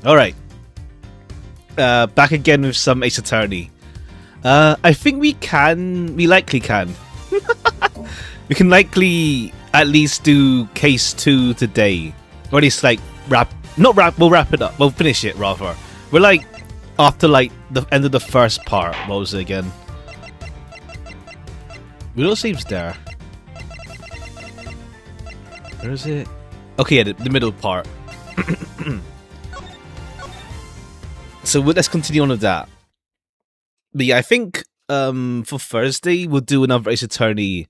Alright. Back again with some Ace Attorney. I think we likely can. We can likely at least do case 2 today. Or at least like we'll wrap it up. We'll finish it rather. We're like after like the end of the first part. What was it again? Widow saves there. Where is it? Okay, yeah, the middle part. So let's continue on with that. But yeah, I think for Thursday we'll do another Ace Attorney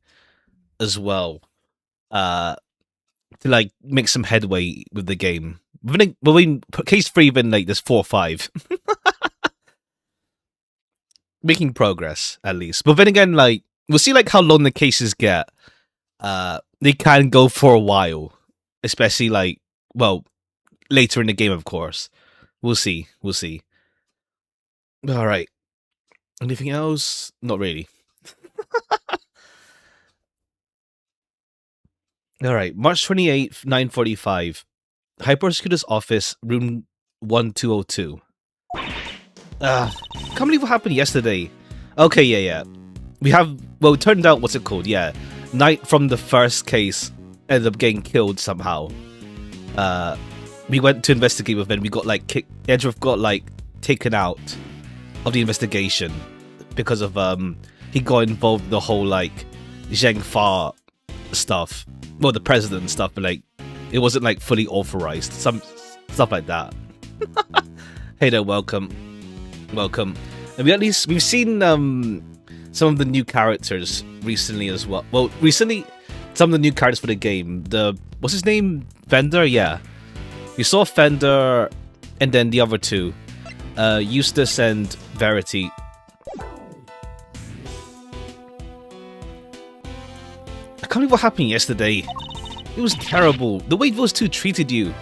as well. To like make some headway with the game. Case 3 then like there's 4 or 5. Making progress at least. But then again, like we'll see like how long the cases get. They can go for a while. Especially like, well, later in the game, of course. We'll see. Alright. Anything else? Not really. Alright, March 28th, 9:45. Hypersecutor's office, room 1202. Can't believe what happened yesterday. Okay, yeah. It turned out, what's it called? Yeah. Knight from the first case ended up getting killed somehow. We went to investigate with him. We got like Edgeworth got like taken out of the investigation because of he got involved in the whole like Zheng Fa stuff. Well, the president stuff, but like it wasn't like fully authorized. Some stuff like that. Hey there, welcome. And we've seen some of the new characters recently as well. Well, recently some of the new characters for the game. What's his name? Fender, yeah. We saw Fender and then the other two. Eustace and Verity. I can't believe what happened yesterday. It was terrible. The way those two treated you.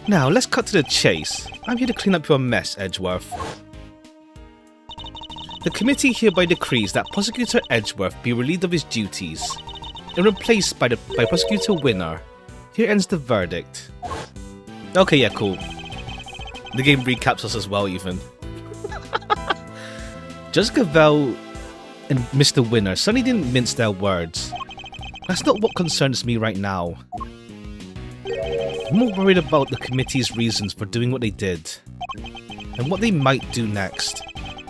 Now, let's cut to the chase. I'm here to clean up your mess, Edgeworth. The committee hereby decrees that Prosecutor Edgeworth be relieved of his duties and replaced by Prosecutor Winner. Here ends the verdict. Okay, yeah, cool. The game recaps us as well, even. Judge Gavel and Mr. Winner suddenly didn't mince their words. That's not what concerns me right now. I'm more worried about the committee's reasons for doing what they did and what they might do next.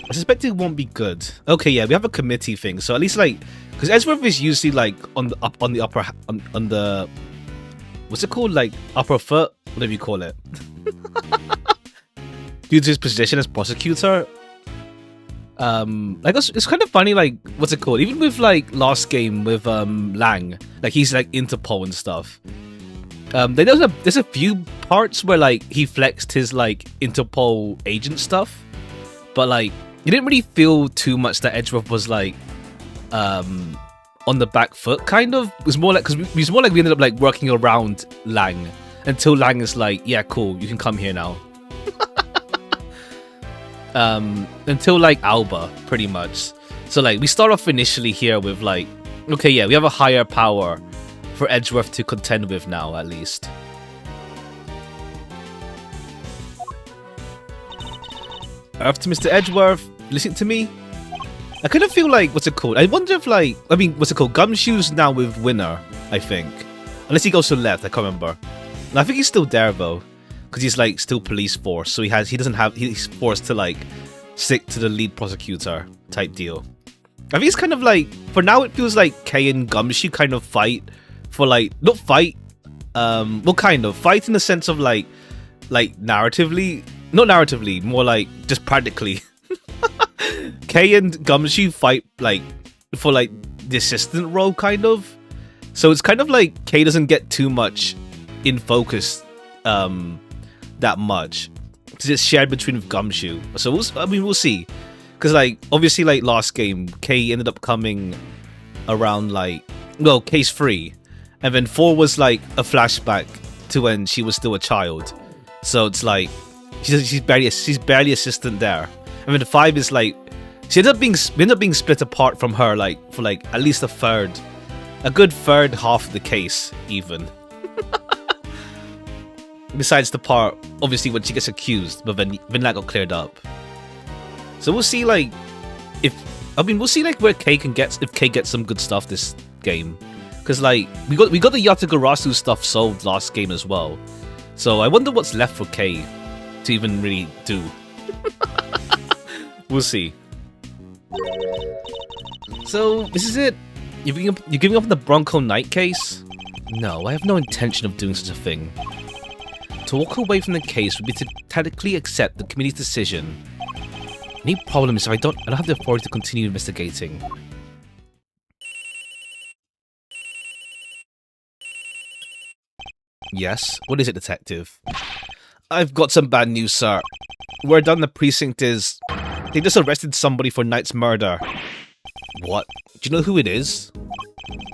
I suspect it won't be good. Okay, yeah, we have a committee thing, so at least like, because Edgeworth is usually like on the what's it called, like upper foot, whatever you call it. Due to his position as prosecutor. Like it's kind of funny, like what's it called? Even with like last game with Lang, like he's like Interpol and stuff. There's a few parts where like he flexed his like Interpol agent stuff, but like you didn't really feel too much that Edgeworth was like on the back foot, kind of. It was more like we ended up like working around Lang until Lang is like, yeah, cool, you can come here now. Until like Alba, pretty much. So like we start off initially here with like, okay, yeah, we have a higher power for Edgeworth to contend with now, at least. After Mr. Edgeworth, listen to me. I kind of feel like, what's it called? I wonder if like, I mean, what's it called? Gumshoe's now with Winner, I think. Unless he goes to left, I can't remember. And I think he's still there though, because he's like still police force, so he's forced to like stick to the lead prosecutor type deal. I think it's kind of like, for now it feels like Kay and Gumshoe kind of fight for like, not fight, well kind of, fight in the sense of like narratively, not narratively, more like just practically. Kay and Gumshoe fight like for like the assistant role kind of. So it's kind of like Kay doesn't get too much in focus that much, because it's shared between Gumshoe. So we'll see, because like obviously like last game Kay ended up coming around like, well, case 3, and then 4 was like a flashback to when she was still a child, so it's like she's barely assistant there. And then 5 is like she ended up being split apart from her like for like at least a good third half of the case even. Besides the part, obviously, when she gets accused, but then that got cleared up. So we'll see, like, we'll see, like, where Kay can get, if Kay gets some good stuff this game. Because, like, we got the Yatagarasu stuff solved last game as well. So I wonder what's left for Kay to even really do. We'll see. So, this is it. You're giving up on the Bronco Knight case? No, I have no intention of doing such a thing. To walk away from the case would be to technically accept the committee's decision. The only problem is I don't have the authority to continue investigating. Yes? What is it, detective? I've got some bad news, sir. Word on the precinct is... they just arrested somebody for Knight's murder. What? Do you know who it is?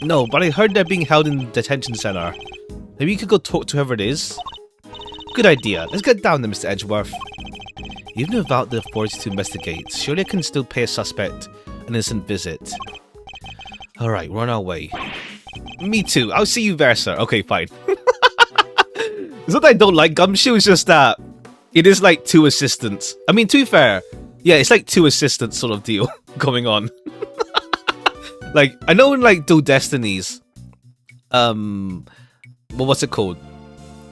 No, but I heard they're being held in the detention center. Maybe you could go talk to whoever it is? Good idea. Let's get down there, Mr. Edgeworth. Even without the authority to investigate, surely I can still pay a suspect an innocent visit. Alright, we're on our way. Me too. I'll see you there, sir. Okay, fine. It's not that I don't like Gumshoe, it's just that it is like two assistants. I mean, to be fair, yeah, it's like two assistants sort of deal going on. Like, I know in like Do Destinies, what's it called?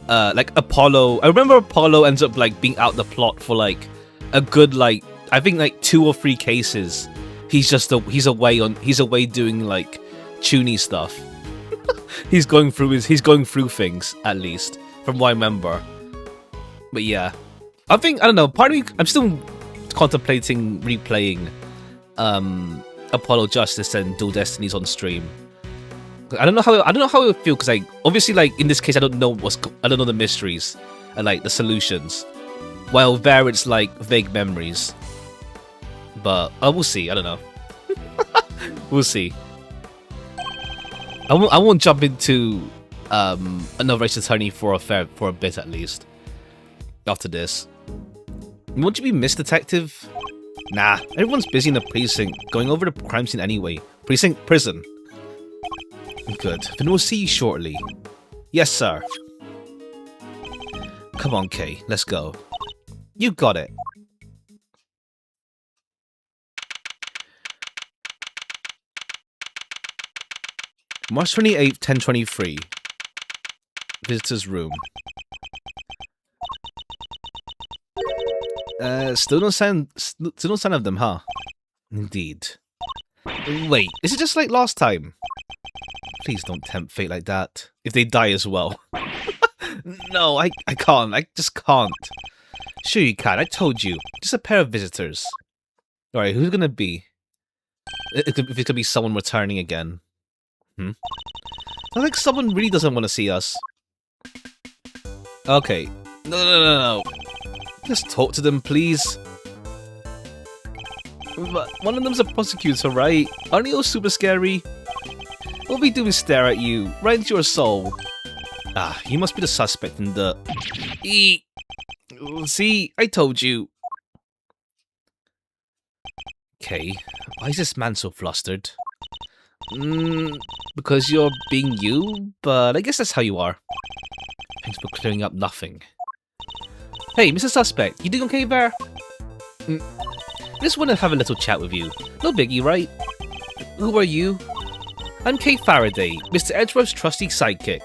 Like Apollo. I remember Apollo ends up like being out the plot for like a good like I think like 2 or 3 cases. He's away doing like Chuny stuff. he's going through things at least from what I remember. But yeah, I don't know. Part of me, I'm still contemplating replaying Apollo Justice and Dual Destinies on stream. I don't know how it would feel because like obviously like in this case I don't know the mysteries and like the solutions. While there it's like vague memories. But we'll see. I don't know. We'll see. I won't jump into another race attorney for a bit at least. After this, won't you be Miss Detective? Nah, everyone's busy in the precinct, going over the crime scene anyway. Prison. Good. Then we'll see you shortly. Yes, sir. Come on, Kay. Let's go. You got it. March 28th, 10:23. Visitor's room. Still no sign of them, huh? Indeed. Wait, is it just like last time? Please don't tempt fate like that. If they die as well. No, I can't. I just can't. Sure you can. I told you. Just a pair of visitors. Alright, who's gonna be? If it could be someone returning again. I think someone really doesn't want to see us. Okay. No. Just talk to them, please. But one of them's a prosecutor, right? Aren't they all super scary? All we do is stare at you, right into your soul. Ah, you must be the suspect in the... See, I told you. Okay, why is this man so flustered? Because you're being you, but I guess that's how you are. Thanks for clearing up nothing. Hey, Mr. Suspect, you doing okay there? Just want to have a little chat with you. No biggie, right? Who are you? I'm Kay Faraday, Mr. Edgeworth's trusty sidekick.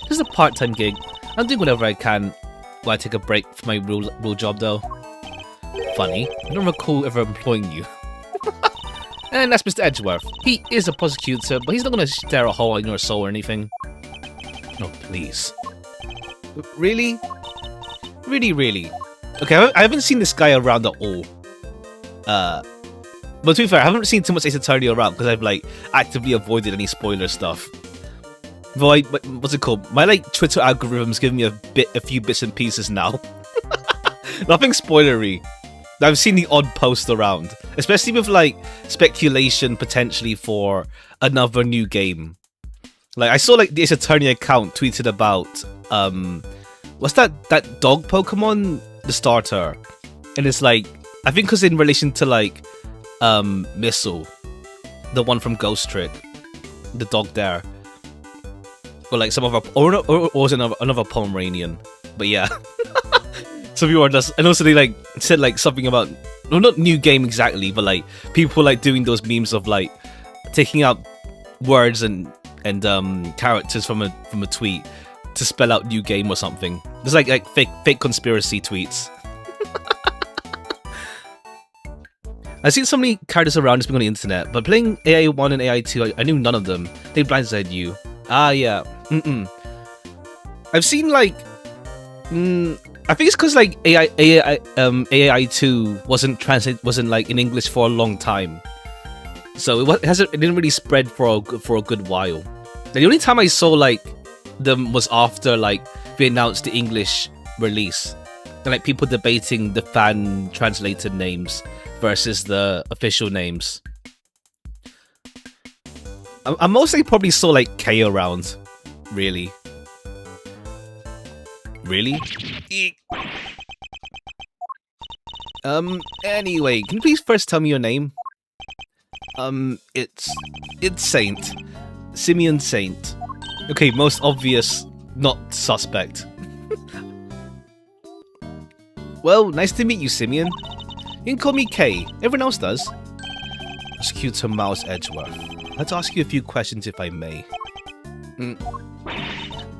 This is a part-time gig. I'm doing whatever I can while I take a break from my real job, though. Funny, I don't recall ever employing you. And that's Mr. Edgeworth. He is a prosecutor, but he's not going to stare a hole in your soul or anything. Oh, please. Really? Really? Okay, I haven't seen this guy around at all. But to be fair, I haven't seen too much Ace Attorney around because I've like actively avoided any spoiler stuff. But what's it called? My like Twitter algorithm's giving me a few bits and pieces now. Nothing spoilery. I've seen the odd post around, especially with like speculation potentially for another new game. Like I saw like the Ace Attorney account tweeted about what's that dog Pokemon, the starter, and it's like I think because in relation to like Missile, the one from Ghost Trick, the dog there, or like some other or was it another Pomeranian? But yeah. Some people are just, and also they like said like something about, well, not new game exactly, but like people like doing those memes of like taking out words and characters from a tweet to spell out new game or something. There's like fake conspiracy tweets. I've seen so many characters around just being on the internet, but playing AAI1 and AAI2, I knew none of them. They blindsided you. Ah, yeah. I've seen like, I think it's because like AAI2 wasn't like in English for a long time, so it didn't really spread for a good while. The only time I saw like them was after like they announced the English release, and like people debating the fan translated names versus the official names. I mostly probably saw like K around, really. Really? Eek. Anyway, can you please first tell me your name? It's Saint. Simeon Saint. Okay, most obvious, not suspect. Well, nice to meet you, Simeon. You can call me K. Everyone else does. Prosecutor Miles Edgeworth. Let's ask you a few questions if I may.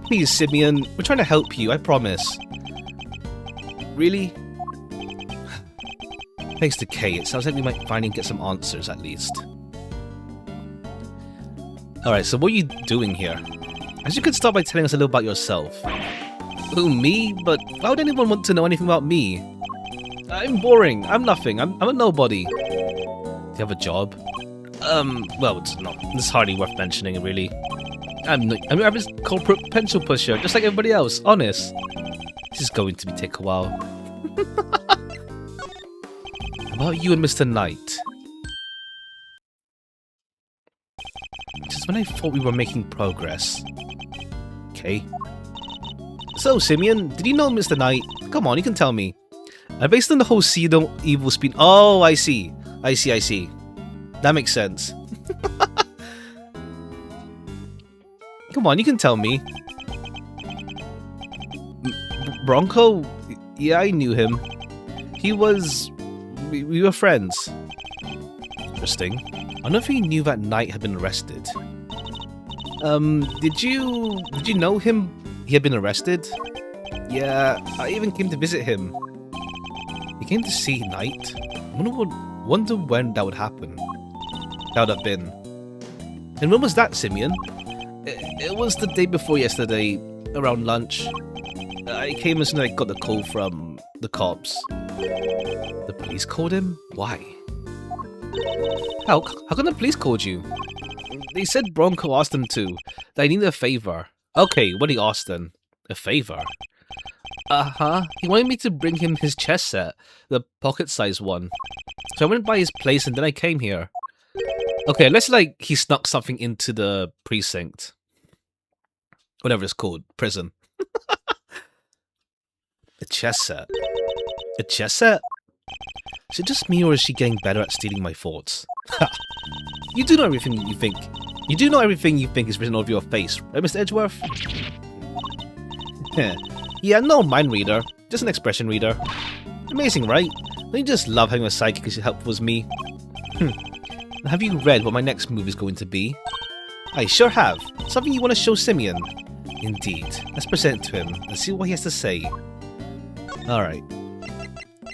Please, Simeon, we're trying to help you, I promise. Really? Thanks to Kay, it sounds like we might finally get some answers, at least. Alright, so what are you doing here? As you could start by telling us a little about yourself. Who, me? But why would anyone want to know anything about me? I'm boring, I'm nothing, I'm a nobody. Do you have a job? Well, it's hardly worth mentioning, really. I'm an average corporate pencil pusher, just like everybody else, honest. This is going to take a while. About you and Mr. Knight. Just when I thought we were making progress. Okay. So, Simeon, did you know Mr. Knight? Come on, you can tell me. Based on the whole see no evil spin. Oh, I see. That makes sense. Come on, you can tell me. Bronco? Yeah, I knew him. He was... We were friends. Interesting. I don't know if he knew that Knight had been arrested. Did you know him? He had been arrested? Yeah, I even came to visit him. He came to see Knight? Wonder when that would happen. That would have been. And when was that, Simeon? It was the day before yesterday, around lunch. I came as soon as I got the call from the cops. The police called him? Why? How come the police called you? They said Bronco asked them to. That I needed a favor. Okay, what he asked then? A favor? Uh-huh. He wanted me to bring him his chess set. The pocket-sized one. So I went by his place and then I came here. Okay, unless like he snuck something into the precinct. Whatever it's called. Prison. A chess set. A chess set? Is it just me or is she getting better at stealing my thoughts? You do know everything you think. You do know everything you think is written over your face, right, Mr. Edgeworth? Yeah, no mind reader. Just an expression reader. Amazing, right? Don't you just love having a sidekick as helpful as me? Have you read what my next move is going to be? I sure have. Something you want to show Simeon? Indeed. Let's present it to him and see what he has to say. Alright.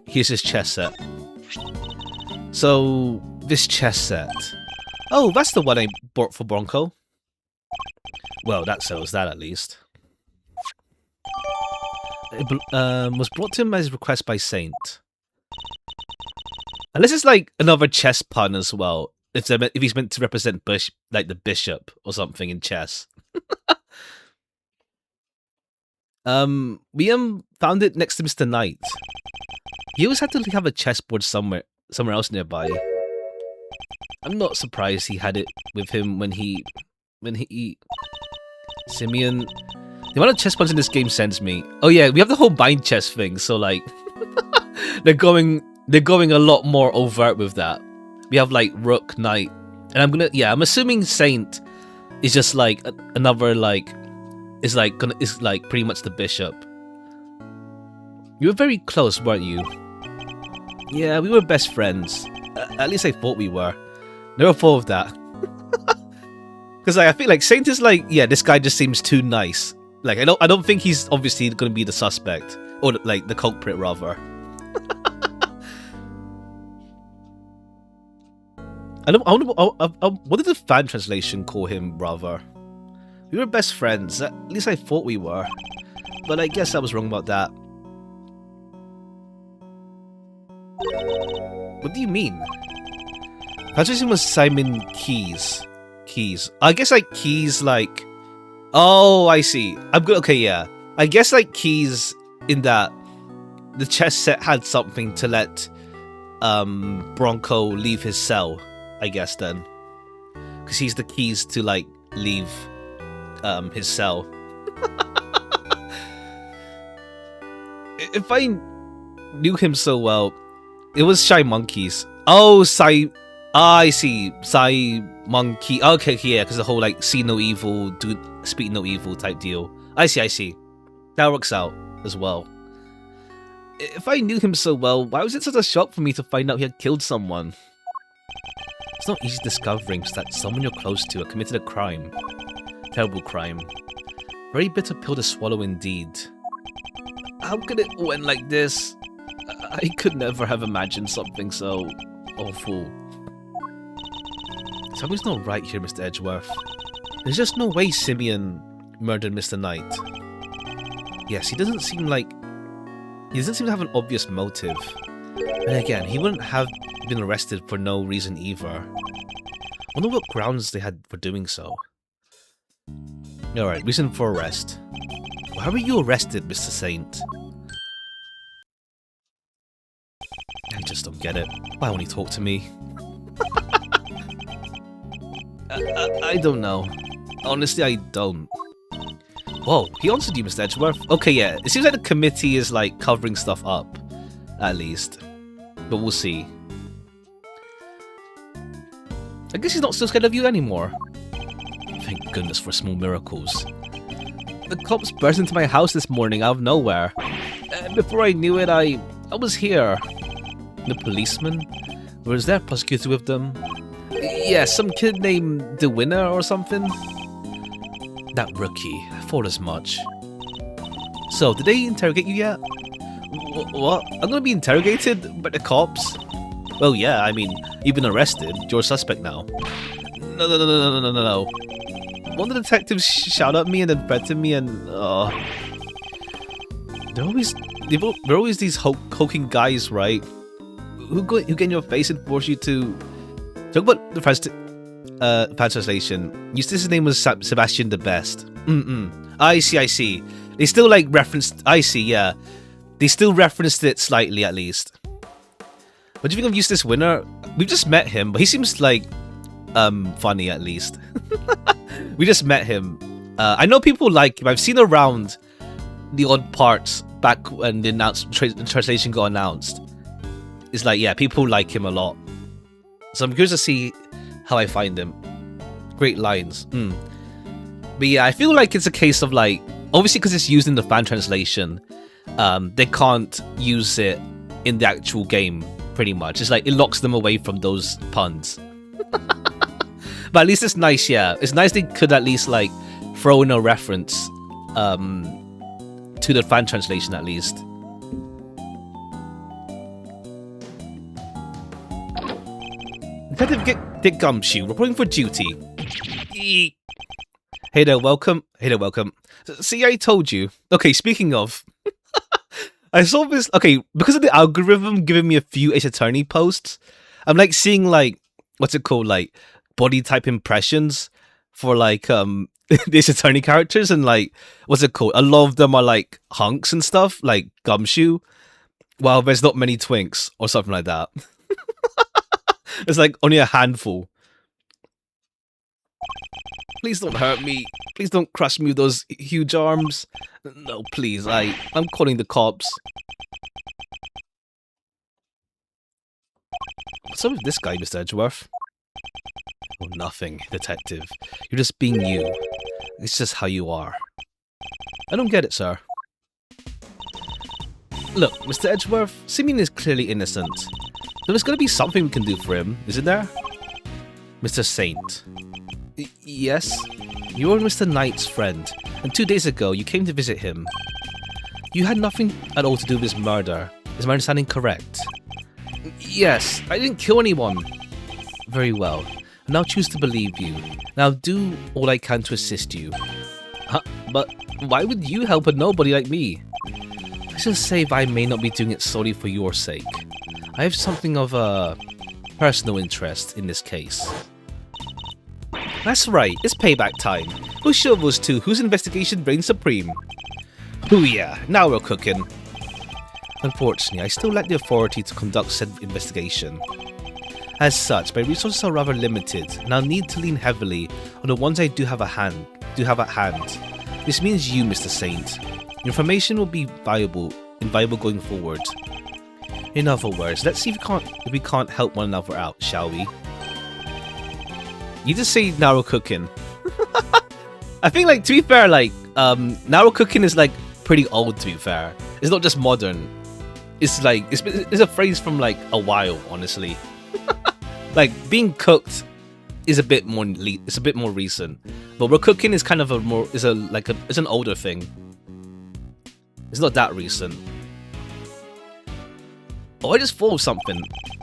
Here's his chess set. So, this chess set. Oh, that's the one I bought for Bronco. Well, that settles that at least. It was brought to him as request by Saint. And this is like another chess pun as well. If he's meant to represent like the bishop or something in chess. We found it next to Mr. Knight. He always had to have a chessboard somewhere else nearby. I'm not surprised he had it with him when he Simeon. The amount of chess pawns in this game sends me. Oh yeah, we have the whole bind chess thing, so like they're going a lot more overt with that. We have like rook, knight, and I'm assuming Saint is just like another like is like pretty much the bishop. You were very close, weren't you? Yeah, we were best friends. At least I thought we were. Never thought of that. Because I feel like Saint is like, yeah, this guy just seems too nice. Like, I don't think he's obviously going to be the suspect. Or, like, the culprit, rather. What did the fan translation call him, rather? We were best friends. At least I thought we were. But I guess I was wrong about that. What do you mean? Translation was Simon Keys. I guess like keys like... Oh, I see. I'm good. Okay, yeah. I guess like keys in that the chess set had something to let Bronco leave his cell, I guess then. Because he's the keys to like leave his cell. If I knew him so well, it was Shy Monkeys. Oh, I see. Psy Monkey. Okay, yeah, because the whole like see no evil, do speak no evil type deal. I see. That works out as well. If I knew him so well, why was it such a shock for me to find out he had killed someone? It's not easy discovering that someone you're close to had committed a crime. Terrible crime. Very bitter pill to swallow indeed. How could it end like this? I could never have imagined something so awful. Something's not right here, Mr. Edgeworth. There's just no way Simeon murdered Mr. Knight. Yes, he doesn't seem to have an obvious motive. But again, he wouldn't have been arrested for no reason either. I wonder what grounds they had for doing so. Alright, reason for arrest. Why were you arrested, Mr. Saint? I just don't get it. Why won't he talk to me? I don't know. Honestly, I don't. Whoa, he answered you, Mr. Edgeworth. Okay, yeah, it seems like the committee is like covering stuff up, at least. But we'll see. I guess he's not so scared of you anymore. Thank goodness for small miracles. The cops burst into my house this morning out of nowhere. Before I knew it, I was here. The policeman? Was there a prosecutor with them? Yeah, some kid named The Winner or something? That rookie. I thought as much. So, did they interrogate you yet? What? I'm gonna be interrogated by the cops? Well, yeah, I mean, you've been arrested. You're a suspect now. No. One of the detectives shouted at me and then threatened me and... They're always these hulking guys, right? Who get in your face and force you to... Talk about the first translation. You said his name was Sebastian the Best. I see. They still like referenced... I see, yeah. They still referenced it slightly, at least. What do you think of Eustace Winner? We've just met him, but he seems like... funny, at least. We just met him. I know people like him. I've seen around the odd parts back when the translation got announced. It's like, yeah, people like him a lot. So I'm curious to see how I find him. Great lines. But yeah, I feel like it's a case of like, obviously because it's used in the fan translation, they can't use it in the actual game, pretty much. It's like, it locks them away from those puns. But at least it's nice, yeah. It's nice they could at least like throw in a reference to the fan translation at least. Detective Dick Gumshoe, reporting for duty. Hey there, welcome. See, I told you. Okay, speaking of, I saw this. Okay, because of the algorithm giving me a few Ace Attorney posts, I'm like seeing like, what's it called, like body type impressions for like the Ace Attorney characters, and like, what's it called? A lot of them are like hunks and stuff, like Gumshoe. Well, there's not many twinks or something like that. It's like only a handful. Please don't hurt me. Please don't crush me with those huge arms. No, please. I'm calling the cops. What's up with this guy, Mr. Edgeworth? Oh, nothing, detective. You're just being you. It's just how you are. I don't get it, sir. Look, Mr. Edgeworth, Simeon is clearly innocent. So there's gotta be something we can do for him, isn't there? Mr. Saint. Yes? You were Mr. Knight's friend, and 2 days ago you came to visit him. You had nothing at all to do with his murder. Is my understanding correct? Yes, I didn't kill anyone. Very well. I now choose to believe you. Now do all I can to assist you. But why would you help a nobody like me? Let's just say I may not be doing it solely for your sake. I have something of a personal interest in this case. That's right, it's payback time. We'll show those two whose investigation reigns supreme. Ooh yeah, now we're cooking. Unfortunately, I still lack the authority to conduct said investigation. As such, my resources are rather limited, and I'll need to lean heavily on the ones I do have at hand. This means you, Mr. Saint. Your information will be invaluable going forward. In other words, let's see if we can't help one another out, shall we? You just say narrow cooking. I think, like, to be fair, like, narrow cooking is, like, pretty old, to be fair. It's not just modern. It's like, it's a phrase from, like, a while, honestly. Like, being cooked is a bit more recent. But we're cooking is kind of it's an older thing. It's not that recent. Oh, I just thought of something.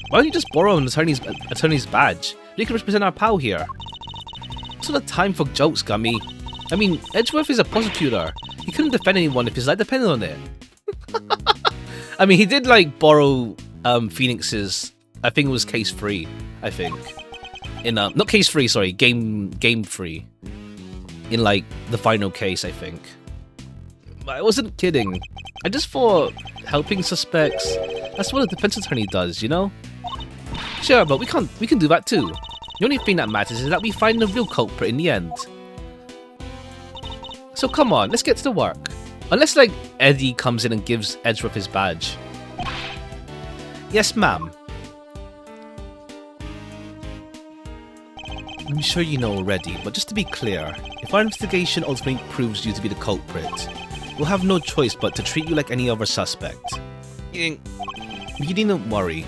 Why don't you just borrow an attorney's badge? You can represent our pal here. It's not the time for jokes, Gummy. I mean, Edgeworth is a prosecutor. He couldn't defend anyone if his life depended on it. I mean, he did, like, borrow Phoenix's, I think it was case 3, I think. Not case 3, sorry, game 3. In, like, the final case, I think. But I wasn't kidding. I just thought helping suspects, that's what a defense attorney does, you know? Sure, but we can do that too. The only thing that matters is that we find the real culprit in the end. So come on, let's get to the work. Unless, like, Eddie comes in and gives Edgeworth his badge. Yes, ma'am. I'm sure you know already, but just to be clear, if our investigation ultimately proves you to be the culprit, we'll have no choice but to treat you like any other suspect. You needn't worry.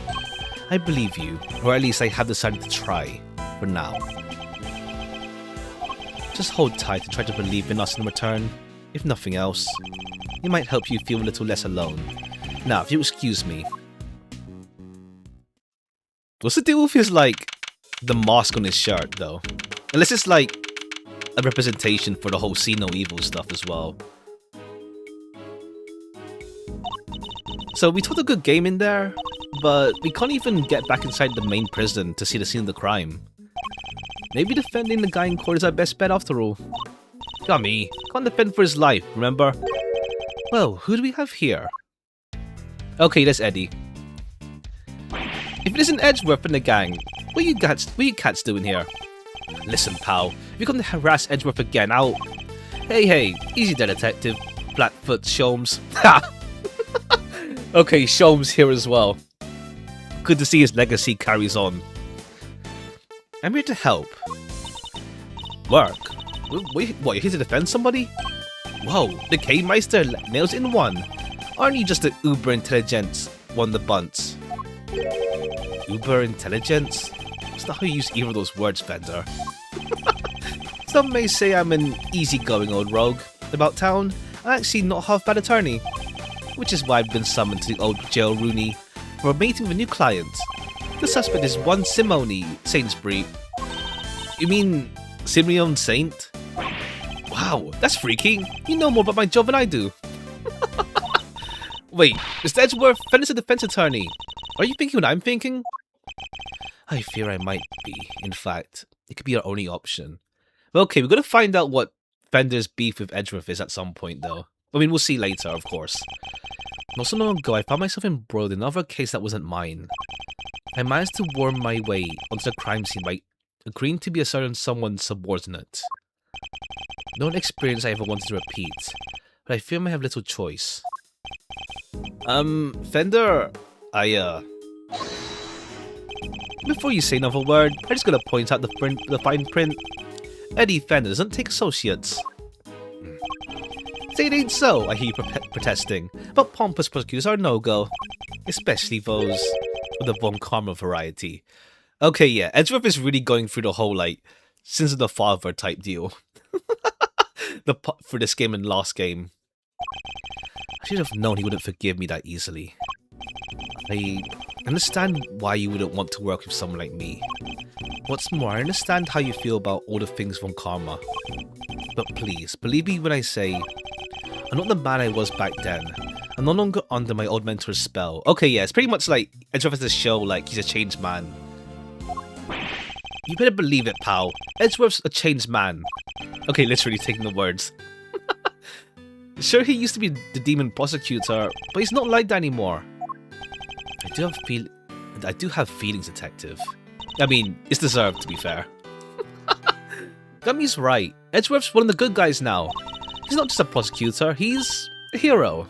I believe you, or at least I have decided to try, for now. Just hold tight and try to believe in us in return. If nothing else, it might help you feel a little less alone. Now, if you excuse me. What's the deal with his, like, the mask on his shirt, though? Unless it's, like, a representation for the whole see no evil stuff as well. So we took a good game in there, but we can't even get back inside the main prison to see the scene of the crime. Maybe defending the guy in court is our best bet after all. Gummy, can't defend for his life, remember? Well, who do we have here? Okay, that's Eddie. If it isn't Edgeworth and the gang, what are you cats doing here? Listen, pal, if you come to harass Edgeworth again, I'll... Hey, easy there, Detective. Blackfoot Sholmes. Ha! Okay, Sholmes here as well. Good to see his legacy carries on. I'm here to help. Work? What, you're here to defend somebody? Whoa, the K-Meister nails it in one. Aren't you just an uber intelligence won the bunts? Uber intelligence? That's not how you use either of those words, Fender. Some may say I'm an easygoing old rogue. About town, I'm actually not half bad attorney. Which is why I've been summoned to the old jail Rooney for a meeting with a new client. The suspect is one Simone Sainsbury. You mean Simeon Saint? Wow, that's freaky. You know more about my job than I do. Wait, Mr. Edgeworth, Fender's a defense attorney. Are you thinking what I'm thinking? I fear I might be. In fact, it could be our only option. Well, okay, we're going to find out what Fender's beef with Edgeworth is at some point, though. I mean, we'll see later, of course. Not so long ago, I found myself embroiled in another case that wasn't mine. I managed to worm my way onto the crime scene by agreeing to be a certain someone's subordinate. Not an experience I ever wanted to repeat, but I fear I have little choice. Fender, Before you say another word, I just gotta point out the fine print. Eddie Fender doesn't take associates. It's State ain't so, I hear you protesting, but pompous prosecutors are no-go, especially those of the Von Karma variety. Okay, yeah, Edgeworth is really going through the whole, like, sins of the father type deal. For this game and last game. I should have known he wouldn't forgive me that easily. I understand why you wouldn't want to work with someone like me. What's more, I understand how you feel about all the things from Karma. But please, believe me when I say, I'm not the man I was back then. I'm no longer under my old mentor's spell. Okay, yeah, it's pretty much like Edgeworth has to show like he's a changed man. You better believe it, pal. Edgeworth's a changed man. Okay, literally taking the words. Sure, he used to be the demon prosecutor, but he's not like that anymore. I do have feelings, detective. I mean, it's deserved, to be fair. Gummy's right. Edgeworth's one of the good guys now. He's not just a prosecutor, he's a hero.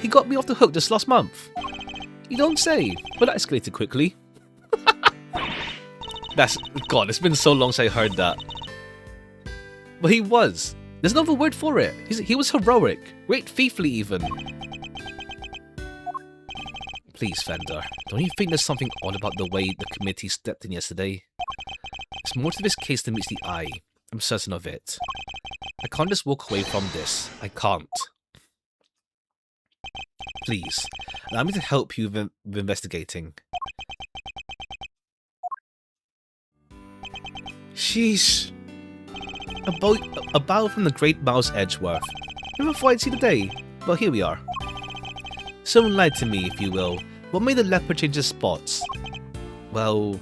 He got me off the hook just last month. You don't say, but that escalated quickly. God, it's been so long since I heard that. But he was. There's no other word for it. He was heroic. Great thiefly even. Please, Fender. Don't you think there's something odd about the way the committee stepped in yesterday? There's more to this case than meets the eye. I'm certain of it. I can't just walk away from this. I can't. Please, allow me to help you with investigating. Sheesh. A bow from the great Mouse Edgeworth. Never thought I'd see the day. Well, here we are. Someone lied to me, if you will. What made the leopard change his spots? Well,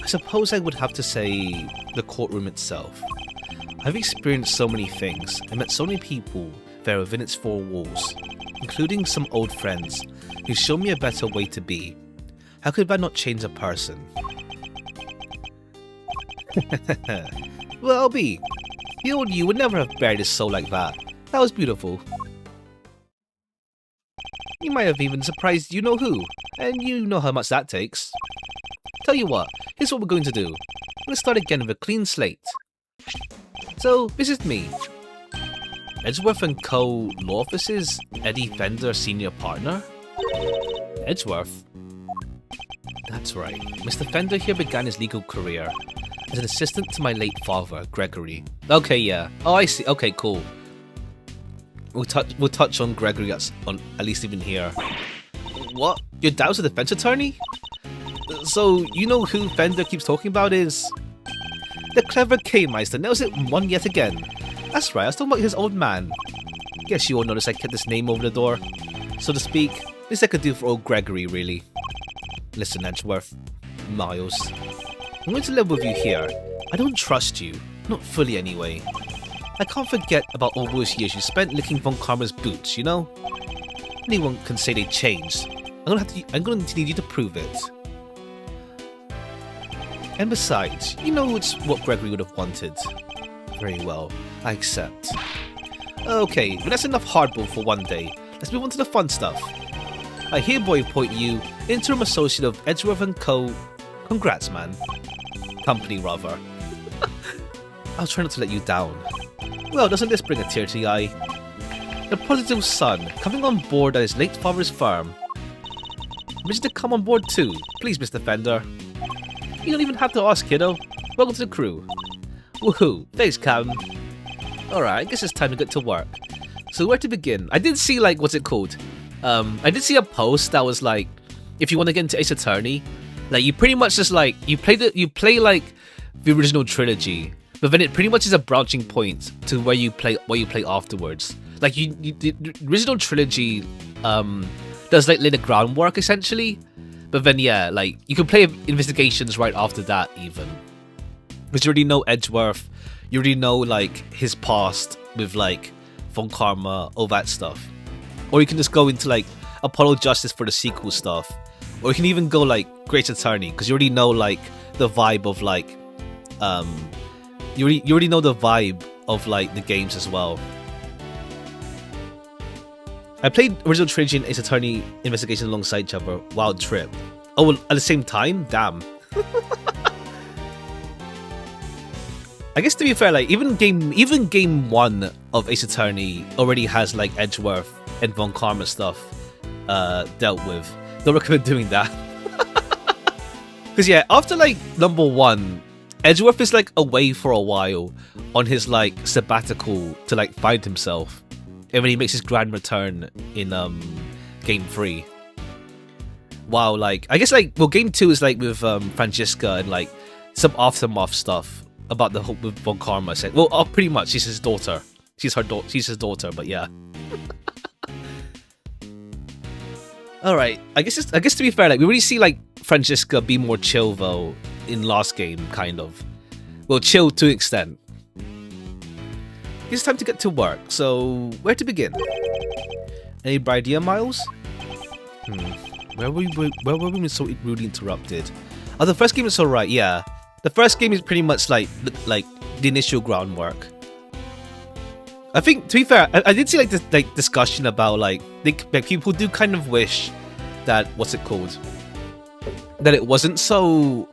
I suppose I would have to say the courtroom itself. I've experienced so many things. I met so many people there within its four walls, including some old friends who showed me a better way to be. How could I not change a person? Well, B, the old you would never have buried his soul like that. That was beautiful. You might have even surprised you know who, and you know how much that takes. Tell you what, here's what we're going to do. We're going to start again with a clean slate. So, this is me. Edgeworth & Co. Law Office's Eddie Fender Senior Partner? Edgeworth? That's right. Mr. Fender here began his legal career as an assistant to my late father, Gregory. Okay, yeah. Oh, I see. Okay, cool. We'll touch on Gregory at least even here. What? Your dad was a defense attorney? So, you know who Fender keeps talking about is... the clever K-Meister nails it one yet again. That's right, I was talking about his old man. Guess you all noticed I kept his name over the door. So to speak, least I could do for old Gregory, really. Listen, Edgeworth. Miles. I'm going to live with you here. I don't trust you. Not fully, anyway. I can't forget about all those years you spent licking Von Karma's boots, you know? Anyone can say they changed. I'm going to need you to prove it. And besides, you know it's what Gregory would have wanted. Very well, I accept. Okay, but that's enough hardball for one day. Let's move on to the fun stuff. I hereby appoint you interim associate of Edgeworth & Co. Congrats, man. Company, rather. I'll try not to let you down. Well, doesn't this bring a tear to the eye? The prodigal son, coming on board at his late father's firm. Wish to come on board too, please, Mr. Fender. You don't even have to ask, kiddo. Welcome to the crew. Woohoo, thanks, Captain. Alright, I guess it's time to get to work. So where to begin? I did see, like, what's it called? I did see a post that was like, if you want to get into Ace Attorney, like, you pretty much just, like, you play, like, the original trilogy, but then it pretty much is a branching point to where you play afterwards. Like, the original trilogy, does, like, lay the groundwork, essentially. But then, yeah, like, you can play Investigations right after that, even. Because you already know Edgeworth, you already know, like, his past with, like, Von Karma, all that stuff. Or you can just go into, like, Apollo Justice for the sequel stuff. Or you can even go, like, Great Attorney, because you already know, like, the vibe of, like, you already know the vibe of, like, the games as well. I played original trilogy and Ace Attorney Investigation alongside each other. Wild trip. Oh, at the same time? Damn. I guess to be fair, like even game 1 of Ace Attorney already has like Edgeworth and Von Karma stuff dealt with. Don't recommend doing that. Because yeah, after like number 1, Edgeworth is like away for a while on his like sabbatical to like find himself, and when he makes his grand return in game 3. Wow, like I guess like, well, game 2 is like with Franziska and like some aftermath stuff about the whole with Von Karma. Said, well, pretty much she's his daughter. She's his daughter, but yeah. All right, I guess to be fair, like we really see like Franziska be more chill though in last game, kind of. Well, chill to an extent. It's time to get to work. So where to begin? Any idea, Miles? Where were we so rudely interrupted? Oh, the first game is alright. Yeah, the first game is pretty much like the initial groundwork. I think, to be fair, I did see like this like discussion about like people do kind of wish that that it wasn't so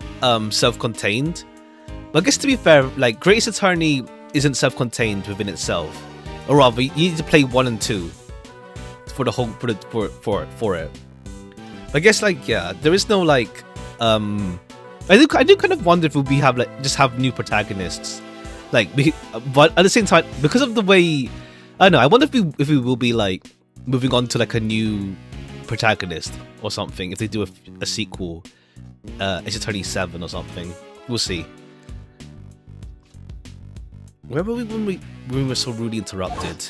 self-contained. But I guess to be fair, like Greatest Attorney isn't self-contained within itself, or rather, you need to play 1 and 2 for the whole for it. But I guess like yeah, there is no like I do kind of wonder if we have like just have new protagonists. Like, but at the same time, because of the way, I don't know, I wonder if we will be like moving on to like a new protagonist or something if they do a sequel, Ace Attorney 7 or something. We'll see. Where were we when we were so rudely interrupted?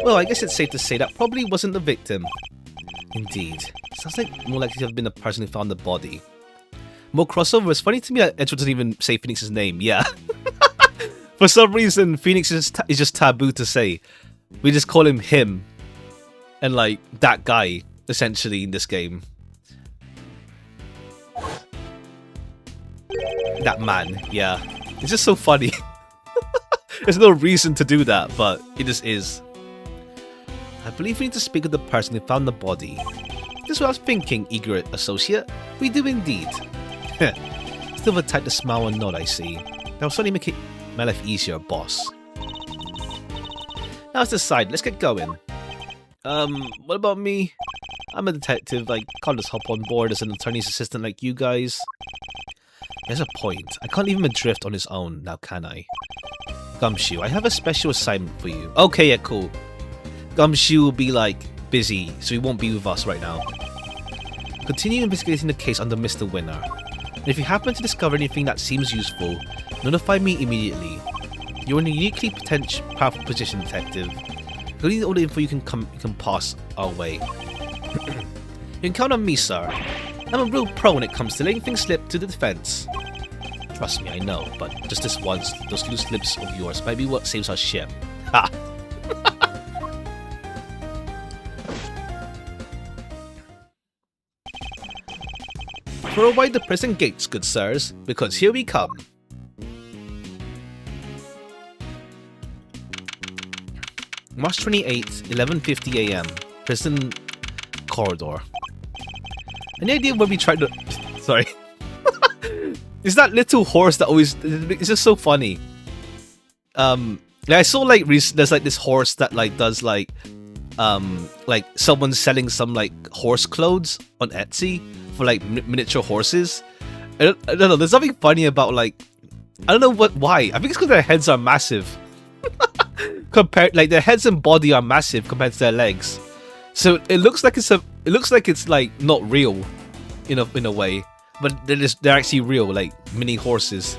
Well, I guess it's safe to say that probably wasn't the victim. Indeed, sounds like more likely to have been the person who found the body. More crossover. It's funny to me that Edgeworth doesn't even say Phoenix's name. Yeah. For some reason, Phoenix is just taboo to say. We just call him, and like that guy, essentially, in this game. That man, yeah. It's just so funny. There's no reason to do that, but it just is. I believe we need to speak with the person who found the body. This is what I was thinking, eager associate. We do indeed. Still have a tight to smile and nod, I see. That will certainly make my life easier, boss. Now let's decide. Let's get going. What about me? I'm a detective. I can't just hop on board as an attorney's assistant like you guys. There's a point. I can't leave him adrift on his own, now can I? Gumshoe, I have a special assignment for you. Okay, yeah, cool. Gumshoe will be, like, busy, so he won't be with us right now. Continue investigating the case under Mr. Winner. And if you happen to discover anything that seems useful, notify me immediately. You're in a uniquely powerful position, detective. You'll need all the info you can pass our way. You can count on me, sir. I'm a real pro when it comes to letting things slip to the defense. Trust me, I know, but just this once, those loose lips of yours might be what saves our ship. Ha! Throw wide the prison gates, good sirs, because here we come. March 28th, 11:50 AM. Prison corridor. Any idea where we tried to... Sorry. It's that little horse that always... It's just so funny. I saw like there's like this horse that like does like someone's selling some like horse clothes on Etsy for like miniature horses. I don't know. There's something funny about like I don't know why. I think it's because their heads are massive. Compared, like their heads and body are massive compared to their legs, so it looks like it's like not real, in a way, but they're actually real, like mini horses.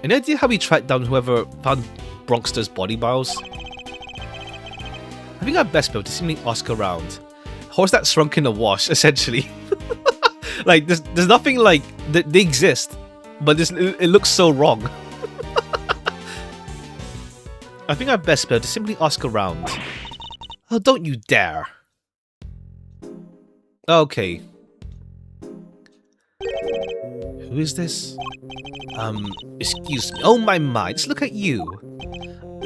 Any idea how we tracked down whoever found Bronxter's body, Miles? I think our best bet to simply ask around. Horse that shrunk in a wash, essentially. Like there's nothing like they exist, but it looks so wrong. I think our best bet to simply ask around. Oh, don't you dare. Okay. Who is this? Excuse me. Oh my mind, just look at you.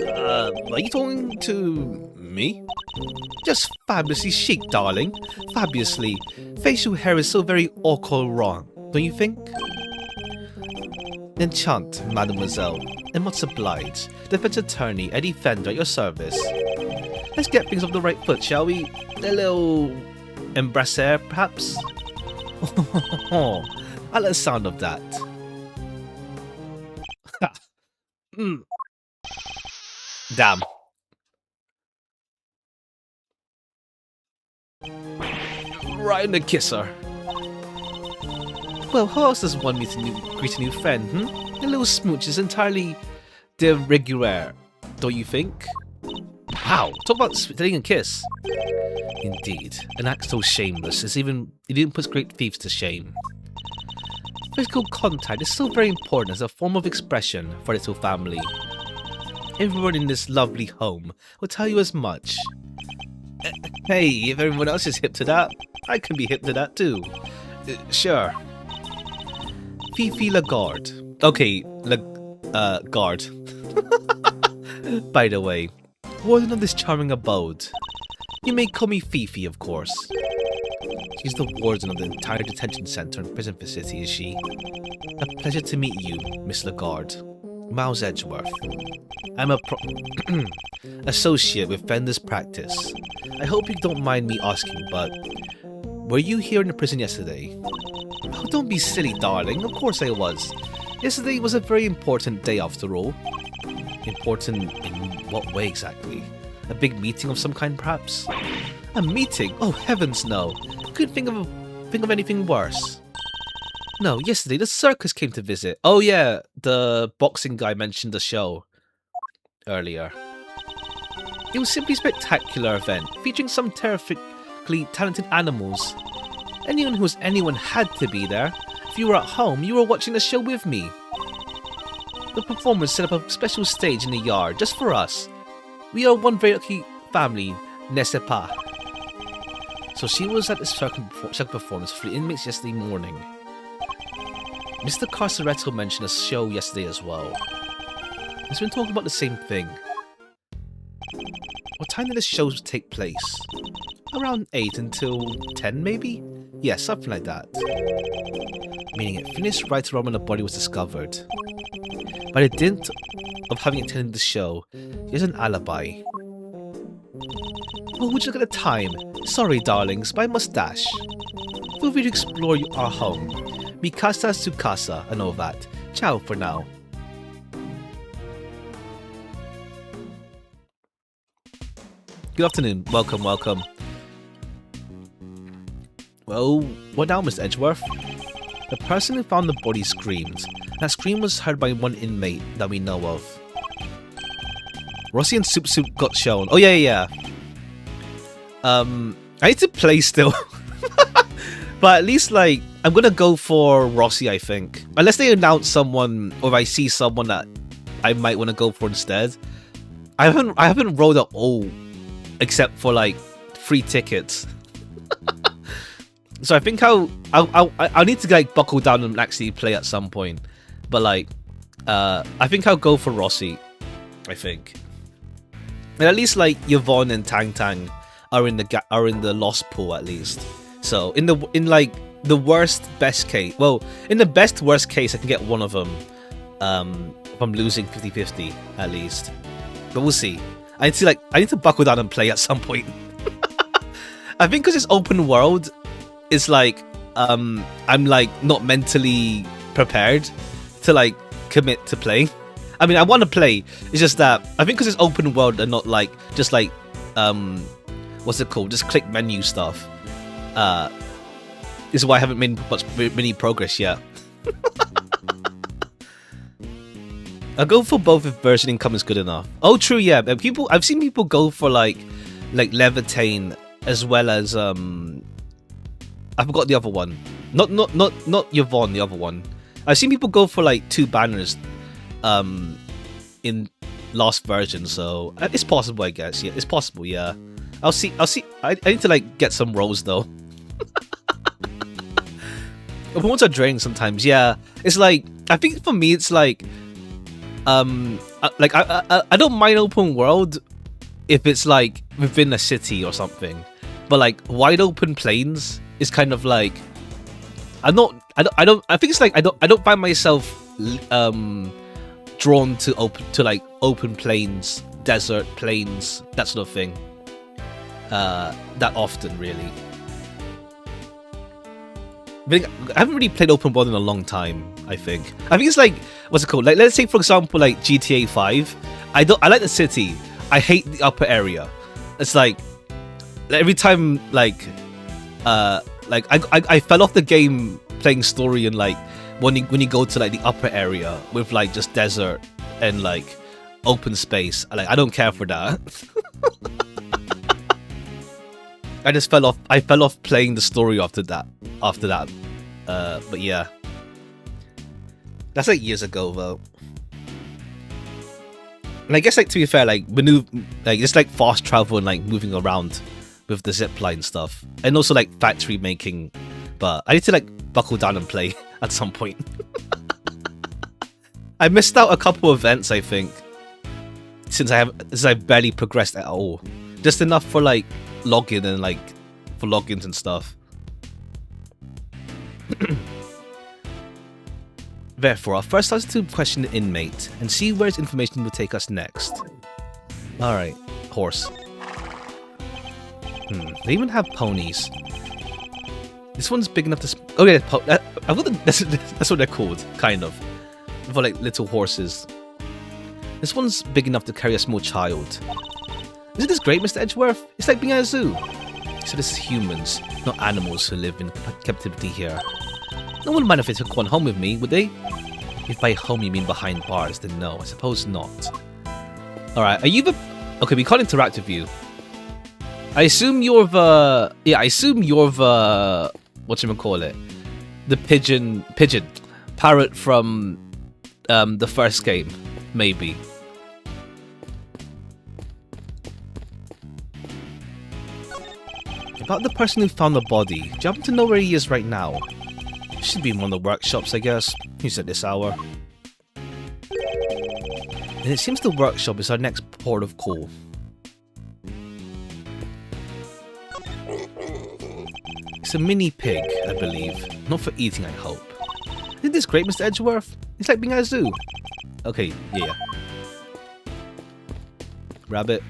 Are you talking to me? Just fabulously chic, darling. Fabulously. Facial hair is so very awkward wrong, don't you think? Enchant, mademoiselle, and much obliged. Defense attorney, a defender at your service. Let's get things off the right foot, shall we? A little embrasser, perhaps? I like the sound of that. Damn. Right in the kisser. Well, how else does one greet a new friend, A little smooch is entirely de rigueur, don't you think? Wow, talk about splitting a kiss. Indeed, an act so shameless it even puts great thieves to shame. Physical contact is so very important as a form of expression for the little family. Everyone in this lovely home will tell you as much. Hey, if everyone else is hip to that, I can be hip to that too. Sure. Fifi Lagarde. Okay, Guard. By the way, warden of this charming abode. You may call me Fifi, of course. She's the warden of the entire detention center and prison facility, is she? A pleasure to meet you, Miss Lagarde. Miles Edgeworth. I'm a associate with Fender's Practice. I hope you don't mind me asking, but were you here in the prison yesterday? Oh, don't be silly, darling. Of course I was. Yesterday was a very important day after all. Important in what way exactly? A big meeting of some kind, perhaps? A meeting? Oh, heavens no. Couldn't think of anything worse. No, yesterday the circus came to visit. Oh yeah, the boxing guy mentioned the show earlier. It was simply a spectacular event, featuring some terrifically talented animals. Anyone had to be there. If you were at home, you were watching the show with me. The performers set up a special stage in the yard just for us. We are one very lucky family, n'est-ce pas? So she was at the second performance for the inmates yesterday morning. Mr. Carceretto mentioned a show yesterday as well. He's been talking about the same thing. What time did the show take place? Around 8 until 10 maybe? Yeah, something like that. Meaning it finished right around when the body was discovered. By the dint of having attended the show, he has an alibi. Oh, would you look at the time? Sorry, darlings, but I must dash. Feel free to explore our home. Mi casa su casa and all that. Ciao for now. Good afternoon. Welcome, welcome. Well, what now, Mr. Edgeworth? The person who found the body screamed. That scream was heard by one inmate that we know of. Rossi and Soup Soup got shown. Oh, yeah. I need to play still. But at least, like, I'm gonna go for Rossi, I think. Unless they announce someone, or if I see someone that I might want to go for instead. I haven't rolled at all, except for, like, free tickets. So I think I'll need to, like, buckle down and actually play at some point. But, like, I think I'll go for Rossi. I think. And at least, like, Yvonne and Tang Tang are in the lost pool at least. So in the worst best case, well, in the best worst case, I can get one of them. If I'm losing 50-50 at least. But we'll see. I need to buckle down and play at some point. I think because it's open world, it's like I'm like not mentally prepared to like commit to playing. I mean, I want to play. It's just that I think because it's open world and not like just like what's it called? Just click menu stuff. This is why I haven't made many progress yet. I'll go for both if version income is good enough. Oh, true, yeah. I've seen people go for like Levitain as well as I forgot the other one. Not Yvonne, the other one. I've seen people go for like 2 banners in last version, so it's possible, I guess. Yeah, it's possible, yeah. I'll see. I need to like get some rolls though. Opponents are draining sometimes, yeah. It's like, I think for me it's like I don't mind open world if it's like within a city or something. But like wide open plains is kind of like I'm I think it's like I don't find myself drawn to open plains, desert plains, that sort of thing. That often, really. I haven't really played open world in a long time. I think it's like, what's it called? Like, let's say for example, like GTA 5. I like the city. I hate the upper area. It's like every time I fell off the game playing story, and like when you go to like the upper area with like just desert and like open space, like I don't care for that. I just fell off. I fell off playing the story after that. But yeah, that's like years ago though. And I guess, like, to be fair, like it's like fast travel and like moving around with the zipline stuff, and also like factory making. But I need to like buckle down and play at some point. I missed out a couple events, I think, since I've barely progressed at all. Just enough for like login and like for logins and stuff. Therefore, I'll first start to question the inmate and see where his information will take us next. Alright, horse. They even have ponies. This one's big enough to... Oh yeah, that's what they're called, kind of. For like little horses. This one's big enough to carry a small child. Isn't this great, Mr. Edgeworth? It's like being at a zoo. So this is humans, not animals who live in captivity here. No one would mind if they took one home with me, would they? If by home you mean behind bars, then no, I suppose not. Alright, are you the... Okay, we can't interact with you. I assume you're the... Yeah, I assume you're the... Whatchamacallit? The pigeon... Parrot from the first game, maybe. About the person who found the body, do you happen to know where he is right now? Should be in one of the workshops, I guess. He's at this hour. And it seems the workshop is our next port of call. It's a mini pig, I believe. Not for eating, I hope. Isn't this great, Mr. Edgeworth? It's like being at a zoo. Okay, yeah. Rabbit.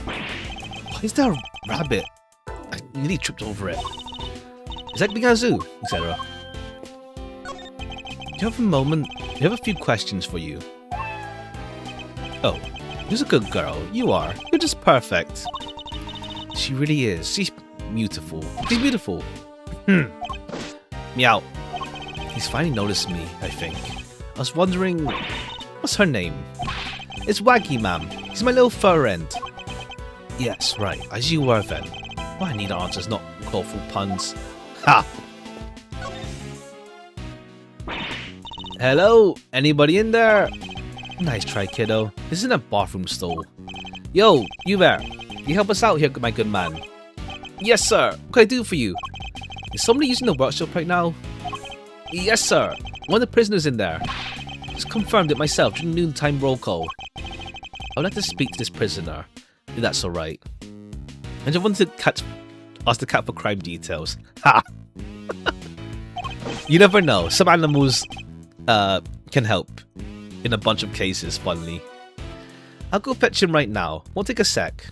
Why is there a rabbit? I nearly tripped over it. It's like being at a zoo, etc. Do you have a moment? We have a few questions for you. Oh, you're a good girl. You are. You're just perfect. She really is. She's beautiful. She's beautiful. Meow. He's finally noticed me, I think. I was wondering, what's her name? It's Waggy, ma'am. He's my little fur end. Yes, right. As you were then. Why I need answers, not colorful puns. Ha! Hello? Anybody in there? Nice try, kiddo. This isn't a bathroom stall. Yo, you there. You help us out here, my good man. Yes, sir. What can I do for you? Is somebody using the workshop right now? Yes, sir. One of the prisoners in there. Just confirmed it myself during noontime roll call. I would like to speak to this prisoner, if that's alright. I just wanted to ask the cat for crime details. Ha! You never know. Some animals can help in a bunch of cases, funnily. I'll go fetch him right now. Won't take a sec.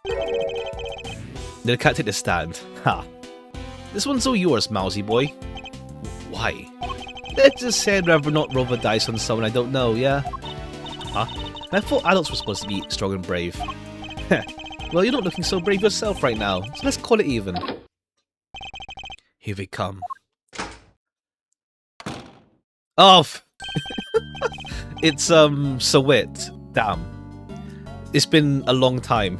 Did the cat take the stand? Ha! This one's all yours, mousy boy. Why? Let's just say I'd rather not roll the dice on someone I don't know, yeah? Huh? I thought adults were supposed to be strong and brave. Well, you're not looking so brave yourself right now, so let's call it even. Here they come. Oh! It's, Sawit. Damn. It's been a long time.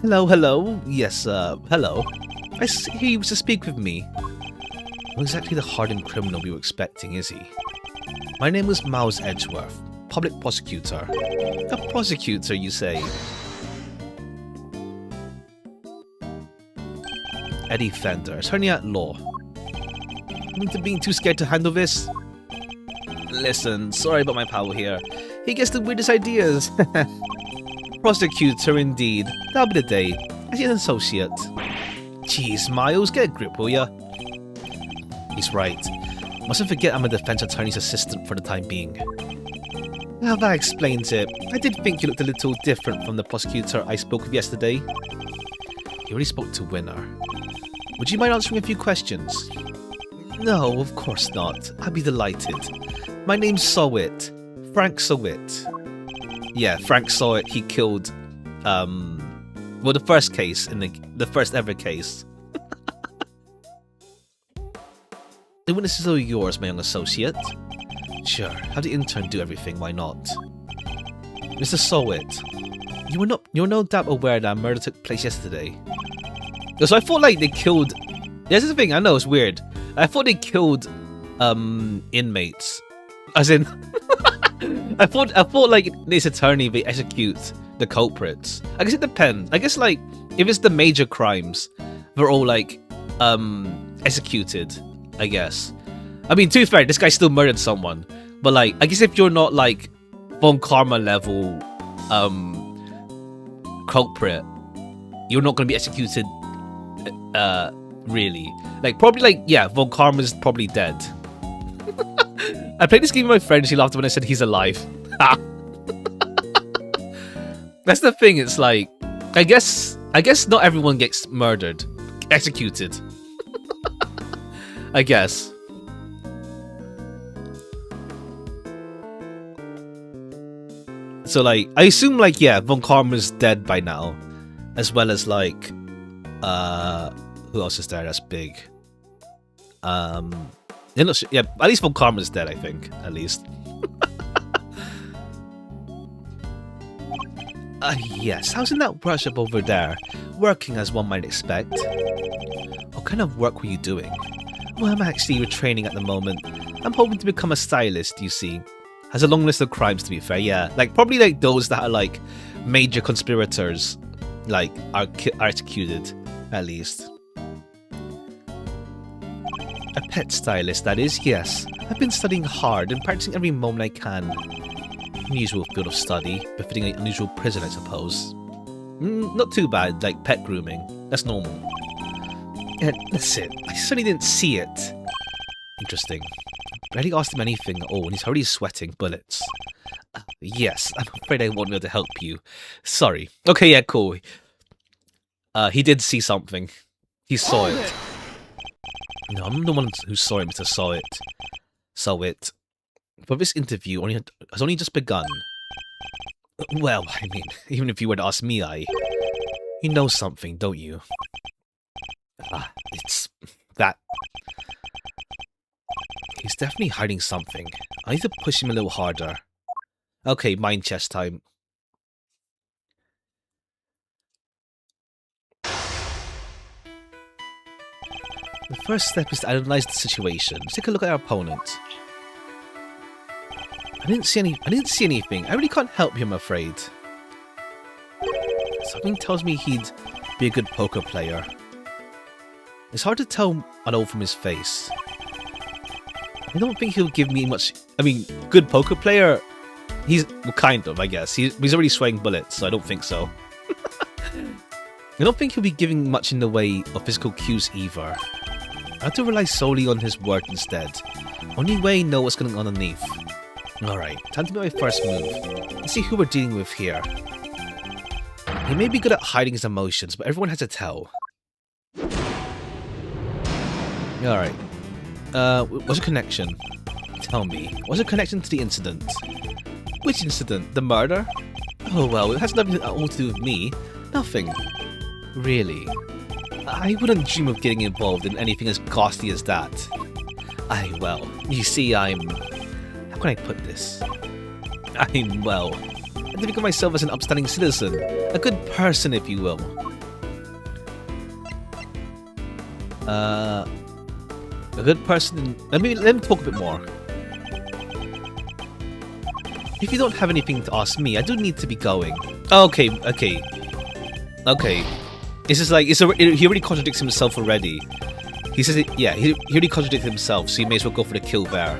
Hello, hello. Yes, hello. I hear you wish to speak with me. Not exactly the hardened criminal we were expecting, is he? My name was Miles Edgeworth, public prosecutor. A prosecutor, you say? Eddie Fender, attorney at law. Into being too scared to handle this? Listen, sorry about my pal here. He gets the weirdest ideas. Prosecutor, indeed. That'll be the day. As an associate. Jeez, Miles, get a grip, will ya? He's right. Mustn't forget I'm a defense attorney's assistant for the time being. Now that explains it. I did think you looked a little different from the prosecutor I spoke with yesterday. He already spoke to Winner. Would you mind answering a few questions? No, of course not. I'd be delighted. My name's Sowit. Frank Sowit. Yeah, Frank Sowit. He killed, well, the first case, in the first ever case. The witnesses are yours, my young associate. Sure, have the intern do everything, why not? Mr. Sowit, you're no doubt aware that a murder took place yesterday. So I thought like they killed... This is the thing, I know, it's weird. I thought they killed inmates. As in... I thought like this attorney, they execute the culprits. I guess it depends. I guess like, if it's the major crimes, they're all like, executed, I guess. I mean, to be fair, this guy still murdered someone. But like, I guess if you're not like Von Karma level culprit, you're not going to be executed, really. Like, probably like, yeah, Von Karma's probably dead. I played this game with my friend, she laughed when I said he's alive. That's the thing, it's like, I guess not everyone gets murdered, executed. I guess. So like, I assume like, yeah, Von Karma's dead by now. As well as like, who else is there that's big? Yeah, at least Von Karma's dead, I think, at least. Yes, how's in that workshop over there? Working as one might expect. What kind of work were you doing? Well, I'm actually retraining at the moment. I'm hoping to become a stylist, you see. Has a long list of crimes, to be fair, yeah. Like, probably like those that are like major conspirators, like, are executed, at least. A pet stylist, that is, yes. I've been studying hard and practicing every moment I can. Unusual field of study, befitting an unusual prison, I suppose. Not too bad, like pet grooming. That's normal. And that's it. I certainly didn't see it. Interesting. I barely asked him anything at all, and he's already sweating bullets. Yes, I'm afraid I won't be able to help you. Sorry. Okay, yeah, cool. He did see something. He saw it. No, I'm the one who saw it, Mr. Sowit. But this interview has only just begun. Well, I mean, even if you were to ask me, you know something, don't you? It's that. He's definitely hiding something. I need to push him a little harder. Okay, mind chess time. The first step is to analyze the situation. Let's take a look at our opponent. I didn't see anything. I really can't help you, I'm afraid. Something tells me he'd be a good poker player. It's hard to tell at all from his face. I don't think he'll give me much... I mean, good poker player? He's... well, kind of, I guess. He's already swaying bullets, so I don't think so. I don't think he'll be giving much in the way of physical cues either. I have to rely solely on his word instead. Only way I know what's going on underneath. Alright, time to make my first move. Let's see who we're dealing with here. He may be good at hiding his emotions, but everyone has to tell. Alright. What's a connection? Tell me, what's a connection to the incident? Which incident? The murder? Oh well, it has nothing at all to do with me. Nothing. Really? I wouldn't dream of getting involved in anything as ghastly as that. Well, you see, how can I put this? Well, I think of myself as an upstanding citizen. A good person, if you will. A good person... Let me talk a bit more. If you don't have anything to ask me, I do need to be going. Okay. It's just like, he already contradicts himself already. He says it, yeah, he already contradicted himself, so you may as well go for the kill there.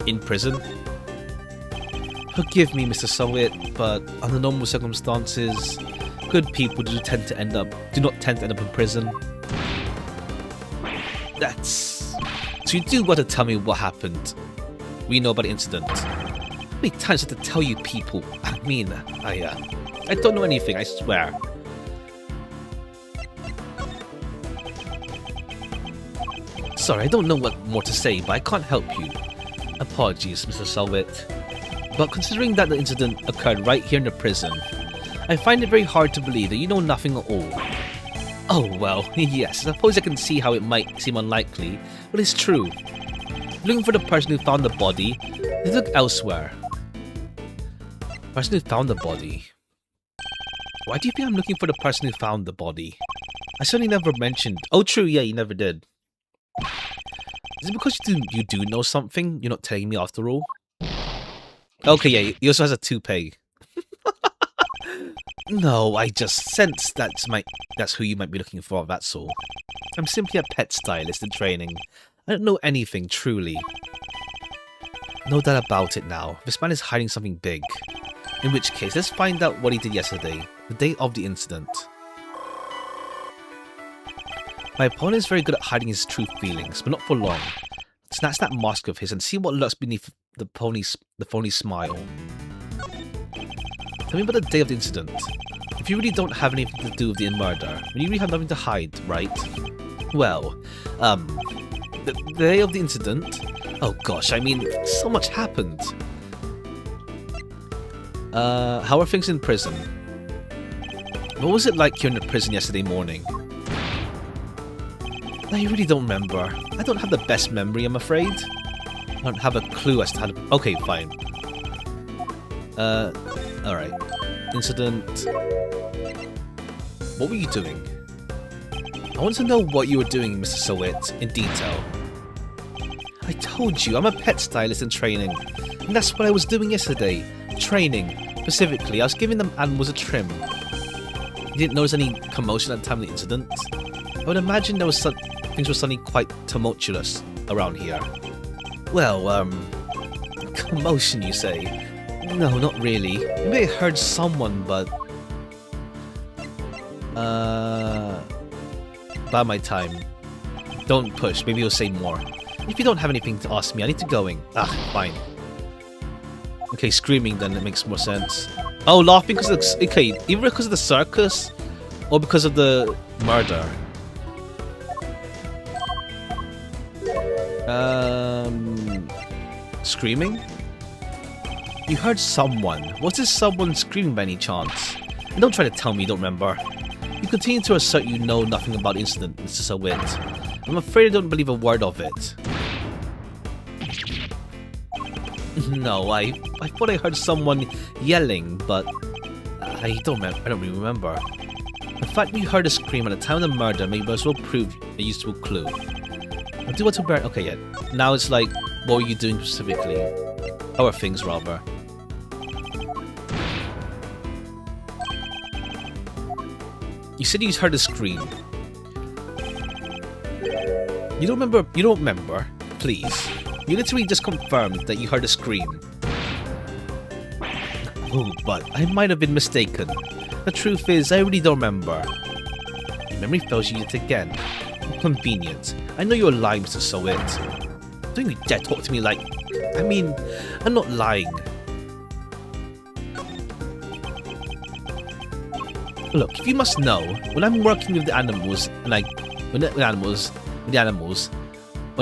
in prison. Forgive me, Mr. Soviet, but under normal circumstances, good people do not tend to end up in prison. So you do want to tell me what happened? We know about the incident. How many times I have to tell you people? I mean, I don't know anything, I swear. Sorry, I don't know what more to say, but I can't help you. Apologies, Mr. Soviet. But considering that the incident occurred right here in the prison, I find it very hard to believe that you know nothing at all. Oh well, yes, I suppose I can see how it might seem unlikely, but it's true. Looking for the person who found the body, let's look elsewhere. Person who found the body. Why do you think I'm looking for the person who found the body? I certainly never mentioned. Oh, true, yeah, you never did. Is it because you do know something? You're not telling me after all? Okay, yeah, he also has a toupee. No, I just sense that's who you might be looking for, that's all. I'm simply a pet stylist in training. I don't know anything, truly. No doubt about it now. This man is hiding something big. In which case, let's find out what he did yesterday, the day of the incident. My opponent is very good at hiding his true feelings, but not for long. Snatch that mask of his and see what lurks beneath the phony smile. Tell me about the day of the incident. If you really don't have anything to do with the murder, then you really have nothing to hide, right? Well, the day of the incident? Oh gosh, I mean, so much happened. How are things in prison? What was it like here in the prison yesterday morning? I really don't remember. I don't have the best memory, I'm afraid. I don't have a clue as to how to... Okay, fine. Alright. Incident... What were you doing? I want to know what you were doing, Mr. Sowitt, in detail. I told you, I'm a pet stylist in training. And that's what I was doing yesterday. Training. Specifically, I was giving them animals a trim. You didn't notice any commotion at the time of the incident? I would imagine there was things were suddenly quite tumultuous around here. Well, commotion, you say? No, not really. Maybe I heard someone, but... By my time. Don't push, maybe you'll say more. If you don't have anything to ask me, I need to go. Fine. Okay, screaming then, it makes more sense. Oh, laughing because of the... Okay, either because of the circus, or because of the murder. Screaming? You heard someone. Was this someone screaming by any chance? And don't try to tell me you don't remember. You continue to assert you know nothing about the incident, Mr. Sowitt. I'm afraid I don't believe a word of it. No, I thought I heard someone yelling, but I don't really remember. The fact that you heard a scream at the time of the murder may as well prove a useful clue. I do want to bear. Okay, yeah. Now it's like, what were you doing specifically? How are things, rather? You said you heard a scream. You don't remember? You don't remember? Please. You literally just confirmed that you heard a scream. Oh, but I might have been mistaken. The truth is, I really don't remember. Your memory fails you yet again. Convenient. I know you're lying, Mr. Sowitt. Don't you dare talk to me like... I mean, I'm not lying. Look, if you must know, when I'm working with the animals and I... When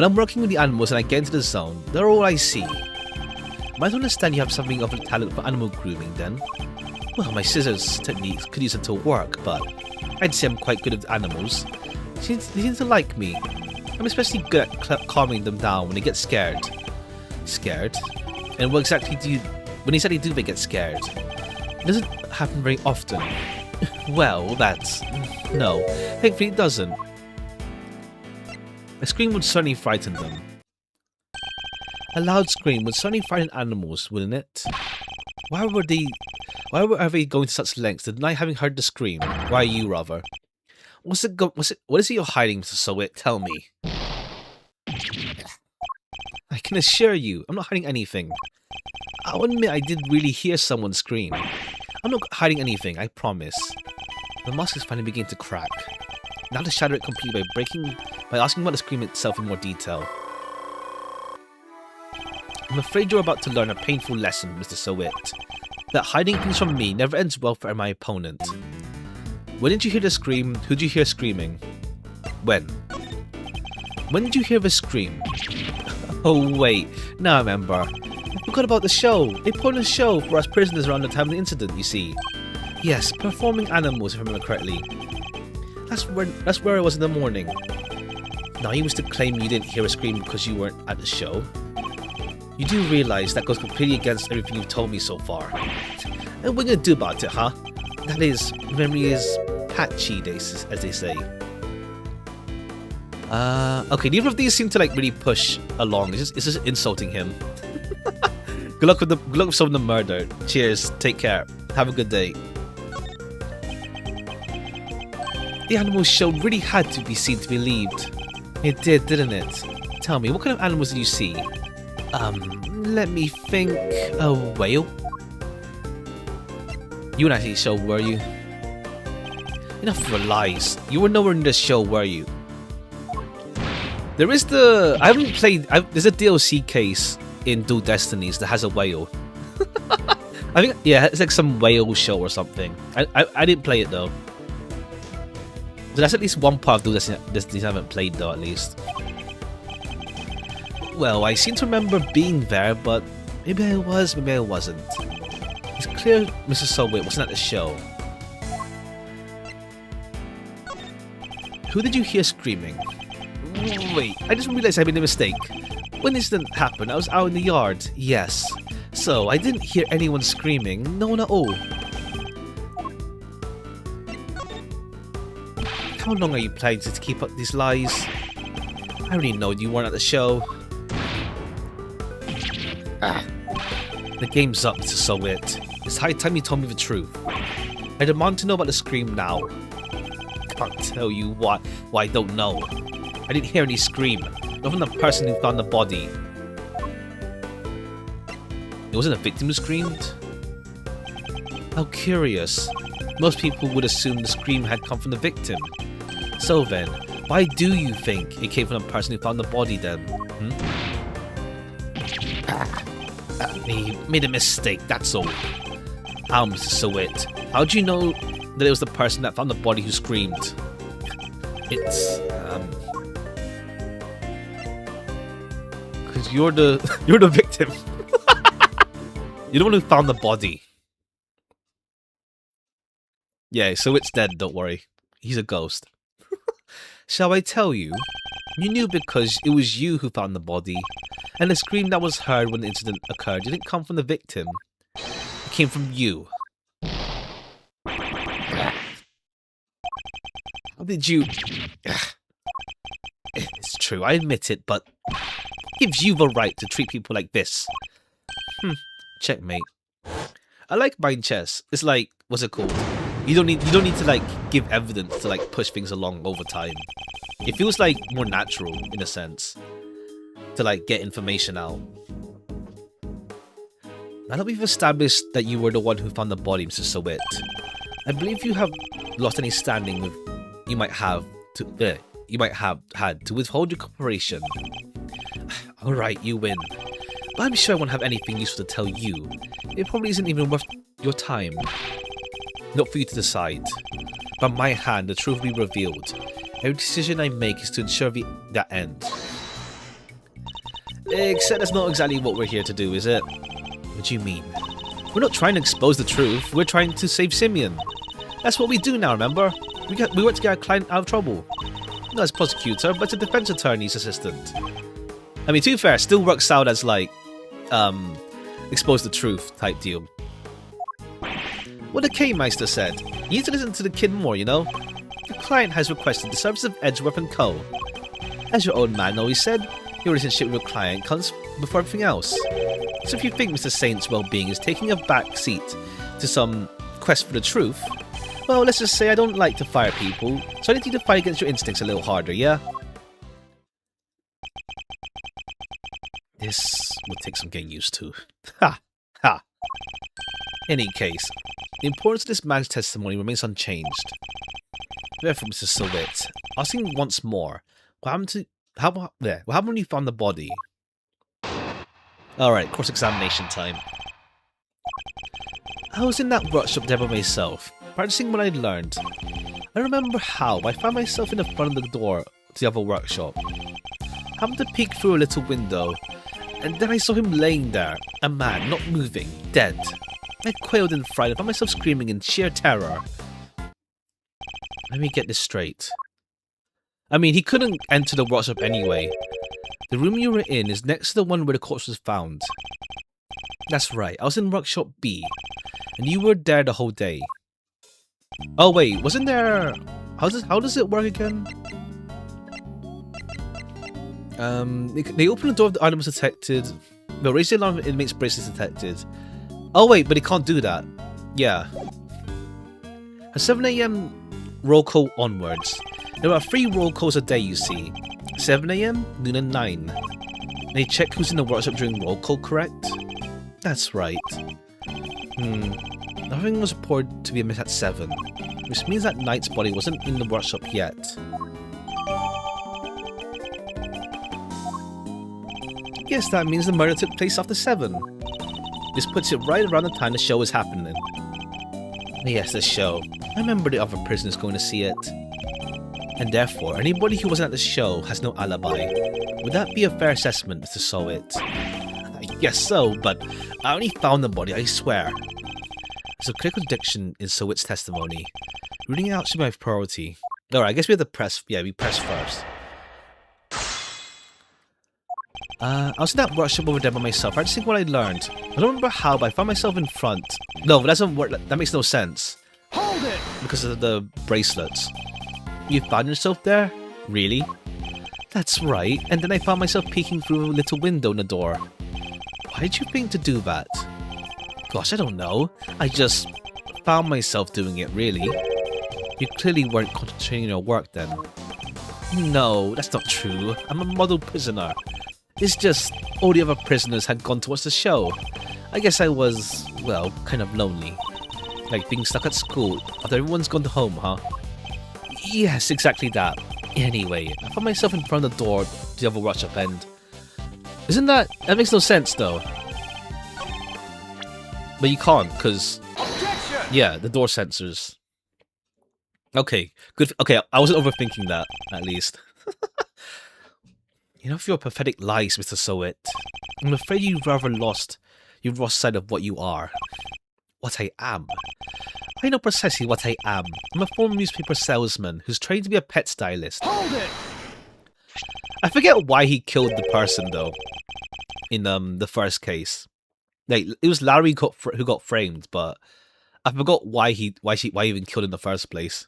I'm working with the animals and I get into the zone, they're all I see. Might understand you have something of a talent for animal grooming then. Well, my scissors techniques could use it to work, but I'd say I'm quite good at animals. They seem to like me. I'm especially good at calming them down when they get scared. Scared? And what exactly do you... When exactly do they get scared? It doesn't happen very often. Well, that's... No, thankfully it doesn't. A scream would certainly frighten them. A loud scream would certainly frighten animals, wouldn't it? Why are they going to such lengths to deny having heard the scream? Why are you, rather? What is it you're hiding, Mr. Sowitt? Tell me. I can assure you, I'm not hiding anything. I'll admit I did really hear someone scream. I'm not hiding anything, I promise. The mask is finally beginning to crack. Now to shatter it completely by asking about the scream itself in more detail. I'm afraid you're about to learn a painful lesson, Mr. Sowit. That hiding things from me never ends well for my opponent. When did you hear the scream? Who did you hear screaming? When? When did you hear the scream? Oh wait, now I remember. I forgot about the show. They put on a show for us prisoners around the time of the incident, you see. Yes, performing animals if I remember correctly. That's where I was in the morning. Now you wish to claim you didn't hear a scream because you weren't at the show? You do realise that goes completely against everything you've told me so far. And what are you gonna do about it, huh? That is, memory is patchy, as they say. Okay, neither of these seem to like really push along. It's just insulting him. Good luck with some of the murder. Cheers. Take care. Have a good day. The animal show really had to be seen to be believed. It did, didn't it? Tell me, what kind of animals did you see? Let me think. A whale? You weren't actually show, were you? Enough of your lies. You were nowhere in the show, were you? There is the... I haven't played... there's a DLC case in Dual Destinies that has a whale. I think... Yeah, it's like some whale show or something. I didn't play it, though. So that's at least one part of Dual Destinies I haven't played, though, at least. Well, I seem to remember being there, but maybe I was, maybe I wasn't. It's clear Mr. Sowit wasn't at the show. Who did you hear screaming? Wait, I just realized I made a mistake. When this didn't happen, I was out in the yard, yes. So, I didn't hear anyone screaming, no one at all. How long are you planning to keep up these lies? I already know you weren't at the show. The game's up, Mr. Sowit. It's high time you told me the truth. I demand to know about the scream now. Can't tell you why I don't know. I didn't hear any scream, not from the person who found the body. It wasn't a victim who screamed? How curious. Most people would assume the scream had come from the victim. So then, why do you think it came from the person who found the body then? He made a mistake, that's all. How, Mr. Sowit? How do you know that it was the person that found the body who screamed? It's, because you're the victim. You're the one who found the body. Yeah, so it's dead, don't worry. He's a ghost. Shall I tell you? You knew because it was you who found the body. And the scream that was heard when the incident occurred didn't come from the victim. It came from you. How did you... It's true, I admit it, but... What gives you the right to treat people like this? Checkmate. I like mind chess. It's like, what's it called? You don't need to like give evidence to like push things along over time. It feels like more natural in a sense to like get information out. Now that we've established that you were the one who found the body, Mr. Sowit, I believe you have lost any standing with you might have had to withhold your cooperation. Alright, you win. But I'm sure I won't have anything useful to tell you. It probably isn't even worth your time. Not for you to decide. By my hand, the truth will be revealed. Every decision I make is to ensure that end. Except that's not exactly what we're here to do, is it? What do you mean? We're not trying to expose the truth, we're trying to save Simeon. That's what we do now, remember? We work to get our client out of trouble. Not as prosecutor, but as a defense attorney's assistant. I mean, to be fair, still works out as like, expose the truth type deal. What the K-Meister said. You need to listen to the kid more, you know? The client has requested the service of Edgeworth & Co. As your own man always said, your relationship with your client comes before everything else. So if you think Mr. Saint's well-being is taking a back seat to some quest for the truth, well, let's just say I don't like to fire people, so I need you to fight against your instincts a little harder, yeah? This would take some getting used to. Ha! Ha! Any case, the importance of this man's testimony remains unchanged. Therefore, Mr. Sowit, asking once more, what happened when you found the body? Alright, cross-examination time. I was in that workshop there by myself, practicing what I'd learned. I remember how I found myself in the front of the door to the other workshop. Happened to peek through a little window, and then I saw him laying there, a man, not moving, dead. I quailed in fright and found myself screaming in sheer terror. Let me get this straight. I mean, he couldn't enter the workshop anyway. The room you were in is next to the one where the corpse was found. That's right, I was in workshop B, and you were there the whole day. Oh wait, wasn't there... How does it work again? They open the door if the item was detected. No, raise the alarm if inmate's bracelet is detected. Oh wait, but he can't do that. Yeah. At 7 AM roll call onwards. There are 3 roll calls a day, you see. 7 AM, noon and 9. They check who's in the workshop during roll call, correct? That's right. Nothing was reported to be amiss at 7, which means that Knight's body wasn't in the workshop yet. Yes, that means the murder took place after 7. This puts it right around the time the show was happening. Yes, the show. I remember the other prisoners going to see it. And therefore, anybody who wasn't at the show has no alibi. Would that be a fair assessment, Mr. Sowit? I guess so, but I only found the body, I swear. There's a clear contradiction in Sowit's testimony. Reading it out should be my priority. Alright, I guess we have to press. Yeah, we press first. I was in that workshop over there by myself, practicing what I learned. I don't remember how, but I found myself in front. No, that doesn't work. That makes no sense. Hold it! Because of the bracelets. You found yourself there? Really? That's right, and then I found myself peeking through a little window in the door. Why did you think to do that? Gosh, I don't know. I just found myself doing it, really. You clearly weren't concentrating on your work then. No, that's not true. I'm a model prisoner. It's just all the other prisoners had gone to watch the show. I guess I was, well, kind of lonely. Like being stuck at school after everyone's gone home, huh? Yes, exactly that. Anyway, I found myself in front of the door to the other workshop and... That makes no sense though. But you can't, because... Yeah, the door sensors. Okay, good. Okay, I wasn't overthinking that, at least. You know, for your pathetic lies, Mr. Sowit, I'm afraid you've lost sight of what you are. What I am. I know precisely what I am. I'm a former newspaper salesman who's trained to be a pet stylist. Hold it! I forget why he killed the person, though, in the first case. Like, it was Larry who got framed, but I forgot why he even killed in the first place.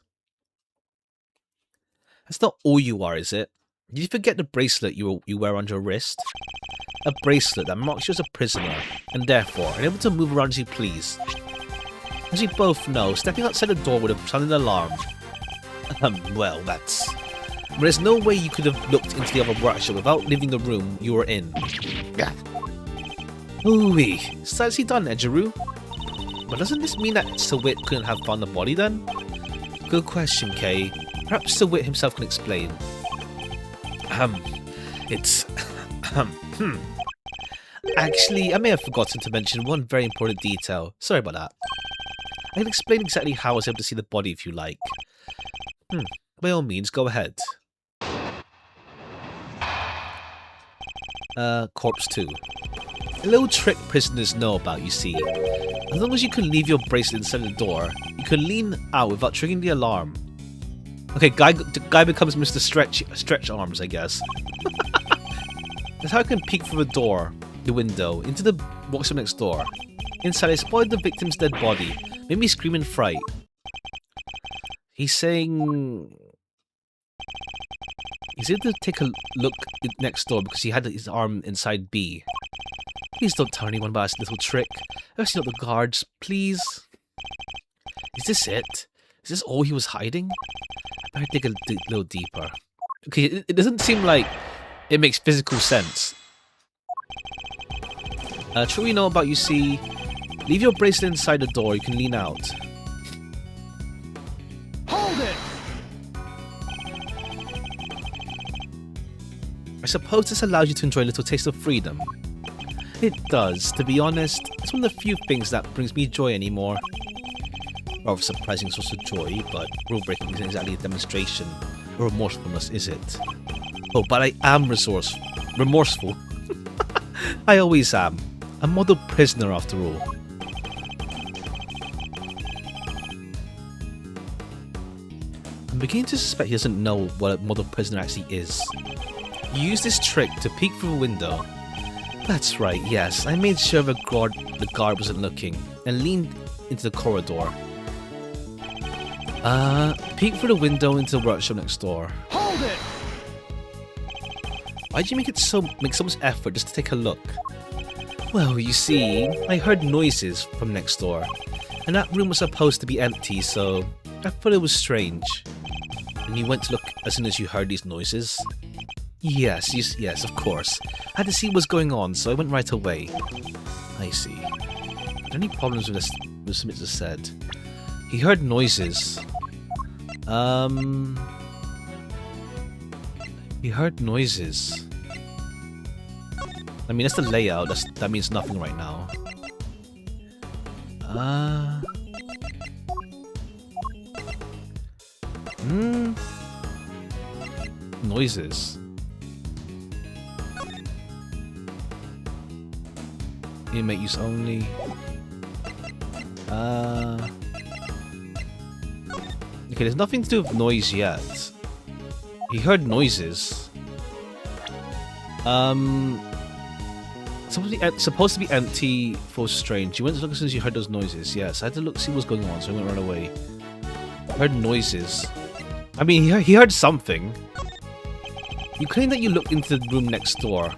That's not all you are, is it? Did you forget the bracelet you wear on your wrist? A bracelet that marks you as a prisoner, and therefore unable to move around as you please. As you both know, stepping outside the door would have sounded an alarm. Well, that's... But there's no way you could have looked into the other workshop without leaving the room you were in. Ooh-wee. Nicely done, Edgeru. But doesn't this mean that Sowit couldn't have found the body then? Good question, Kay. Perhaps Sowit himself can explain. It's... Actually, I may have forgotten to mention one very important detail. Sorry about that. I can explain exactly how I was able to see the body if you like. By all means, go ahead. Corpse 2. A little trick prisoners know about, you see. As long as you can leave your bracelet inside the door, you can lean out without triggering the alarm. Okay, guy becomes Mr. Stretch Arms, I guess. That's how I can peek through the window, into the workshop next door. Inside, I spotted the victim's dead body. Made me scream in fright. He's saying... He's able to take a look next door because he had his arm inside B. Please don't tell anyone about this little trick. I've seen out the guards, please. Is this it? Is this all he was hiding? I better dig a little deeper. Okay, it doesn't seem like it makes physical sense. True, you know about, you see, leave your bracelet inside the door, you can lean out. Hold it! I suppose this allows you to enjoy a little taste of freedom. It does, to be honest. It's one of the few things that brings me joy anymore. Rather surprising source of joy, but rule breaking isn't exactly a demonstration of remorsefulness, is it? Oh, but I am remorseful. I always am. A model prisoner, after all. I'm beginning to suspect he doesn't know what a model prisoner actually is. You use this trick to peek through a window. That's right, yes. I made sure the guard wasn't looking, and leaned into the corridor. Peek through the window into the workshop next door. Hold it! Why'd you make so much effort just to take a look? Well, you see, I heard noises from next door, and that room was supposed to be empty, so I thought it was strange. And you went to look as soon as you heard these noises? Yes, of course. I had to see what was going on, so I went right away. I see. Are there any problems with this? What Smith just said? He heard noises. He heard noises. I mean, that's the layout. That means nothing right now. Noises. Inmate use only. Okay, there's nothing to do with noise yet. He heard noises. Supposed to be empty for strange. You went to look as soon as you heard those noises. Yes, I had to look see what's going on, so I went right away. I heard noises. I mean, he heard something. You claim that you looked into the room next door,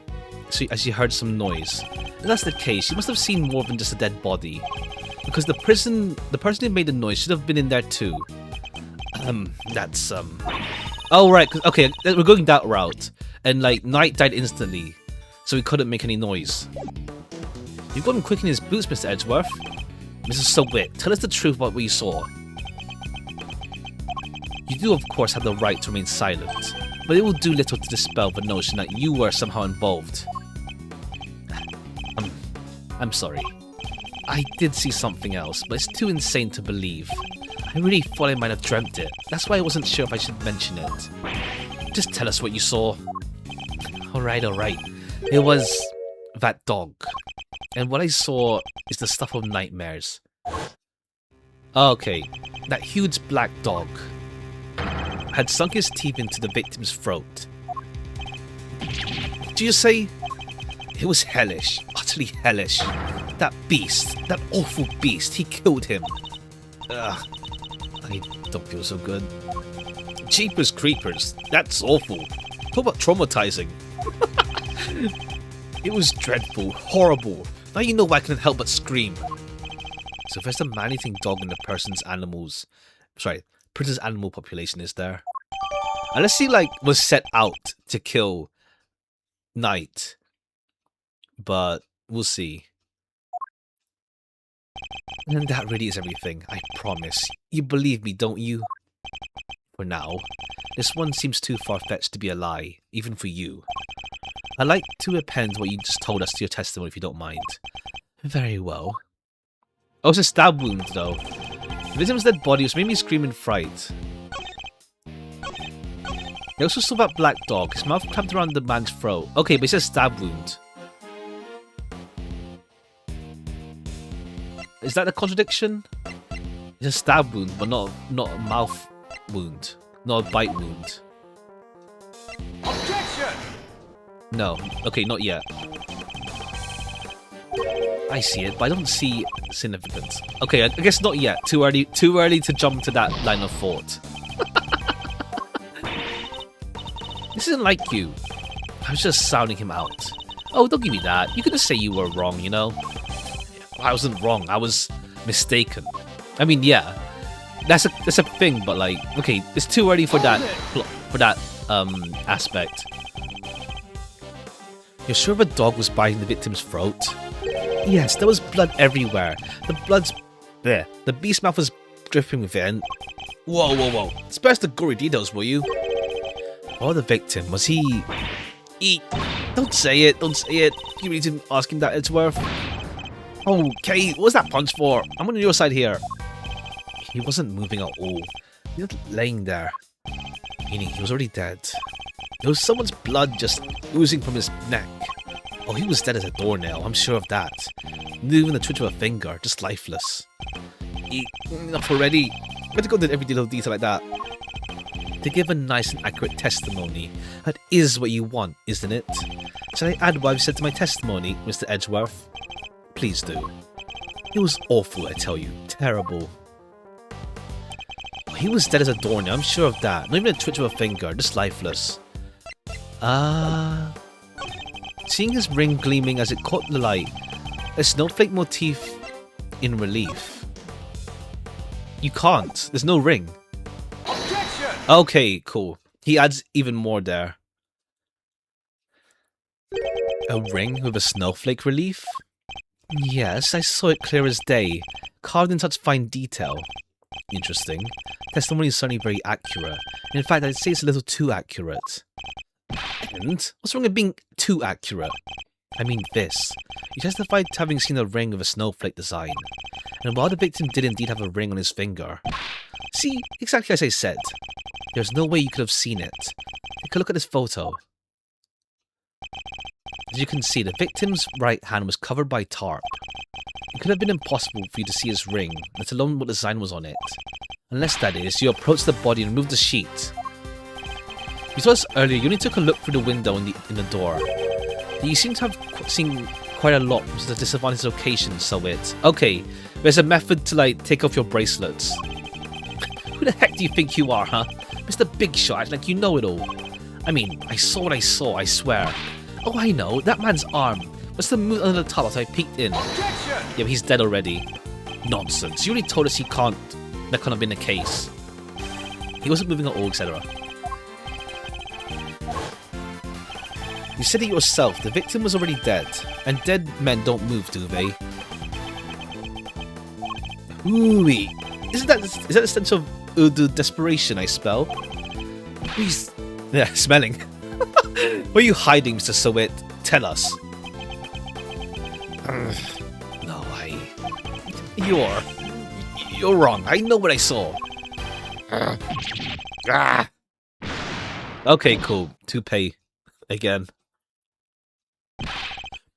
as you heard some noise. If that's the case, you must have seen more than just a dead body. Because the person who made the noise should have been in there too. Oh, right, okay, we're going that route. And, like, Knight died instantly, so he couldn't make any noise. You've got him quick in his boots, Mr. Edgeworth. Mrs. Sowick, tell us the truth about what you saw. You do, of course, have the right to remain silent, but it will do little to dispel the notion that you were somehow involved. I'm sorry. I did see something else, but it's too insane to believe. I really thought I might have dreamt it. That's why I wasn't sure if I should mention it. Just tell us what you saw. Alright. It was that dog. And what I saw is the stuff of nightmares. Okay, that huge black dog had sunk his teeth into the victim's throat. Do you say? It was hellish, utterly hellish. That beast, that awful beast, he killed him. Ugh, I don't feel so good. Jeepers creepers, that's awful. Talk about traumatizing. It was dreadful, horrible. Now you know why I couldn't help but scream. So if there's a man-eating dog in the person's animal population, is there? Unless he, like, was set out to kill Knight. But we'll see. And that really is everything, I promise. You believe me, don't you? For now. This one seems too far-fetched to be a lie, even for you. I'd like to append what you just told us to your testimony if you don't mind. Very well. Oh, it's a stab wound, though. The victim's dead body was made me scream in fright. They also saw that black dog, his mouth clamped around the man's throat. Okay, but it says stab wound. Is that a contradiction? It's a stab wound, but not a mouth wound. Not a bite wound. Objection! No. Okay, not yet. I see it, but I don't see significance. Okay, I guess not yet. Too early to jump to that line of thought. This isn't like you. I was just sounding him out. Oh, don't give me that. You could just say you were wrong, you know? I wasn't wrong. I was mistaken. I mean, yeah. That's a thing, but like, okay, it's too early for that aspect. You're sure the dog was biting the victim's throat? Yes, there was blood everywhere. The blood's there. The beast's mouth was dripping with it and... Whoa. Spare us the gory details, will you? Oh, the victim, was he... Don't say it. You need to ask him that, Edgeworth. Okay, what was that punch for? I'm on your side here. He wasn't moving at all. He was laying there. Meaning he was already dead. There was someone's blood just oozing from his neck. Oh, he was dead as a doornail, I'm sure of that. Not even the twitch of a finger, just lifeless. Enough already. I have to go into every little detail like that. To give a nice and accurate testimony. That is what you want, isn't it? Shall I add what I've said to my testimony, Mr. Edgeworth? Please do. It was awful, I tell you. Terrible. He was dead as a doornail, I'm sure of that. Not even a twitch of a finger, just lifeless. Seeing his ring gleaming as it caught the light, a snowflake motif in relief. You can't. There's no ring. Objection! Okay, cool. He adds even more there. A ring with a snowflake relief? Yes, I saw it clear as day, carved in such fine detail. Interesting. Testimony is certainly very accurate. In fact, I'd say it's a little too accurate. And? What's wrong with being too accurate? I mean this. You testified to having seen a ring with a snowflake design. And while the victim did indeed have a ring on his finger... See, exactly as I said. There's no way you could have seen it. Take a look at this photo. As you can see, the victim's right hand was covered by tarp. It could have been impossible for you to see his ring, let alone what design was on it. Unless, that is, you approached the body and removed the sheet. You told us earlier you only took a look through the window in the door. You seem to have seen quite a lot from the disadvantaged location, so it... Okay, there's a method to, like, take off your bracelets. Who the heck do you think you are, huh? Mr. Big Shot, like you know it all. I mean, I saw what I saw, I swear. Oh, I know, that man's arm. What's the move under the top after I peeked in? Objection! Yeah, but he's dead already. Nonsense, you already told us he can't. That couldn't have been the case. He wasn't moving at all, etc. You said it yourself, the victim was already dead. And dead men don't move, do they? Ooh-wee. Is that the sense of desperation I spell? Please. Yeah, smelling. Where are you hiding, Mr. Sowit? Tell us. No, You're wrong. I know what I saw. Okay, cool. Toupee. Again.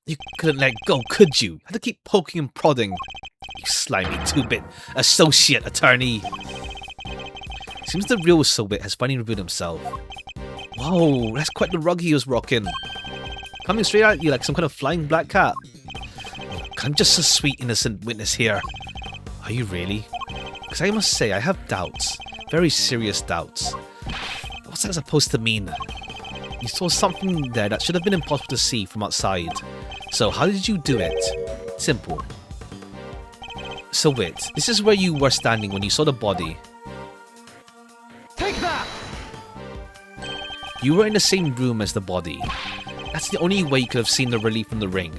You couldn't let go, could you? Had to keep poking and prodding. You slimy two-bit associate attorney. Seems the real Sowit has finally revealed himself. Whoa, that's quite the rug he was rocking. Coming straight at you like some kind of flying black cat. Look, I'm just a sweet innocent witness here. Are you really? Because I must say, I have doubts. Very serious doubts. What's that supposed to mean? You saw something there that should have been impossible to see from outside. So how did you do it? Simple. So wait, this is where you were standing when you saw the body. Take that! You were in the same room as the body. That's the only way you could have seen the relief from the ring.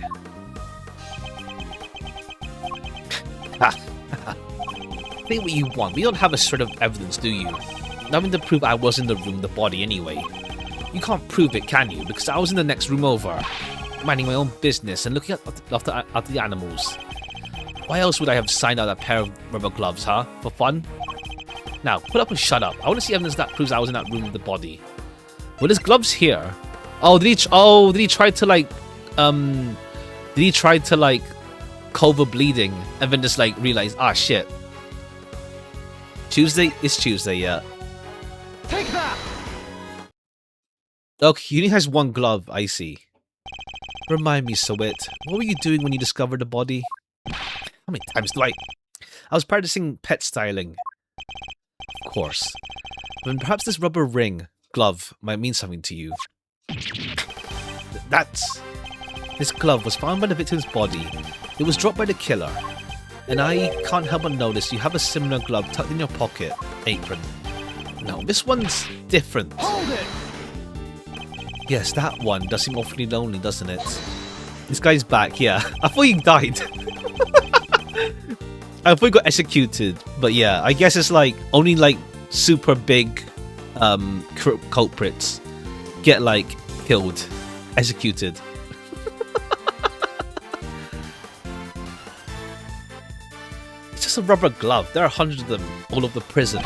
Say what you want, we don't have a shred of evidence, do you? Nothing to prove I was in the room with the body anyway. You can't prove it, can you? Because I was in the next room over, minding my own business and looking at the animals. Why else would I have signed out a pair of rubber gloves, huh? For fun? Now, put up and shut up. I want to see evidence that proves I was in that room with the body. Well, there's gloves here. Oh, did he try to like, cover bleeding and then just like realize, ah, shit. Tuesday? It's Tuesday, yeah. Take that! Okay, he only has one glove, I see. Remind me, Sowit, what were you doing when you discovered the body? How many times do I was practicing pet styling. Of course. Then perhaps this rubber ring, glove, might mean something to you. This glove was found by the victim's body. It was dropped by the killer. And I can't help but notice you have a similar glove tucked in your pocket, apron. No, this one's different. Hold it! Yes, that one does seem awfully lonely, doesn't it? This guy's back, yeah. I thought he died. I thought he got executed. But yeah, I guess it's like only like super big culprits get like killed, executed. It's just a rubber glove. There are hundreds of them all over the prison.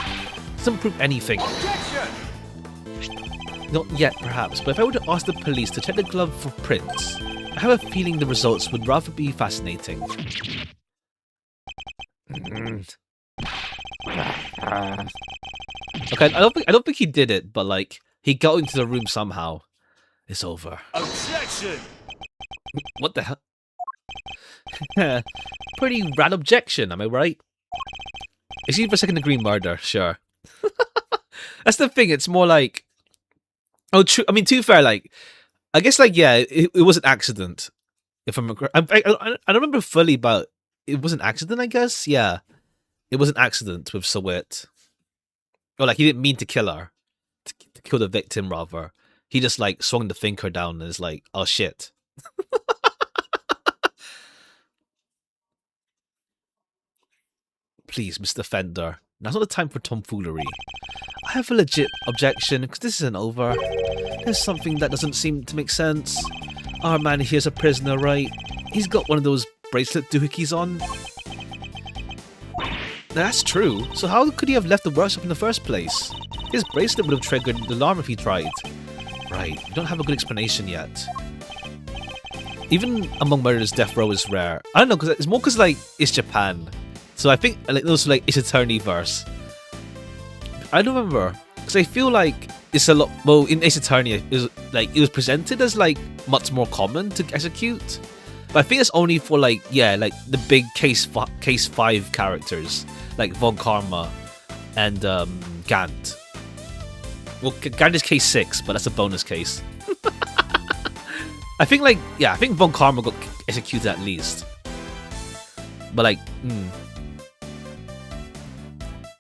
Doesn't prove anything. Objection! Not yet, perhaps, but if I were to ask the police to check the glove for prints, I have a feeling the results would rather be fascinating. Okay, I don't think he did it, but like he got into the room somehow. It's over. Objection! What the hell? Pretty rad objection, am I right? It's even for second-degree murder, sure. That's the thing. It's more like, oh, true. I mean, to be fair, like, I guess, like, yeah, it was an accident. If I'm, I don't remember fully, but it was an accident. I guess, yeah, it was an accident with Sawit. Or like, he didn't mean to kill her, to kill the victim. Rather, he just like swung the thinker down and is like, oh shit. Please, Mr. Fender, now's not the time for tomfoolery. I have a legit objection, because this isn't over. There's something that doesn't seem to make sense. Our man here's a prisoner, right? He's got one of those bracelet doohickeys on. That's true. So how could he have left the workshop in the first place? His bracelet would have triggered the alarm if he tried. Right, we don't have a good explanation yet. Even among murderers, death row is rare. I don't know, because it's more because like it's Japan. So I think like also like it's Attorney verse. I don't remember because I feel like it's a lot. Well, in Ace Attorney, it was presented as like much more common to execute, but I think it's only for like like the big case 5 characters like Von Karma and Gant. Well, Gant is case 6, but that's a bonus case. I think I think Von Karma got executed at least, but like.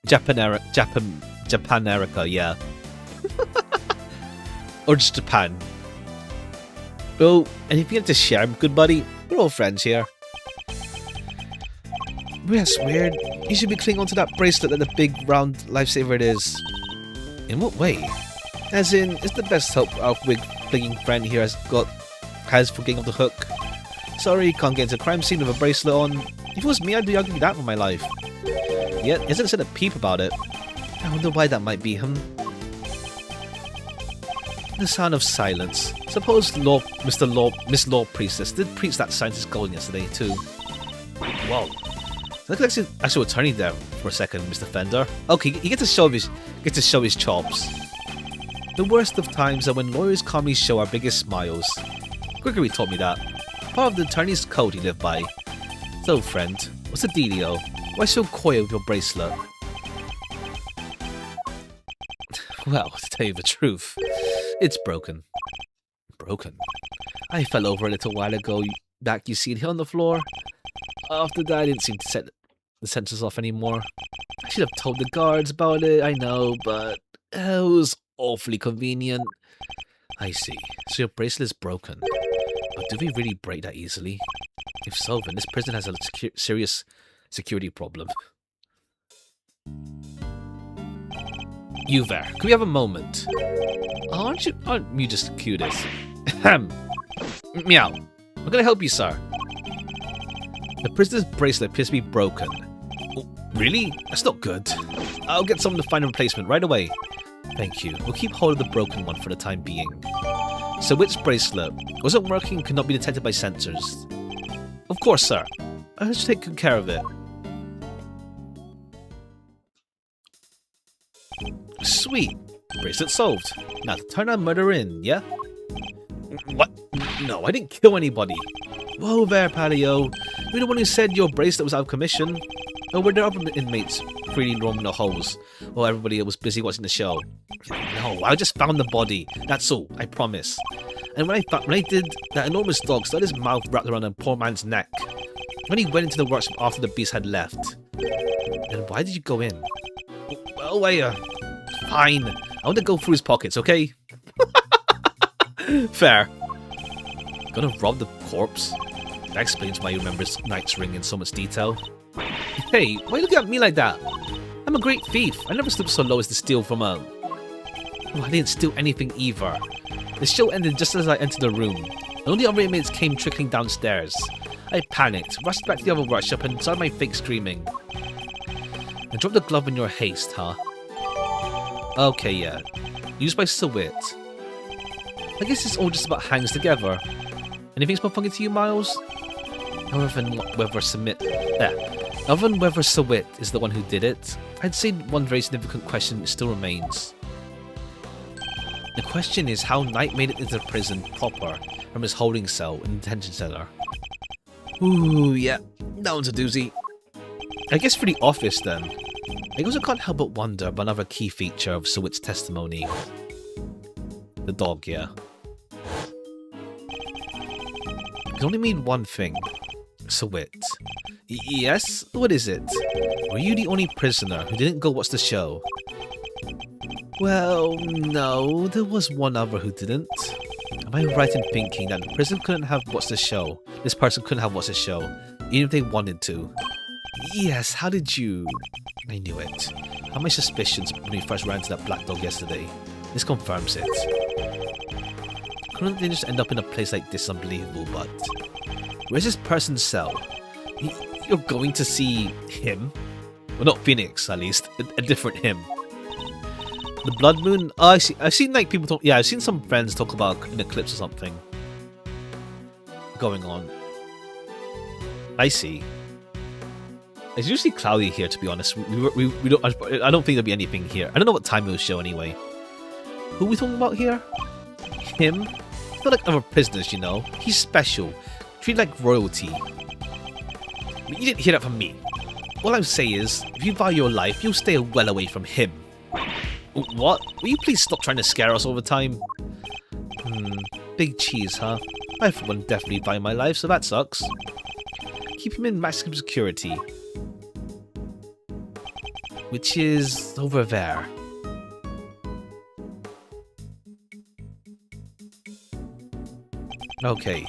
Japanerica, yeah. Or just Japan. Well, anything you have to share, good buddy? We're all friends here. That's weird. You should be clinging onto that bracelet like the big round lifesaver it is. In what way? As in, it's the best help our wig-flinging friend here has for getting off the hook. Sorry, can't get into a crime scene with a bracelet on. If it was me, I'd be arguing that for my life. Yet, he hasn't said a peep about it. I wonder why that might be him. The sound of silence. Suppose Miss Law Priestess did preach that scientist gold yesterday too. Whoa. Look like actual attorney there for a second, Mr. Fender. Okay, he gets to show his chops. The worst of times are when lawyers calmly show our biggest smiles. Gregory taught me that. Part of the attorney's code he lived by. So, friend, what's the dealio? Why so coy with your bracelet? Well, to tell you the truth, it's broken. Broken? I fell over a little while ago. Back, you see it here on the floor. After that, I didn't seem to set the sensors off anymore. I should have told the guards about it, I know, but it was awfully convenient. I see. So your bracelet is broken. But do we really break that easily? If so, then this prison has a serious security problem. You there, can we have a moment? Aren't you just cute as? Meow. I'm gonna help you, sir. The prisoner's bracelet appears to be broken. Oh, really? That's not good. I'll get someone to find a replacement right away. Thank you. We'll keep hold of the broken one for the time being. So which bracelet wasn't working and could not be detected by sensors? Of course, sir. I'll just take good care of it. Sweet. Bracelet solved. Now to turn our murder in, yeah? What? No, I didn't kill anybody. Whoa there, Palio. You're the one who said your bracelet was out of commission. Or were there other inmates freely roaming the halls while everybody was busy watching the show? No, I just found the body. That's all, I promise. And when I did, that enormous dog started his mouth wrapped around a poor man's neck. When he went into the workshop after the beast had left. And why did you go in? Well, fine. I want to go through his pockets, okay? Fair. Gonna rob the corpse. That explains why he remembers Knight's ring in so much detail. Hey, why are you looking at me like that? I'm a great thief. I never stooped so low as to steal from a... Oh, I didn't steal anything either. The show ended just as I entered the room. And all the other inmates came trickling downstairs. I panicked, rushed back to the other workshop and started my fake screaming. And dropped the glove in your haste, huh? Okay, yeah. Used by Sawit. I guess it's all just about hangs together. Anything more funky to you, Miles? Other than whether Sawit is the one who did it, I'd say one very significant question still remains. The question is how Knight made it into prison proper from his holding cell in the detention center. Ooh, yeah, that one's a doozy. I guess for the office then. I also can't help but wonder about another key feature of Sawit's testimony. The dog, yeah. It only mean one thing. Sawit. Yes? What is it? Were you the only prisoner who didn't go watch the show? Well, no, there was one other who didn't. Am I right in thinking that the prison couldn't have watched the show? This person couldn't have watched the show, even if they wanted to. Yes, how did you... I knew it. I had my suspicions when we first ran into that black dog yesterday. This confirms it. Couldn't they just end up in a place like this? Unbelievable, but... Where's this person's cell? You're going to see him? Well, not Phoenix, at least. A different him. The Blood Moon? Oh, I see. I've seen like people talk... Yeah, I've seen some friends talk about an eclipse or something going on. I see. It's usually cloudy here, to be honest. We don't... I don't think there'll be anything here. I don't know what time it will show anyway. Who are we talking about here? Him? Not like other prisoners, you know. He's special. Treated like royalty. But you didn't hear that from me. All I would say is, if you value your life, you'll stay well away from him. What? Will you please stop trying to scare us all the time? Big cheese, huh? I for one definitely value my life, so that sucks. Keep him in maximum security. Which is over there. Okay,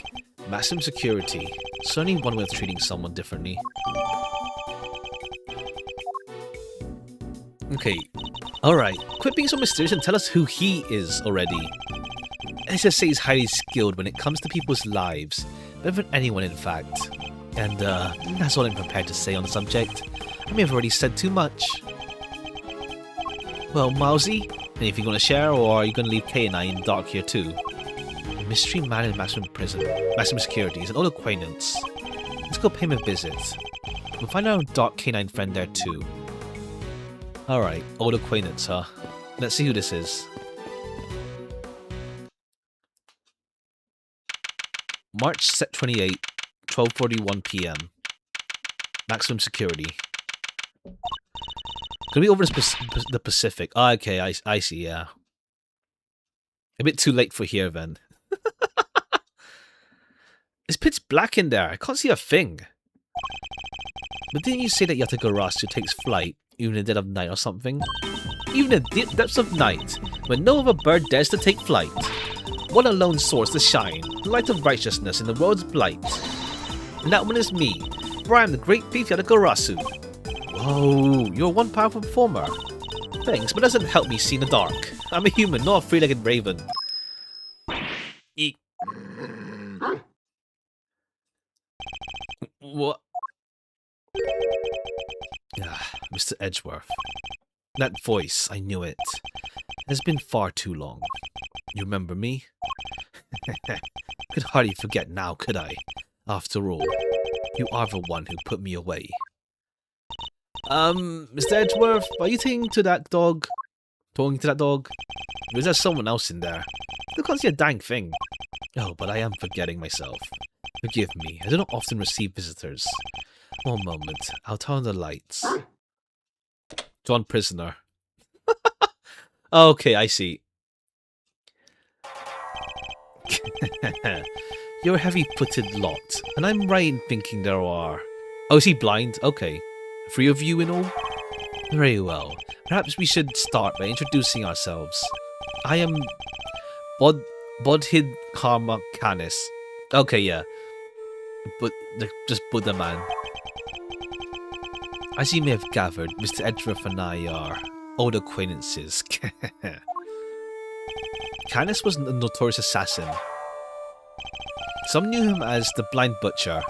maximum security. Certainly one way of treating someone differently. Okay, alright. Quit being so mysterious and tell us who he is already. Let's just say he's highly skilled when it comes to people's lives. Better than anyone, in fact. And that's all I'm prepared to say on the subject. I may have already said too much. Well, Mousy, anything you want to share, or are you going to leave Kay and I in the dark here too? A mystery man in maximum prison, maximum security, is an old acquaintance. Let's go pay him a visit. We'll find our dark canine friend there too. Alright, old acquaintance, huh? Let's see who this is. March 28, 12:41 PM. Maximum security. Could be over the Pacific. Oh, okay, I see, yeah. A bit too late for here, then. It's pitch black in there. I can't see a thing. But didn't you say that Yatagarasu takes flight, even in the dead of night or something? Even in the depths of night, when no other bird dares to take flight. One alone soars to shine, the light of righteousness in the world's blight. And that one is me, for I am the great thief Yatagarasu. Whoa, you're one powerful performer. Thanks, but doesn't help me see in the dark. I'm a human, not a three-legged raven. Eek. What? Mr. Edgeworth. That voice, I knew it. It has been far too long. You remember me? Could hardly forget now, could I? After all, you are the one who put me away. Mr. Edgeworth, are you talking to that dog? Talking to that dog? Or is there someone else in there? I can't see a dang thing. Oh, but I am forgetting myself. Forgive me, I do not often receive visitors. One moment, I'll turn on the lights. John Prisoner. Okay, I see. You're a heavy-footed lot, and I'm right in thinking there are... Oh, is he blind? Okay. 3 of you in all? Very well. Perhaps we should start by introducing ourselves. I am... Bodhidharma Canis. Okay, yeah. But they're just Buddha man. As you may have gathered, Mr. Edgeworth and I are old acquaintances. Canis was a notorious assassin. Some knew him as the Blind Butcher.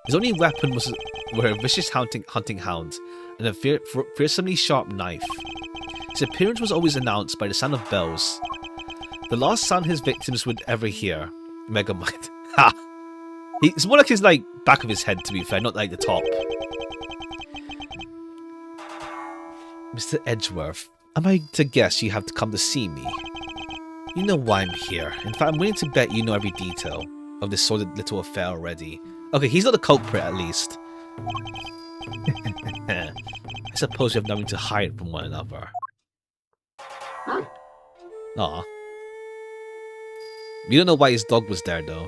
His only weapon were a vicious hunting hound and a fearsomely sharp knife. His appearance was always announced by the sound of bells. The last sound his victims would ever hear. Megamind. Ha! It's more like his back of his head, to be fair, not like the top. Mr. Edgeworth, am I to guess you have to come to see me? You know why I'm here. In fact, I'm willing to bet you know every detail of this sordid little affair already. Okay, he's not the culprit, at least. I suppose you have nothing to hide from one another. Aw. You don't know why his dog was there, though.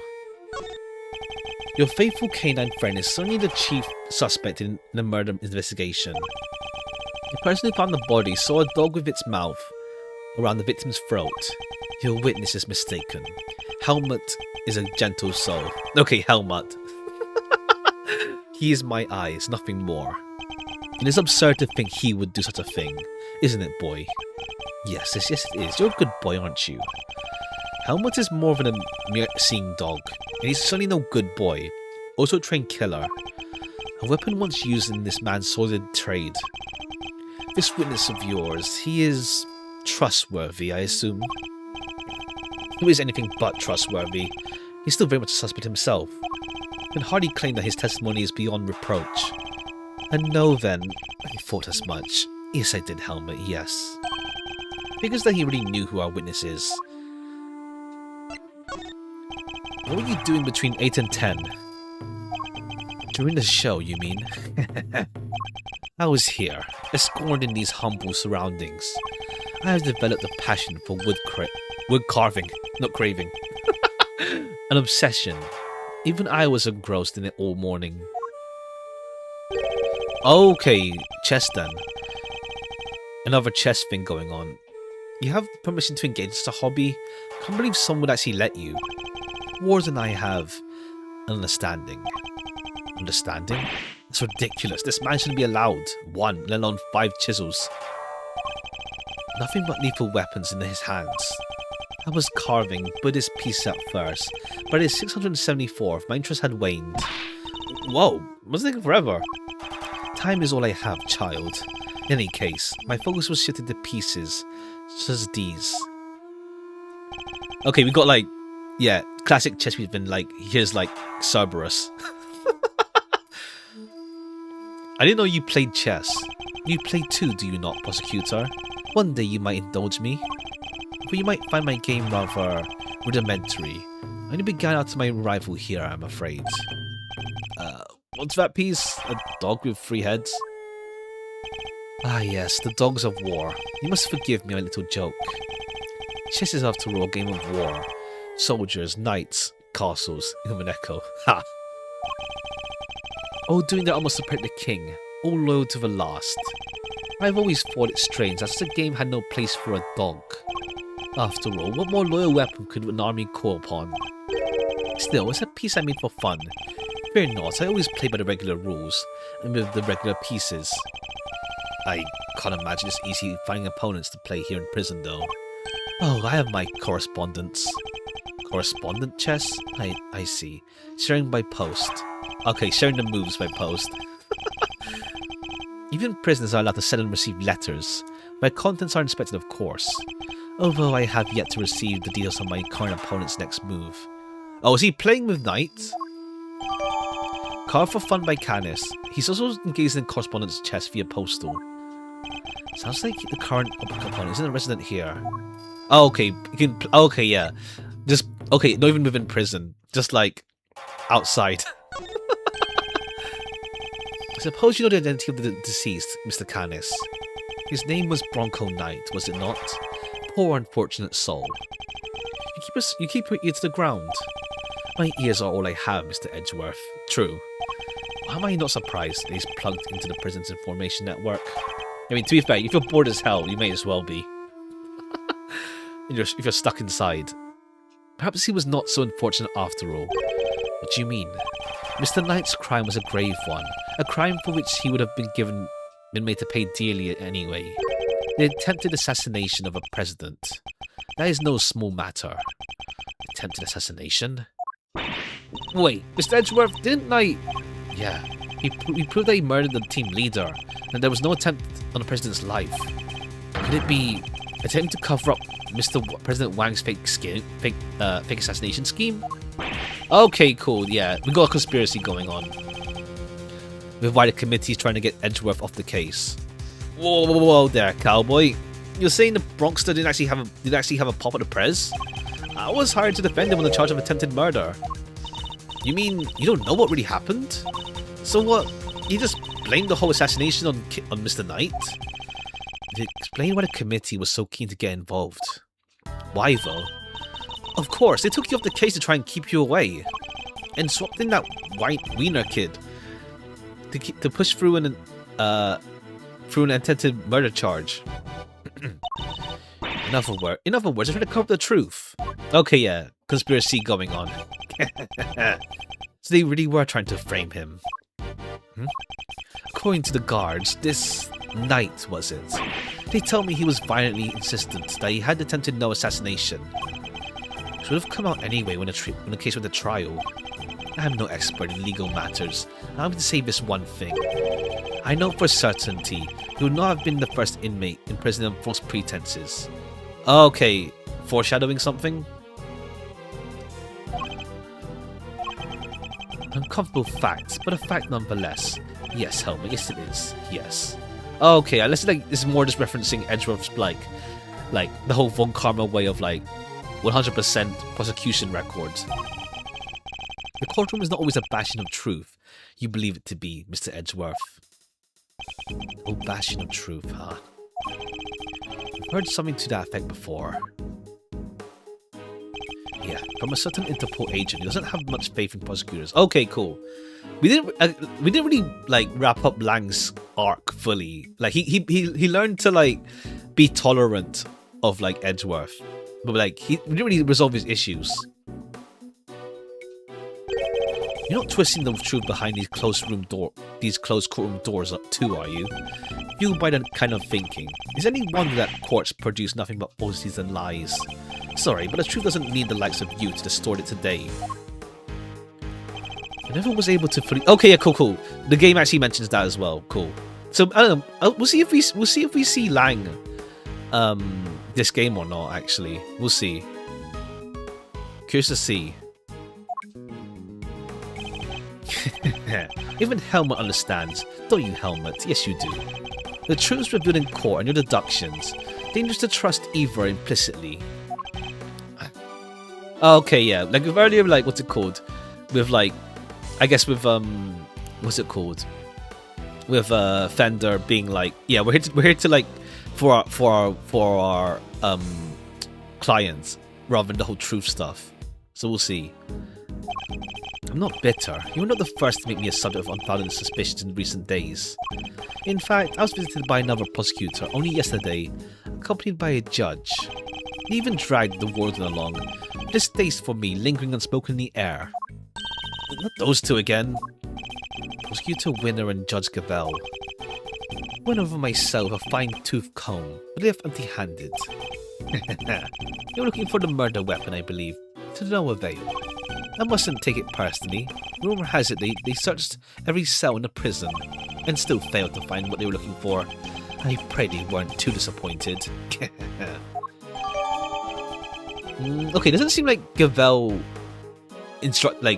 Your faithful canine friend is certainly the chief suspect in the murder investigation. The person who found the body saw a dog with its mouth around the victim's throat. Your witness is mistaken. Helmut is a gentle soul. Okay, Helmut. He is my eyes, nothing more. It is absurd to think he would do such a thing, isn't it, boy? Yes, it is. You're a good boy, aren't you? Helmut is more than a mere seeing dog, and he's certainly no good boy. Also a trained killer. A weapon once used in this man's sordid trade. This witness of yours, he is trustworthy, I assume? Who is anything but trustworthy? He's still very much a suspect himself. Can hardly claim that his testimony is beyond reproach. And no then, I thought as much. Yes, I did, Helmut, yes. Figures that he really knew who our witness is. What were you doing between 8 and 10? During the show, you mean? I was here, escorted in these humble surroundings. I have developed a passion for wood carving, not craving. An obsession. Even I was engrossed in it all morning. Okay, chess then. Another chess thing going on. You have permission to engage as a hobby? Can't believe someone would actually let you. Wars and I have an understanding. Understanding? That's ridiculous. This man shouldn't be allowed 1, let alone 5 chisels. Nothing but lethal weapons in his hands. I was carving Buddhist pieces at first, but at 674, my interest had waned. Whoa, was taking forever. Time is all I have, child. In any case, my focus was shifted to pieces, such as these. Okay, we got yeah, classic chess piece, here's Cerberus. I didn't know you played chess. You play too, do you not, prosecutor? One day you might indulge me. But you might find my game rather rudimentary. I only began out to my rival here, I'm afraid. What's that piece? A dog with 3 heads? Ah yes, the dogs of war. You must forgive me my little joke. Chess is after all a game of war. Soldiers, knights, castles, human echo. Ha! All doing their almost to protect the king, all loyal to the last. I've always thought it strange that such a game had no place for a dog. After all, what more loyal weapon could an army call upon? Still, it's a piece I made for fun. Fear not, I always play by the regular rules, and with the regular pieces. I can't imagine it's easy finding opponents to play here in prison though. Oh, I have my correspondence. Correspondent chess? I see. Sharing by post. Okay, sharing the moves by post. Even prisoners are allowed to send and receive letters. My contents are inspected, of course. Although I have yet to receive the details of my current opponent's next move. Oh, is he playing with knights? Carved for fun by Canis. He's also engaged in correspondence chess via postal. Sounds like the current opponent isn't a resident here. Oh, okay. Okay, yeah. Okay, not even within prison. Just outside. I suppose you know the identity of the deceased, Mr. Canis. His name was Bronco Knight, was it not? Poor unfortunate soul. You keep your ear to the ground. My ears are all I have, Mr. Edgeworth. True. Why am I not surprised that he's plugged into the prison's information network? I mean, to be fair, if you're bored as hell, you may as well be. If you're stuck inside. Perhaps he was not so unfortunate after all. What do you mean? Mr. Knight's crime was a grave one, a crime for which he would have been made to pay dearly anyway. The attempted assassination of a president. That is no small matter. Attempted assassination? Wait, Mr. Edgeworth, didn't Knight... Yeah, he proved that he murdered the team leader, and there was no attempt on the president's life. Could it be attempting to cover up President Wang's fake assassination scheme? Okay, cool, yeah, we got a conspiracy going on. With why the committee is trying to get Edgeworth off the case. Whoa there, cowboy. You're saying the Bronxster didn't actually have a pop at the prez? I was hired to defend him on the charge of attempted murder. You mean you don't know what really happened? So what? You just blamed the whole assassination on Mr. Knight? Did it explain why the committee was so keen to get involved? Why though? Of course, they took you off the case to try and keep you away, and swapped in that white wiener kid to push through an attempted murder charge. In other words, they're trying to cover up the truth. Okay, yeah, conspiracy going on. So they really were trying to frame him. According to the guards, this Knight was it. They tell me he was violently insistent that he had attempted no assassination. Should have come out anyway when the case went to trial. I am no expert in legal matters. I'm going to say this one thing. I know for certainty he would not have been the first inmate in prison on false pretenses. Okay, foreshadowing something? Uncomfortable fact, but a fact nonetheless. Yes, Helmet, yes it is. Yes. Okay, unless this is more just referencing Edgeworth's like the whole Von Karma way of 100% prosecution records. The courtroom is not always a bastion of truth. You believe it to be, Mr. Edgeworth. Oh, bastion of truth, huh? I've heard something to that effect before. Yeah, from a certain Interpol agent who doesn't have much faith in prosecutors. Okay, cool. We didn't really wrap up Lang's arc fully. He learned to be tolerant of Edgeworth, but he didn't really resolve his issues. You're not twisting the truth behind these closed courtroom doors up too, are you? Fueled by that kind of thinking. Is any wonder that courts produce nothing but falsities and lies? Sorry, but the truth doesn't need the likes of you to distort it today. I never was able to fully... Okay, yeah, cool. The game actually mentions that as well. Cool. So I don't know. We'll see if we see Lang, this game or not. Actually, we'll see. Curious to see. Even Helmet understands, don't you, Helmet? Yes, you do. The truths revealed in court and your deductions. Dangerous to trust either implicitly. Okay, yeah. Earlier, what's it called? With I guess with what's it called? With Fender being yeah, we're here to for our clients rather than the whole truth stuff. So we'll see. I'm not bitter. You were not the first to make me a subject of unfounded suspicions in recent days. In fact, I was visited by another prosecutor only yesterday, accompanied by a judge. He even dragged the warden along, distaste for me lingering unspoken in the air. Not those two again. Prosecutor Winner and Judge Gavelle. Went over myself a fine-tooth comb, but left empty-handed. You're looking for the murder weapon, I believe, to no avail. I mustn't take it personally. Rumor has it they searched every cell in the prison and still failed to find what they were looking for. I pray they weren't too disappointed. Okay, doesn't seem like Gavelle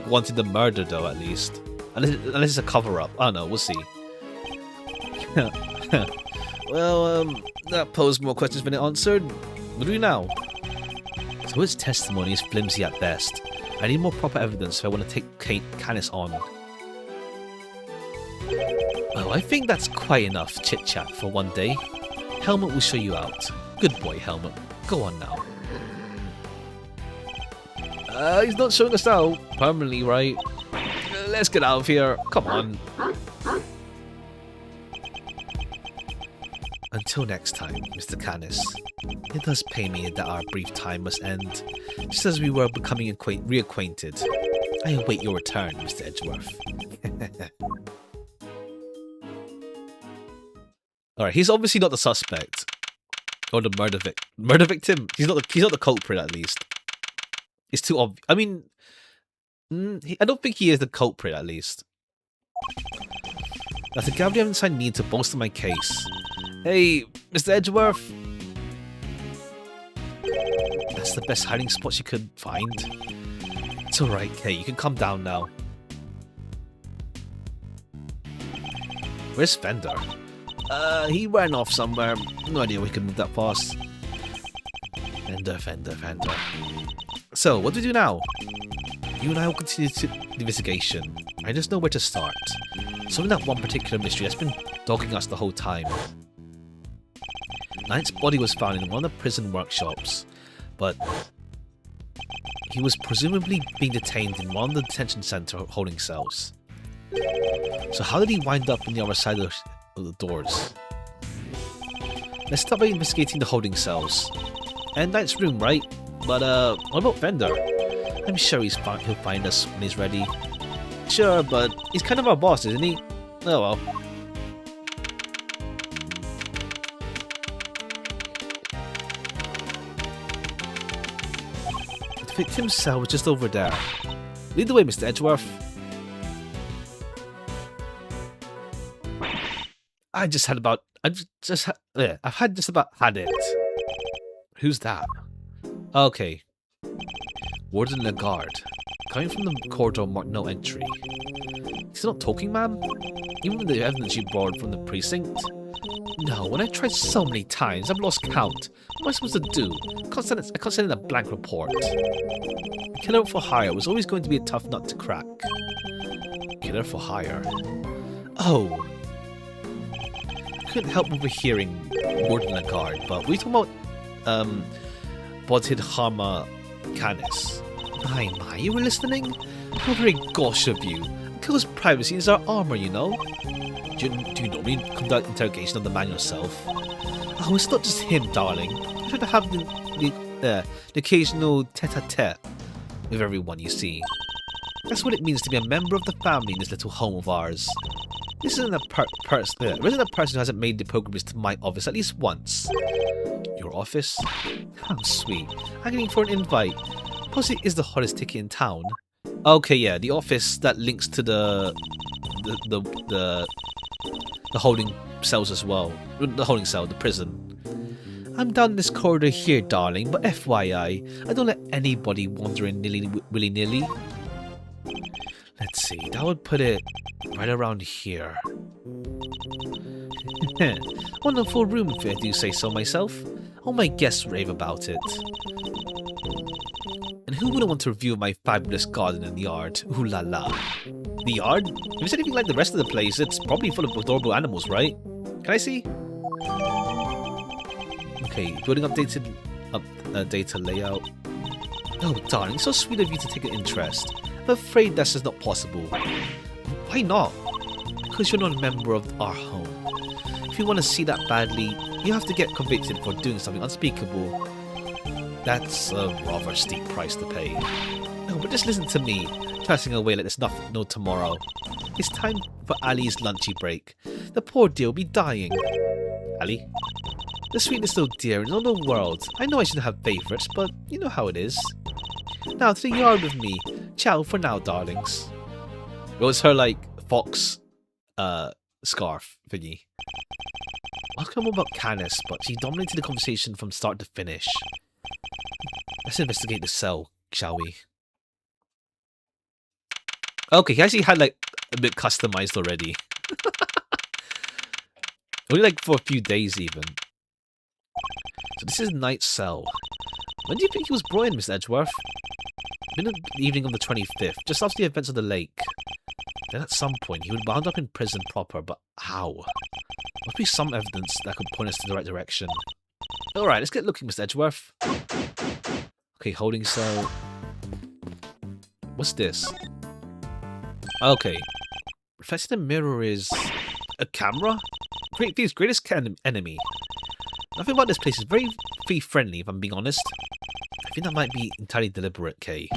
wanted the murder though, at least. Unless it's a cover-up. I don't know, we'll see. Well, that posed more questions than it answered. What do we do now? So his testimony is flimsy at best. I need more proper evidence if I want to take Canis on. Well, I think that's quite enough chit-chat for one day. Helmet will show you out. Good boy, Helmet. Go on now. He's not showing us out permanently, right? Let's get out of here. Come on. Until next time, Mr. Canis. It does pain me that our brief time must end, just as we were becoming reacquainted. I await your return, Mr. Edgeworth. Alright, he's obviously not the suspect. Or the murder victim? He's not the culprit, at least. It's too obvious. I mean, I don't think he is the culprit, at least. That's a Gabriel inside need to bolster my case. Hey, Mr. Edgeworth. That's the best hiding spot you could find. It's alright, Kay. You can calm down now. Where's Fender? He ran off somewhere. No idea we could move that fast. Fender. So, what do we do now? You and I will continue the investigation. I just know where to start. Solving that one particular mystery that's been dogging us the whole time. Knight's body was found in one of the prison workshops, but he was presumably being detained in one of the detention center holding cells. So how did he wind up on the other side of the doors? Let's start by investigating the holding cells. And Knight's room, right? But what about Fender? I'm sure he'll find us when he's ready. Sure, but he's kind of our boss, isn't he? Oh well. The victim's cell was just over there. Lead the way, Mr. Edgeworth. I've just about had it. Who's that? Okay. Warden Lagarde. Coming from the corridor marked no entry. He's not talking, ma'am? Even with the evidence you borrowed from the precinct? No, when I tried so many times, I've lost count. What am I supposed to do? I can't send in a blank report. Killer for hire was always going to be a tough nut to crack. Killer for hire? Oh. I couldn't help overhearing Warden Lagarde, but we talking about, Bodhid Harma Canis. My, you were listening? How very gauche of you. Kill's privacy is our armor, you know. Do you normally conduct interrogation of the man yourself? Oh, it's not just him, darling. I try to have the occasional tete-a-tete with everyone, you see. That's what it means to be a member of the family in this little home of ours. This isn't a person who hasn't made the pilgrimage to my office at least once. Your office? How sweet. I'm getting for an invite. Plus, it is the hottest ticket in town. Okay, yeah, the office that links to the holding cells as well. The holding cell, the prison. I'm down this corridor here, darling, but FYI, I don't let anybody wander in willy-nilly. Let's see, that would put it right around here. Wonderful room, if I do say so myself. All my guests rave about it. And who wouldn't want to review my fabulous garden and yard? Ooh la la. The yard? If it's anything like the rest of the place, it's probably full of adorable animals, right? Can I see? Okay, building updated data layout. Oh, darling, so sweet of you to take an interest. I'm afraid that's just not possible. Why not? Because you're not a member of our home. If you want to see that badly, you have to get convicted for doing something unspeakable. That's a rather steep price to pay. No, but just listen to me, chatting away like there's no tomorrow. It's time for Ali's lunchy break. The poor dear will be dying. Ali? The sweetest little dear in all the world. I know I shouldn't have favourites, but you know how it is. Now to the yard with me. Ciao for now, darlings. It was her, like, fox scarf thingy. I'll come about Canis, but she dominated the conversation from start to finish. Let's investigate the cell, shall we? Okay, he actually had, like, a bit customized already. Only, like, for a few days, even. So this is Knight's cell. When do you think he was brought in, Miss Edgeworth? Been the evening of the 25th, just after the events of the lake. Then at some point, he would wound up in prison proper, but how? Must be some evidence that could point us in the right direction. Alright, let's get looking, Miss Edgeworth. Okay, holding cell. What's this? Okay. Reflecting the mirror is a camera? Great Thief's greatest enemy. Nothing about this place is very thief-friendly, if I'm being honest. I think that might be entirely deliberate, Kay.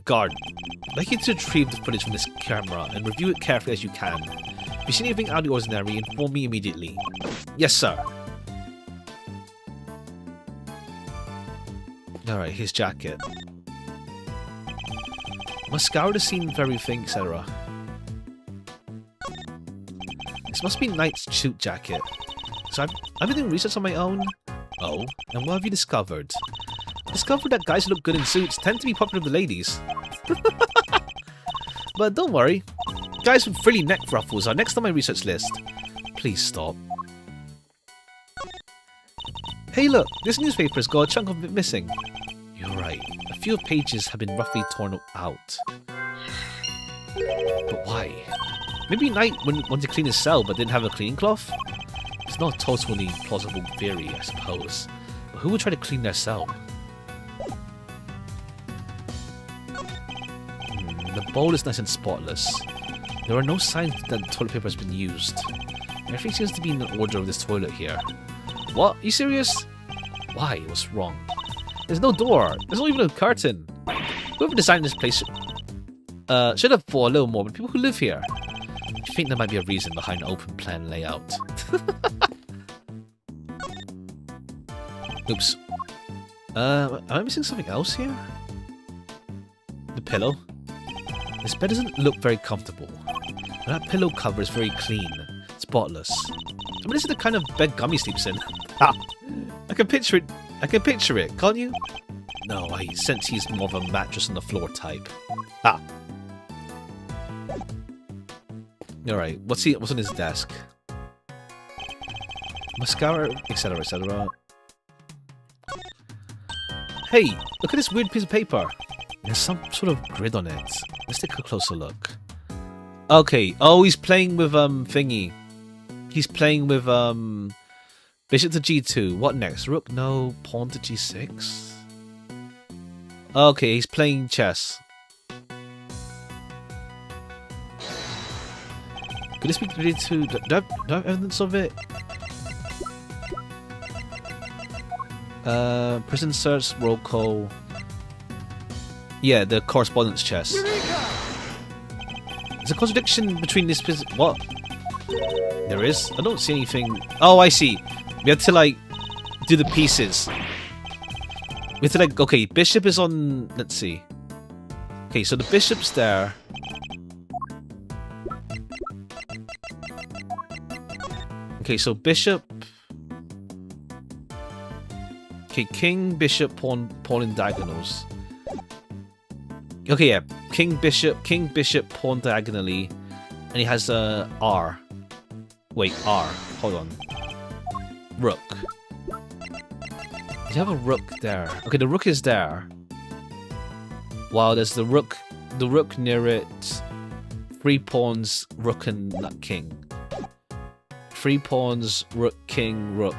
Guard, I'd like you to retrieve the footage from this camera and review it carefully as you can. If you see anything out of the ordinary, inform me immediately. Yes, sir. Alright, his jacket. Must scour the scene for everything, etc. This must be Knight's suit jacket. So I've been doing research on my own. Oh, and what have you discovered? I discovered that guys who look good in suits tend to be popular with the ladies. But don't worry. Guys with frilly neck ruffles are next on my research list. Please stop. Hey look, this newspaper's got a chunk of it missing. You're right. A few pages have been roughly torn out. But why? Maybe Knight wanted to clean his cell but didn't have a cleaning cloth? It's not a totally plausible theory, I suppose. But who would try to clean their cell? The bowl is nice and spotless. There are no signs that toilet paper has been used. Everything seems to be in order of this toilet here. What? Are you serious? Why? What's wrong? There's no door. There's not even a curtain. Whoever designed this place should have thought a little more, but people who live here. I think there might be a reason behind the open plan layout. Oops. Am I missing something else here? The pillow. This bed doesn't look very comfortable. And that pillow cover is very clean, spotless. I mean, this is the kind of bed Gummy sleeps in. Ha! I can picture it. I can picture it, can't you? No, I sense he's more of a mattress on the floor type. Ah. Alright, what's on his desk? Mascara, etc, etc. Hey, look at this weird piece of paper. There's some sort of grid on it. Let's take a closer look. Okay, oh, he's playing with, thingy. He's playing with, Bishop to G2. What next? Rook? No. Pawn to G6? Okay, he's playing chess. Could this be related to... Do I have evidence of it? Prison search, roll call. Yeah, the correspondence chess. There's a contradiction between this... What? There is? I don't see anything... Oh, I see. We have to, like, do the pieces. We have to, like... Okay, bishop is on... Let's see. Okay, so the bishop's there. Okay, so bishop... Okay, king, bishop, pawn in diagonals. Okay, yeah. King, bishop, pawn diagonally. And he has R. Wait, R. Hold on. Rook. You have a rook there. Okay, the rook is there. Wow, there's the rook near it. 3 pawns, rook and not king. 3 pawns, rook, king, rook.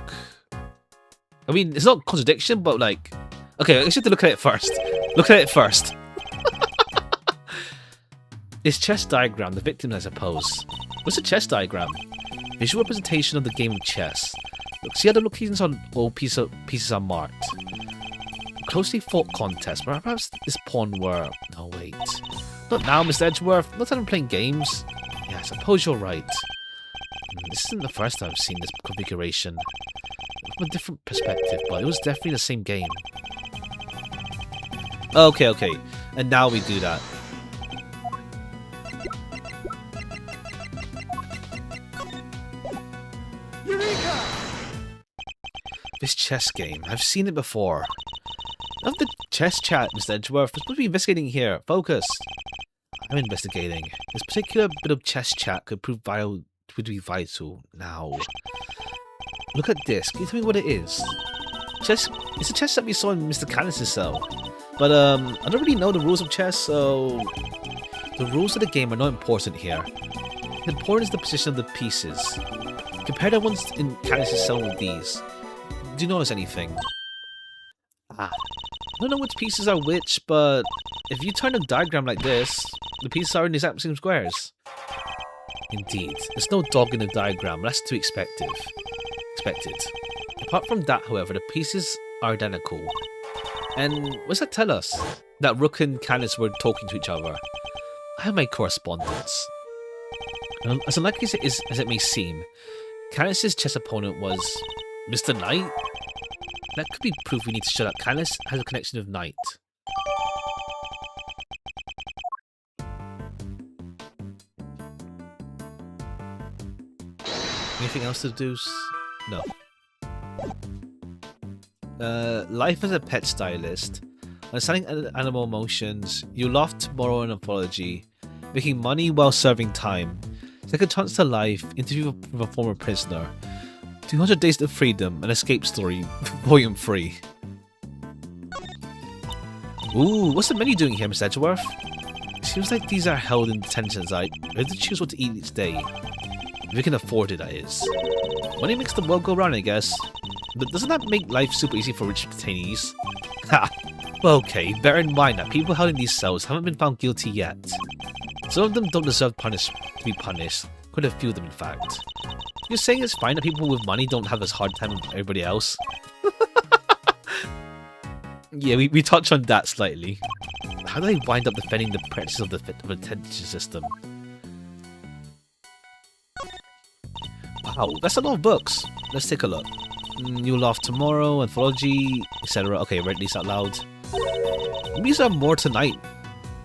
I mean, it's not a contradiction, but like... Okay, I guess you have to look at it first. Look at it first. This chess diagram, the victim, I suppose. What's a chess diagram? Visual representation of the game of chess. Look, see how the locations on all pieces are marked. Closely fought contest. Perhaps this pawn were... No, wait. Not now, Mr. Edgeworth. Not that I'm playing games. Yeah, I suppose you're right. This isn't the first time I've seen this configuration. From a different perspective, but it was definitely the same game. Okay, okay. And now we do that. Eureka! This chess game. I've seen it before. Not the chess chat, Mr. Edgeworth. We're supposed to be investigating here. Focus. I'm investigating. This particular bit of chess chat could be vital now. Look at this. Can you tell me what it is? Chess. It's a chess that we saw in Mr. Canis' cell. But I don't really know the rules of chess, so the rules of the game are not important here. The important is the position of the pieces. Compare the ones in Canis' cell with these. Do you notice anything? Ah. I don't know which pieces are which, but if you turn a diagram like this, the pieces are in the exact same squares. Indeed. There's no dog in the diagram. That's too expected. Apart from that, however, the pieces are identical. And what does that tell us? that Rook and Candice were talking to each other. I have my correspondence. And as unlikely as it may seem, Candice's chess opponent was Mr. Knight. That could be proof we need to shut up. Candice has a connection with Knight. Anything else to do? No. Life as a pet stylist. Understanding animal emotions. You laugh tomorrow in apology. Making money while serving time. Second chance to life. Interview with a former prisoner. 200 days to freedom. An escape story. Volume 3. Ooh, what's the menu doing here, Miss Edgeworth? It seems like these are held in detentions. I have to choose what to eat each day. If we can afford it, that is. Money makes the world go round, I guess. But doesn't that make life super easy for rich detainees? Ha! Well, okay, bear in mind that people held in these cells haven't been found guilty yet. Some of them don't deserve to be punished. Quite a few of them, in fact. You're saying it's fine that people with money don't have as hard time as everybody else? Yeah, we touched on that slightly. How do they wind up defending the practices of the detention system? Wow, that's a lot of books. Let's take a look. You'll laugh tomorrow, anthology, etc. Okay, read these out loud. These are more tonight.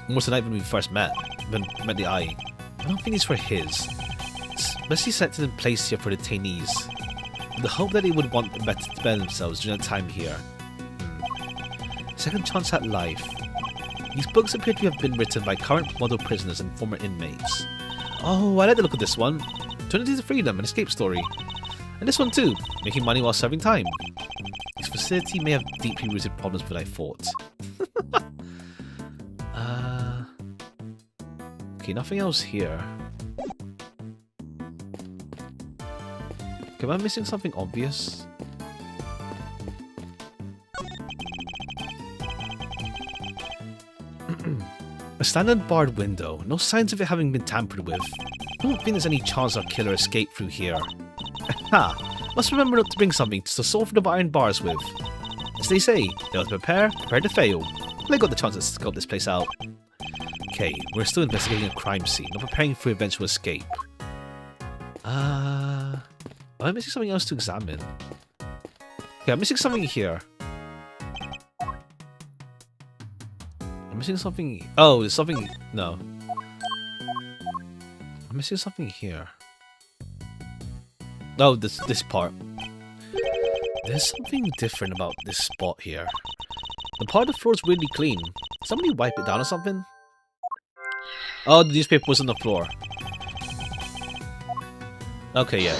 More tonight when we first met the eye. I don't think these were his. Especially set in place here for detainees. The hope that they would want to better themselves during their time here. Second chance at life. These books appear to have been written by current model prisoners and former inmates. Oh, I like the look of this one. 20 Days of Freedom, an escape story. And this one too, making money while serving time. This facility may have deeply rooted problems than I thought. Okay, nothing else here. Okay, am I missing something obvious? A standard barred window. No signs of it having been tampered with. I don't think there's any chance our killer escaped through here. Ha! Must remember not to bring something to solve the iron bars with. As they say, fail to prepare to fail. Well, I got the chance to scope this place out. Okay, we're still investigating a crime scene, not preparing for eventual escape. Am I missing something else to examine? Okay, I'm missing something here. I'm missing something. Oh, there's something. No. I'm missing something here. Oh, this part. There's something different about this spot here. The part of the floor is weirdly clean. Did somebody wipe it down or something? Oh, the newspaper was on the floor. Okay, yeah.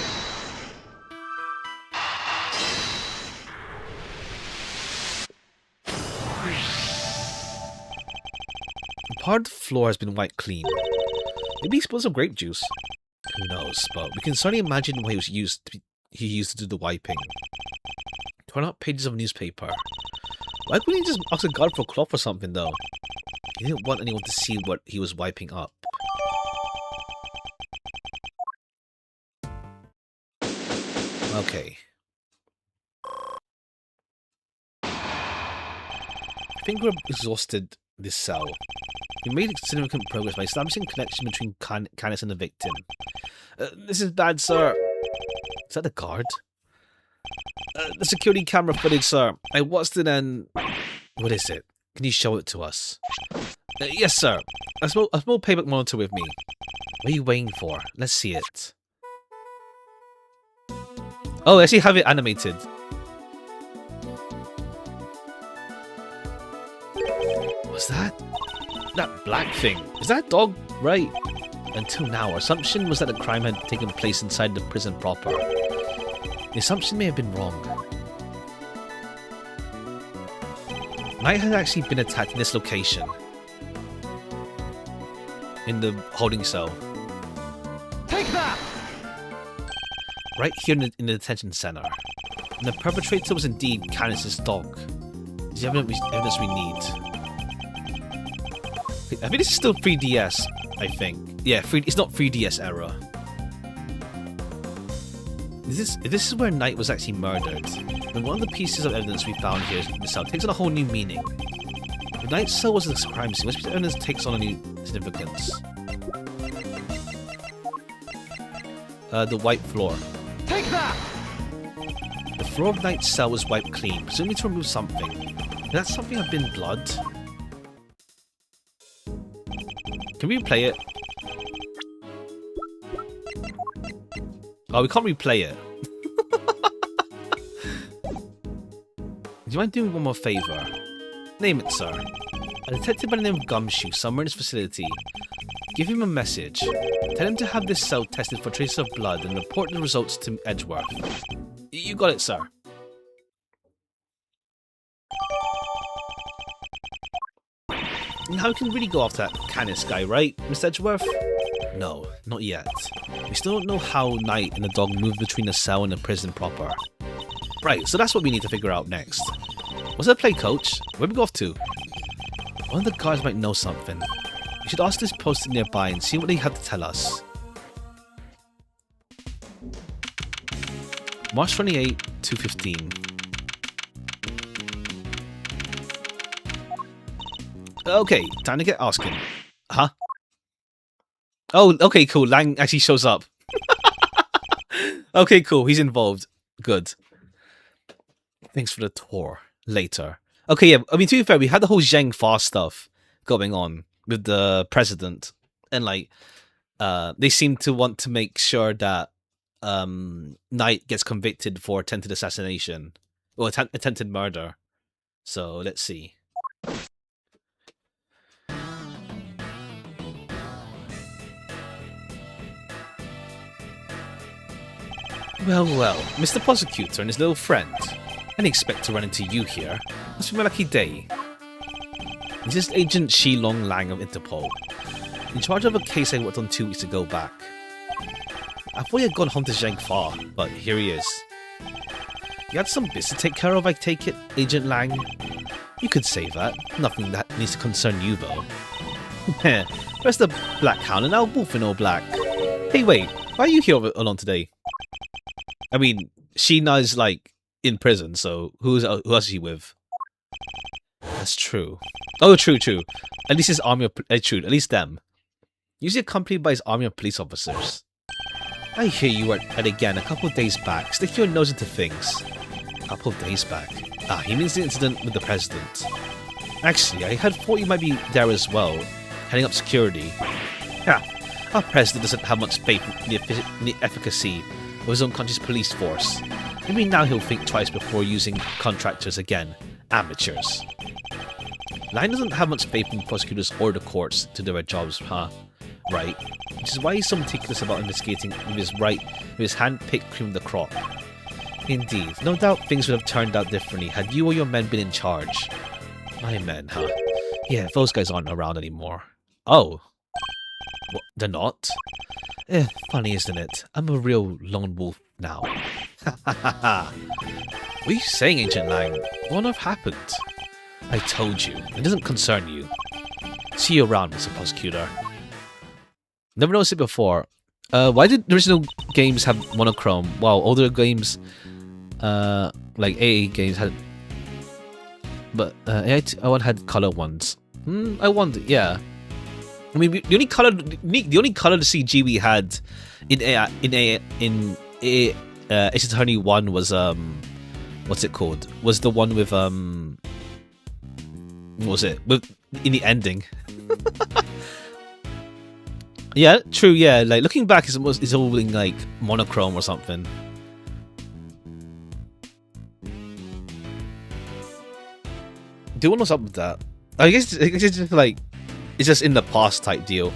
Part of the floor has been wiped clean. Maybe he spilled some grape juice. Who knows, but we can certainly imagine what he used to do the wiping. Torn out pages of newspaper. Why couldn't he just ask a guard for a cloth or something, though? He didn't want anyone to see what he was wiping up. Okay. I think we're exhausted this cell. We made significant progress by establishing a connection between Candice and the victim. This is bad, sir. Is that the guard? The security camera footage, sir. I watched it and... What is it? Can you show it to us? Yes, sir. A small payback monitor with me. What are you waiting for? Let's see it. Oh, I actually have it animated. What's that? That black thing. Is that a dog? Right. Until now, our assumption was that the crime had taken place inside the prison proper. The assumption may have been wrong. Knight had actually been attacked in this location. In the holding cell. Take that! Right here in the detention center. And the perpetrator was indeed Candice's dog. Is the evidence we need. I think this is still 3DS, I think. Yeah, it's not 3DS era. If this is where Knight was actually murdered, then one of the pieces of evidence we found here in the cell takes on a whole new meaning. If Knight's cell was a crime scene. Must be the evidence takes on any significance. The white floor. Take that! The floor of Knight's cell was wiped clean, presumably to remove something. Did that something have been blood? Can we replay it? Oh, we can't replay it. Do you mind doing me one more favour? Name it, sir. A detective by the name of Gumshoe, somewhere in this facility. Give him a message. Tell him to have this cell tested for traces of blood and report the results to Edgeworth. You got it, sir. Now we can really go after that Canis guy, right, Mr. Edgeworth? No, not yet. We still don't know how Knight and the dog moved between the cell and the prison proper. Right, so that's what we need to figure out next. What's that play, coach? Where we go off to? One of the guards might know something. We should ask this posted nearby and see what they have to tell us. March 28, 2:15. Okay, time to get asking. Huh? Oh, okay, cool. Lang actually shows up. Okay, cool. He's involved. Good. Thanks for the tour. Later. Okay, yeah. I mean, to be fair, we had the whole Zheng Fa stuff going on with the president, and like, they seem to want to make sure that Knight gets convicted for attempted assassination or attempted murder. So let's see. Well, well, Mr. Prosecutor and his little friend. I didn't expect to run into you here. Must be my lucky day. This is Agent Shilong Lang of Interpol, in charge of a case I worked on 2 weeks ago back. I thought he had gone home to Zheng Fa, but here he is. You had some business to take care of, I take it, Agent Lang? You could say that. Nothing that needs to concern you, though. Heh, where's the Black Hound and our wolf in all black? Hey, wait, why are you here alone today? I mean, Sheena's like in prison, so who else is he with? That's true. Oh, true. At least his army of true. At least them. Usually accompanied by his army of police officers. I hear you were at again a couple of days back. Stick your nose into things. A couple of days back. Ah, he means the incident with the president. Actually, I had thought you might be there as well, heading up security. Yeah, our president doesn't have much faith in the efficacy of his own country's police force. Maybe now he'll think twice before using contractors again. Amateurs. Lang doesn't have much faith in prosecutors or the courts to do their jobs, huh? Right. Which is why he's so meticulous about investigating with his hand-picked cream of the crop. Indeed, no doubt things would have turned out differently had you or your men been in charge. My men, huh? Yeah, those guys aren't around anymore. Oh. What, they're not? Funny, isn't it? I'm a real lone wolf now. Ha ha ha ha. What are you saying, Agent Lang? What on earth happened? I told you. It doesn't concern you. See you around, Mr. Prosecutor. Never noticed it before. Why did the original games have monochrome? Wow, older games, like AA games had... But AAI1 had color ones. I wonder, yeah. I mean, the only color CG we had in Ace Attorney 1 was what's it called? Was the one with what was it? With in the ending. Yeah, true. Yeah, like looking back, it's all in like monochrome or something. Do you know what's up with that? I guess it's just like it's just in the past type deal.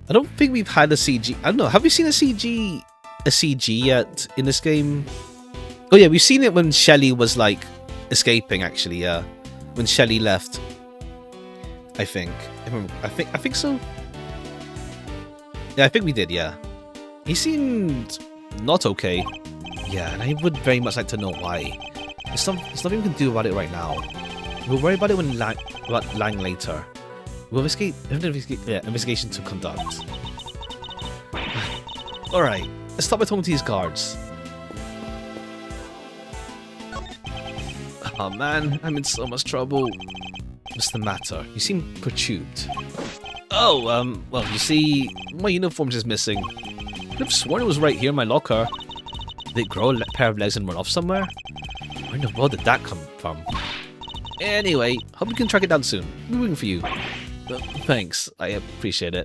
I don't think we've had a CG. I don't know. Have we seen a CG yet in this game? Oh yeah, we've seen it when Shelly was like escaping. Actually, yeah, when Shelly left. I think so. Yeah, I think we did. Yeah, he seemed not okay. Yeah, and I would very much like to know why. There's nothing we can do about it right now. We'll worry about it when Lang later. We'll investigation to conduct. Alright, let's start by talking to these guards. Oh man, I'm in so much trouble. What's the matter? You seem perturbed. Oh, well, you see, my uniform's is missing. I've sworn it was right here in my locker. Did it grow a pair of legs and run off somewhere? Where in the world did that come from? Anyway, hope you can track it down soon. I'm rooting for you. Thanks, I appreciate it.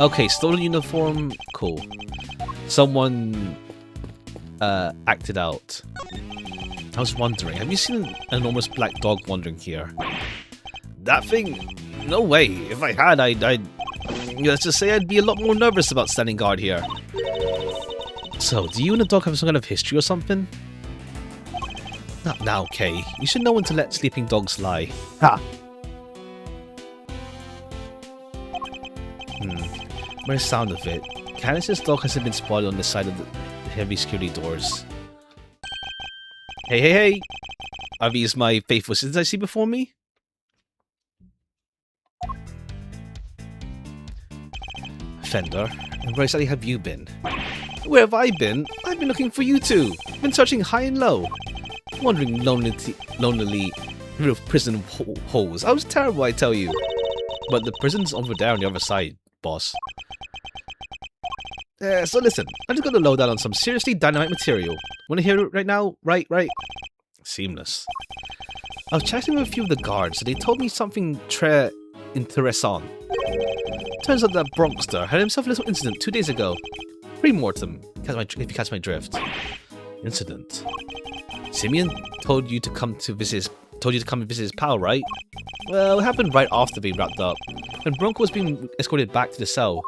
Okay, stolen uniform, cool. Someone acted out. I was wondering, have you seen an enormous black dog wandering here? That thing? No way. If I had, I'd let's just say I'd be a lot more nervous about standing guard here. So, do you and the dog have some kind of history or something? Not now, Kay. You should know when to let sleeping dogs lie. Ha! By the sound of it, Candace's dog hasn't been spotted on the side of the heavy security doors. Hey, hey, hey! Are these my faithful citizens I see before me? Fender, and where exactly have you been? Where have I been? I've been looking for you two. Been searching high and low. Wandering lonely through prison holes. I was terrible, I tell you. But the prison's over there on the other side, boss. So listen, I just got the lowdown on some seriously dynamite material. Wanna hear it right now? Right? Seamless. I was chatting with a few of the guards, and they told me something très intéressant. Turns out that Bronxster had himself a little incident 2 days ago. Pre-mortem, if you catch my drift. Incident. Simeon told you to come and visit his pal, right? Well, it happened right after being wrapped up, when Bronco was being escorted back to the cell.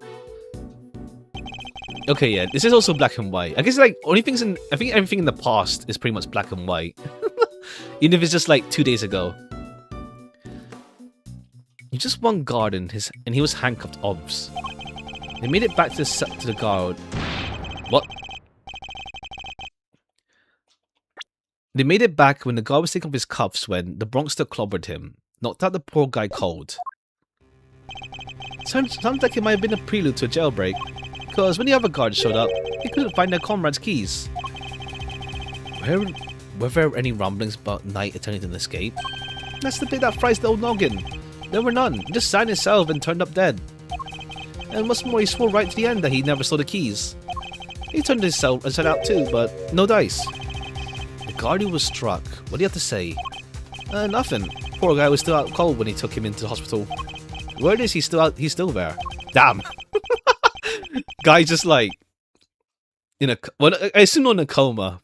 Okay, yeah, this is also black and white. I guess like I think everything in the past is pretty much black and white. Even if it's just like 2 days ago. You just one guard and he was handcuffed, obvs. They made it back to the guard. What? They made it back when the guard was taking off his cuffs when the Bronxster clobbered him. Knocked out the poor guy cold. Sounds like it might have been a prelude to a jailbreak. Because when the other guards showed up, they couldn't find their comrade's keys. Were there any rumblings about Knight attempting an escape? That's the bit that fries the old noggin. There were none. He just signed himself and turned up dead. And what's more, he swore right to the end that he never saw the keys. He turned his cell inside out too, but no dice. The guard who was struck, what do you have to say? Nothing. Poor guy was still out cold when he took him into the hospital. Word is he's still there. Damn. Guy just like well, I assume not in a coma,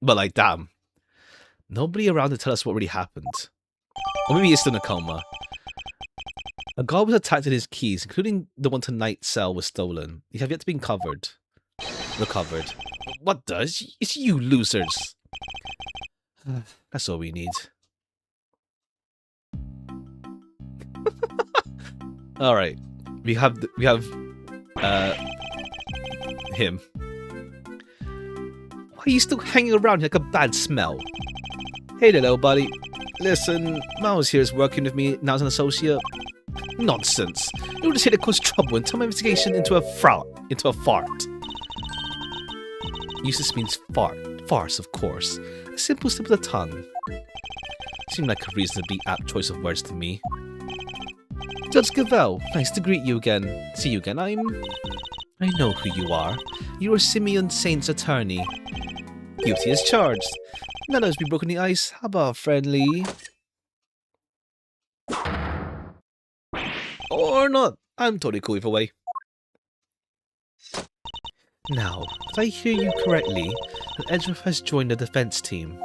but like damn. Nobody around to tell us what really happened. Or maybe he's still in a coma. A guard was attacked and his keys, including the one to Knight's cell, was stolen. They have yet to be recovered. What does? It's you losers. That's all we need. All right, we have him. Why are you still hanging around like a bad smell? Hey there, little buddy. Listen, Miles here is working with me now as an associate. Nonsense. You're just here to cause trouble and turn my investigation into a fart. Useless means fart. Farce, of course. A simple slip of the tongue. Seemed like a reasonably apt choice of words to me. Judge Gavel, nice to greet you again. See you again. I know who you are. You are Simeon Saint's attorney. Guilty as charged. Now that we've broken the ice, how about friendly? Or not. I'm totally cool either way. Now, did I hear you correctly that Edgeworth has joined the defense team?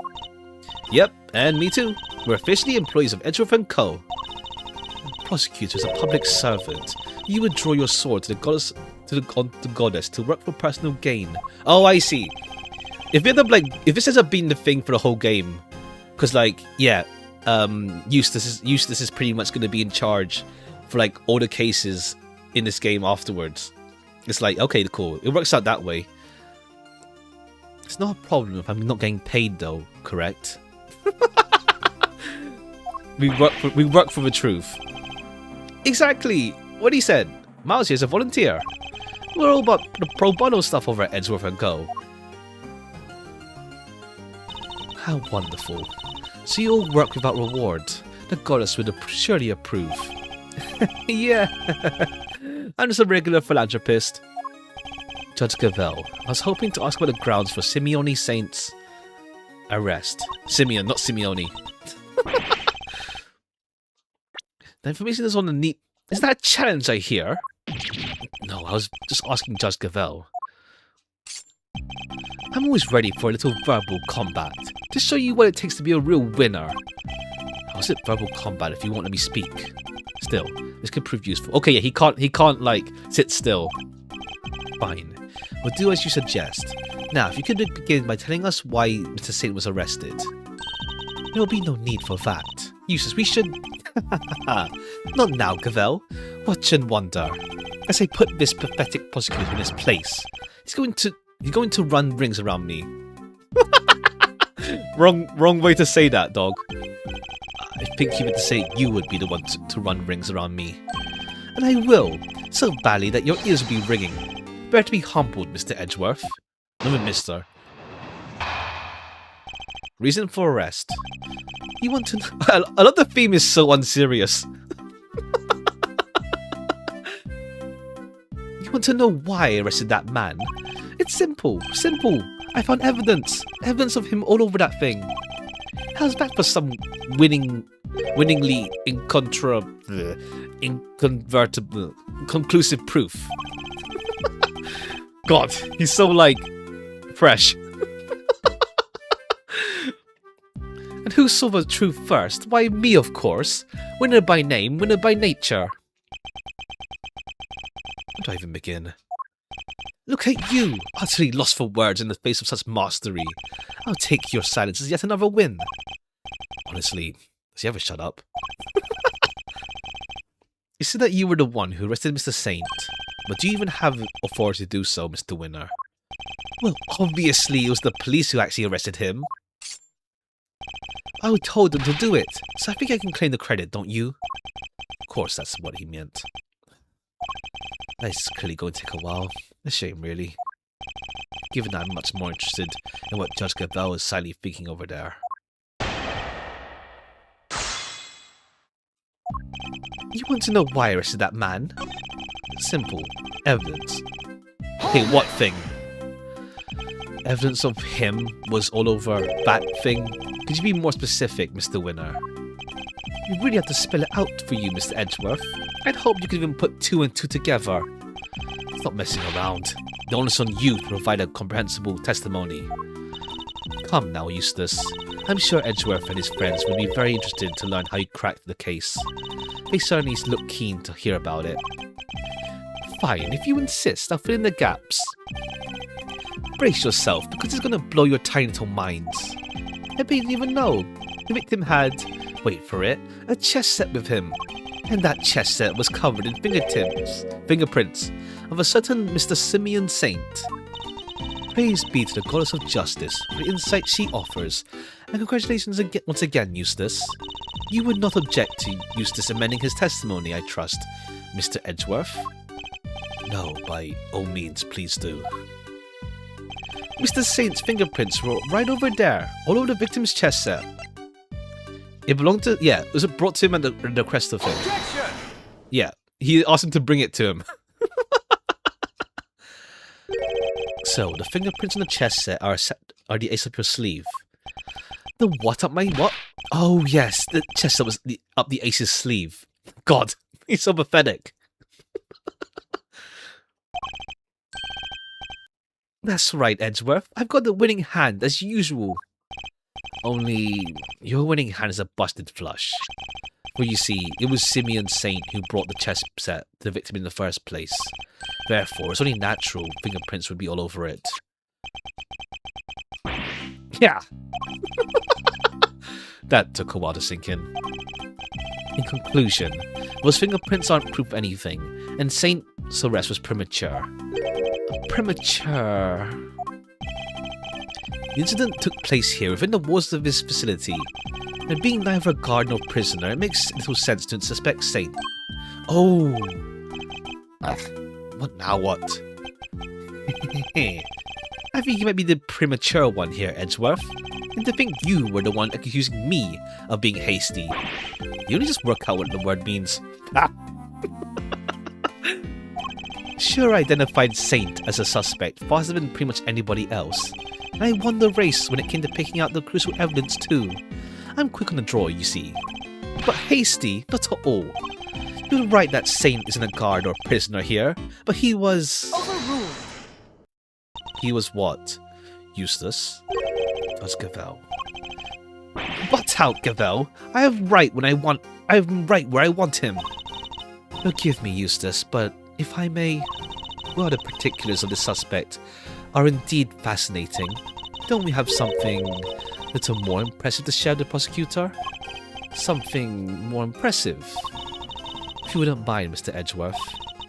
Yep, and me too. We're officially employees of Edgeworth & Co. Prosecutor is a public servant. You would draw your sword to the goddess to work for personal gain. Oh, I see. If this ends up being the thing for the whole game, because like, yeah, Eustace is pretty much going to be in charge for like all the cases in this game afterwards. It's like, okay, cool. It works out that way. It's not a problem if I'm not getting paid though, correct? we work for the truth. Exactly. What he said. Miles here is a volunteer. We're all about the pro bono stuff over at Edgeworth & Co. How wonderful. So you all work without reward. The goddess would surely approve. Yeah, I'm just a regular philanthropist. Judge Gavel, I was hoping to ask about the grounds for Simeone Saint's arrest. Simeon, not Simeone. The information is on the neat... Is that a challenge I hear? No, I was just asking Judge Gavel. I'm always ready for a little verbal combat to show you what it takes to be a real winner. How's it verbal combat if you won't let me speak? Still, this could prove useful. Okay, yeah, he can't like sit still. Fine. We'll do as you suggest. Now, if you could begin by telling us why Mr. Saint was arrested. There will be no need for that. Eustace, we should... Not now, Gavel. Watch and wonder. As I put this pathetic prosecutor in his place. He's going to run rings around me. Wrong way to say that, dog. I think he meant to say you would be the one to run rings around me. And I will. So badly that your ears will be ringing. Better to be humbled, Mr. Edgeworth. No, Mr. Reason for arrest. You want to know... I love the theme is so unserious. You want to know why I arrested that man? It's simple. Simple. I found evidence. Evidence of him all over that thing. How's that for some winningly incontrovertible, conclusive proof? God, he's so, like, fresh. And who saw the truth first? Why, me, of course. Winner by name, winner by nature. Where do I even begin? Look at you, utterly lost for words in the face of such mastery. I'll take your silence as yet another win. Honestly, does he ever shut up? You said that you were the one who arrested Mr. Saint, but do you even have authority to do so, Mr. Winner? Well, obviously it was the police who actually arrested him. I told them to do it, so I think I can claim the credit, don't you? Of course, that's what he meant. That's clearly going to take a while. A shame, really. Given that I'm much more interested in what Judge Gavel is silently thinking over there. You want to know why I arrested that man? Simple. Evidence. Okay, what thing? Evidence of him was all over that thing? Could you be more specific, Mr. Winner? You really have to spell it out for you, Mr. Edgeworth. I'd hope you could even put 2 and 2 together. Stop messing around. The onus on you to provide a comprehensible testimony. Come now, Eustace. I'm sure Edgeworth and his friends would be very interested to learn how you cracked the case. They certainly look keen to hear about it. Fine, if you insist, I'll fill in the gaps. Brace yourself, because it's going to blow your tiny little minds. I didn't even know. The victim had, wait for it, a chess set with him. And that chess set was covered in fingerprints of a certain Mr. Simeon Saint. Praise be to the goddess of justice for the insight she offers, and congratulations once again, Eustace. You would not object to Eustace amending his testimony, I trust, Mr. Edgeworth? No, by all means, please do. Mr. Saint's fingerprints were right over there, all over the victim's chess set. It belonged to... Yeah, it was brought to him at the request of him. Objection! Yeah, he asked him to bring it to him. So, the fingerprints on the chess set are the ace up your sleeve. The what up my what? Oh yes, the chess set was up the ace's sleeve. God, he's so pathetic. That's right, Edgeworth. I've got the winning hand as usual. Only your winning hand is a busted flush. Well, you see, it was Simeon Saint who brought the chess set to the victim in the first place. Therefore, it's only natural fingerprints would be all over it. Yeah. That took a while to sink in. In conclusion, those fingerprints aren't proof of anything, and Saint's arrest was premature. Premature. The incident took place here within the walls of this facility, and being neither a guard nor prisoner, it makes little sense to suspect Saint. Oh. What now, what? I think you might be the premature one here, Edgeworth. And to think you were the one accusing me of being hasty. You only just work out what the word means. Ah. Sure, I identified Saint as a suspect faster than pretty much anybody else. And I won the race when it came to picking out the crucial evidence too. I'm quick on the draw, you see. But hasty, not at all. You're right that Saint isn't a guard or prisoner here, but he was... Overruled. He was what? Eustace? Was Gavel. Butt out, Gavel! I am right where I want him. Forgive me, Eustace, but if I may, well, the particulars of the suspect are indeed fascinating. Don't we have something a little more impressive to share with the prosecutor? Something more impressive? If you wouldn't mind, Mr. Edgeworth,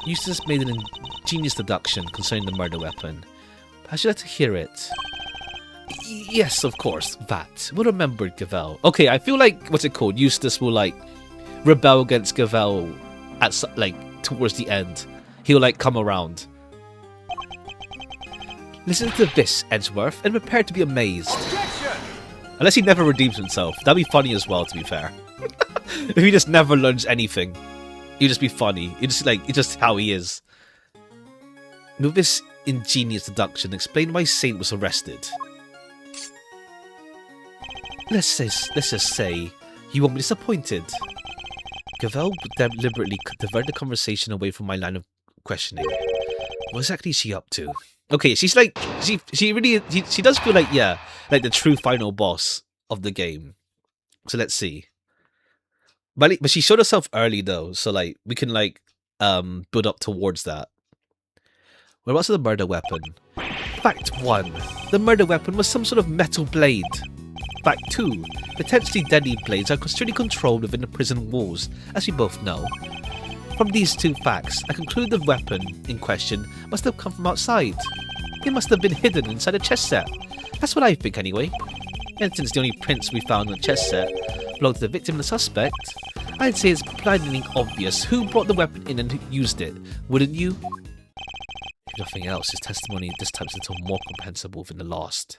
Eustace made an ingenious deduction concerning the murder weapon. Perhaps you'd like to hear it. Yes, of course, that. We'll remember Gavel. Okay, I feel like, what's it called? Eustace will, like, rebel against Gavel at, like, towards the end. He'll, like, come around. Listen to this, Edgeworth, and prepare to be amazed. Objection! Unless he never redeems himself. That'd be funny as well, to be fair. If he just never learns anything. He'd just be funny. It's just how he is. With this ingenious deduction, explain why Saint was arrested. Let's just say you won't be disappointed. Gavel deliberately diverted the conversation away from my line of questioning. What exactly is she up to? Okay, she's like she does feel like, yeah, like the true final boss of the game. So let's see. But she showed herself early though, so like we can like build up towards that. Whereabouts of the murder weapon? Fact 1. The murder weapon was some sort of metal blade. Fact 2. Potentially deadly blades are strictly controlled within the prison walls, as we both know. From these two facts, I conclude the weapon in question must have come from outside. It must have been hidden inside a chess set. That's what I think anyway. And since the only prints we found on the chess set belonged to the victim and the suspect, I'd say it's blindingly obvious who brought the weapon in and who used it, wouldn't you? If nothing else, his testimony this time is a little more comprehensible than the last.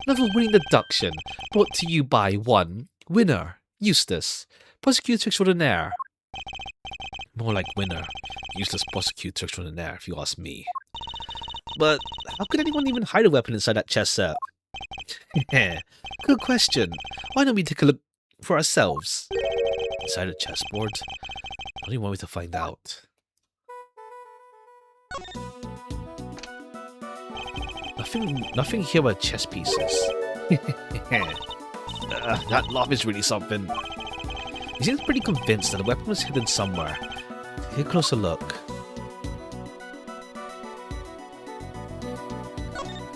Another winning deduction, brought to you by 1. Winner, Eustace, Prosecutor Extraordinaire. More like winner, Eustace Prosecutor Extraordinaire, if you ask me. But how could anyone even hide a weapon inside that chess set? Good question. Why don't we take a look for ourselves? Inside a chessboard? Only one way to find out. Nothing here but chess pieces. That laugh is really something. He seems pretty convinced that the weapon was hidden somewhere. Take a closer look.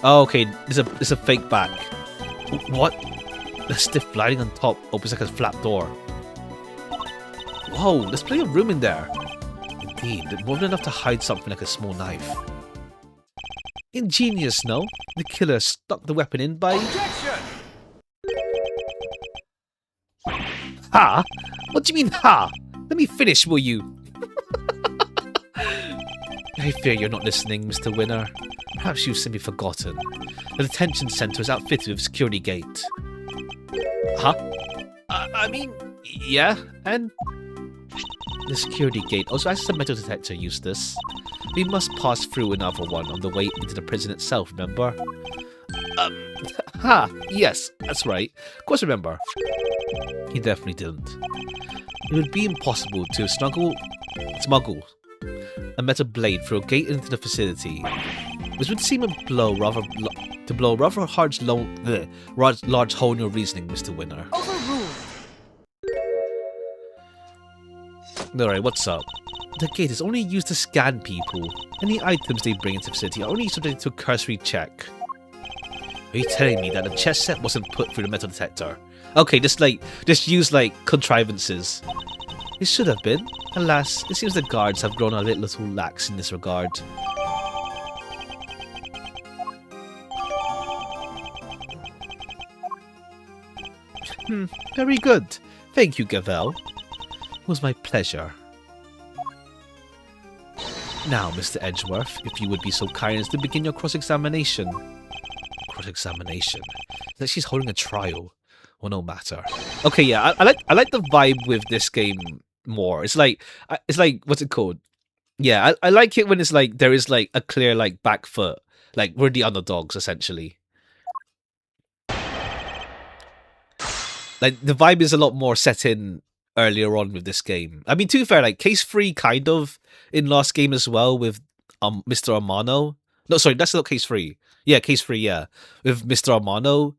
Oh, okay, it's a fake back. What? The stiff lighting on top opens like a flat door. Whoa, there's plenty of room in there. Indeed, more than enough to hide something like a small knife. Ingenious, no? The killer stuck the weapon in by... Objection! Ha? What do you mean, ha? Let me finish, will you? I fear you're not listening, Mr. Winner. Perhaps you've simply forgotten. The detention center is outfitted with a security gate. Huh? I mean, yeah, and... The security gate also acts as a metal detector, Eustace. We must pass through another one on the way into the prison itself, remember? Yes, that's right. Of course, remember. He definitely didn't. It would be impossible to smuggle a metal blade through a gate into the facility, which would seem to blow rather large hole in your reasoning, Mr. Winner. Overruled. Alright, what's up? The gate is only used to scan people. Any items they bring into the facility are only subject to a cursory check. Are you telling me that the chess set wasn't put through the metal detector? Okay, just use contrivances. It should have been. Alas, it seems the guards have grown a little lax in this regard. Very good. Thank you, Gavel. It was my pleasure. Now, Mr. Edgeworth, if you would be so kind as to begin your cross-examination. Cross-examination? It's like she's holding a trial. Well, no matter. Okay, yeah, I like the vibe with this game more. It's like what's it called? Yeah, I like it when it's like there is like a clear like back foot, like we're the underdogs essentially. Like the vibe is a lot more set in earlier on with this game. I mean, to be fair, like Case 3 kind of in last game as well with Mr. Amano. No, sorry, that's not Case 3. Yeah, Case 3, yeah. With Mr. Amano.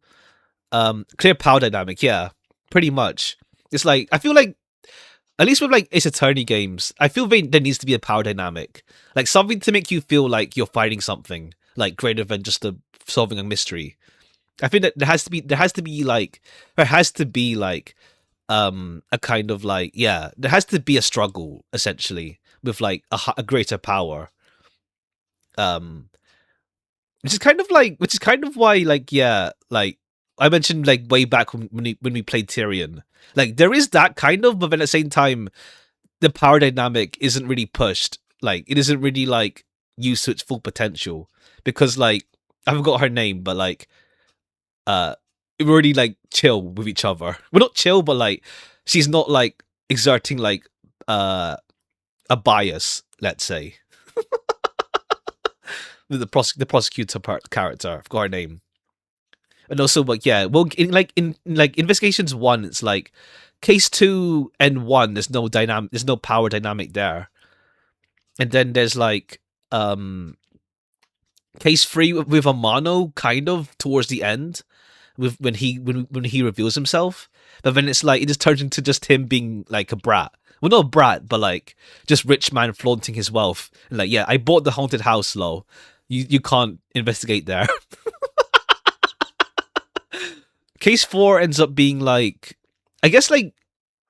Clear power dynamic, yeah. Pretty much. It's like I feel like at least with like Ace Attorney games, I feel there needs to be a power dynamic. Like something to make you feel like you're fighting something like greater than just solving a mystery. I think that there has to be like a kind of like, yeah, there has to be a struggle essentially with like a greater power. Which is kind of why like, yeah, like I mentioned like way back when we played Tyrion. Like there is that kind of, but then at the same time the power dynamic isn't really pushed. Like it isn't really like used to its full potential because like I forgot her name, but like we're already like chill with each other. We're not chill, but like she's not like exerting like a bias, let's say. the prosecutor character, I forgot her name. And also, like, yeah, well, in Investigations 1, it's like Case 2 and 1, there's no power dynamic there. And then there's like Case 3 with Amano kind of towards the end with when he reveals himself. But then it's like it just turns into just him being like a brat. Well, not a brat, but like just rich man flaunting his wealth. And like, yeah, I bought the haunted house, Lo. You can't investigate there. Case 4 ends up being like, I guess like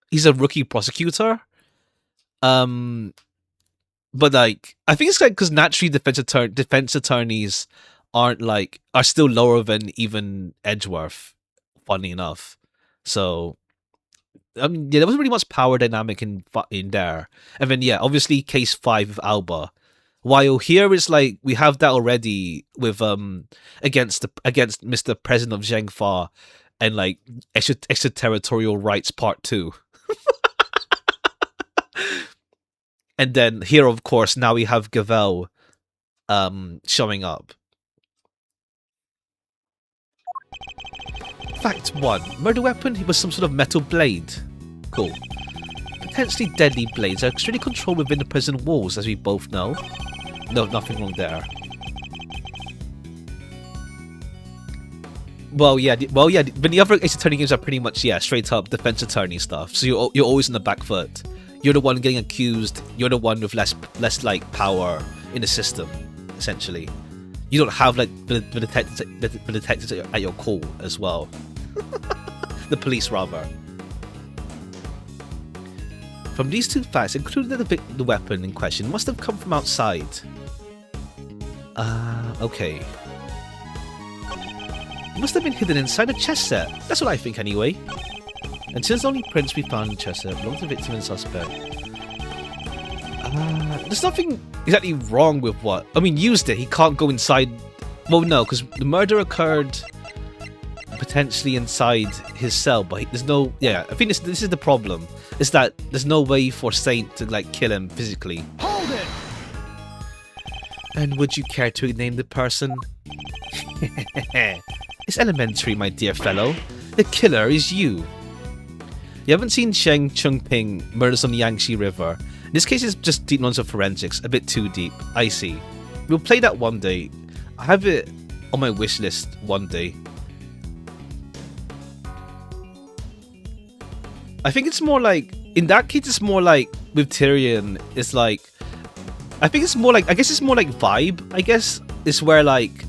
he's a rookie prosecutor. But like I think it's like because naturally defense attorneys are still lower than even Edgeworth, funny enough. So I mean, yeah, there wasn't really much power dynamic in there. And then yeah, obviously Case 5 with Alba. While here it's like we have that already with against Mr. President of Zhengfa and like extraterritorial rights part 2. And then here, of course, now we have Gavel showing up. Fact 1. Murder weapon, he was some sort of metal blade. Cool. Potentially deadly blades are extremely controlled within the prison walls, as we both know. No, nothing wrong there. Well, yeah. But the other Ace Attorney games are pretty much, yeah, straight up defense attorney stuff. So you're always on the back foot. You're the one getting accused. You're the one with less like power in the system, essentially. You don't have like the detectives at your call as well. The police, rather. From these two facts, including the weapon in question must have come from outside. Okay. It must have been hidden inside a chess set. That's what I think anyway. And since the only prints we found in the chess set belong to the victim and suspect. There's nothing exactly wrong with what... I mean, used it. He can't go inside... Well, no, because the murder occurred potentially inside his cell, but there's no... Yeah, I think this is the problem. Is that there's no way for Saint to, like, kill him physically. Hold it! And would you care to name the person? It's elementary, my dear fellow. The killer is you. You haven't seen Sheng Chungping Murders on the Yangtze River. In this case, it's just deep knowledge of forensics. A bit too deep. I see. We'll play that one day. I have it on my wish list one day. I think it's more like... In that case, it's more like... With Tyrion, it's like... I think it's more like... I guess it's more like vibe, I guess. It's where like...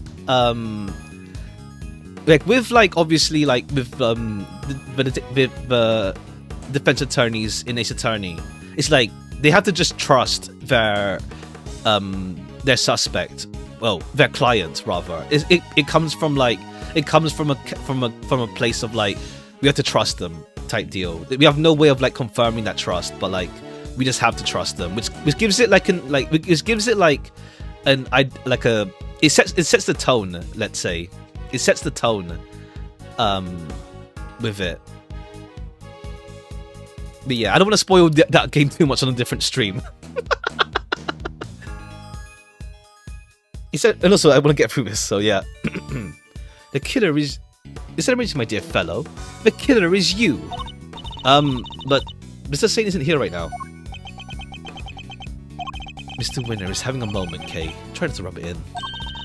Like with like obviously like with the defense attorneys in Ace Attorney, it's like they have to just trust their suspect, well, their client rather. It comes from like from a place of like we have to trust them type deal. We have no way of like confirming that trust, but like we just have to trust them, which gives it like it sets the tone. Let's say it sets the tone with it. But yeah, I don't want to spoil that game too much on a different stream. He said, and also I want to get through this, so yeah. The killer is... Instead of mentioning my dear fellow, the killer is you. But Mr. Saint isn't here right now. Mr. Winner is having a moment, Kay. Try not to rub it in.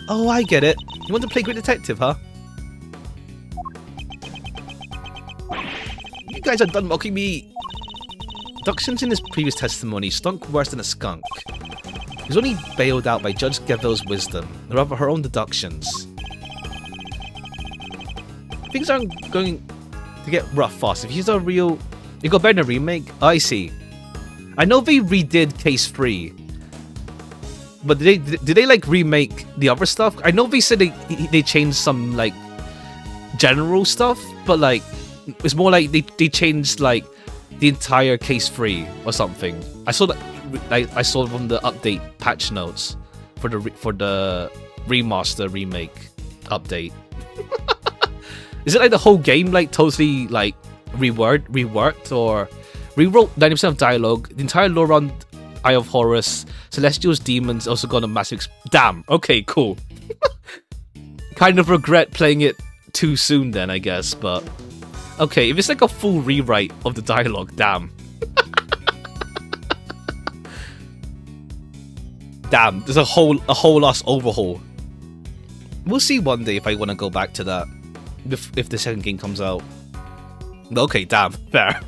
Oh, I get it. You want to play Great Detective, huh? You guys are done mocking me. Deductions in his previous testimony stunk worse than a skunk. He was only bailed out by Judge Geville's wisdom, or rather her own deductions. Things aren't going to get rough fast. If he's a real... You got better than a remake? Oh, I see. I know they redid Case 3. But did they like remake the other stuff? I know they said they changed some like general stuff, but like it's more like they changed like the entire Case 3 or something. I saw that I saw from the update patch notes for the remaster remake update. Is it like the whole game like totally like reworked or rewrote 90% of dialogue? The entire lore around Eye of Horus, Celestials, Demons also got a massive... Damn, okay, cool. Kind of regret playing it too soon then, I guess, but... Okay, if it's like a full rewrite of the dialogue, damn. Damn, there's a whole ass overhaul. We'll see one day if I want to go back to that. If the second game comes out. Okay, damn, fair.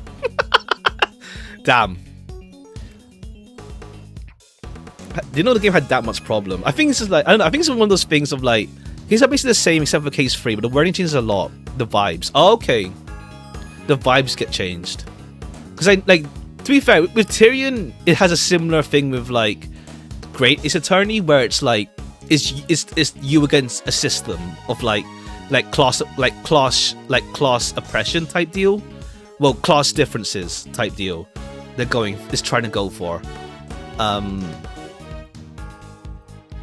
Damn. Did you know the game had that much problem? I think it's just like, I don't know, I think it's one of those things of like, games are basically the same except for Case 3, but the wording changes a lot. The vibes. Oh, okay. The vibes get changed. Because I, like, to be fair, with Tyrion, it has a similar thing with like Great Ace Attorney, where it's like, it's you against a system of like class oppression type deal. Well, class differences type deal. It's trying to go for.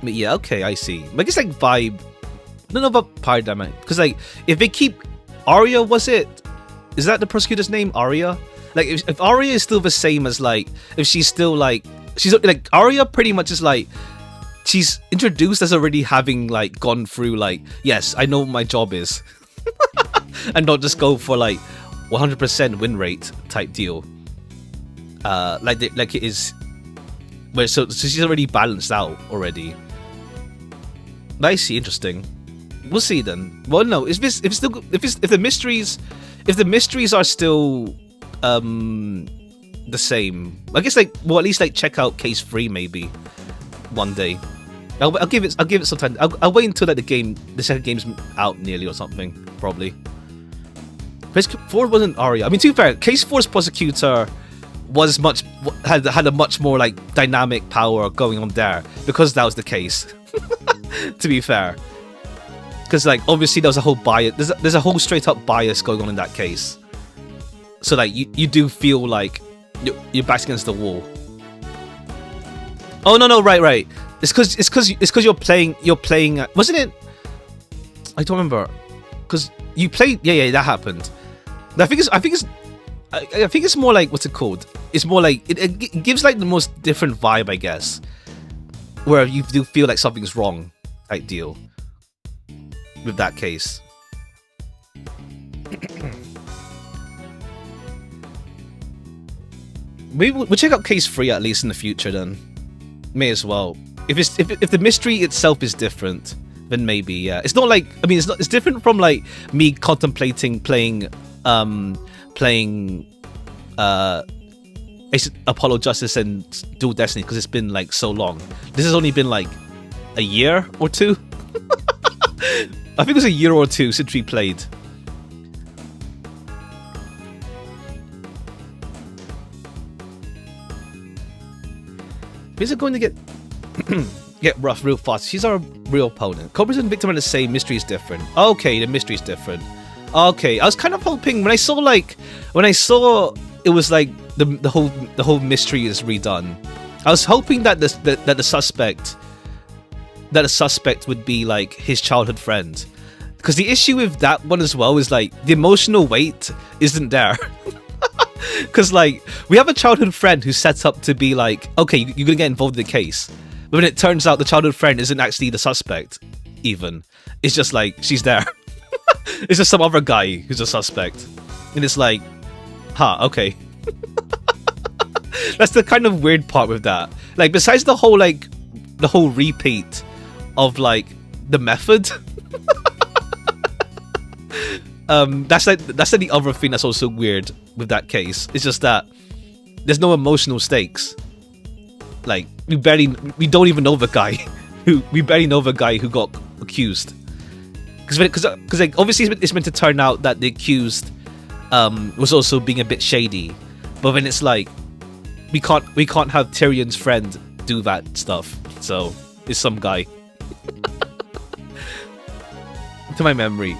But yeah, okay, I see. I guess like vibe. I don't know about paradigm, because like if they keep Arya, is that the prosecutor's name, Arya? Like if Arya is still the same as like, if she's still like, she's like Arya pretty much is like, she's introduced as already having like gone through like, yes, I know what my job is, and not just go for like 100% win rate type deal. Like it is, where so she's already balanced out already. I see, interesting. We'll see then. Well, no, if the mysteries are still the same, I guess like, well, at least like check out Case 3 maybe one day. I'll give it some time. I'll wait until like the second game's out nearly or something, probably. Case 4 wasn't Arya. I mean, to be fair, Case 4's prosecutor was had a much more like dynamic power going on there, because that was the case. To be fair, because like obviously there was a whole bias. There's a whole straight up bias going on in that case. So like you do feel like your back's against the wall. Oh no, right. It's because you're playing. Wasn't it? I don't remember. Because you played. Yeah, that happened. I think it's more like, what's it called? It's more like it gives like the most different vibe, I guess, where you do feel like something's wrong, type deal. With that case. Maybe we'll check out Case 3 at least in the future then. May as well. If the mystery itself is different, then maybe, yeah. It's not like, I mean, it's different from like me contemplating playing Apollo Justice and Dual Destiny, because it's been like so long. This has only been like a year or two. I think it was a year or two since we played. Is it going to get rough real fast? She's our real opponent. Cobra's and Victim are the same. Mystery is different. Okay, the mystery is different. Okay, I was kind of hoping when I saw it was like the whole mystery is redone. I was hoping that the suspect would be like his childhood friend, Because the issue with that one as well is like the emotional weight isn't there. Because like we have a childhood friend who's set up to be like, okay, you're gonna get involved in the case, but when it turns out the childhood friend isn't actually the suspect, even it's just like she's there. It's just some other guy who's a suspect, and it's like, okay. That's the kind of weird part with that. Like besides the whole repeat of like the method. That's like the other thing that's also weird with that case. It's just that there's no emotional stakes. Like we don't even know the guy we barely know the guy who got accused. Because like, obviously it's meant to turn out that the accused was also being a bit shady, but then it's like we can't have Tyrion's friend do that stuff. So it's some guy. To my memory.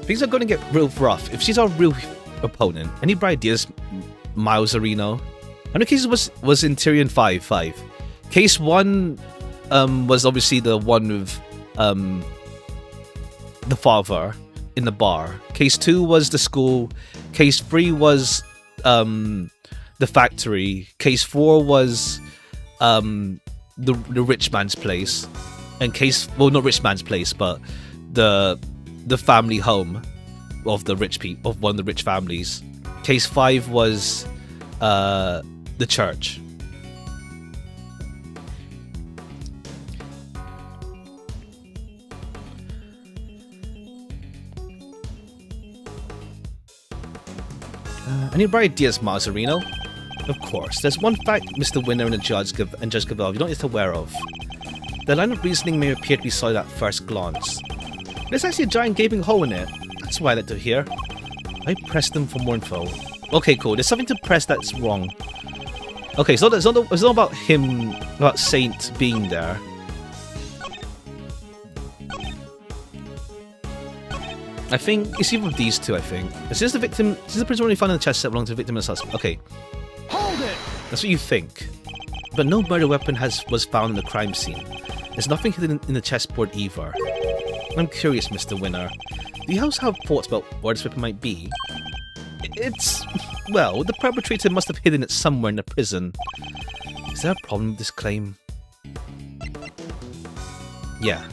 Things are going to get real rough if she's our real opponent. Any bright ideas, Miles Areno? How many cases was in Tyrion 5? Case 1 was obviously the one with the father in the bar. Case 2 was the school. Case 3 was the factory. Case 4 was the rich man's place. And not rich man's place, but the family home of the rich people, of one of the rich families. Case 5 was the church. Any bright ideas, Mazzarino? Of course. There's one fact Mr. Winner and Judge Gavel you don't need aware of. The line of reasoning may appear to be solid at first glance. There's actually a giant gaping hole in it. That's why I like to hear. I pressed them for more info. Okay, cool. There's something to press that's wrong. Okay, so it's not about him, about Saint being there. I think it's either of these two, I think. Since the prisoner only found in the chest set belonging to the victim and the suspect. Okay. Hold it! That's what you think. But no murder weapon was found in the crime scene. There's nothing hidden in the chessboard either. I'm curious, Mr. Winner. Do you also have thoughts about where this weapon might be? Well, the perpetrator must have hidden it somewhere in the prison. Is there a problem with this claim? Yeah.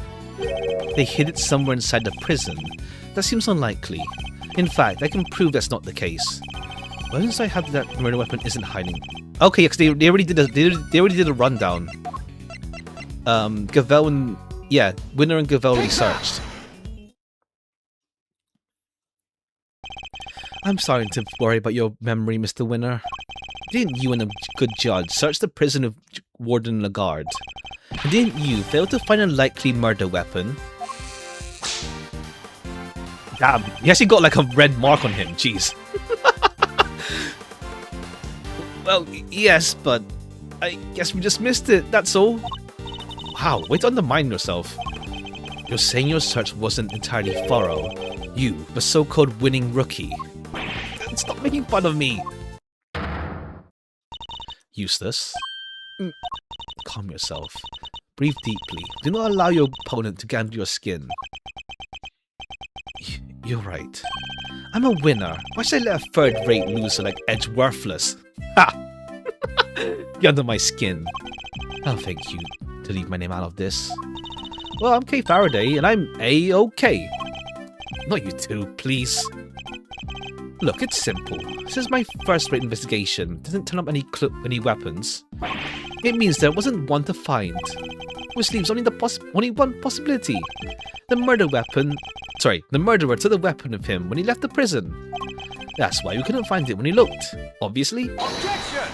They hid it somewhere inside the prison. That seems unlikely. In fact, I can prove that's not the case. Why don't I have that murder weapon isn't hiding? Okay, because they already did a rundown. Gavel and Winner and Gavel researched. I'm starting to worry about your memory, Mr. Winner. Didn't you and a good judge search the prison of Warden Lagarde? And didn't you fail to find a likely murder weapon? Damn, he actually got like a red mark on him, jeez. Well, yes, but I guess we just missed it, that's all. Wow, way to undermine yourself. You're saying your search wasn't entirely thorough. You, the so-called winning rookie. Stop making fun of me! Useless. Calm yourself. Breathe deeply. Do not allow your opponent to get under your skin. You're right. I'm a winner. Why should I let a third-rate loser like Edge worthless? Ha! Get under my skin. I'll thank you to leave my name out of this. Well, I'm Kay Faraday, and I'm A-OK. Not you two, please. Look, it's simple. This is my first-rate investigation. Doesn't turn up any weapons. It means there wasn't one to find. Which leaves only one possibility. The murderer took the weapon with him when he left the prison. That's why we couldn't find it when he looked. Obviously. Objection!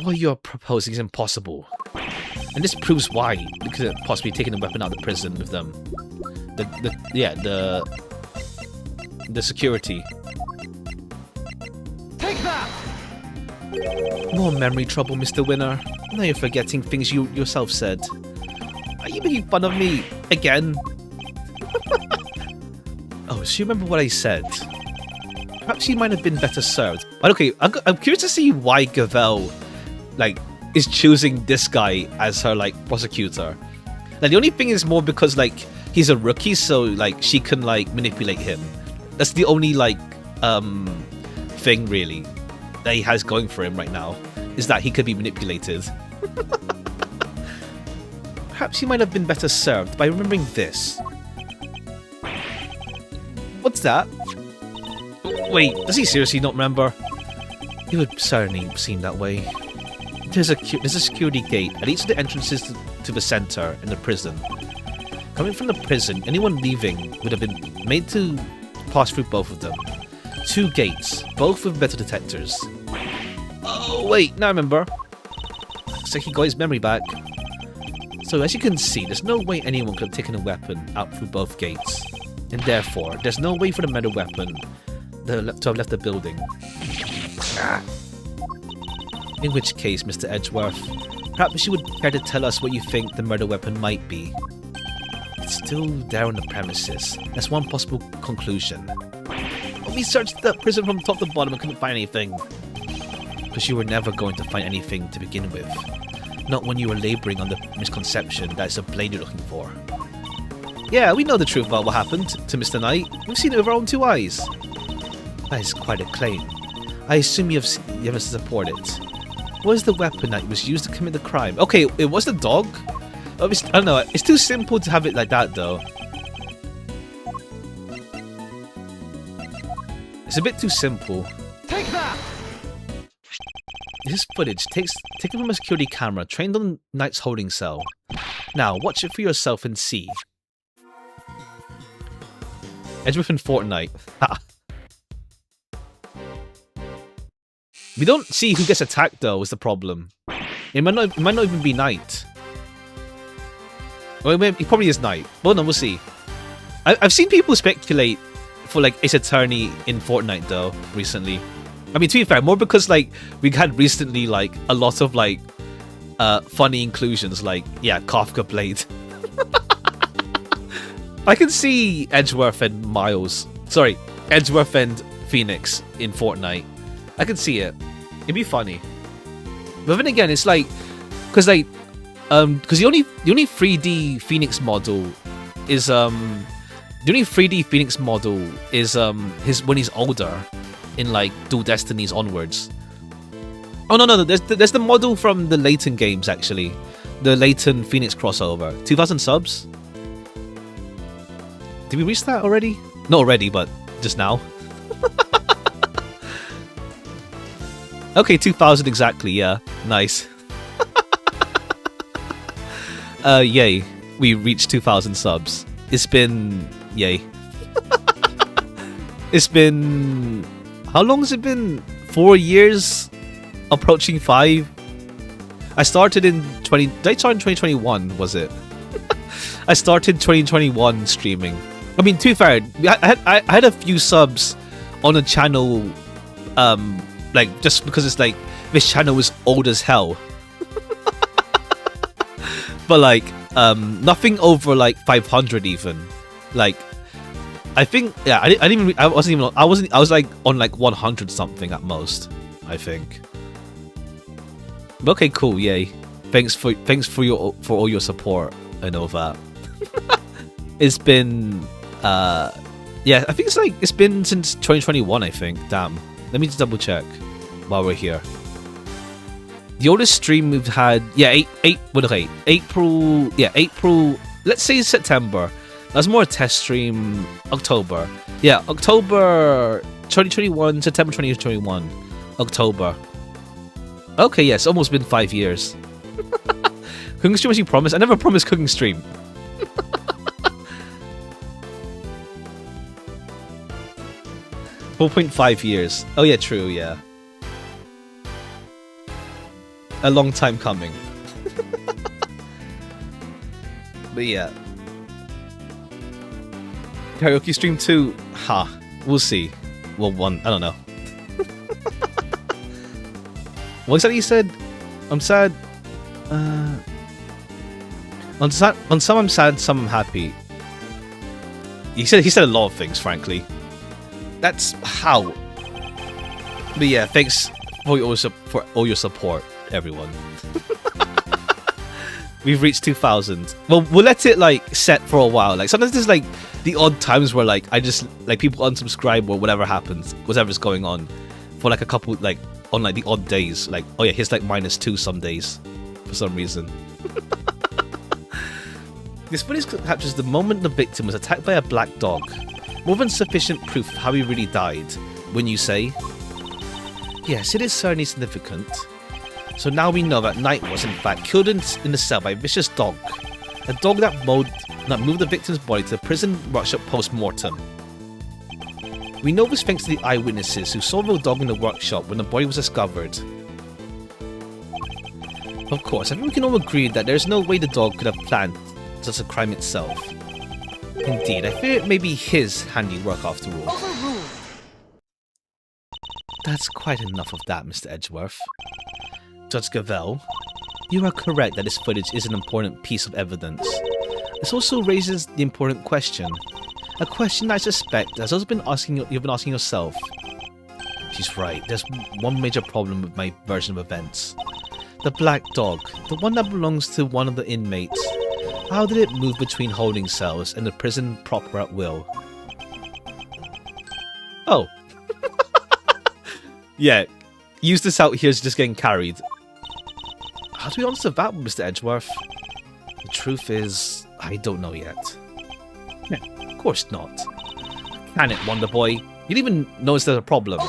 What you're proposing is impossible. And this proves why they couldn't possibly taken the weapon out of the prison with them. The security. Take that! More memory trouble, Mr. Winner. Now you're forgetting things you yourself said. Are you making fun of me again? Oh, so you remember what I said? Perhaps you might have been better served. But okay, I'm curious to see why Gavel like is choosing this guy as her like prosecutor. Like the only thing is more because like he's a rookie, so like she can like manipulate him. That's the only like thing really that he has going for him right now, is that he could be manipulated. Perhaps he might have been better served by remembering this. What's that? Wait, does he seriously not remember? He would certainly seem that way. There's a security gate at each of the entrances to the center in the prison. Coming from the prison, anyone leaving would have been made to pass through both of them. 2 gates, both with metal detectors. Oh wait, now I remember. Looks like he got his memory back. So as you can see, there's no way anyone could have taken a weapon out through both gates. And therefore, there's no way for the metal weapon to have left the building. In which case, Mr. Edgeworth, perhaps you would care to tell us what you think the murder weapon might be. It's still there on the premises. That's one possible conclusion. But we searched the prison from top to bottom and couldn't find anything. Because you were never going to find anything to begin with. Not when you were laboring on the misconception that it's a blade you're looking for. Yeah, we know the truth about what happened to Mr. Knight. We've seen it with our own 2 eyes. That is quite a claim. I assume you have to support it. What is the weapon that was used to commit the crime? Okay, it was the dog? I don't know, it's too simple to have it like that though. It's a bit too simple. Take that! This is footage taken from a security camera trained on Knight's holding cell. Now, watch it for yourself and see. Edgeworth in Fortnite. We don't see who gets attacked though, is the problem. It might not even be Knight. Well, it probably is Knight. Well, no, we'll see. I've seen people speculate for like Ace Attorney in Fortnite though, recently. I mean, to be fair, more because like we had recently like a lot of like funny inclusions, like yeah, Kafka Blade. I can see Edgeworth and Miles. Sorry, Edgeworth and Phoenix in Fortnite. I can see it. It'd be funny. But then again, it's like because the only 3D Phoenix model is his when he's older, in like Dual Destinies onwards. Oh no, there's the model from the Layton games actually, the Layton Phoenix crossover. 2,000 subs. Did we reach that already? Not already, but just now. Okay, 2,000 exactly. Yeah, nice. Yay, we reached 2,000 subs. It's been yay. It's been how long has it been? 4 years, approaching 5. I started in 2021. Was it? I started 2021 streaming. I mean, to be fair, I had a few subs on the channel, like just because it's like this channel is old as hell. But like nothing over like 500 even. Like I think yeah, I was like on like 100 something at most, I think. But okay, cool, yay. Thanks for all your support and all that. It's been yeah, I think it's been since 2021, I think. Damn. Let me just double check while we're here. The oldest stream we've had, yeah, April, let's say September. That's more a test stream. October. Yeah, October 2021, September 2021. October. Okay, yes, yeah, almost been 5 years. Cooking stream as you promised? I never promised cooking stream. 4.5 years. Oh yeah, true, yeah. A long time coming. But yeah. Karaoke stream 2? Ha. We'll see. Well, 1. I don't know. What exactly you said? I'm sad. On some I'm sad, some I'm happy. He said a lot of things, frankly. That's how. But yeah, thanks for all your support. everyone. We've reached 2,000. Well, we'll let it like set for a while. Like sometimes there's like the odd times where like I just like people unsubscribe or whatever happens, whatever's going on, for like a couple like on like the odd days. Like oh yeah, here's like -2 some days for some reason. This footage captures the moment the victim was attacked by a black dog. More than sufficient proof of how he really died. When you say, yes, it is certainly significant. So now we know that Knight was in fact killed in the cell by a vicious dog. A dog that moved the victim's body to the prison workshop post-mortem. We know this thanks to the eyewitnesses who saw the dog in the workshop when the body was discovered. Of course, I think we can all agree that there's no way the dog could have planned such a crime itself. Indeed, I fear it may be his handiwork after all. That's quite enough of that, Mr. Edgeworth. Judge Gavelle, you are correct that this footage is an important piece of evidence. This also raises the important question. A question I suspect has also been you've been asking yourself. She's right, there's one major problem with my version of events. The black dog, the one that belongs to one of the inmates. How did it move between holding cells and the prison proper at will? Oh. Yeah, Eustace out here is just getting carried. How do we answer that, Mr. Edgeworth? The truth is, I don't know yet. No, of course not. Can it, Wonder Boy? You didn't even notice there's a problem.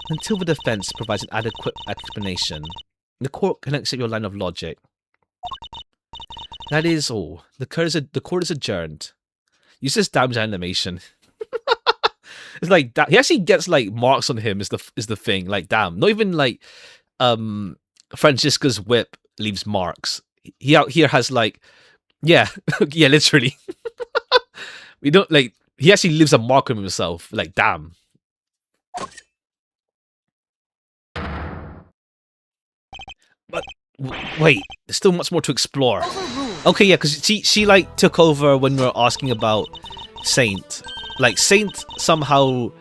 Until the defense provides an adequate explanation, the court can accept your line of logic. That is all. The court is adjourned. Eustace damage animation. It's like that. He actually gets like marks on him. Is the thing? Like damn. Not even like Francisca's whip leaves marks. He out here has like yeah yeah literally. We don't like. He actually leaves a mark on himself. Like damn. But wait, there's still much more to explore. Okay, yeah, because she like took over when we were asking about Saint. Like Saint somehow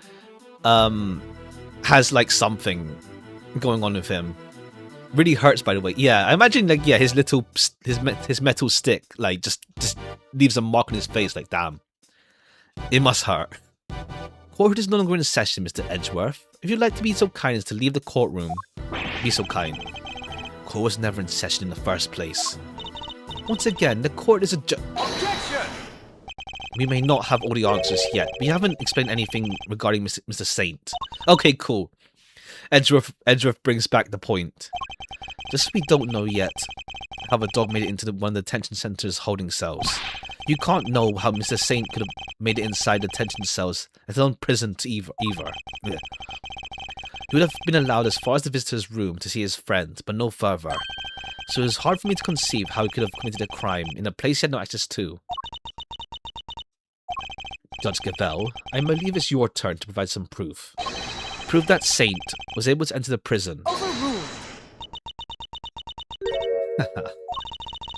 has like something going on with him. Really hurts, by the way. Yeah, I imagine like yeah, his little his metal stick like just leaves a mark on his face. Like damn, it must hurt. Court is no longer in session, Mr. Edgeworth. If you'd like to be so kind as to leave the courtroom, be so kind. Court was never in session in the first place. Once again, the court is Objection! We may not have all the answers yet. We haven't explained anything regarding Mr. Saint. Okay, cool. Edgeworth brings back the point. Just we don't know yet how the dog made it into one of the detention center's holding cells. You can't know how Mr. Saint could have made it inside the detention cells, let alone prison to either. Yeah. He would have been allowed as far as the visitor's room to see his friend, but no further. So it was hard for me to conceive how he could have committed a crime in a place he had no access to. Judge Gavelle, I believe it's your turn to provide some proof. Prove that Saint was able to enter the prison.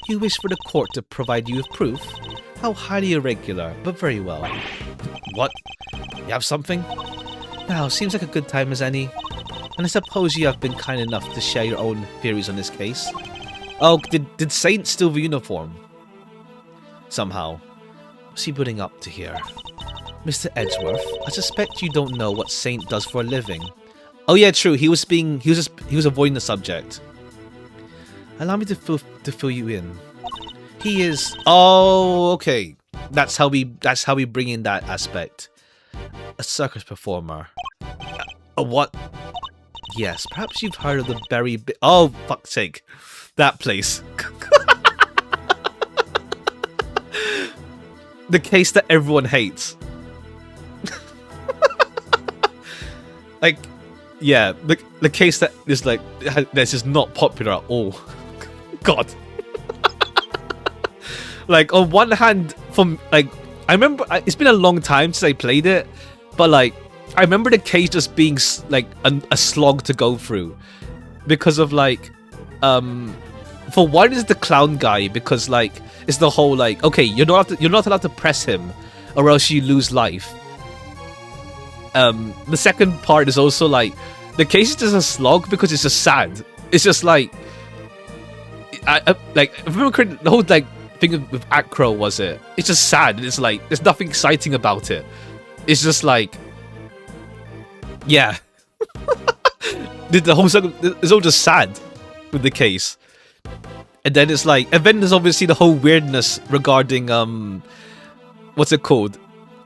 You wish for the court to provide you with proof? How highly irregular, but very well. What? You have something? Now, seems like a good time as any. And I suppose you have been kind enough to share your own theories on this case. Oh, did Saint steal the uniform? Somehow. What's he putting up to here? Mr. Edgeworth, I suspect you don't know what Saint does for a living. Oh yeah, true. He was avoiding the subject. Allow me to fill you in. He is. Oh, okay. That's how we bring in that aspect. A circus performer. A what? Yes, perhaps you've heard of the oh, fuck's sake. That place. The case that everyone hates. Like, yeah, the case that is like, this is not popular at all. God. Like, on one hand, I remember, it's been a long time since I played it, but like, I remember the case just being like a slog to go through. Because of like, for one is the clown guy, because like, it's the whole like, okay, you're not allowed to press him, or else you lose life. The second part is also like, the case is just a slog because it's just sad. It's just like, like if I remember correctly, the whole like thing with Acro was it. It's just sad. And it's like there's nothing exciting about it. It's just like, yeah, the whole circle is all just sad with the case. And then it's like, and then there's obviously the whole weirdness regarding what's it called?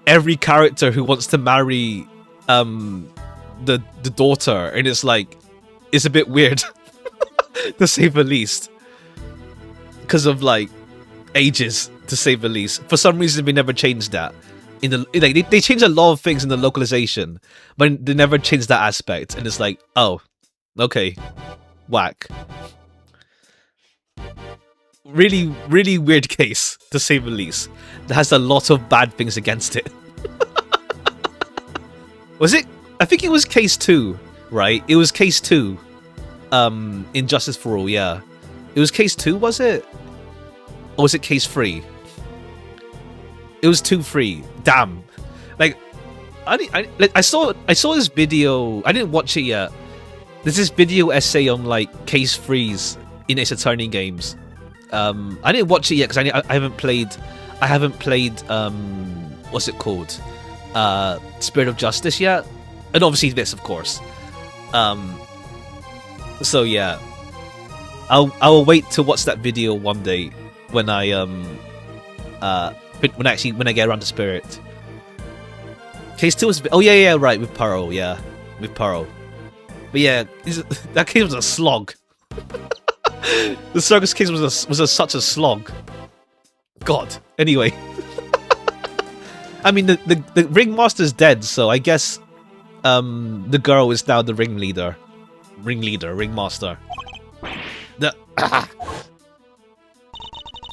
Every character who wants to marry the daughter, and it's like it's a bit weird to say the least, because of like ages, to say the least. For some reason, they never changed that. In the like, they changed a lot of things in the localization, but they never changed that aspect. And it's like, oh, okay, whack. Really, really weird case, to say the least. That has a lot of bad things against it. Was it? I think it was case 2, right? It was case 2. In Justice for All, yeah. It was case 2, was it? Or was it case 3? It was 2-3. Damn. Like, I saw this video. I didn't watch it yet. There's this video essay on like case 3s in Ace Attorney games. I didn't watch it yet because I haven't played. What's it called? Spirit of Justice yet, and obviously this, of course. So yeah, I'll wait to watch that video one day when I when I get around to Spirit. Case 2 was yeah, right, with Pearl, yeah, with Pearl. But yeah, that case was a slog. The circus case was such a slog. God. Anyway, I mean the ringmaster's dead, so I guess the girl is now the ringmaster.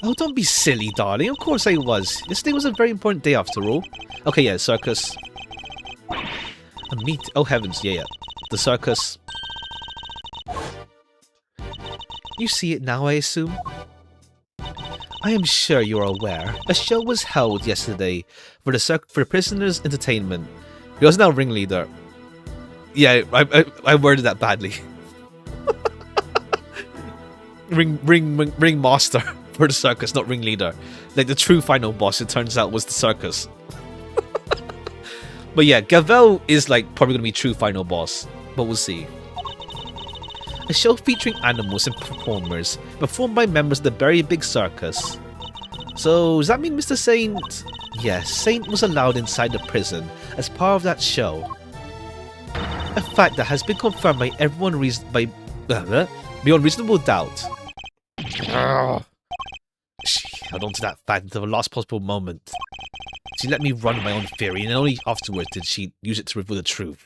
Oh, don't be silly, darling. Of course I was. Yesterday was a very important day after all. Okay, yeah, circus. A meet. Oh heavens, yeah. The circus. You see it now, I assume? I am sure you are aware. A show was held yesterday for the prisoners' entertainment. He was now ringleader. Yeah, I worded that badly. Ringmaster for the circus, not ringleader. Like the true final boss, it turns out, was the circus. But yeah, Gavel is like probably gonna be true final boss, but we'll see. A show featuring animals and performers performed by members of the very big circus. So, does that mean Mr. Saint? Yes, Saint was allowed inside the prison as part of that show. A fact that has been confirmed by everyone beyond reasonable doubt. She held on to that fact until the last possible moment. She let me run my own theory, and only afterwards did she use it to reveal the truth.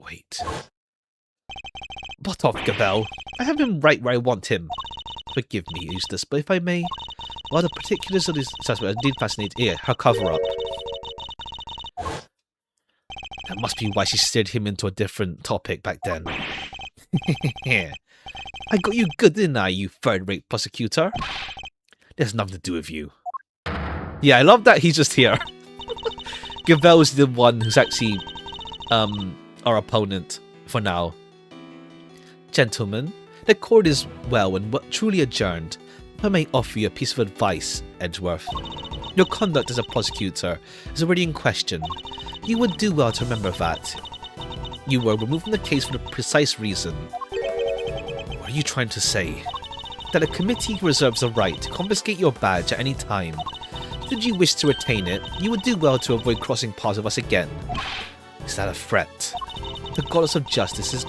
Wait. Butt off, Gabelle. I have him right where I want him. Forgive me, Eustace, but if I may, while the particulars of this suspect are indeed fascinating, her cover-up. That must be why she steered him into a different topic back then. I got you good, didn't I, you third-rate prosecutor? There's nothing to do with you. Yeah, I love that he's just here. Gavel's the one who's actually our opponent for now. Gentlemen, the court is well and truly adjourned. If I may offer you a piece of advice, Edgeworth. Your conduct as a prosecutor is already in question. You would do well to remember that. You were removed from the case for the precise reason. What are you trying to say? That a committee reserves the right to confiscate your badge at any time. Should you wish to retain it, you would do well to avoid crossing paths with us again. Is that a threat? The goddess of justice is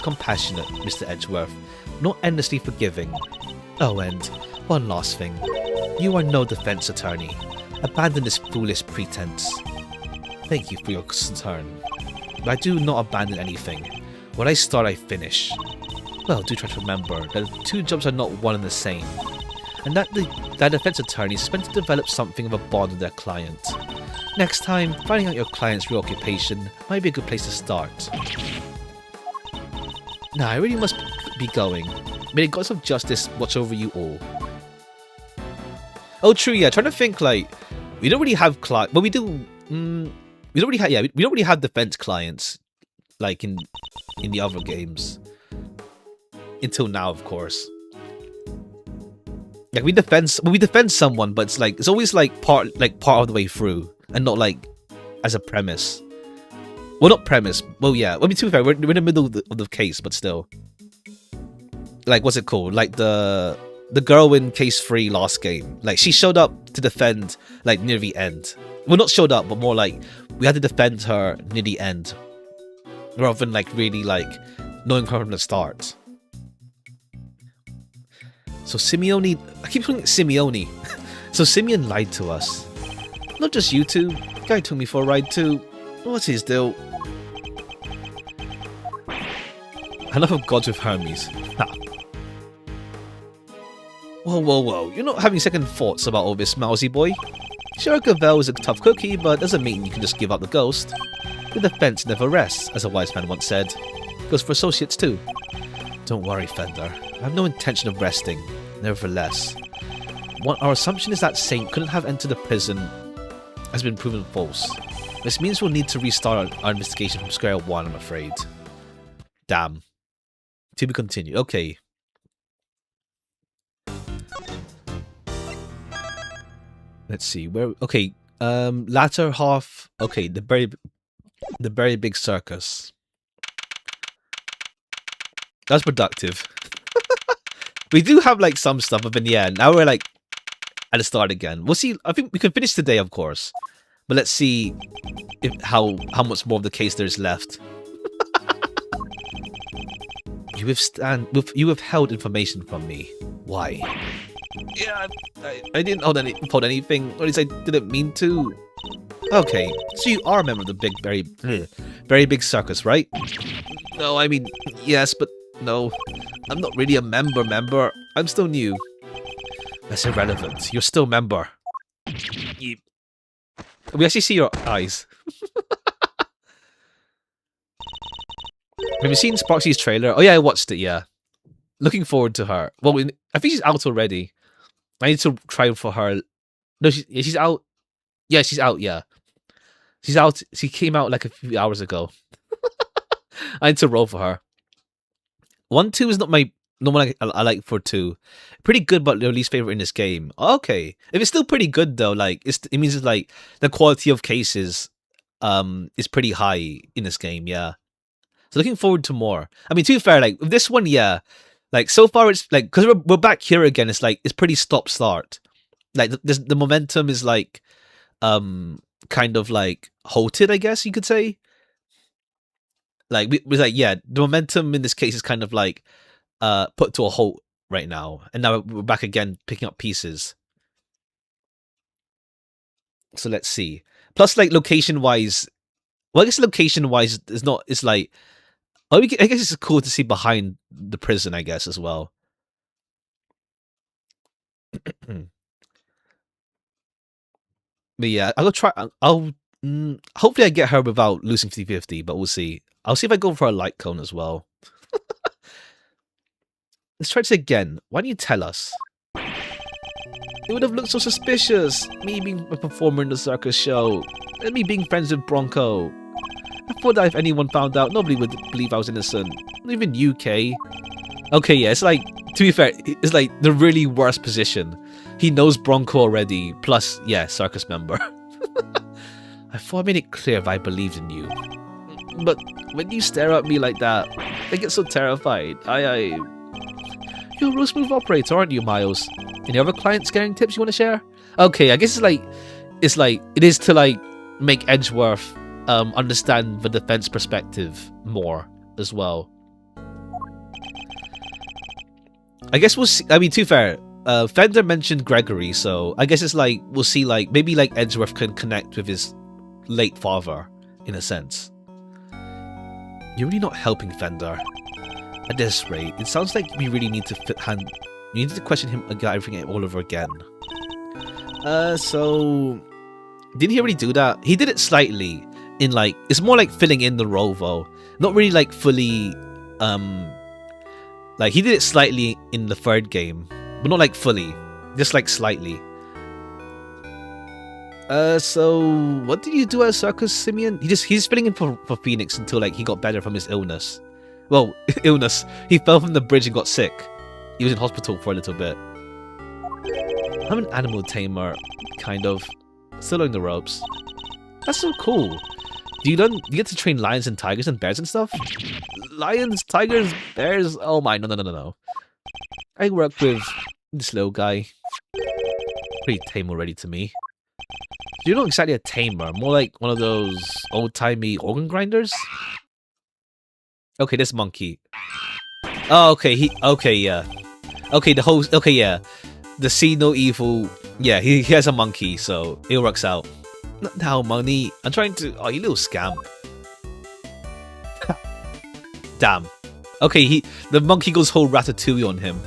compassionate, Mr. Edgeworth, not endlessly forgiving. Oh, and one last thing. You are no defense attorney. Abandon this foolish pretense. Thank you for your concern. But I do not abandon anything. What I start, I finish. Well, do try to remember that the two jobs are not one and the same, and that that defense attorney is meant to develop something of a bond with their client. Next time, finding out your client's real occupation might be a good place to start. Now, I really must be going. May the gods of justice watch over you all. Oh, true, yeah. Trying to think, like, we don't really have clients. Well, we do. We don't really have. Yeah, we don't really have defense clients. like in the other games. Until now, of course. Like we defend someone, but it's like it's always like part of the way through, and not like as a premise. Well, not premise. Well, yeah. I mean, to be fair, we're in the middle of the case, but still. Like, what's it called? Like the girl in case 3 last game. Like she showed up to defend like near the end. Well, not showed up, but more like we had to defend her near the end, rather than like really like knowing her from the start. So Simeone, I keep calling it Simeone. So Simeon lied to us. Not just you two. The guy took me for a ride too. What's his deal? Enough of gods with Hermes. Ha. Whoa, whoa, whoa. You're not having second thoughts about all this, mousy boy. Sure, Gavel is a tough cookie, but doesn't mean you can just give up the ghost. The defense never rests, as a wise man once said. Goes for associates too. Don't worry, Fender. I have no intention of resting. Nevertheless, our assumption is that Saint couldn't have entered the prison has been proven false. This means we'll need to restart our investigation from square one, I'm afraid. Damn. To be continued. Okay. Let's see. Where okay. Latter half okay, the very big circus. That's productive. We do have like some stuff, but then yeah, now we're like at the start again. We'll see. I think we can finish today, of course, but let's see how much more of the case there is left. You withheld information from me. Why? Yeah, I didn't hold anything, or at least I didn't mean to. Okay, so you are a member of the very big circus, right? No, I mean yes, but no. I'm not really a member. I'm still new. That's irrelevant. You're still a member. We actually see your eyes. Have you seen Sparksy's trailer? Oh yeah, I watched it, yeah. Looking forward to her. Well, I think she's out already. I need to try for her. No, she's out. Yeah, she's out, yeah. She's out. She came out like a few hours ago. I need to roll for her. 1-2 is not my one I like for 2. Pretty good, but your least favorite in this game. Okay, if it's still pretty good though, like it means it's like the quality of cases is pretty high in this game. Yeah, so looking forward to more. I mean, to be fair, like with this one, yeah, like so far it's like because we're back here again. It's like it's pretty stop start. Like the momentum is like kind of like halted, I guess you could say. Like we like yeah, the momentum in this case is kind of like put to a halt right now, and now we're back again picking up pieces. So let's see. Plus, like location wise, well, I guess location wise is not. It's like I guess it's cool to see behind the prison, I guess as well. But yeah, I'll try. I'll hopefully I get her without losing 50-50, but we'll see. I'll see if I go for a light cone as well. Let's try this again. Why don't you tell us? It would have looked so suspicious. Me being a performer in the circus show. And me being friends with Bronco. I thought that if anyone found out, nobody would believe I was innocent. Not even UK. Okay, yeah, it's like, to be fair, it's like the really worst position. He knows Bronco already, plus, yeah, circus member. I thought I made it clear that I believed in you. But when you stare at me like that, I get so terrified. You're a real smooth operator, aren't you, Miles? Any other client scaring tips you want to share? Okay, I guess it is to like make Edgeworth understand the defense perspective more as well. I guess we'll see. I mean, to be fair, Fender mentioned Gregory, so I guess it's like we'll see. Like maybe like Edgeworth can connect with his late father in a sense. You're really not helping, Fender. At this rate, it sounds like we really need to you need to question him about everything all over again. So did he already do that? He did it slightly in like it's more like filling in the role though, not really like fully. Like he did it slightly in the third game, but not like fully, just like slightly. So what did you do at Circus, Simeon? He's filling in for Phoenix until like he got better from his illness. Well, illness. He fell from the bridge and got sick. He was in hospital for a little bit. I'm an animal tamer, kind of. Still learning the ropes. That's so cool. Do you get to train lions and tigers and bears and stuff? Lions, tigers, bears? Oh my, no. I work with this little guy. Pretty tame already to me. You're not exactly a tamer, more like one of those old-timey organ grinders? Okay, this monkey. Oh, okay, yeah. Okay, yeah. The see no evil. Yeah, he has a monkey, so it works out. Not now, money. I'm trying to. Oh, you little scam. Damn. Okay, the monkey goes whole ratatouille on him.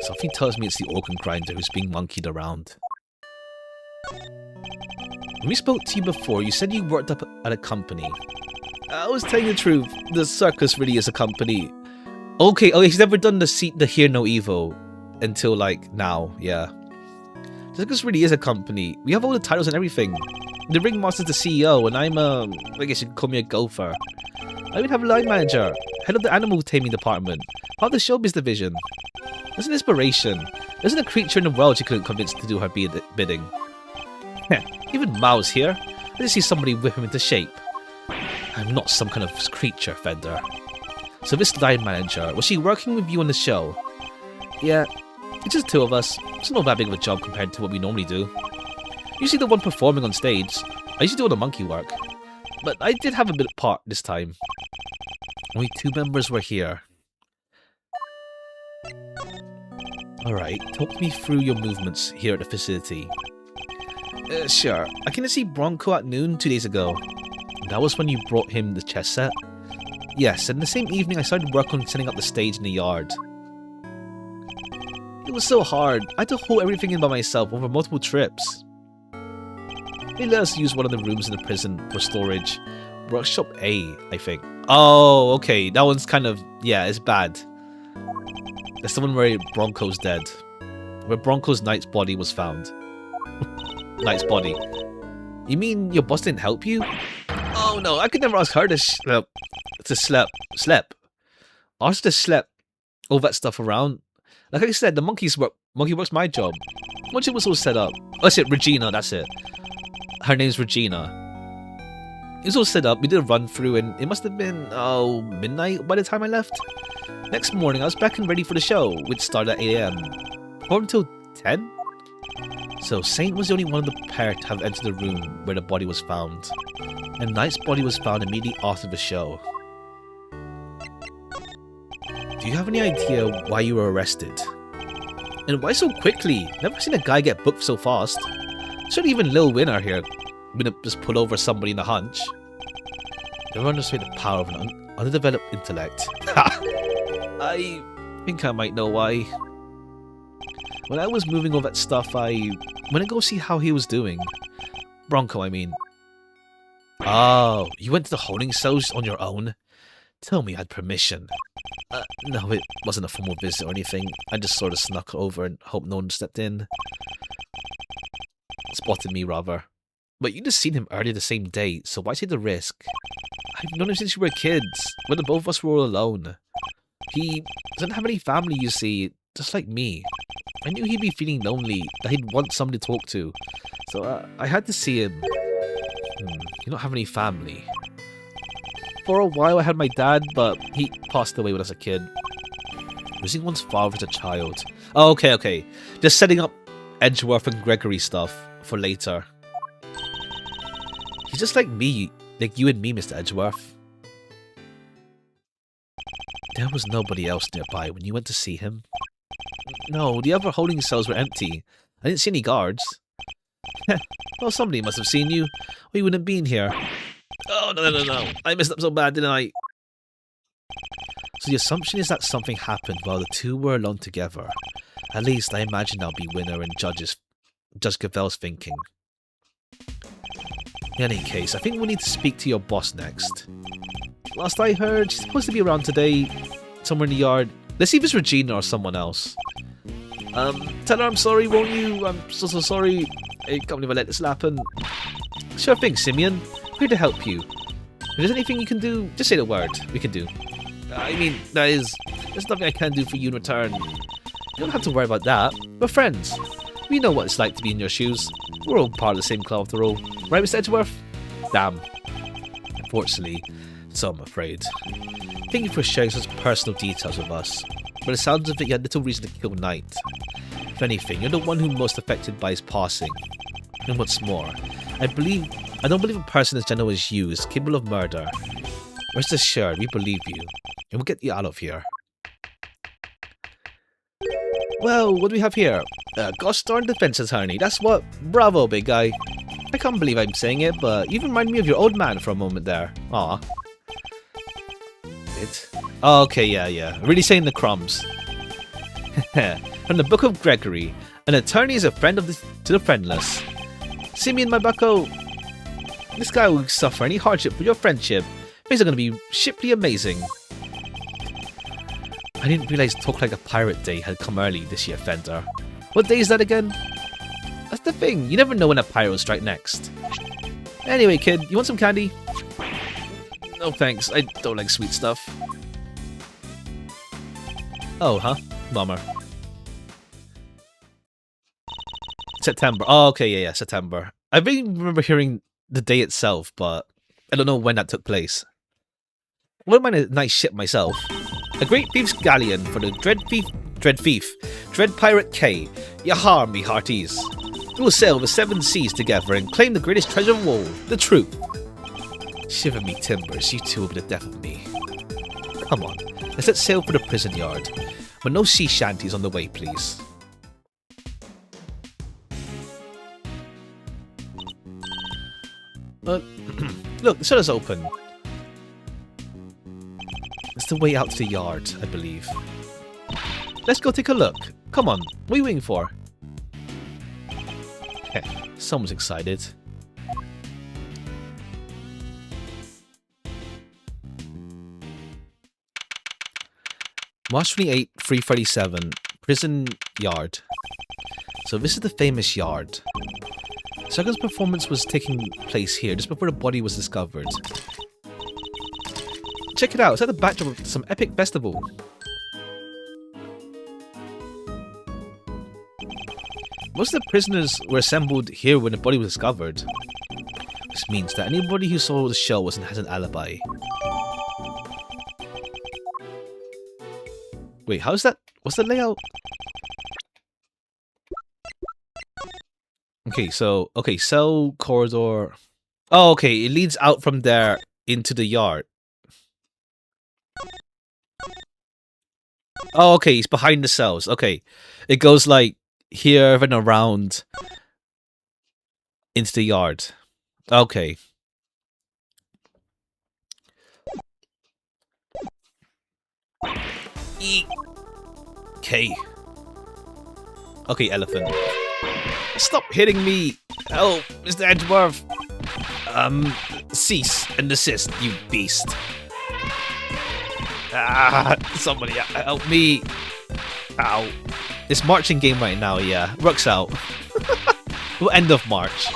Something tells me it's the organ grinder who's being monkeyed around. When we spoke to you before, you said you worked up at a company. I was telling the truth. The circus really is a company. Okay, he's never done the Hear No Evil until like now, yeah. The circus really is a company. We have all the titles and everything. The ringmaster's the CEO, and I'm I guess you could call me a gopher. I even have a line manager, head of the animal taming department, part of the showbiz division. There's an inspiration. There isn't a creature in the world you couldn't convince to do her bidding. Even Mao's here. I just see somebody whip him into shape. I'm not some kind of creature, Fender. So this line manager, was she working with you on the show? Yeah, it's just two of us. It's not that big of a job compared to what we normally do. Usually the one performing on stage. I usually do all the monkey work. But I did have a bit of part this time. Only 2 members were here. Alright, talk me through your movements here at the facility. Sure. I came to see Bronco at noon 2 days ago. That was when you brought him the chess set? Yes, and the same evening I started work on setting up the stage in the yard. It was so hard. I had to hold everything in by myself over multiple trips. They let us use one of the rooms in the prison for storage. Workshop A, I think. Oh, okay. That one's kind of... yeah, it's bad. That's the one where Bronco's dead. Where Bronco's knight's body was found. Knight's body. You mean your boss didn't help you? Oh no, I could never ask her to slep. Ask to slep all that stuff around. Like I said, the monkey works my job. Once it was all set up. Oh, that's it, Regina, that's it. Her name's Regina. It was all set up, we did a run through, and it must have been, midnight by the time I left. Next morning, I was back and ready for the show, which started at 8 AM. Or until 10? So, Saint was the only one of the pair to have entered the room where the body was found. And Knight's body was found immediately after the show. Do you have any idea why you were arrested? And why so quickly? Never seen a guy get booked so fast. Surely even Lil Winner here wouldn't just pull over somebody in a hunch. Never understood the power of an underdeveloped intellect. Ha! I think I might know why. When I was moving all that stuff, I went to go see how he was doing. Bronco, I mean. Oh, you went to the holding cells on your own? Tell me you had permission. No, it wasn't a formal visit or anything. I just sort of snuck over and hoped no one stepped in. Spotted me, rather. But you just seen him earlier the same day, so why take the risk? I've known him since we were kids, when the both of us were all alone. He doesn't have any family, you see, just like me. I knew he'd be feeling lonely, that he'd want somebody to talk to. So I had to see him. You don't have any family. For a while I had my dad, but he passed away when I was a kid. Losing one's father as a child. Oh, okay. Just setting up Edgeworth and Gregory stuff for later. He's just like me, like you and me, Mr. Edgeworth. There was nobody else nearby when you went to see him. No, the other holding cells were empty. I didn't see any guards. Well, somebody must have seen you, or you wouldn't have been here. Oh, no. I messed up so bad, didn't I? So the assumption is that something happened while the two were alone together. At least I imagine that'll be Winner and Judge Gavel's thinking. In any case, I think we need to speak to your boss next. Last I heard, she's supposed to be around today, somewhere in the yard. Let's see if it's Regina or someone else. Tell her I'm sorry, won't you? I'm so sorry. I can't believe I let this happen. Sure thing, Simeon. I'm here to help you. If there's anything you can do, just say the word. We can do. I mean, there's nothing I can do for you in return. You don't have to worry about that. We're friends. We know what it's like to be in your shoes. We're all part of the same cloth after all. Right, Mr. Edgeworth? Damn. Unfortunately, so I'm afraid. Thank you for sharing such personal details with us. But it sounds as if you had little reason to kill Knight. If anything, you're the one who's most affected by his passing. And what's more, I don't believe a person as gentle as you is capable of murder. Rest assured, we believe you, and we'll get you out of here. Well, what do we have here? Gosh darn defense attorney, that's what? Bravo, big guy. I can't believe I'm saying it, but you remind me of your old man for a moment there. Aw. Oh, okay, yeah. Really saying the crumbs. From the Book of Gregory, an attorney is a friend to the friendless. Simeon, my bucko. This guy will suffer any hardship for your friendship. Things are going to be shiply amazing. I didn't realize Talk Like a Pirate Day had come early this year, Fender. What day is that again? That's the thing, you never know when a pirate will strike next. Anyway, kid, you want some candy? No thanks, I don't like sweet stuff. Oh, huh? Bummer. September. Oh, okay, yeah, September. I really remember hearing the day itself, but I don't know when that took place. Wouldn't mind a nice ship myself. A great thief's galleon for the Dread Pirate K. Yahar, me hearties. We will sail the 7 seas together and claim the greatest treasure of all, the truth. Shiver me timbers, you two will be the death of me. Come on, let's set sail for the prison yard. But no sea shanties on the way, please. Look, the shutter's open. It's the way out to the yard, I believe. Let's go take a look. Come on, what are you waiting for? Heh, someone's excited. March 28, 337, prison yard. So this is the famous yard. Sagan's performance was taking place here just before the body was discovered. Check it out, it's like the backdrop of some epic festival. Most of the prisoners were assembled here when the body was discovered. This means that anybody who saw the show has an alibi. Wait, how's that? What's the layout? Okay, so, cell, corridor. Oh, okay, it leads out from there into the yard. Oh, okay, it's behind the cells. Okay, it goes like here and around into the yard. Okay. Okay. Okay, elephant. Stop hitting me! Oh, Mr. Edgeworth! Cease and desist, you beast. Ah, somebody help me. Ow. It's marching game right now, yeah. Rook's out. Well, end of March.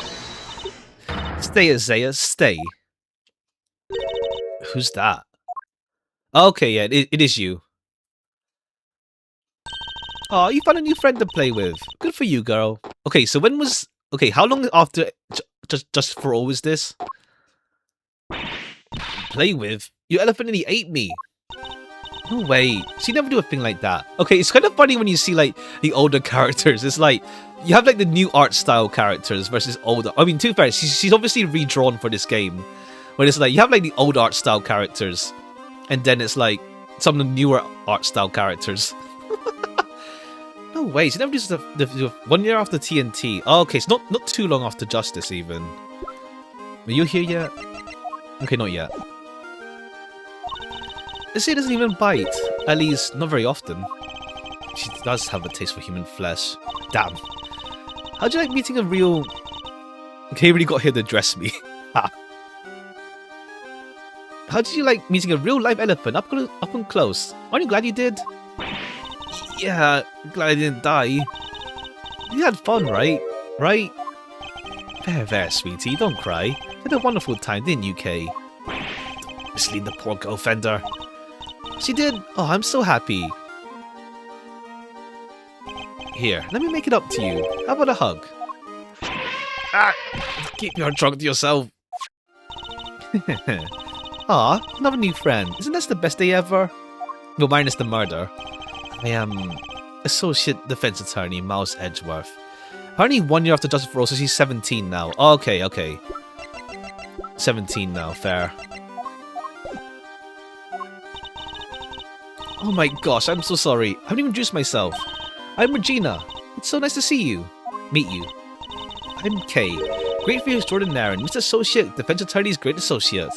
Stay, Isaiah, stay. Who's that? Okay, yeah, it is you. Oh, you found a new friend to play with. Good for you, girl. Okay, so when was... Okay, how long after Just for All was this? Play with? Your elephant nearly ate me. No way. She never do a thing like that. Okay, it's kind of funny when you see, like, the older characters. It's like, you have, like, the new art style characters versus older... I mean, to be fair, she's obviously redrawn for this game. Where it's like, you have, like, the old art style characters. And then it's, like, some of the newer art style characters. No way, she never does the 1 year after TNT. Oh, okay, it's not too long after Justice, even. Are you here yet? Okay, not yet. This here doesn't even bite. At least, not very often. She does have a taste for human flesh. Damn. How'd you like meeting a real... Okay, you really got here to address me. How did you like meeting a real live elephant up and close? Aren't you glad you did? Yeah, glad I didn't die. You had fun, right? Right? There, sweetie, don't cry. You had a wonderful time, didn't you, Kay? Mislead the poor girl, Fender. She did. Oh, I'm so happy. Here, let me make it up to you. How about a hug? Ah! Keep your trunk to yourself. Aw, another new friend. Isn't this the best day ever? Well, minus the murder. I am Associate Defense Attorney Miles Edgeworth. Only 1 year after justice for all, so she's 17 now. Oh, okay. 17 now, fair. Oh my gosh, I'm so sorry. I haven't even introduced myself. I'm Regina. It's so nice to meet you. I'm Kay, Great Fear Extraordinaire and Mr. Associate Defense Attorney's Great Associate.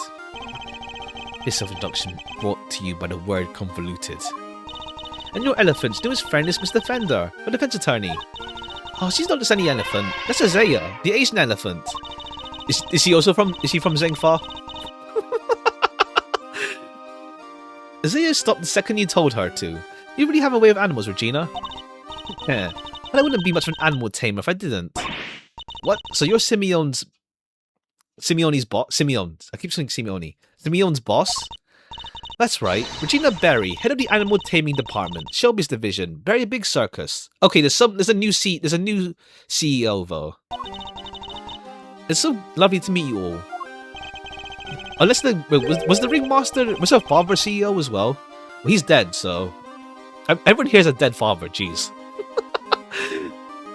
This self-introduction brought to you by the word convoluted. And your elephant's newest friend is Mr. Fender, a defense attorney. Oh, she's not just any elephant. That's Isaiah, the Asian elephant. Is she from Zengfa? Isaiah stopped the second you told her to. You really have a way of animals, Regina. Yeah, and I wouldn't be much of an animal tamer if I didn't. What? So you're Simeone's boss? Simeone. I keep saying Simeone. Simeone's boss? That's right. Regina Berry, head of the animal taming department, Shelby's division, Berry Big Circus. Okay, there's a new CEO though. It's so lovely to meet you all. Unless was the ringmaster, was her father CEO as well? Well, he's dead, so everyone here is a dead father. Jeez.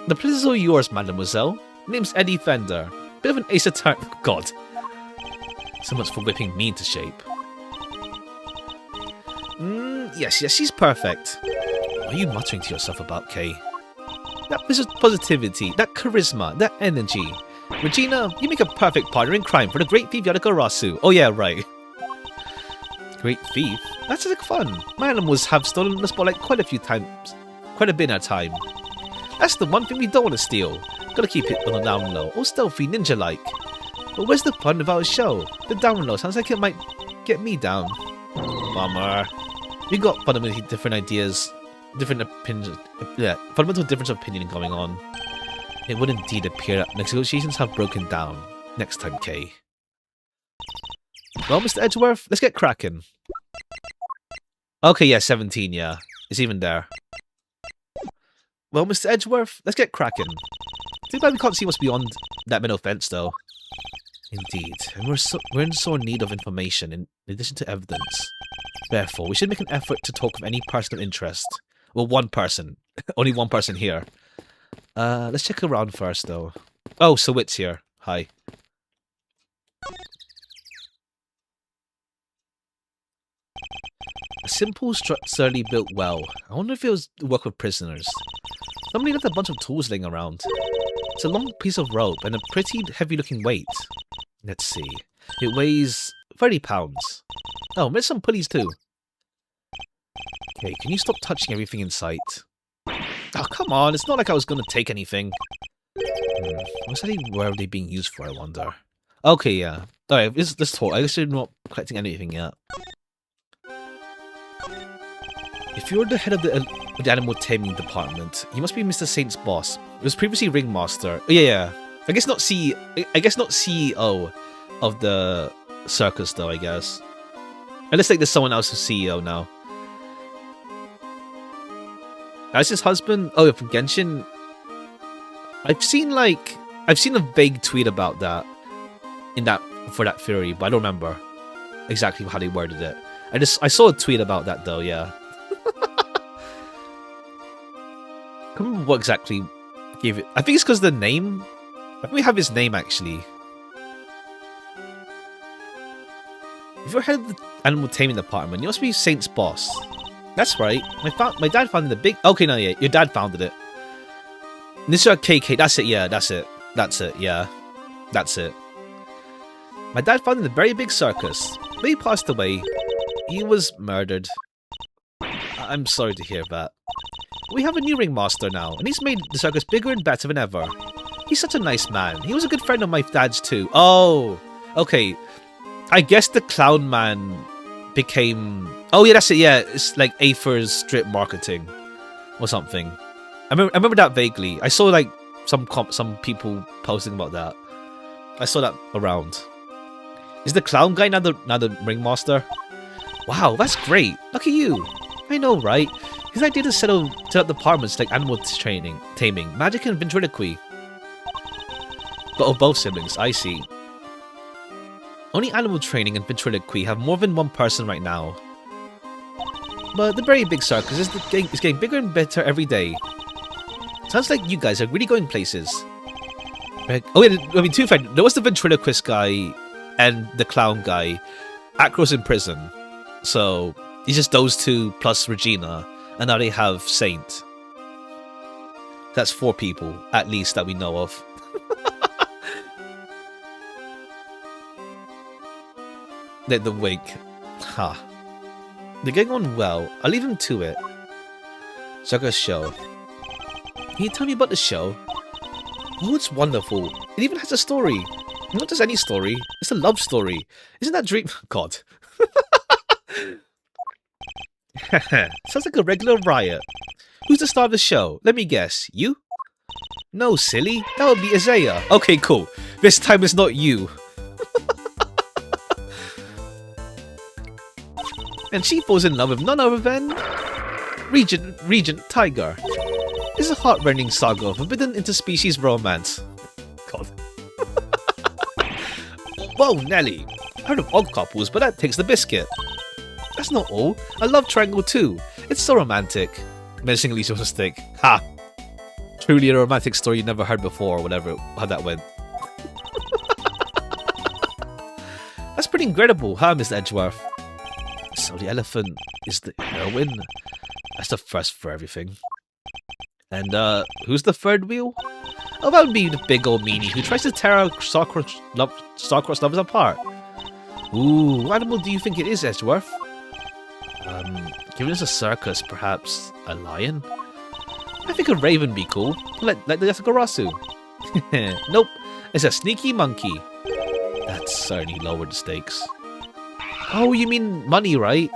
The place is all yours, mademoiselle. Name's Eddie Fender. Bit of an ace attorney. God. So much for whipping me into shape. Yes, she's perfect. What are you muttering to yourself about, Kay? That positivity, that charisma, that energy. Regina, you make a perfect partner in crime for the Great Thief Yadaka Rasu. Oh yeah, right. Great Thief? That's like fun. My animals have stolen the spotlight quite a bit at a time. That's the one thing we don't want to steal. Gotta keep it on the down low, all stealthy ninja-like. But where's the fun of our show? The down low sounds like it might get me down. Bummer. We got fundamentally different ideas, different opinions, fundamental difference of opinion going on. It would indeed appear that negotiations have broken down. Next time, Kay. Well, Mr. Edgeworth, let's get cracking. Okay, yeah, 17, yeah. It's even there. Well, Mr. Edgeworth, let's get cracking. Too bad we can't see what's beyond that middle fence, though. Indeed, and we're in sore need of information in addition to evidence. Therefore, we should make an effort to talk with any person of interest. Well, one person. Only one person here. Let's check around first, though. Oh, so it's here. Hi. A simple, sturdy built well. I wonder if it was to work with prisoners. Somebody left a bunch of tools laying around. It's a long piece of rope and a pretty heavy-looking weight. Let's see. It weighs 30 pounds. Oh, there's some pulleys too. Okay, can you stop touching everything in sight? Oh, come on. It's not like I was going to take anything. Where are they being used for, I wonder? Okay, yeah. Alright, let's talk. I guess I'm not collecting anything yet. If you're the head of the animal taming department, you must be Mr. Saint's boss. He was previously ringmaster. Oh, yeah. I guess not CEO of the circus, though, I guess. Unless like there's someone else who's CEO now. That's his husband. Oh, from Genshin. I've seen a vague tweet about that for that theory, but I don't remember exactly how they worded it. I saw a tweet about that though, yeah. I can't remember what exactly gave it. I think it's because the name. I think we have his name actually. If you're head of the animal taming department, you must be Saint's boss. That's right. My dad founded the big. Okay, no, yeah, your dad founded it. Mr. KK. That's it. Yeah, that's it. Yeah, that's it. My dad founded the very big circus. But he passed away. He was murdered. I'm sorry to hear that. We have a new ringmaster now, and he's made the circus bigger and better than ever. He's such a nice man. He was a good friend of my dad's too. Oh, okay. I guess the clown man became... Oh yeah, that's it. Yeah, it's like Aether's strip marketing. or something. I remember that vaguely. I saw like some people posting about that. I saw that around. Is the clown guy now the ringmaster? Wow, that's great. Look at you. I know, right? His idea to set up departments like animal training, taming, magic, and ventriloquy. But of both siblings, I see. Only animal training and ventriloquy have more than one person right now. But the very big circus is getting bigger and better every day. Sounds like you guys are really going places. Oh yeah, I mean, to be fair, there was the ventriloquist guy and the clown guy. Acro's in prison. So, it's just those two plus Regina. And now they have Saint. That's 4 people, at least, that we know of. The wig. Ha. Huh. They're getting on well. I'll leave them to it. Circus show. Can you tell me about the show? Oh, it's wonderful. It even has a story. Not just any story. It's a love story. Isn't that dream? God. Sounds like a regular riot. Who's the star of the show? Let me guess. You? No, silly. That would be Isaiah. Okay, cool. This time it's not you. And she falls in love with none other than Regent Tiger. It's a heart-rending saga of forbidden interspecies romance. God. Whoa, Nelly. I heard of odd couples, but that takes the biscuit. That's not all. I love Triangle too. It's so romantic. Menacingly stick. Ha! Truly a romantic story you never heard before, or whatever, how that went. That's pretty incredible, huh, Mr. Edgeworth? So the elephant is the heroine? That's the first for everything. And, who's the third wheel? Oh, that would be the big old meanie who tries to tear our star-crossed lovers apart. Ooh, what animal do you think it is, Edgeworth? Given us a circus, perhaps a lion? I think a raven be cool, like the Yasagarasu. Nope, it's a sneaky monkey. That certainly lowered the stakes. Oh, you mean money, right?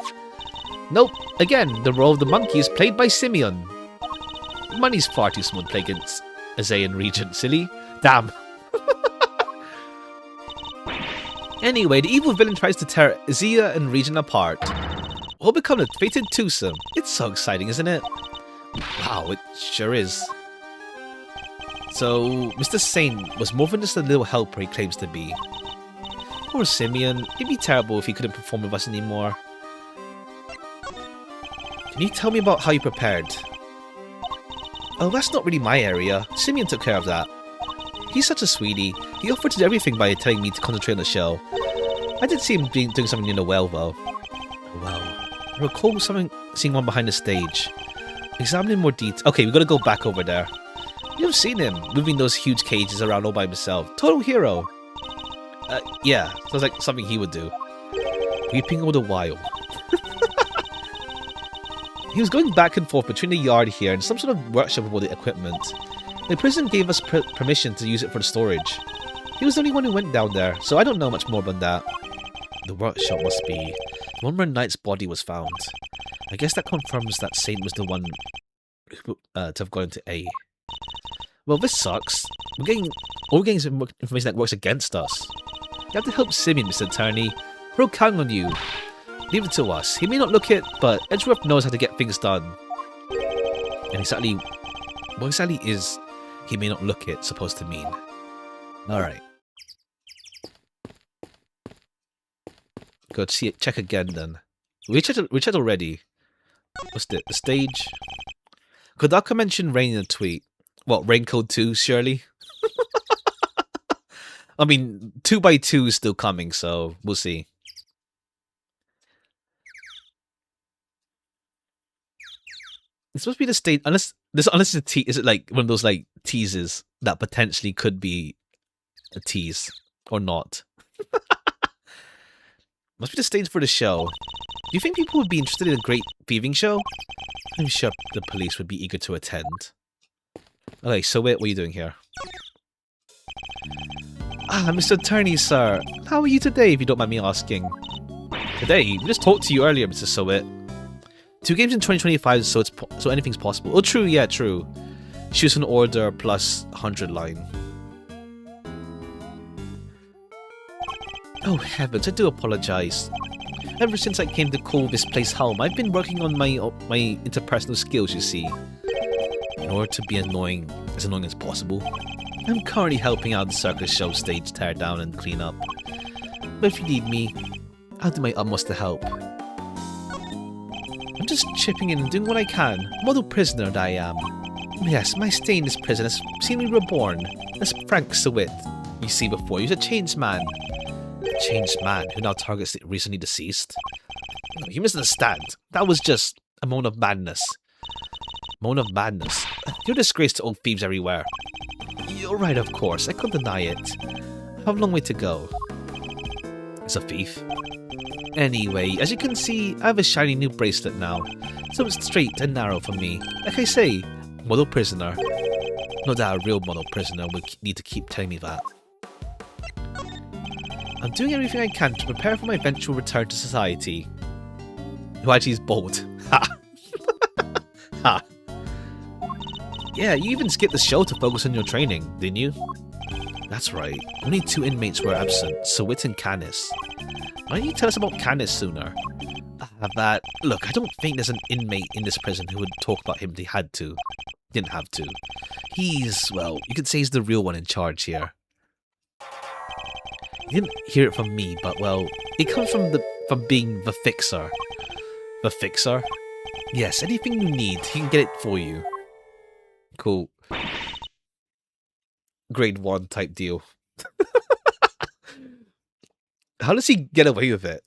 Nope, again, the role of the monkey is played by Simeon. Money's far too small to play against Isaiah and Regent, silly. Damn. Anyway, the evil villain tries to tear Isaiah and Regent apart. All become a fated twosome. It's so exciting, isn't it? Wow, it sure is. So, Mr. Saint was more than just a little helper he claims to be. Poor Simeon. It'd be terrible if he couldn't perform with us anymore. Can you tell me about how you prepared? Oh, that's not really my area. Simeon took care of that. He's such a sweetie. He offered to do everything by telling me to concentrate on the show. I did see him doing something in the well, though. Wow. I recall seeing one behind the stage. Examining more detail. Okay, we gotta go back over there. You've seen him moving those huge cages around all by himself. Total hero. Yeah, sounds like something he would do. Weeping all the while. He was going back and forth between the yard here and some sort of workshop with all the equipment. The prison gave us permission to use it for the storage. He was the only one who went down there, so I don't know much more about that. The workshop must be the one where Knight's body was found. I guess that confirms that Saint was the one to have gone into A. Well, this sucks. We're getting information that works against us. You have to help Simeon, Mr. Attorney. We're counting on you. Leave it to us. He may not look it, but Edgeworth knows how to get things done. And what exactly is he may not look it supposed to mean? Alright. Go check again then. We checked already. What's it? The stage? Kodaka mentioned rain in a tweet. What, Rain Code 2, surely? I mean, 2x2 is still coming, so we'll see. It's supposed to be the stage, unless it's a is it like one of those like teases that potentially could be a tease or not? Must be the stage for the show. Do you think people would be interested in a great thieving show? I'm sure the police would be eager to attend. Okay, so what are you doing here? Ah, Mr. Attorney, sir. How are you today, if you don't mind me asking? Today? We just talked to you earlier, Mr. Sowit. 2 games in 2025, so so anything's possible. Oh, true, yeah, true. Choose an order plus 100 line. Oh heavens, I do apologize. Ever since I came to call this place home, I've been working on my interpersonal skills, you see. In order to be as annoying as possible. I'm currently helping out the circus show stage tear down and clean up. But if you need me, I'll do my utmost to help. I'm just chipping in and doing what I can. Model prisoner that I am. Yes, my stay in this prison has seen me reborn. As Frank Sawit you see before, he was a changed man. A changed man who now targets the recently deceased? No, you misunderstand. That was just a moment of madness. Moment of madness. You're a disgrace to old thieves everywhere. You're right, of course. I couldn't deny it. I have a long way to go. As a thief. Anyway, as you can see, I have a shiny new bracelet now. So it's straight and narrow for me. Like I say, model prisoner. Not that a real model prisoner would need to keep telling me that. I'm doing everything I can to prepare for my eventual return to society. Who actually is bold. Ha! Ha! Yeah, you even skipped the show to focus on your training, didn't you? That's right. Only 2 inmates were absent, Sawit and Canis. Why didn't you tell us about Canis sooner? Look, I don't think there's an inmate in this prison who would talk about him if he had to. Didn't have to. He's, well, you could say he's the real one in charge here. You didn't hear it from me, but well, it comes from being the fixer. The fixer? Yes, anything you need, he can get it for you. Cool. Grade 1 type deal. How does he get away with it?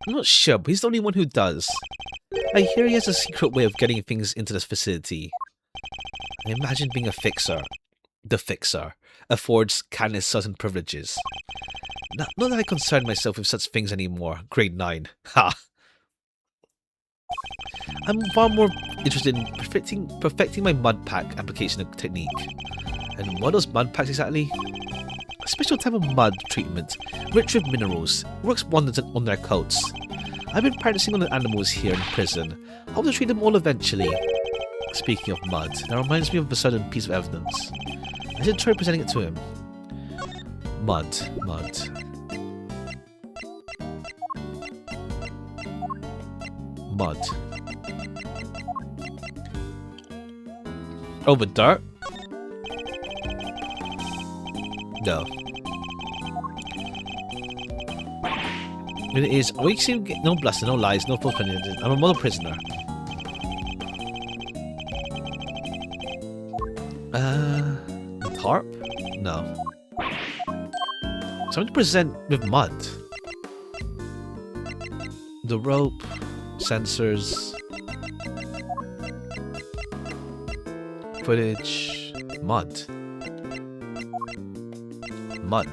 I'm not sure, but he's the only one who does. I hear he has a secret way of getting things into this facility. I imagine being a fixer. The fixer affords Canis certain privileges. Not that I concern myself with such things anymore. Grade 9. Ha! I'm far more interested in perfecting my mud pack application technique. And what are those mud packs exactly? A special type of mud treatment, rich with minerals, works wonders on their coats. I've been practicing on the animals here in prison. I hope to treat them all eventually. Speaking of mud, that reminds me of a certain piece of evidence. I should try presenting it to him. Mud. Oh, the dirt? No. It is. We seem to get no bluster, no lies, no false pretenses. I'm a model prisoner. The tarp? No. Something to present with mud. The rope, sensors, footage, mud. I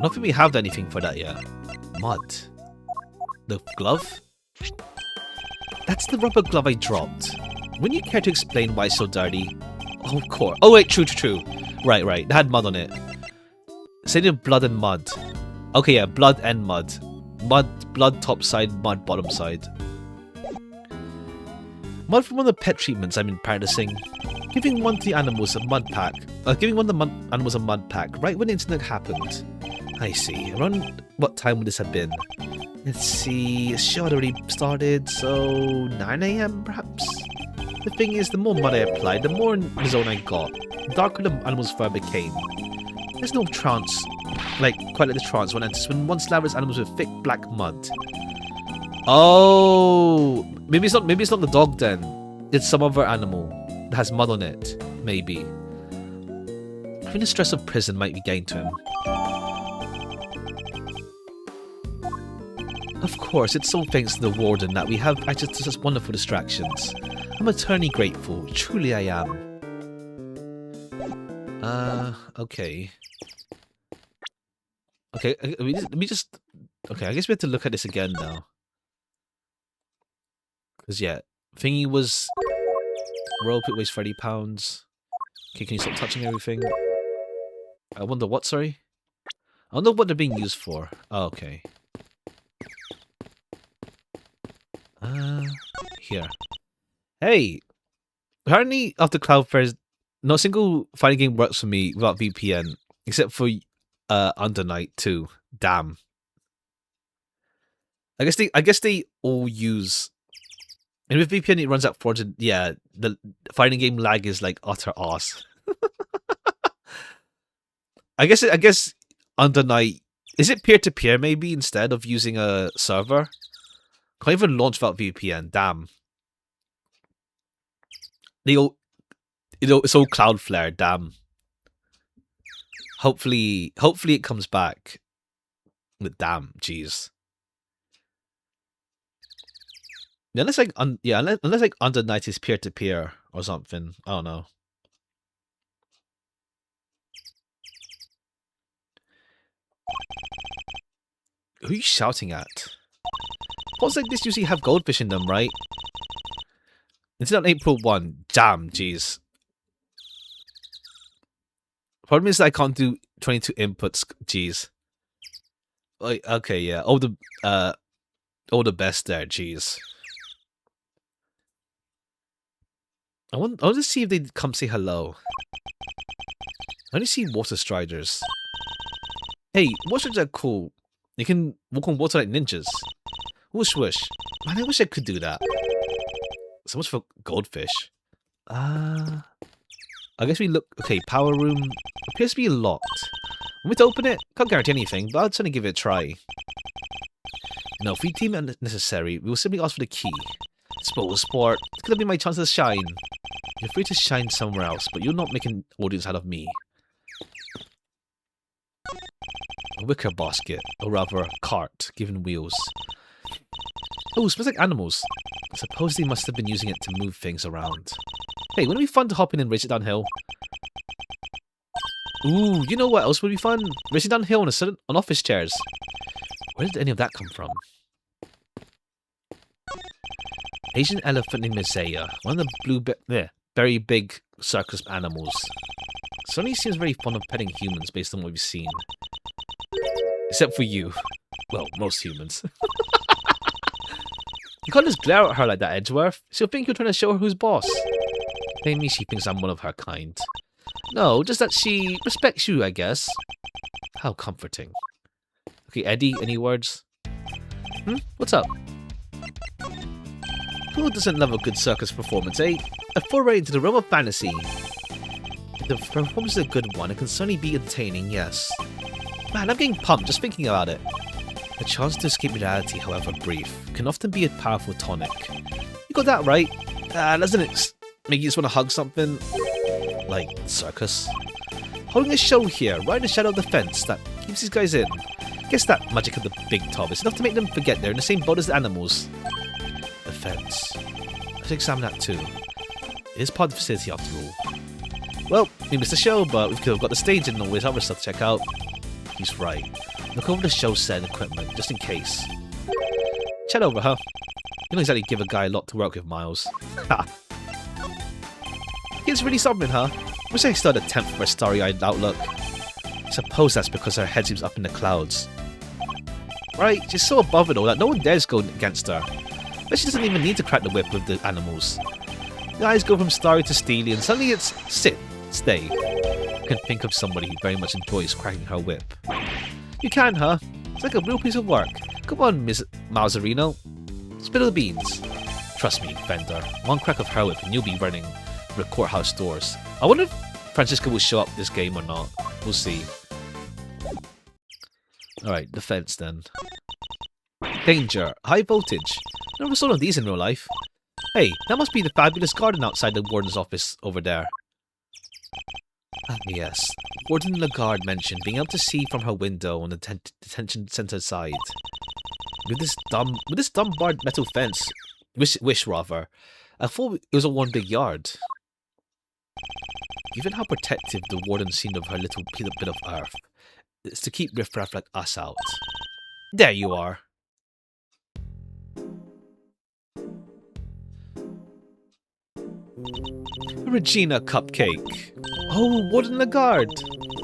don't think we have anything for that yet. Mud. The glove? That's the rubber glove I dropped. Wouldn't you care to explain why it's so dirty? Oh, of course. Oh, wait, true. Right. It had mud on it. Say of blood and mud. Okay, yeah, blood and mud. Blood top side, mud bottom side. Mud from one of the pet treatments I've been practicing. Giving one of the animals a mud pack. Animals a mud pack right when the incident happened. I see. Around what time would this have been? Let's see. The show had already started, so 9 AM perhaps? The thing is, the more mud I applied, the more in the zone I got. The darker the animal's fur became. There's no trance, quite like the trance one enters when one slathers animals with thick black mud. Oh, maybe it's not the dog then. It's some other animal that has mud on it. Maybe. I think the stress of prison might be getting to him. Of course, it's all thanks to the warden that we have access to such wonderful distractions. I'm eternally grateful. Truly I am. Okay. Okay, let me just... Okay, I guess we have to look at this again now. Because, yeah, thingy was... Rope, it weighs 30 pounds. Okay, can you stop touching everything? I wonder what, sorry? I wonder what they're being used for. Oh, okay. Here. Hey, apparently after Cloudflare's, no single fighting game works for me without VPN, except for Under Night 2. Damn. I guess they all use. And with VPN, it runs at 400. Yeah, the fighting game lag is like utter ass. I guess Under Night, is it peer to peer maybe instead of using a server? Can't even launch without VPN. Damn. They all, it's all Cloudflare. Damn. Hopefully it comes back. But damn, jeez. Yeah, unless like unless like Under Night is peer to peer or something. I don't know. Who are you shouting at? Pots like this usually have goldfish in them, right? It's on April 1. Damn, jeez. Problem is I can't do 22 inputs. Jeez. Like, okay, yeah. All the best there. Jeez. I want to see if they come say hello. I only see water striders. Hey, water striders are cool. You can walk on water like ninjas. Whoosh whoosh. Man, I wish I could do that. So much for goldfish. I guess we look. Okay, power room appears to be locked. Want me to open it? Can't guarantee anything, but I'll certainly give it a try. No, if we deem it necessary, we will simply ask for the key. Suppose sport. It's gonna be my chance to shine. You're free to shine somewhere else, but you're not making an audience out of me. A wicker basket, or rather, cart, given wheels. Oh, smells like animals. I suppose they must have been using it to move things around. Hey, wouldn't it be fun to hop in and race it downhill? Ooh, you know what else would be fun? Racing downhill on office chairs. Where did any of that come from? Asian elephant named Isaiah, one of the very big circus animals. Sonny seems very fond of petting humans based on what we've seen. Except for you. Well, most humans. You can't just glare at her like that, Edgeworth. She'll think you're trying to show her who's boss. Maybe she thinks I'm one of her kind. No, just that she respects you, I guess. How comforting. Okay, Eddie, any words? What's up? Who doesn't love a good circus performance, eh? A foray into the realm of fantasy. If the performance is a good one, it can certainly be entertaining, yes. Man, I'm getting pumped just thinking about it. A chance to escape reality, however brief, can often be a powerful tonic. You got that right. Doesn't it make you just want to hug something? Like circus? Holding a show here, right in the shadow of the fence that keeps these guys in. Guess that magic of the big top is enough to make them forget they're in the same boat as the animals. The fence. Let's examine that too. It is part of the facility after all. Well, we missed the show, but we've got the stage and all this other stuff to check out. He's right. Look over the show set and equipment, just in case. Chat over, huh? You don't exactly give a guy a lot to work with, Miles. Ha! It's really something, huh? Wish I started a 10th for a starry-eyed outlook. I suppose that's because her head seems up in the clouds. Right, she's so above it all that no one dares go against her. But she doesn't even need to crack the whip with the animals. The eyes go from starry to steely, and suddenly it's sit, stay. I can think of somebody who very much enjoys cracking her whip. You can, huh? It's like a real piece of work. Come on, Miss Mauserino. Spill the beans. Trust me, Fender. One crack of her whip and you'll be running the courthouse doors. I wonder if Francisco will show up this game or not. We'll see. Alright, defense then. Danger. High voltage. Never saw one of these in real life. Hey, that must be the fabulous garden outside the warden's office over there. Ah, yes. Warden Lagarde mentioned being able to see from her window on the detention center side. With this dumb barred metal fence, wish rather, I thought it was a one big yard. Given how protective the warden seemed of her little bit of earth, it's to keep riffraff like us out. There you are. Regina Cupcake. Oh, Warden Lagarde.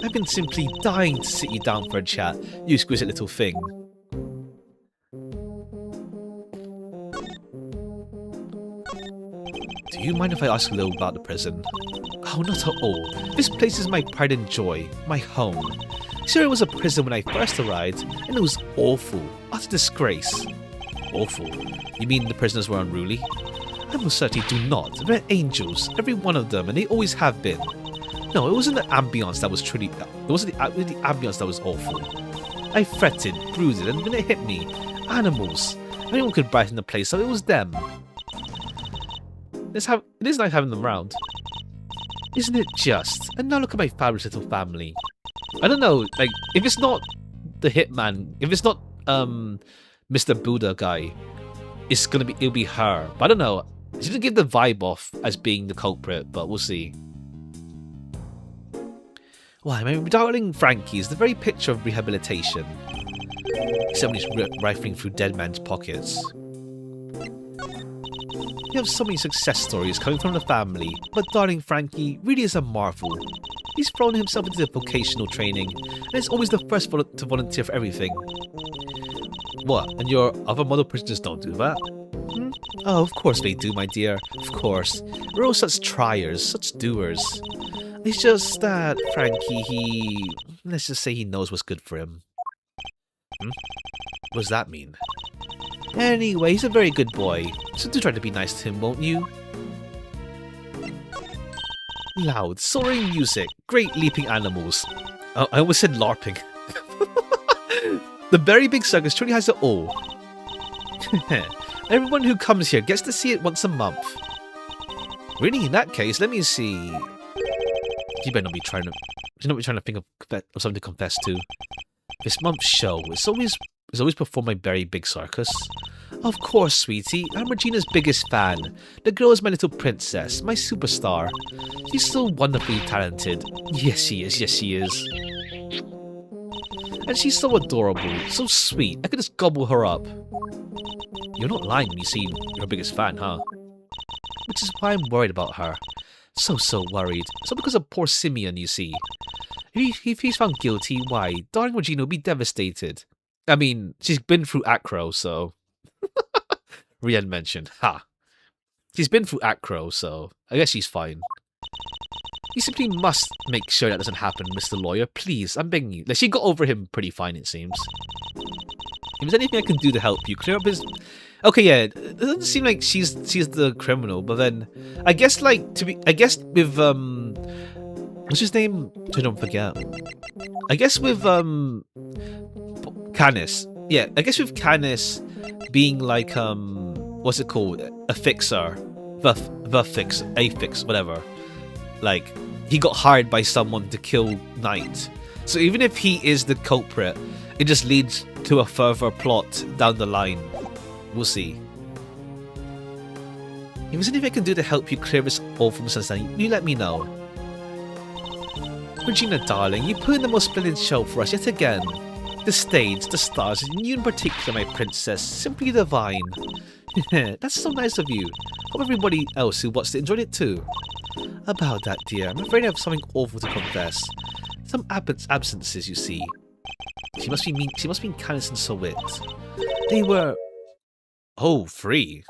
I've been simply dying to sit you down for a chat, you exquisite little thing. Do you mind if I ask a little about the prison? Oh, not at all. This place is my pride and joy, my home. Sure, it was a prison when I first arrived, and it was awful, utter disgrace. Awful? You mean the prisoners were unruly? I most certainly do not. They're angels, every one of them, and they always have been. No, it wasn't the ambience that was truly. It wasn't the ambience that was awful. I fretted, brooded, and then it hit me. Animals. Anyone could brighten the place, so it was them. It is nice having them around. Isn't it just? And now look at my fabulous little family. I don't know, like, if it's not the hitman, if it's not Mr. Buddha guy, it'll be her. But I don't know. She doesn't give the vibe off as being the culprit, but we'll see. Why, my darling Frankie is the very picture of rehabilitation. Except when he's rifling through dead man's pockets. You have so many success stories coming from the family, but darling Frankie really is a marvel. He's thrown himself into vocational training, and is always the first to volunteer for everything. What, and your other model prisoners don't do that? Hmm? Oh, of course they do, my dear. Of course. We're all such triers, such doers. It's just that Frankie, let's just say he knows what's good for him. Hmm? What does that mean? Anyway, he's a very good boy, so do try to be nice to him, won't you? Loud, soaring music, great leaping animals. Oh, I almost said LARPing. The very big circus truly has it all. Everyone who comes here gets to see it once a month. Really, in that case, let me see. You better not be trying to think of something to confess to. This month's show is always before my very big circus. Of course, sweetie. I'm Regina's biggest fan. The girl is my little princess, my superstar. She's so wonderfully talented. Yes, she is. Yes, she is. And she's so adorable, so sweet. I could just gobble her up. You're not lying when you say you're her biggest fan, huh? Which is why I'm worried about her. So worried. So because of poor Simeon, you see. If he's found guilty, why, darling Regina will be devastated. I mean, she's been through Acro, so... Rian mentioned. Ha! She's been through Acro, so I guess she's fine. You simply must make sure that doesn't happen, Mr. Lawyer. Please, I'm begging you. Like, she got over him pretty fine, it seems. If there's anything I can do to help you, clear up his... Okay, yeah, it doesn't seem like she's the criminal, but then... I guess, like, I guess with, what's his name? I don't forget. I guess with, Canis. Yeah, I guess with Canis being like, what's it called? A fixer. A fix, whatever. Like, he got hired by someone to kill Knight. So even if he is the culprit, it just leads to a further plot down the line. We'll see. If there's anything I can do to help you clear this awful misunderstanding, you let me know. Regina, darling, you put in the most splendid show for us yet again. The stage, the stars, and you in particular, my princess, simply divine. That's so nice of you. Hope everybody else who watched it enjoyed it too. About that, dear, I'm afraid I have something awful to confess. Some absences, you see. She must be Canis and Sowit. They were... Oh, free.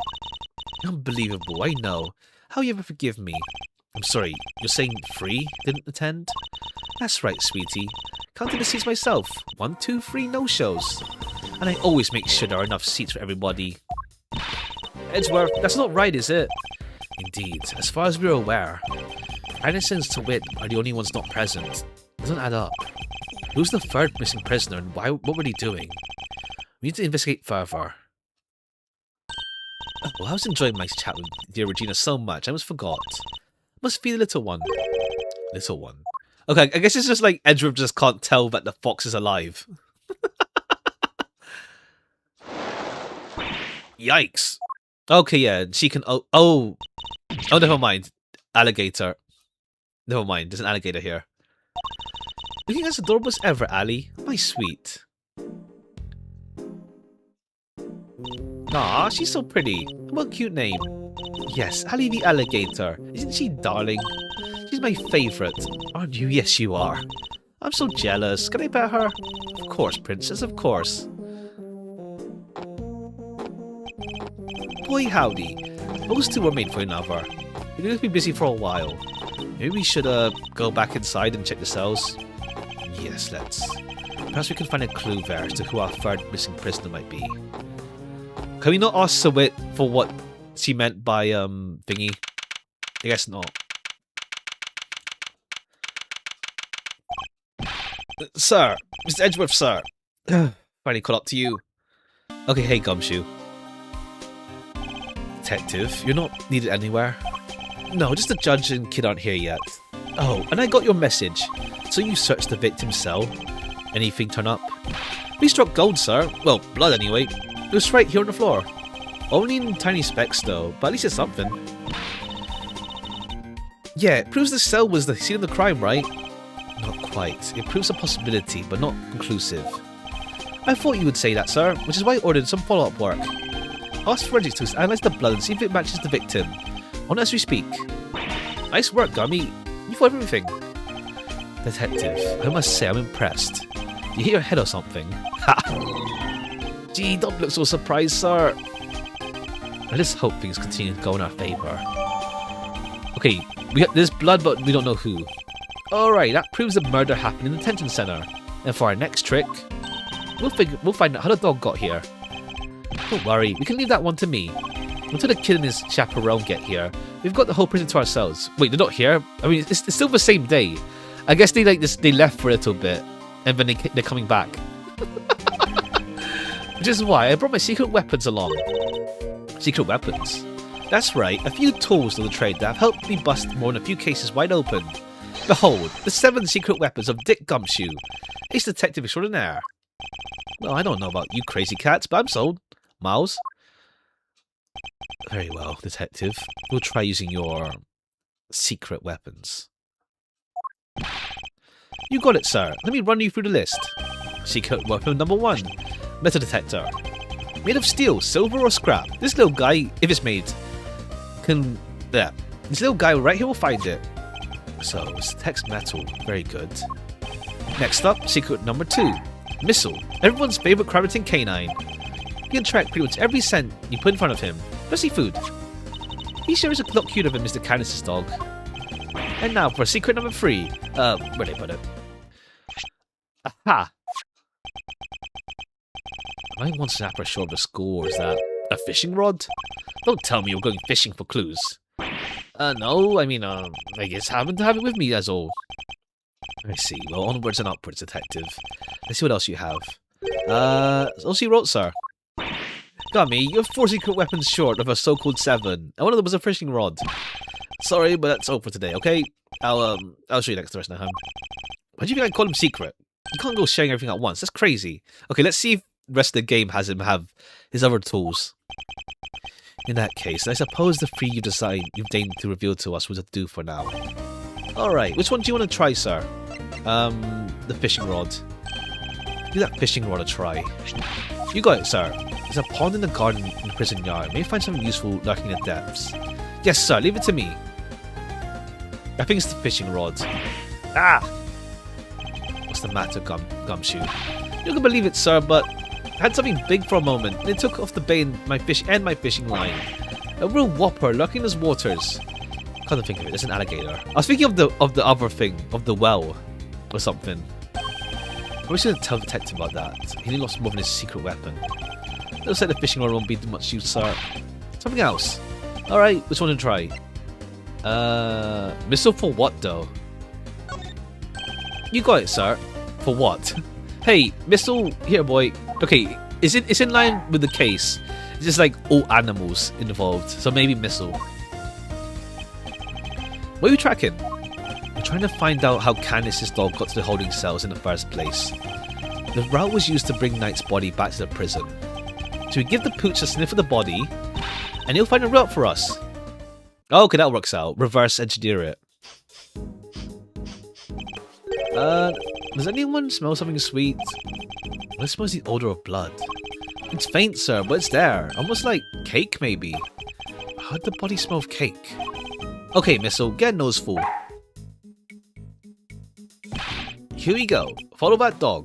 Unbelievable, I know. How you ever forgive me? I'm sorry, you're saying free didn't attend? That's right, sweetie. Counting the seats myself. 1, 2, 3 no-shows. And I always make sure there are enough seats for everybody. Edgeworth, that's not right, is it? Indeed, as far as we're aware. Canis and Sowit are the only ones not present. Doesn't add up. Who's the third missing prisoner and what were they doing? We need to investigate further. Oh, I was enjoying my chat with dear Regina so much, I almost forgot. Must be the little one. Little one. Okay, I guess it's just like Edgeworth just can't tell that the fox is alive. Yikes. Okay, yeah, she can... Oh, never mind. Alligator. Never mind, there's an alligator here. Looking as adorable as ever, Ali. My sweet. Aw, she's so pretty. What a cute name. Yes, Ali the alligator. Isn't she darling? She's my favourite. Aren't you? Yes, you are. I'm so jealous. Can I pet her? Of course, princess, of course. Boy howdy. Those two were made for another. We're going to be busy for a while. Maybe we should go back inside and check the cells. Yes, let's. Perhaps we can find a clue there as to who our third missing prisoner might be. Can we not ask Sawit for what she meant by thingy? I guess not. Sir, Mr. Edgeworth, sir. Finally caught up to you. Okay, hey Gumshoe. Detective, you're not needed anywhere. No, just the judge and kid aren't here yet. Oh, and I got your message. So you searched the victim's cell. Anything turn up? We struck gold, sir. Well, blood anyway. It was right here on the floor. Only in tiny specks though, but at least it's something. Yeah, it proves the cell was the scene of the crime, right? Not quite. It proves a possibility, but not conclusive. I thought you would say that, sir, which is why I ordered some follow-up work. Ask forensics to analyze the blood and see if it matches the victim. On as we speak. Nice work, Gummy. You thought everything. Detective, I must say I'm impressed. You hit your head or something? Ha! Gee, don't look so surprised, sir. I just hope things continue to go in our favour. Okay, there's blood, but we don't know who. Alright, that proves the murder happened in the detention centre. And for our next trick, we'll find out how the dog got here. Don't worry, we can leave that one to me. Until the kid and his chaperone get here, we've got the whole prison to ourselves. Wait, they're not here? I mean, it's still the same day. I guess they they left for a little bit, and then they're coming back. Which is why I brought my secret weapons along. Secret weapons? That's right, a few tools of the trade that have helped me bust more than a few cases wide open. Behold, the 7 secret weapons of Dick Gumshoe, ace detective extraordinaire. Well, I don't know about you crazy cats, but I'm sold. Miles? Very well, detective. We'll try using your secret weapons. You got it, sir. Let me run you through the list. Secret weapon number 1. Metal detector. Made of steel, silver or scrap. This little guy, if it's made, can... There. This little guy right here will find it. So, it's text metal. Very good. Next up, secret number 2. Missile. Everyone's favourite crab-eating canine. You can track pretty much every scent you put in front of him. Especially food. He sure is a lot cuter than Mr. Candace's dog. And now for secret number 3. Where'd I put it? Aha! Am I one snapper short of a score? Is that a fishing rod? Don't tell me you're going fishing for clues. No, I mean, I guess happen to have it with me, that's all. I see. Well, onwards and upwards, detective. Let's see what else you have. Also you wrote, sir. Gummy, you're 4 secret weapons short of a so-called 7, and one of them was a fishing rod. Sorry, but that's all for today, okay? I'll show you next to the rest of the time. Why do you think I call him secret? You can't go sharing everything at once, that's crazy. Okay, let's see if the rest of the game has him have his other tools. In that case, I suppose the 3 you've deigned to reveal to us was a do for now. Alright, which one do you want to try, sir? The fishing rod. Give that fishing rod a try. You got it, sir. There's a pond in the garden in the prison yard. May find something useful lurking in the depths. Yes, sir, leave it to me. I think it's the fishing rod. Ah! What's the matter, Gumshoe? You can believe it, sir, but I had something big for a moment, and it took off the bait my fishing line. A real whopper lurking in those waters. Can't think of it. It's an alligator. I was thinking of the other thing, of the well, or something. I wish I could tell the detective about that. He lost more than his secret weapon. Looks like the fishing rod won't be much use, sir. Something else. Alright, which one to try? Missile for what, though? You got it, sir. For what? Hey, missile, here, boy. Okay, it's in line with the case. It's just like all animals involved, so maybe missile. What are you tracking? I'm trying to find out how Candace's dog got to the holding cells in the first place. The route was used to bring Knight's body back to the prison. So we give the pooch a sniff of the body, and he'll find a route for us. Oh, okay, that works out. Reverse engineer it. Does anyone smell something sweet? Well, it smells the odor of blood. It's faint, sir, but it's there. Almost like cake, maybe. How'd the body smell of cake? Okay, Missile, get a noseful. Here we go. Follow that dog.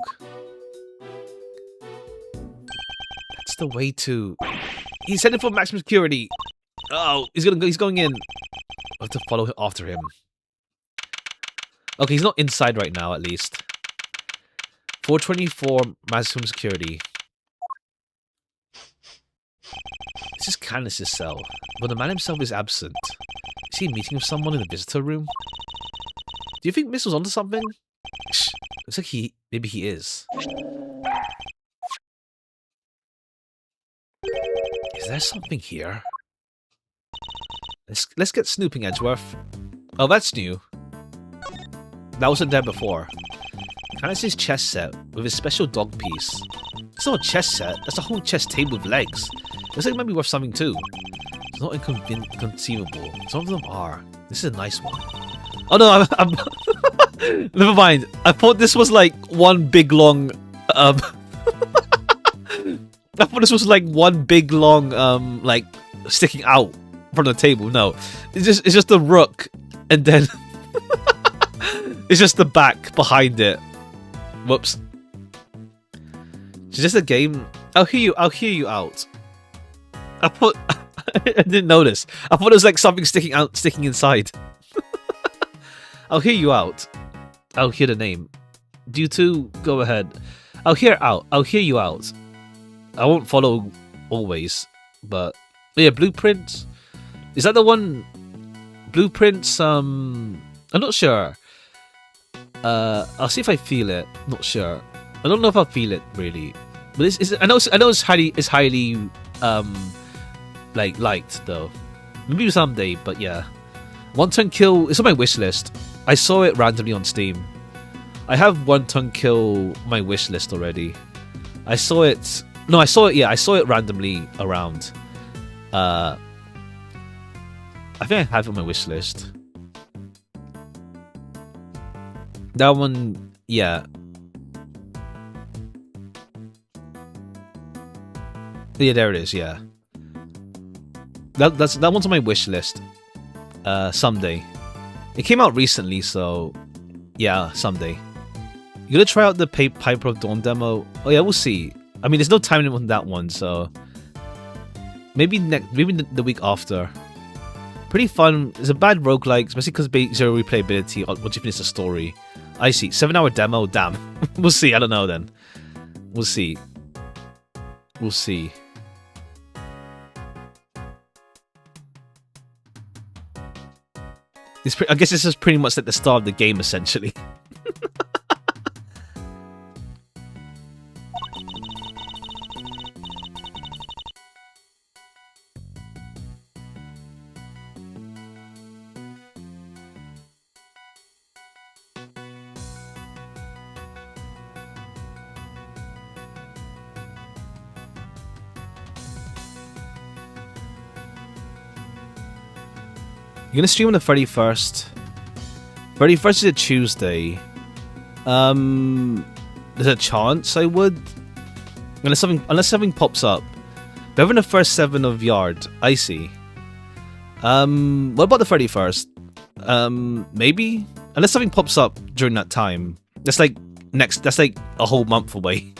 That's the way to... He's headed for maximum security. Oh, he's going in. have to follow after him. Okay, he's not inside right now, at least. 424 maximum security. This is Candace's cell, but the man himself is absent. Is he meeting with someone in the visitor room? Do you think Miss was onto something? Shh. Looks like maybe he is. Is there something here? Let's get snooping, Edgeworth. Oh, that's new. That wasn't there before. Candace's chess set with his special dog piece. It's not a chess set, that's a whole chess table with legs. Looks like it might be worth something too. It's not inconceivable. Some of them are. This is a nice one. Oh no, I'm never mind. I thought this was like one big long I thought this was like one big long like sticking out from the table. No. It's just the rook and then it's just the back behind it. Whoops. It's just a game. I'll hear you out. I didn't notice. I thought it was like something sticking inside. I'll hear you out. I'll hear the name. Do you two go ahead? I'll hear you out. I won't follow always, but yeah, blueprints. Is that the one? Blueprints. I'm not sure. I'll see if I feel it. Not sure. I don't know if I'll feel it really. But I know it's highly like liked though. Maybe someday, but yeah. One Ton Kill is on my wish list. I saw it randomly on Steam. I have One Ton Kill on my wish list already. I saw it. No, I saw it. Yeah, I saw it randomly around. I think I have it on my wish list. That one, yeah. Yeah, there it is. Yeah, that one's on my wish list. Someday. It came out recently, so yeah, someday. You gonna try out the Piper of Dawn demo? Oh yeah, we'll see. I mean, there's no time limit on that one, so maybe the week after. Pretty fun. It's a bad roguelike, especially because zero replayability once you finish the story. I see. 7-hour demo. Damn. We'll see. I don't know then. We'll see. We'll see. I guess this is pretty much like the start of the game, essentially. You're gonna stream on the 31st. 31st is a Tuesday. There's a chance I would. Unless something pops up. But having the first 7 of Yard, I see. What about the 31st? Maybe? Unless something pops up during that time. That's like a whole month away.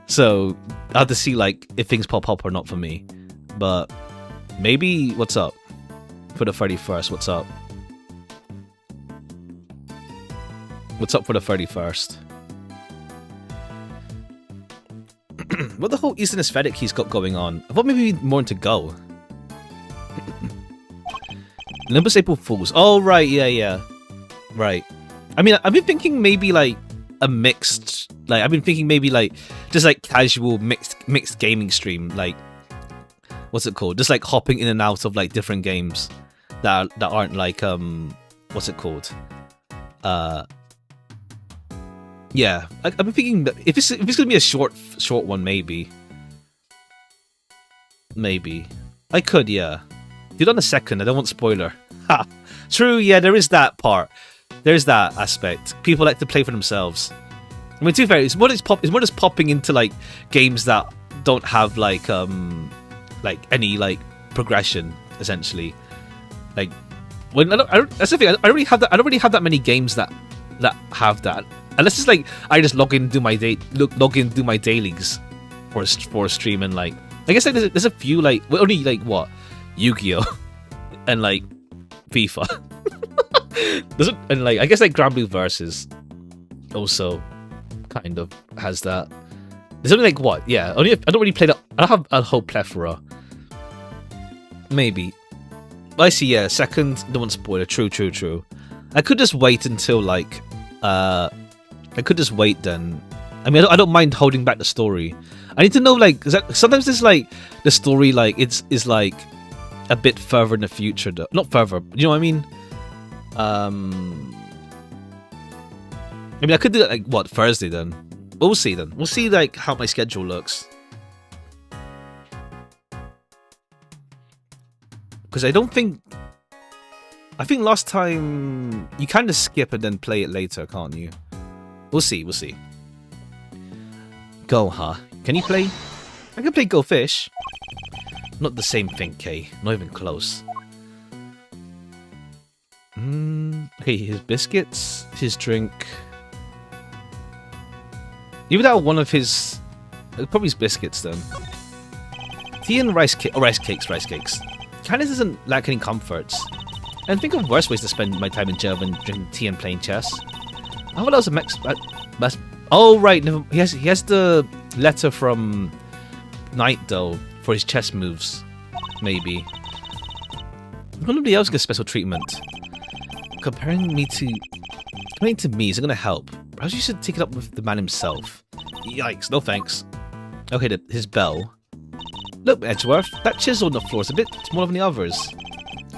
So I have to see like if things pop up or not for me. But maybe what's up? For the 31st, what's up? What's up for the 31st? What the whole Eastern aesthetic he's got going on? I thought maybe more into Go. Olympus April Fools. Oh, right, yeah. Right. I mean, I've been thinking maybe like a mixed... Like, I've been thinking maybe like just like casual mixed gaming stream. Like, what's it called? Just like hopping in and out of like different games. That aren't like what's it called? Yeah, I've been thinking that if it's gonna be a short one, maybe I could, yeah. Do it on the 2nd. I don't want spoiler. Ha! True, yeah. There is that part. There's that aspect. People like to play for themselves. I mean, to be fair, it's more just popping into like games that don't have like any like progression essentially. Like, when that's the thing. I don't really have that many games that have that. Unless it's like I just log in and do my dailies for a stream, and like I guess like there's a few like only like what Yu-Gi-Oh and like FIFA. Doesn't, and like I guess like Grand Blue Versus also kind of has that. There's only like what? Yeah, only I don't really play that. I don't have a whole plethora. Maybe. I see. Yeah, second. Don't want spoiler. True. I could just wait until like. I could just wait then. I mean, I don't mind holding back the story. I need to know like sometimes there's like the story like it's like a bit further in the future though. Not further. You know what I mean? I mean, I could do it like what, Thursday then. We'll see then. We'll see like how my schedule looks. Because I think last time you kind of skip and then play it later, can't you? We'll see. Go, huh? Can you play? I can play Go Fish. Not the same thing, Kay. Not even close. Okay, his biscuits, his drink. Even that one of his, probably his biscuits then. Tea and rice cakes. Kinda doesn't lack any comforts. And think of worse ways to spend my time in jail than drinking tea and playing chess. I thought that was a oh right, no, he has the letter from Knight though for his chess moves, maybe. Nobody else gets special treatment. Comparing me to me isn't gonna help. Perhaps you should take it up with the man himself. Yikes! No thanks. Okay, his bell. Look, Edgeworth, that chisel on the floor is a bit smaller than the others.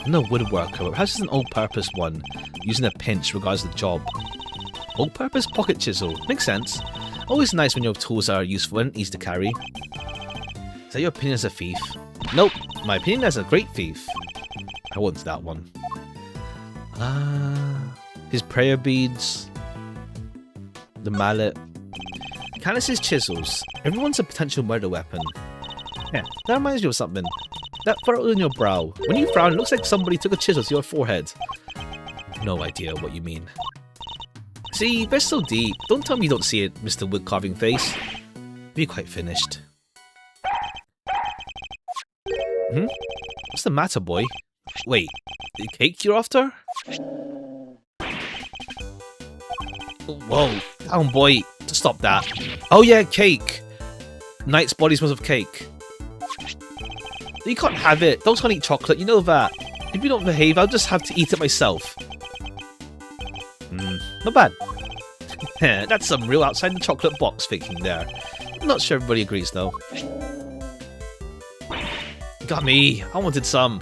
I'm no woodworker, but perhaps it's an all-purpose one, using a pinch regards the job. All-purpose pocket chisel. Makes sense. Always nice when your tools are useful and easy to carry. Is that your opinion as a thief? Nope. My opinion as a great thief. I want that one. His prayer beads. The mallet. Candace's chisels. Everyone's a potential murder weapon. Yeah, that reminds me of something. That furrow in your brow. When you frown, it looks like somebody took a chisel to your forehead. No idea what you mean. See, they're so deep. Don't tell me you don't see it, Mr. Wood Carving Face. Be quite finished. What's the matter, boy? Wait, the cake you're after? Whoa, down, boy. Just stop that. Oh yeah, cake. Knight's body smells of cake. You can't have it. Dogs can't eat chocolate, you know that. If you don't behave, I'll just have to eat it myself. Not bad. That's some real outside the chocolate box thinking there. I'm not sure everybody agrees though. Got me. I wanted some.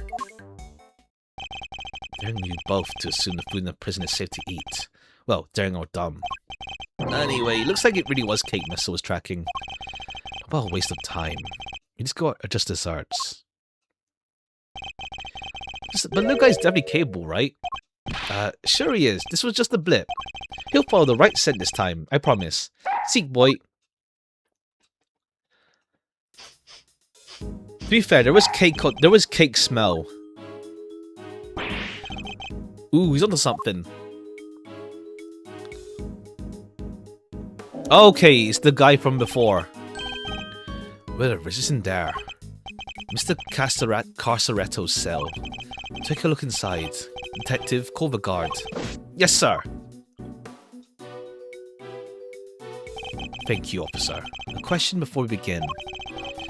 Daring you both to assume the food in the prison is safe to eat. Well, daring or dumb. Anyway, looks like it really was cake Missile was tracking. Well, a waste of time. You just go adjust desserts. But the guy's definitely capable, right? Sure he is. This was just a blip. He'll follow the right scent this time, I promise. Seek, boy. To be fair, there was cake smell. Ooh, he's onto something. Okay, it's the guy from before. Well, is in there? Mr. Carceretto's cell. Take a look inside. Detective, call the guard. Yes, sir. Thank you, officer. A question before we begin.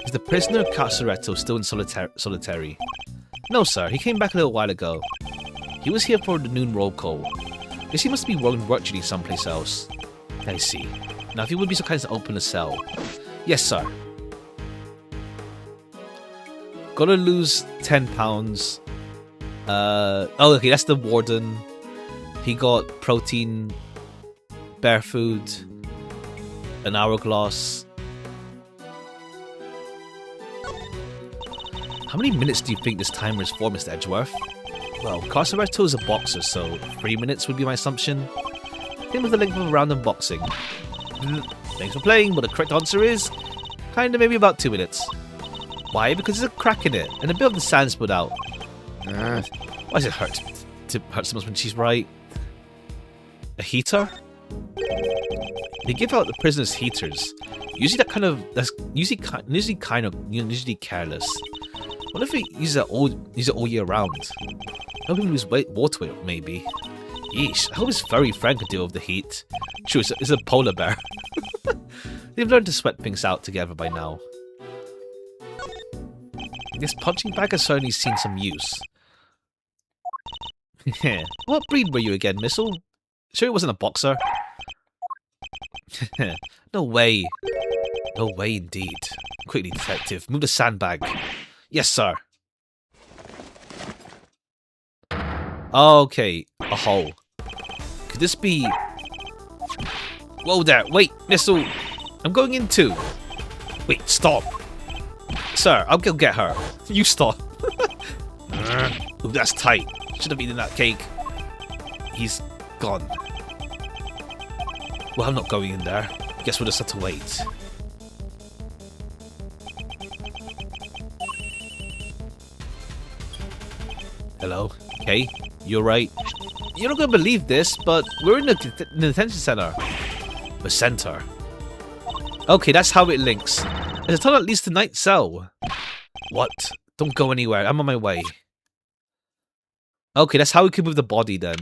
Is the prisoner Carceretto still in solitary? No, sir. He came back a little while ago. He was here for the noon roll call. Guess he must be working virtually someplace else. I see. Now, if you would be so kind as to open the cell. Yes, sir. Gotta lose £10. Oh, okay, that's the warden. He got protein, bear food, an hourglass. How many minutes do you think this timer is for, Mr. Edgeworth? Well, Carceretto is a boxer, so 3 minutes would be my assumption. Same with the length of a round in boxing. Thanks for playing, but the correct answer is kinda maybe about 2 minutes. Why? Because there's a crack in it, and a bit of the sand spilled out. Why does it hurt to hurt someone when she's right? A heater? They give out the prisoners heaters. Usually that's usually careless. What if we use it all year round? Help him lose weight, water weight, maybe. Yeesh, I hope his furry friend could deal with the heat. True, it's a polar bear. They've learned to sweat things out together by now. This punching bag has certainly seen some use. What breed were you again, Missile? Sure it wasn't a boxer? No way. No way indeed. Quickly, detective, move the sandbag. Yes, sir. Okay, a hole. Could this be... Whoa there, wait, Missile. I'm going in too. Wait, stop. Sir, I'll go get her. You stop. Ooh, that's tight. Should have eaten that cake. He's gone. Well, I'm not going in there. Guess we'll just have to wait. Hello? Okay, you're right. You're not gonna believe this, but we're in the detention center. The center. Okay, that's how it links. There's a tunnel that leads to night cell. What? Don't go anywhere. I'm on my way. Okay, that's how we can move the body then.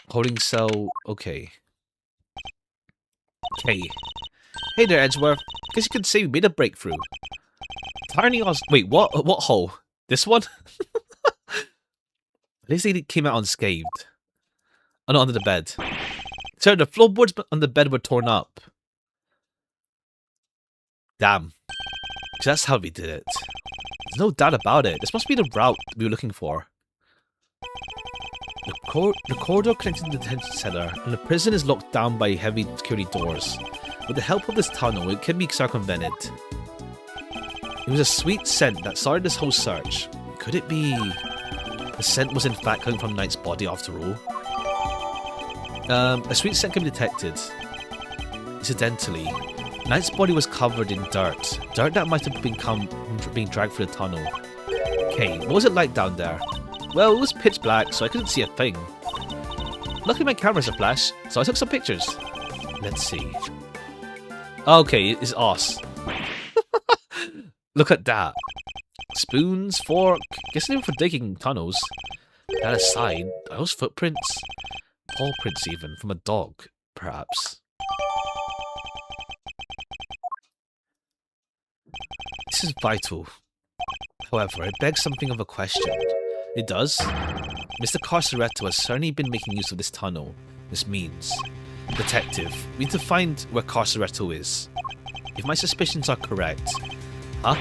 Holding cell. Okay. Okay. Hey there, Edgeworth. Guess you could say we made a breakthrough. Tiny Oz. Wait, what? What hole? This one? At least they came out unscathed. Oh, not under the bed. Sorry, the floorboards on the bed were torn up. Damn. So that's how we did it. There's no doubt about it. This must be the route we were looking for. The corridor connected to the detention center, and the prison is locked down by heavy security doors. With the help of this tunnel, it can be circumvented. It was a sweet scent that started this whole search. Could it be... the scent was in fact coming from Knight's body after all? A sweet scent can be detected. Incidentally, Knight's body was covered in dirt. Dirt that might have been dragged through the tunnel. Okay, what was it like down there? Well, it was pitch black, so I couldn't see a thing. Luckily my camera's a flash, so I took some pictures. Let's see. Okay, it's us. Look at that. Spoons, fork. Guess they were for digging tunnels. That aside, are those footprints? Paw prints even, from a dog, perhaps. This is vital. However, it begs something of a question. It does. Mr. Carceretto has certainly been making use of this tunnel. This means... Detective, we need to find where Carceretto is. If my suspicions are correct... Huh?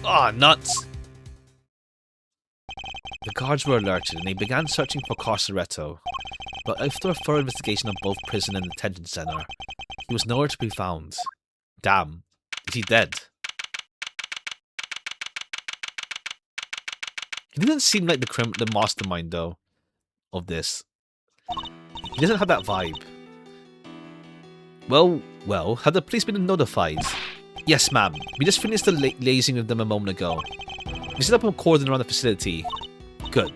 Ah, nuts! The guards were alerted and they began searching for Carceretto. But after a thorough investigation of both prison and detention center, he was nowhere to be found. Damn. Is he dead? He didn't seem like the mastermind, though, of this. He doesn't have that vibe. Well, have the police been notified? Yes, ma'am. We just finished the liaising with them a moment ago. We set up a cordon around the facility. Good.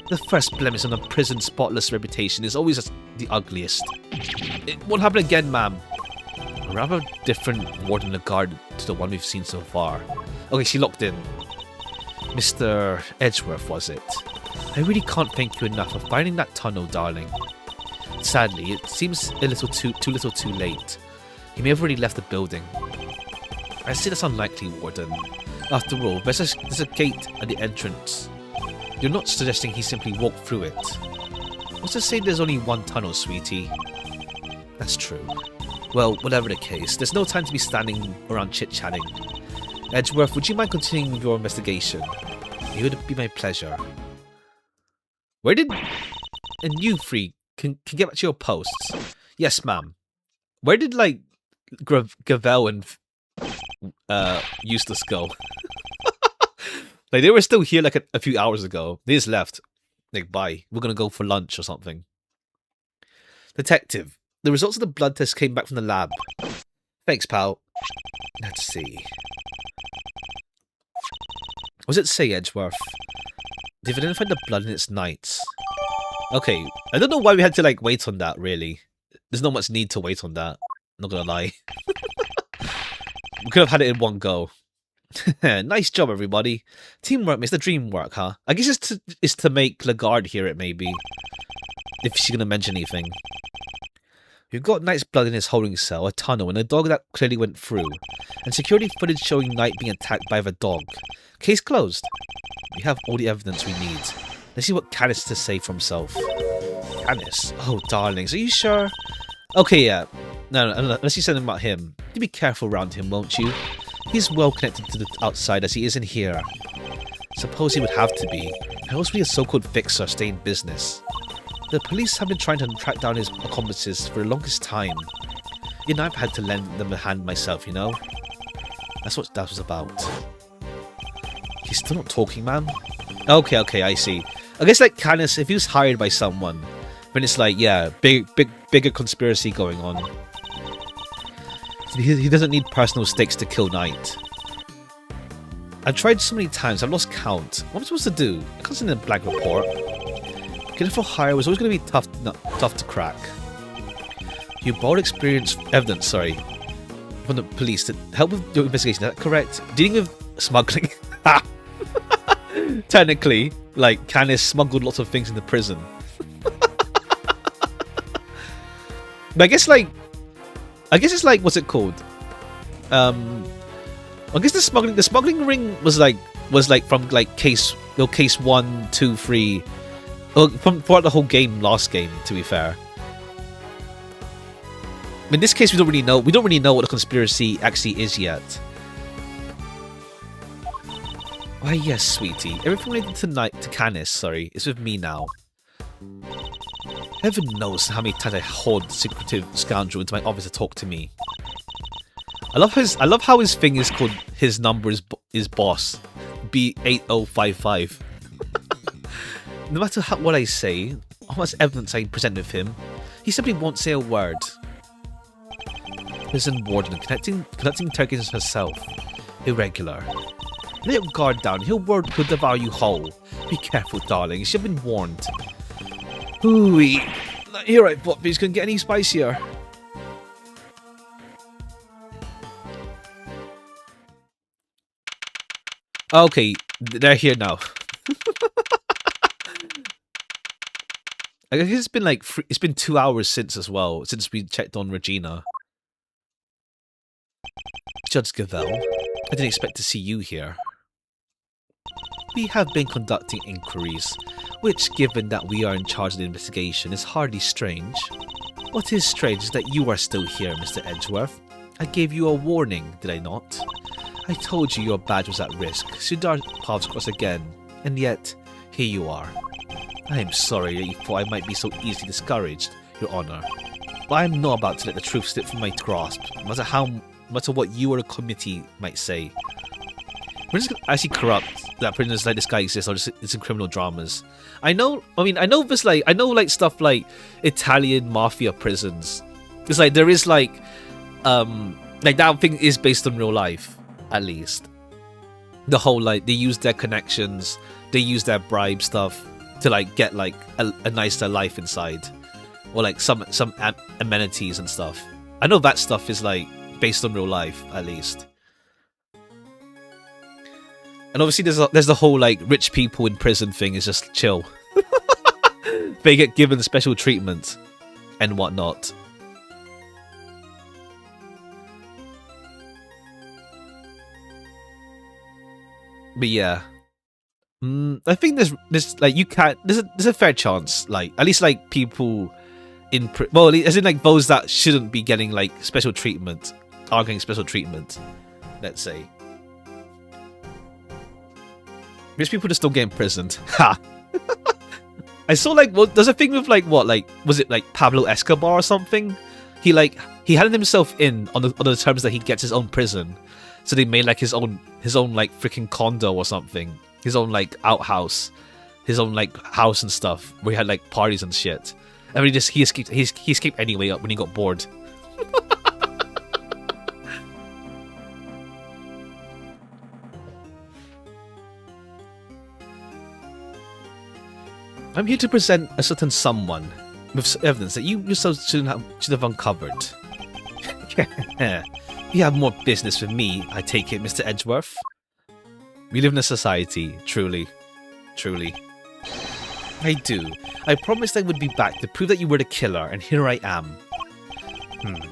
The first blemish on a prison's spotless reputation is always the ugliest. It won't happen again, ma'am. A rather different warden regard to the one we've seen so far. Okay, she locked in. Mr. Edgeworth, was it? I really can't thank you enough for finding that tunnel, darling. Sadly, it seems a little too little too late. He may have already left the building. I say that's unlikely, Warden. After all, there's a gate at the entrance. You're not suggesting he simply walked through it. What's to say there's only one tunnel, sweetie? That's true. Well, whatever the case, there's no time to be standing around chit-chatting. Edgeworth, would you mind continuing with your investigation? It would be my pleasure. Where did... And you three can get back to your posts. Yes, ma'am. Where did, like, Gavel and Eustace go? Like, they were still here, like, a few hours ago. They just left. Like, bye. We're gonna go for lunch or something. Detective, the results of the blood test came back from the lab. Thanks, pal. Let's see. What does it say, Edgeworth? They've identified the blood in its nights. Okay, I don't know why we had to, like, wait on that, really. There's not much need to wait on that. Not gonna lie. We could have had it in one go. Nice job, everybody. Teamwork makes the dream work, huh? I guess it's to make Lagarde hear it, maybe. If she's gonna mention anything. We've got Knight's blood in his holding cell, a tunnel, and a dog that clearly went through. And security footage showing Knight being attacked by the dog. Case closed. We have all the evidence we need. Let's see what Canis has to say for himself. Canis? Oh, darlings, are you sure? Okay, yeah. No, let's see something about him. You be careful around him, won't you? He's well connected to the outside as he isn't here. Suppose he would have to be. How else would a so-called fixer stay in business? The police have been trying to track down his accomplices for the longest time. And I've had to lend them a hand myself, you know? That's what that was about. He's still not talking, man? Okay, I see. I guess like Canis, if he was hired by someone, then it's like, yeah, bigger conspiracy going on. He doesn't need personal stakes to kill Knight. I've tried so many times, I've lost count. What am I supposed to do? I can't send a blank report. Getting for hire was always going to be tough to crack. You borrowed evidence, from the police to help with your investigation. Is that correct? Dealing with smuggling. Technically, like, Canis smuggled lots of things in the prison. But I guess it's like, what's it called? I guess the smuggling ring was like from like case 1, 2, 3. Well, throughout the whole game, last game, to be fair. In this case, we don't really know what the conspiracy actually is yet. Why, yes, sweetie. Everything related to Canis, is with me now. Heaven knows how many times I hauled secretive scoundrel into my office to talk to me. I love how his thing is called, his number is boss. B8055. No matter what I say, how much evidence I present with him, he simply won't say a word. Prison warden, conducting turkeys herself. Irregular. Lay your guard down, he'll devour you whole. Be careful, darlings, you've been warned. Ooh-wee. You're right, but these couldn't get any spicier. Okay, they're here now. I guess it's been like it's been 2 hours since we checked on Regina. Judge Gavel, I didn't expect to see you here. We have been conducting inquiries, which, given that we are in charge of the investigation, is hardly strange. What is strange is that you are still here, Mr. Edgeworth. I gave you a warning, did I not? I told you your badge was at risk, should our paths cross again, and yet, here you are. I am sorry that you thought I might be so easily discouraged, Your Honor, but I am not about to let the truth slip from my grasp, no matter what you or the committee might say. We're just actually corrupt that prisoners like this guy exists, or just it's in criminal dramas. I know stuff like Italian mafia prisons. It's like there is like that thing is based on real life, at least. The whole like they use their connections, they use their bribe stuff to like get like a nicer life inside, or like some amenities and stuff. I know that stuff is like based on real life, at least. And obviously there's the whole like rich people in prison thing is just chill. They get given special treatment and whatnot. But yeah, I think there's like there's a fair chance, like at least like people in as in like those that shouldn't be getting like special treatment are getting special treatment. Let's say. Rich people just don't get imprisoned. Ha! I saw like there's a thing with like was it like Pablo Escobar or something? He handed himself in on the terms that he gets his own prison. So they made like his own like freaking condo or something. His own like outhouse. His own like house and stuff where he had like parties and shit. And he escaped anyway when he got bored. I'm here to present a certain someone with evidence that you yourself should have uncovered. You have more business with me, I take it, Mr. Edgeworth. We live in a society, truly. Truly. I do. I promised I would be back to prove that you were the killer, and here I am.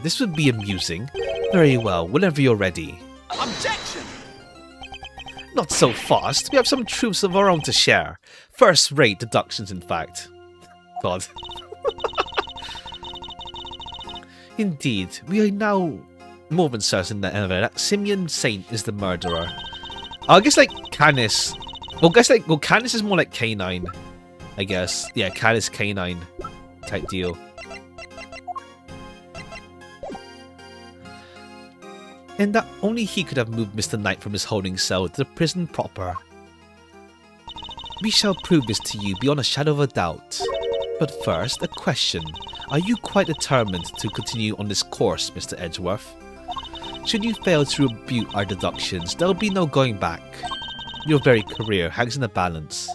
This would be amusing. Very well, whenever you're ready. Objection! Not so fast. We have some truths of our own to share. First-rate deductions, in fact. God. Indeed, we are now more than certain than ever that Simeon Saint is the murderer. I guess like Canis. Well, Canis is more like Canine, I guess. Yeah, Canis Canine type deal. And that only he could have moved Mr. Knight from his holding cell to the prison proper. We shall prove this to you beyond a shadow of a doubt. But first, a question. Are you quite determined to continue on this course, Mr. Edgeworth? Should you fail to rebuke our deductions, there will be no going back. Your very career hangs in the balance.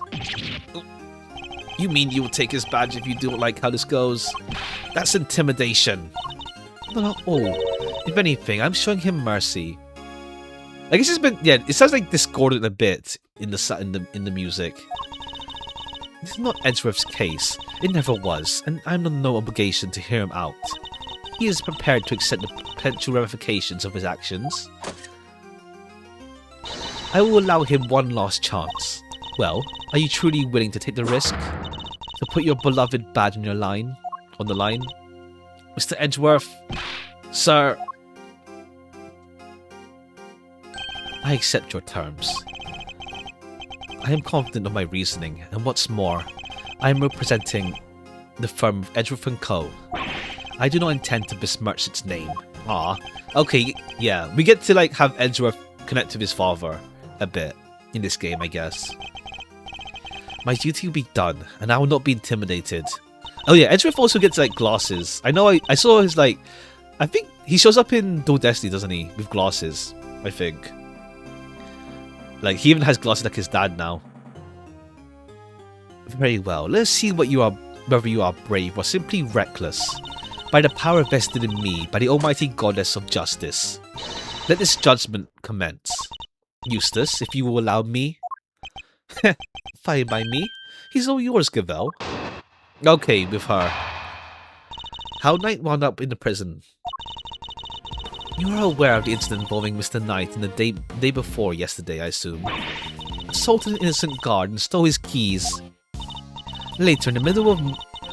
You mean you will take his badge if you don't like how this goes? That's intimidation. Not at all. If anything, I'm showing him mercy. I guess it's been, yeah, it sounds like discordant a bit in the music. This is not Edgeworth's case. It never was, and I'm under no obligation to hear him out. He is prepared to accept the potential ramifications of his actions. I will allow him one last chance. Well, are you truly willing to take the risk? To put your beloved badge on the line? Mr. Edgeworth? Sir? I accept your terms. I am confident of my reasoning, and what's more, I am representing the firm of Edgeworth & Co. I do not intend to besmirch its name. Okay, yeah, we get to like have Edgeworth connect to his father a bit in this game, I guess. My duty will be done, and I will not be intimidated. Oh yeah, Edgeworth also gets like glasses. I know I saw his like, I think he shows up in Dual Destiny, doesn't he? With glasses, I think. Like, he even has glasses like his dad now. Very well, let's see whether you are brave or simply reckless. By the power vested in me, by the almighty goddess of justice. Let this judgment commence. Eustace, if you will allow me. Fine by me. He's all yours, Gavel. Okay, with her. How Knight wound up in the prison. You are aware of the incident involving Mr. Knight in the day before yesterday, I assume. Assaulted an innocent guard and stole his keys. Later, in the middle of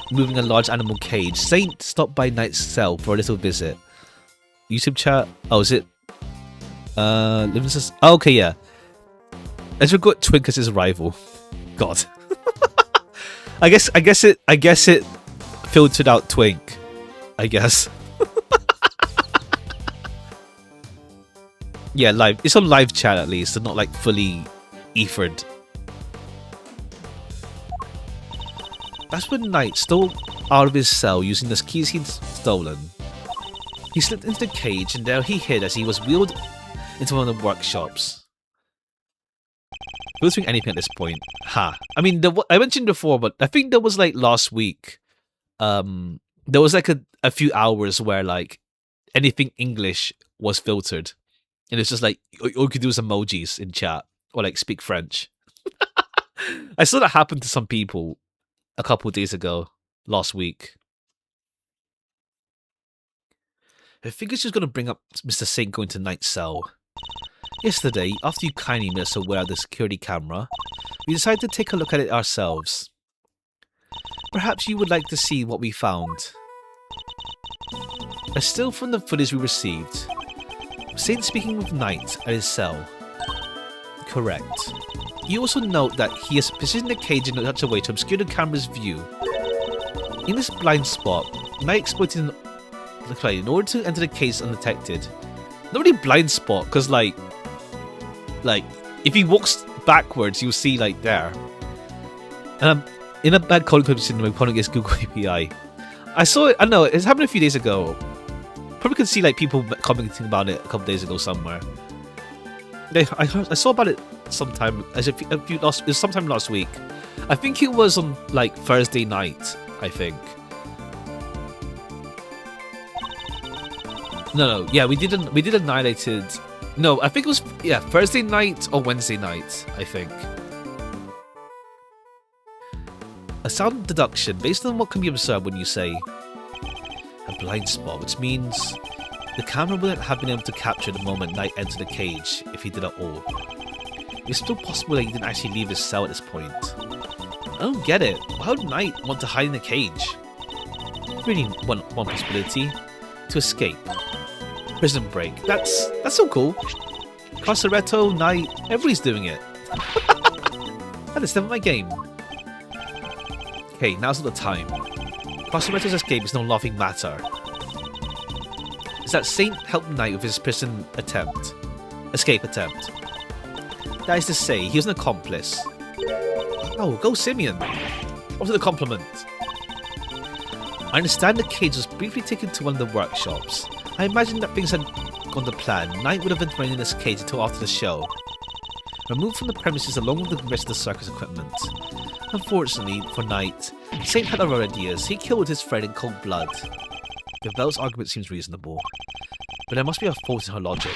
moving a large animal cage, Saint stopped by Knight's cell for a little visit. YouTube chat? Oh, is it? Livingston? Oh, okay, yeah. Ezra got Twink as his rival. God. I guess it filtered out Twink. I guess. Yeah, live. It's on live chat at least, and not like fully ethered. That's when Knight stole out of his cell using the keys he'd stolen. He slipped into the cage, and there he hid as he was wheeled into one of the workshops. Filtering anything at this point. Ha. I mean, I mentioned before, but I think there was like last week. There was like a few hours where like anything English was filtered. And it's just like, all you could do is emojis in chat. Or like speak French. I saw that happen to some people a couple of days ago. Last week. I figured she was going to bring up Mr. Saint going to Knight's cell. Yesterday, after you kindly made us aware of the security camera, we decided to take a look at it ourselves. Perhaps you would like to see what we found. A still from the footage we received. Saint speaking with Knight at his cell. Correct. You also note that he has positioned the cage in such a way to obscure the camera's view. In this blind spot, Knight exploited in order to enter the cage undetected. Not really blind spot, because like if he walks backwards, you'll see like there. In a bad calling position, my opponent gets Google API. I saw it. I don't know. It happened a few days ago. Probably could see like people commenting about it a couple days ago somewhere. I saw about it sometime it was sometime last week. I think it was on like Thursday night. I think. No. Yeah, we did Annihilated. No, I think it was Thursday night or Wednesday night. I think. A sound deduction based on what can be observed when you say a blind spot, which means the camera wouldn't have been able to capture the moment Knight entered the cage if he did at all. It's still possible that he didn't actually leave his cell at this point. I don't get it. Why would Knight want to hide in a cage? Really, one possibility: to escape. Prison break. That's so cool. Carceretto, Knight, everybody's doing it. That is never my game. Okay, now's not the time. Carceretto's escape is no laughing matter. Is that Saint helped Knight with his prison escape attempt? That is to say, he was an accomplice. Oh, go Simeon! What was the compliment? I understand the cage was briefly taken to one of the workshops. I imagine that things had gone to plan. Knight would have been remaining in this cage until after the show. Removed from the premises along with the rest of the circus equipment. Unfortunately for Knight, Saint had other ideas. He killed his friend in cold blood. Gavelle's argument seems reasonable, but there must be a fault in her logic.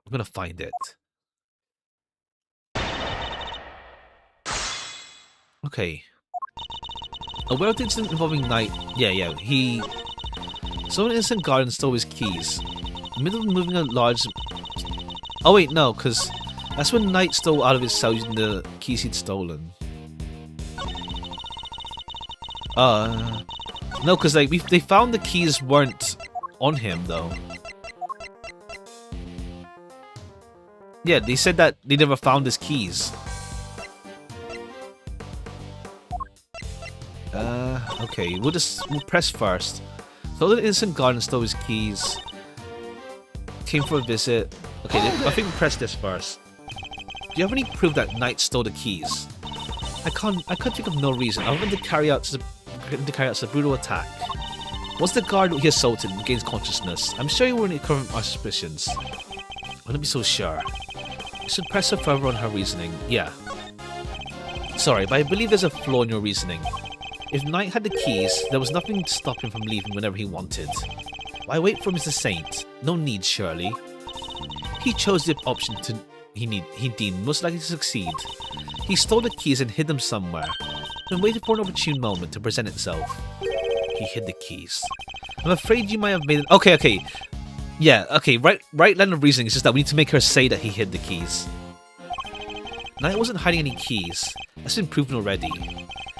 I'm gonna find it. Okay. Aware of the incident involving Knight, he... So an innocent guard stole his keys. In the middle of moving a large... Oh wait, no, because that's when Knight stole out of his cell using the keys he'd stolen. No, because like, they found the keys weren't on him, though. Yeah, they said that they never found his keys. Okay, we'll press first. So the innocent guard stole his keys. Came for a visit. Okay, I think we'll press this first. Do you have any proof that Knight stole the keys? I can't think of no reason other than to carry out a brutal attack. Once the guard he assaulted regains consciousness, I'm sure you wouldn't cover our suspicions. I wouldn't be so sure. You should press her further on her reasoning. Yeah. Sorry, but I believe there's a flaw in your reasoning. If Knight had the keys, there was nothing to stop him from leaving whenever he wanted. Why wait for Mr. Saint? No need, surely. He chose the option he deemed most likely to succeed. He stole the keys and hid them somewhere, then waited for an opportune moment to present itself. He hid the keys. I'm afraid you might have made it. Okay. Yeah, okay, right line of reasoning is just that we need to make her say that he hid the keys. Knight wasn't hiding any keys. That's been proven already.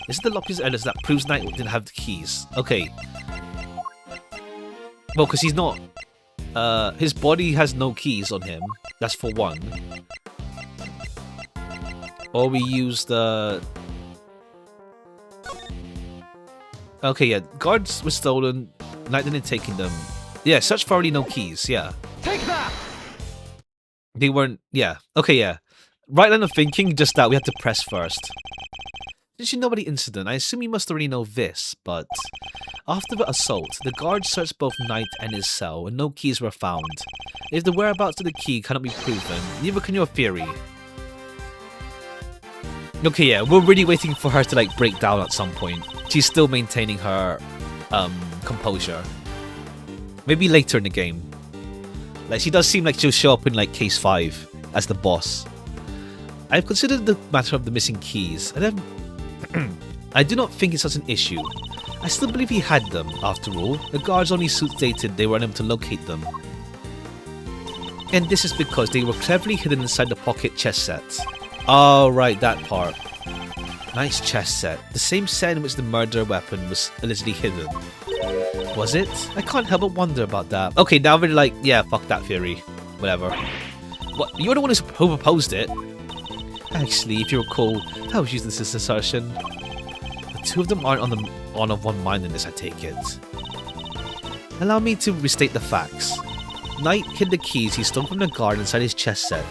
This is the Lopez evidence that proves Knight didn't have the keys. Okay. Well, because he's not... his body has no keys on him. That's for one. Or we use the... Okay, yeah. Guards were stolen. Knight didn't take them. Yeah, such thoroughly no keys. Yeah. Take that! They weren't... Yeah. Okay, yeah. Right line of thinking, just that we had to press first. Since you know about the incident, I assume you must already know this, but... After the assault, the guards searched both Knight and his cell, and no keys were found. If the whereabouts of the key cannot be proven, neither can your theory. Okay, yeah, we're really waiting for her to, like, break down at some point. She's still maintaining her, composure. Maybe later in the game. Like, she does seem like she'll show up in, like, Case 5 as the boss. I've considered the matter of the missing keys, and I do not think it's such an issue. I still believe he had them, after all. The guards' only suit stated they were unable to locate them. And this is because they were cleverly hidden inside the pocket chess set. Oh, right, that part. Nice chess set. The same set in which the murder weapon was allegedly hidden. Was it? I can't help but wonder about that. Okay, now they're like, yeah, fuck that theory. Whatever. What? You're the one who proposed it. Actually, if you recall, I was using this as assertion. The two of them aren't on of one mind in this, I take it. Allow me to restate the facts. Knight hid the keys he stole from the guard inside his chess set.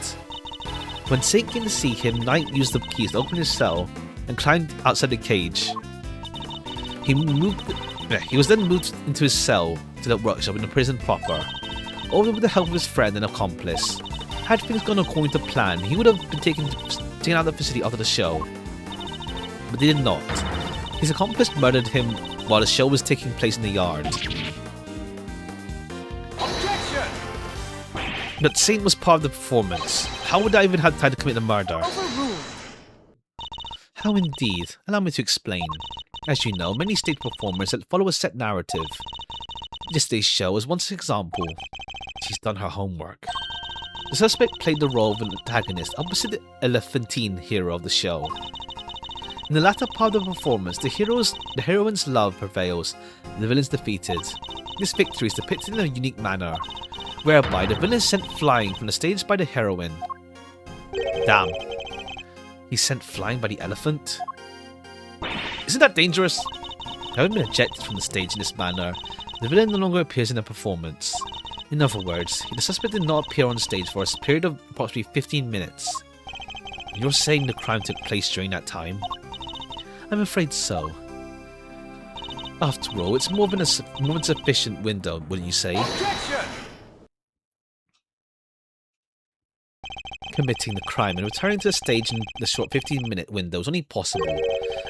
When Saint came to see him, Knight used the keys to open his cell and climbed outside the cage. He was then moved into his cell to the workshop in the prison proper, all with the help of his friend and accomplice. Had things gone according to plan, he would have been taken out of the facility after the show. But they did not. His accomplice murdered him while the show was taking place in the yard. Objection! But Saint was part of the performance. How would I even have time to commit the murder? Overruled. How indeed? Allow me to explain. As you know, many stage performers that follow a set narrative. Yesterday's show is one such example. She's done her homework. The suspect played the role of an antagonist opposite the elephantine hero of the show. In the latter part of the performance, the heroine's love prevails, and the villain's defeated. This victory is depicted in a unique manner, whereby the villain is sent flying from the stage by the heroine. Damn. He's sent flying by the elephant? Isn't that dangerous? Having been ejected from the stage in this manner, the villain no longer appears in the performance. In other words, the suspect did not appear on stage for a period of approximately 15 minutes. You're saying the crime took place during that time? I'm afraid so. After all, it's more than a sufficient window, wouldn't you say? Objection! Committing the crime and returning to the stage in the short 15-minute window is only possible,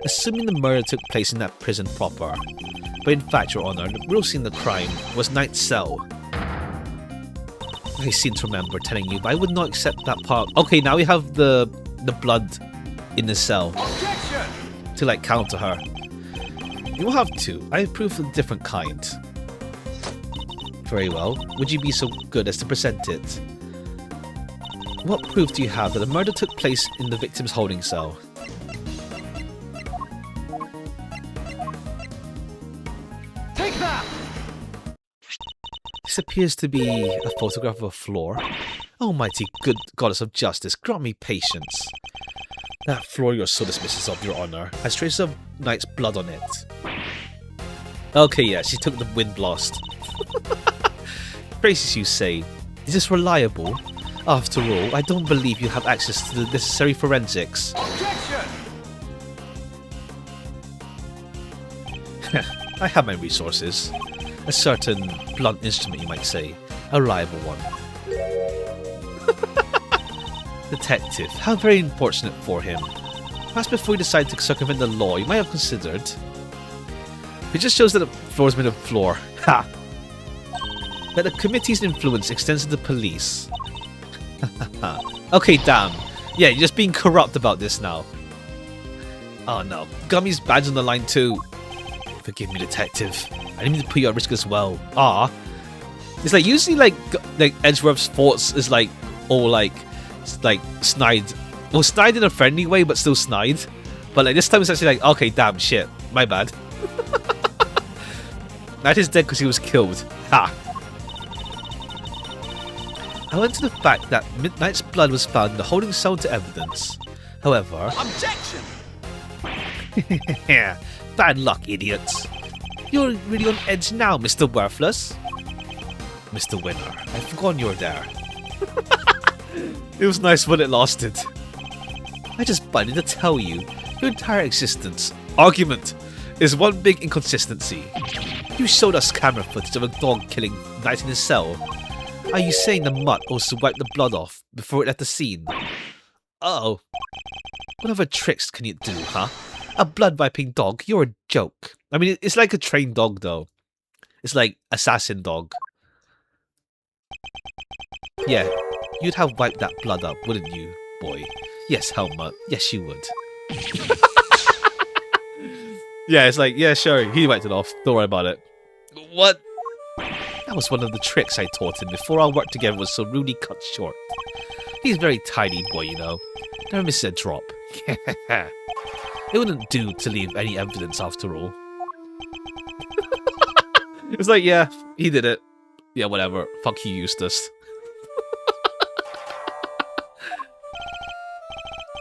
assuming the murder took place in that prison proper. But in fact, Your Honour, the real scene of the crime was Knight's cell. I seem to remember telling you, but I would not accept that part. Okay, now we have the blood in the cell. Objection! To like counter her. You will have to. I approve of a different kind. Very well. Would you be so good as to present it? What proof do you have that the murder took place in the victim's holding cell? Take that! This appears to be a photograph of a floor. Almighty good goddess of justice, grant me patience. That floor you're so dismissive of, Your Honour, has traces of Knight's blood on it. Okay, yeah, she took the wind blast. Traces, you say. Is this reliable? After all, I don't believe you have access to the necessary forensics. Objection! I have my resources. A certain blunt instrument, you might say. A reliable one. Detective, how very unfortunate for him. Perhaps before you decide to circumvent the law, you might have considered. It just shows that the floor is made of floor. Ha! That the committee's influence extends to the police. Okay, damn. Yeah, you're just being corrupt about this now. Oh no, Gummy's badge on the line too. Forgive me, detective. I didn't mean to put you at risk as well. Ah, it's like usually like Edgeworth's thoughts is like all like snide. Well, snide in a friendly way, but still snide. But like this time it's actually like, okay, damn, shit, my bad. Knight is dead because he was killed. Ha. I went to the fact that Midnight's blood was found in the holding cell to evidence. However... Objection! Yeah, bad luck, idiots. You're really on edge now, Mr. Worthless. Mr. Winner, I've forgotten you were there. It was nice when it lasted. I just wanted to tell you, your entire existence, argument, is one big inconsistency. You showed us camera footage of a dog killing Knight in his cell. Are you saying the mutt also wiped the blood off before it left the scene? Uh-oh. What other tricks can you do, huh? A blood-wiping dog? You're a joke. I mean, it's like a trained dog, though. It's like assassin dog. Yeah, you'd have wiped that blood up, wouldn't you, boy? Yes, Helmut. Yes, you would. Yeah, it's like, yeah, sure, he wiped it off. Don't worry about it. What? That was one of the tricks I taught him before our work together was so rudely cut short. He's a very tidy boy, you know. Never misses a drop. It wouldn't do to leave any evidence after all. It's like, yeah, he did it. Yeah, whatever. Fuck you, Eustace.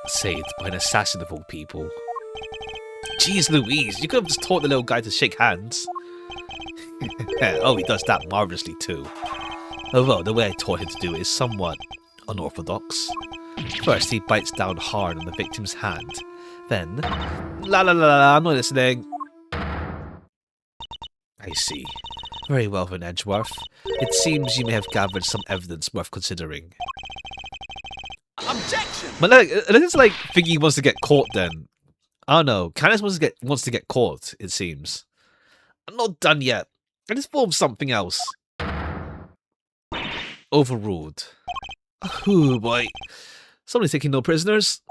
Saved by an assassin of all people. Jeez Louise, you could have just taught the little guy to shake hands. Oh, he does that marvellously too. Although the way I taught him to do it is somewhat unorthodox. First, he bites down hard on the victim's hand. Then, la la la la, I'm not listening. I see. Very well then, Edgeworth. It seems you may have gathered some evidence worth considering. Objection! But like, it's like thinking he wants to get caught then. I don't know. Candace wants to get caught, it seems. I'm not done yet. I just formed something else. Overruled. Oh boy. Somebody's taking no prisoners.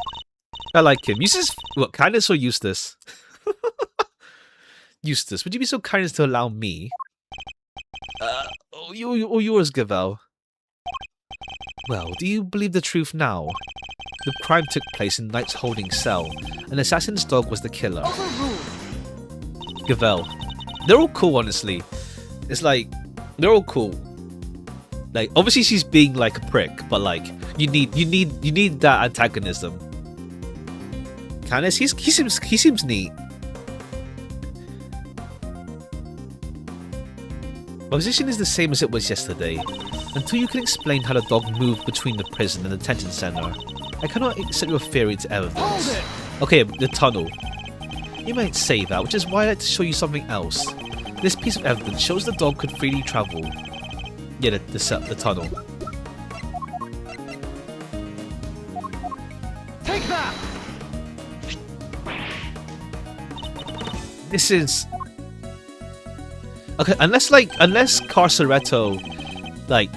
I like him. Eustace, what, kindness or Eustace? Eustace, would you be so kind as to allow me? Yours, Gavel. Well, do you believe the truth now? The crime took place in Knight's holding cell. An assassin's dog was the killer. Gavel. They're all cool, honestly. It's like, they're all cool. Like, obviously she's being like a prick, but like, you need that antagonism. Canis, he seems neat. My position is the same as it was yesterday. Until you can explain how the dog moved between the prison and the detention center, I cannot accept your theory to evidence. Okay, the tunnel. You might say that, which is why I'd like to show you something else. This piece of evidence shows the dog could freely travel. Yeah, the tunnel. Take that! This is... Okay, unless Carceretto, like,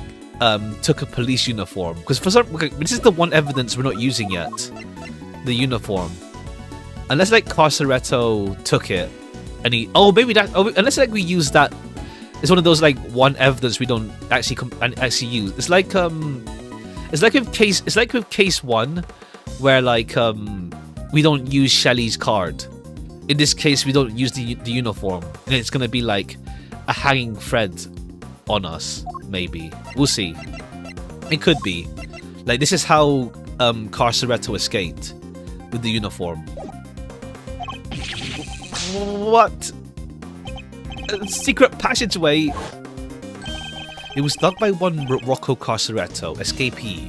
took a police uniform. Because for some... Okay, this is the one evidence we're not using yet. The uniform. Unless, like, Carceretto took it. And he... Oh, maybe that... Oh, unless, like, we use that... It's one of those, like, one evidence we don't actually use. It's like with case 1, where, like, we don't use Shelly's card. In this case, we don't use the uniform. And it's gonna be, like, a hanging thread on us, maybe. We'll see. It could be. Like, this is how Carceretto escaped with the uniform. What? A secret passageway. It was dug by one Rocco Carceretto, escapee.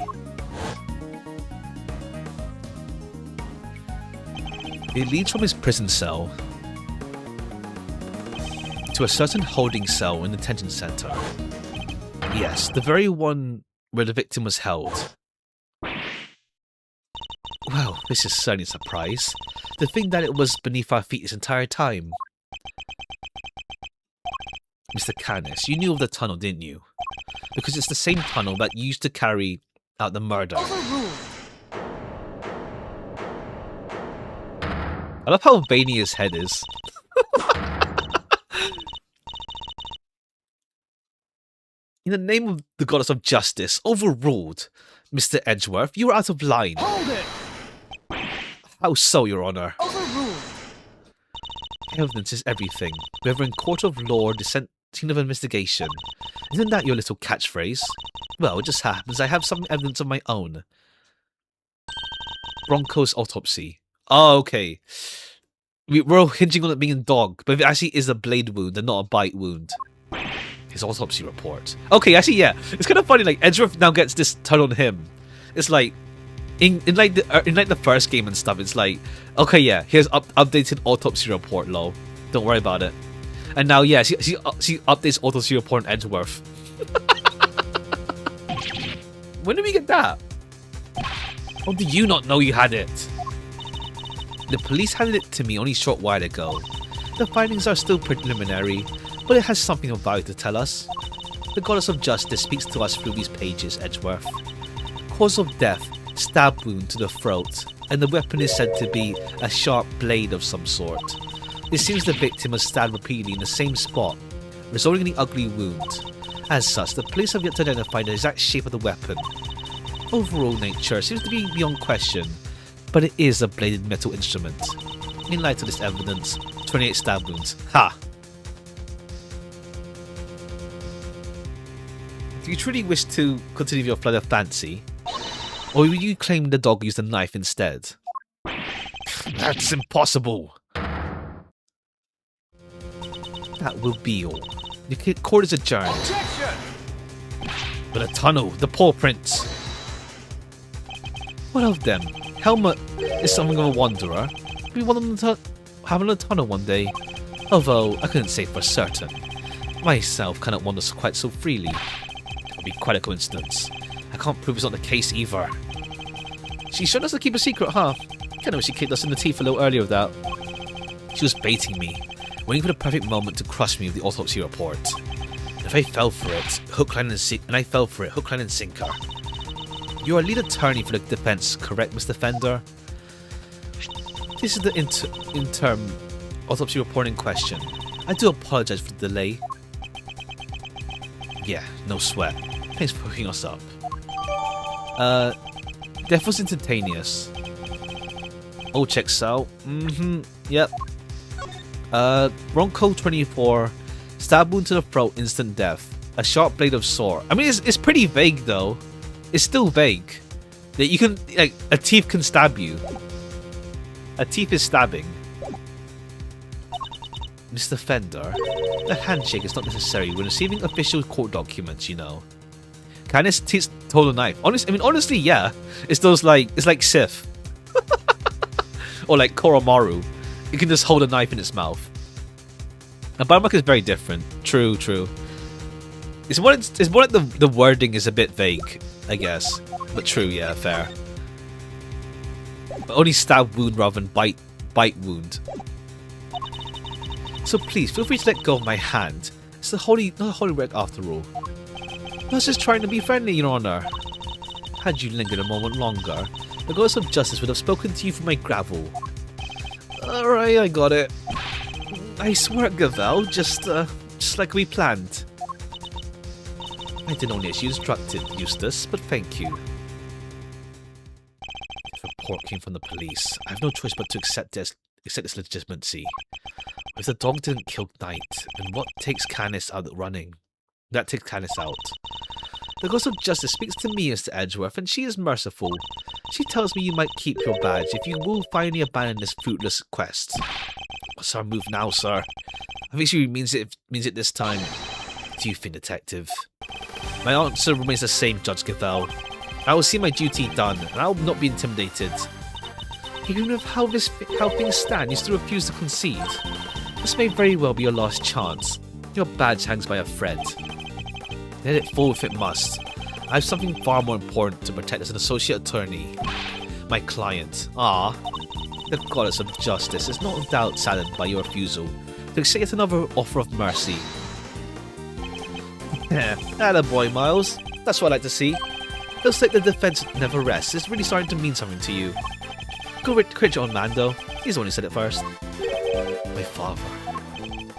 It leads from his prison cell to a certain holding cell in the detention center. Yes, the very one where the victim was held. Well, this is certainly a surprise. To think that it was beneath our feet this entire time. Mr. Canis, you knew of the tunnel, didn't you? Because it's the same tunnel that used to carry out the murder. I love how veiny his head is. In the name of the goddess of justice, overruled. Mr. Edgeworth, you are out of line. Hold it! How so, Your Honor? Overruled! Evidence is everything, whether in court of law or scene of investigation. Isn't that your little catchphrase? Well, it just happens I have some evidence of my own. Bronco's autopsy. Oh, okay. We're all hinging on it being a dog, but it actually is a blade wound and not a bite wound. His autopsy report. Okay, actually, yeah. It's kind of funny, like, Edgeworth now gets this turn on him. It's like, in the first game and stuff, it's like, okay, yeah, here's updated autopsy report, lol. Don't worry about it. And now, yeah, she updates autopsy report on Edgeworth. When did we get that? Or do you not know you had it? The police handed it to me only a short while ago. The findings are still preliminary, but it has something of value to tell us. The goddess of justice speaks to us through these pages, Edgeworth. Cause of death, stab wound to the throat, and the weapon is said to be a sharp blade of some sort. It seems the victim was stabbed repeatedly in the same spot, resulting in the ugly wound. As such, the police have yet to identify the exact shape of the weapon. Overall nature seems to be beyond question, but it is a bladed metal instrument. In light of this evidence, 28 stab wounds. Ha! Do you truly wish to continue your flood of fancy? Or will you claim the dog used a knife instead? That's impossible! That will be all. The court is adjourned. Objection! But a tunnel, the paw prints. What of them? Helmut is something of a wanderer. We want them to have a tunnel one day. Although I couldn't say for certain. Myself cannot wander quite so freely. It would be quite a coincidence. I can't prove it's not the case either. She showed us to keep a secret, huh? Kinda wish she kicked us in the teeth a little earlier with that. She was baiting me, waiting for the perfect moment to crush me with the autopsy report. If I fell for it, hook, line, and sinker. You are lead attorney for the defense, correct, Mr. Fender? This is the interim autopsy report in question. I do apologize for the delay. Yeah, no sweat. Thanks for hooking us up. Death was instantaneous. All checks out. Yep. Bronco 24. Stab wound to the throat, instant death. A sharp blade of sword. I mean, it's pretty vague though. It's still vague. That you can, like, a teeth can stab you. A teeth is stabbing. Mr. Fender, a handshake is not necessary when receiving official court documents, you know. Kindness teeth hold a knife. Honestly, yeah. It's like Sif. Or like Koromaru. You can just hold a knife in its mouth. And Barmak is very different. True. It's more like the wording is a bit vague, I guess. But true, yeah, fair. But only stab wound rather than bite wound. So please, feel free to let go of my hand. It's not a holy work after all. I was just trying to be friendly, Your Honor. Had you lingered a moment longer, the goddess of justice would have spoken to you for my gravel. Alright, I got it. Nice work, Gavel. Just like we planned. I didn't only as you instructed, Eustace, but thank you. The report came from the police. I have no choice but to accept this legitimacy. If the dog didn't kill Knight, then what takes Canis out running? That takes Canis out. The ghost of justice speaks to me, Mr. Edgeworth, and she is merciful. She tells me you might keep your badge if you will finally abandon this fruitless quest. What's our move now, sir? I think she means it this time. What do you think, detective? My answer remains the same, Judge Gavel. I will see my duty done, and I will not be intimidated. Even with how things stand, you still refuse to concede. This may very well be your last chance. Your badge hangs by a thread. Let it fall if it must. I have something far more important to protect as an associate attorney. My client. The goddess of justice is no doubt saddened by your refusal to accept yet another offer of mercy. Attaboy, Miles. That's what I like to see. Looks like the defense never rests. It's really starting to mean something to you. Go crit your own man, though. He's the one who said it first. My father.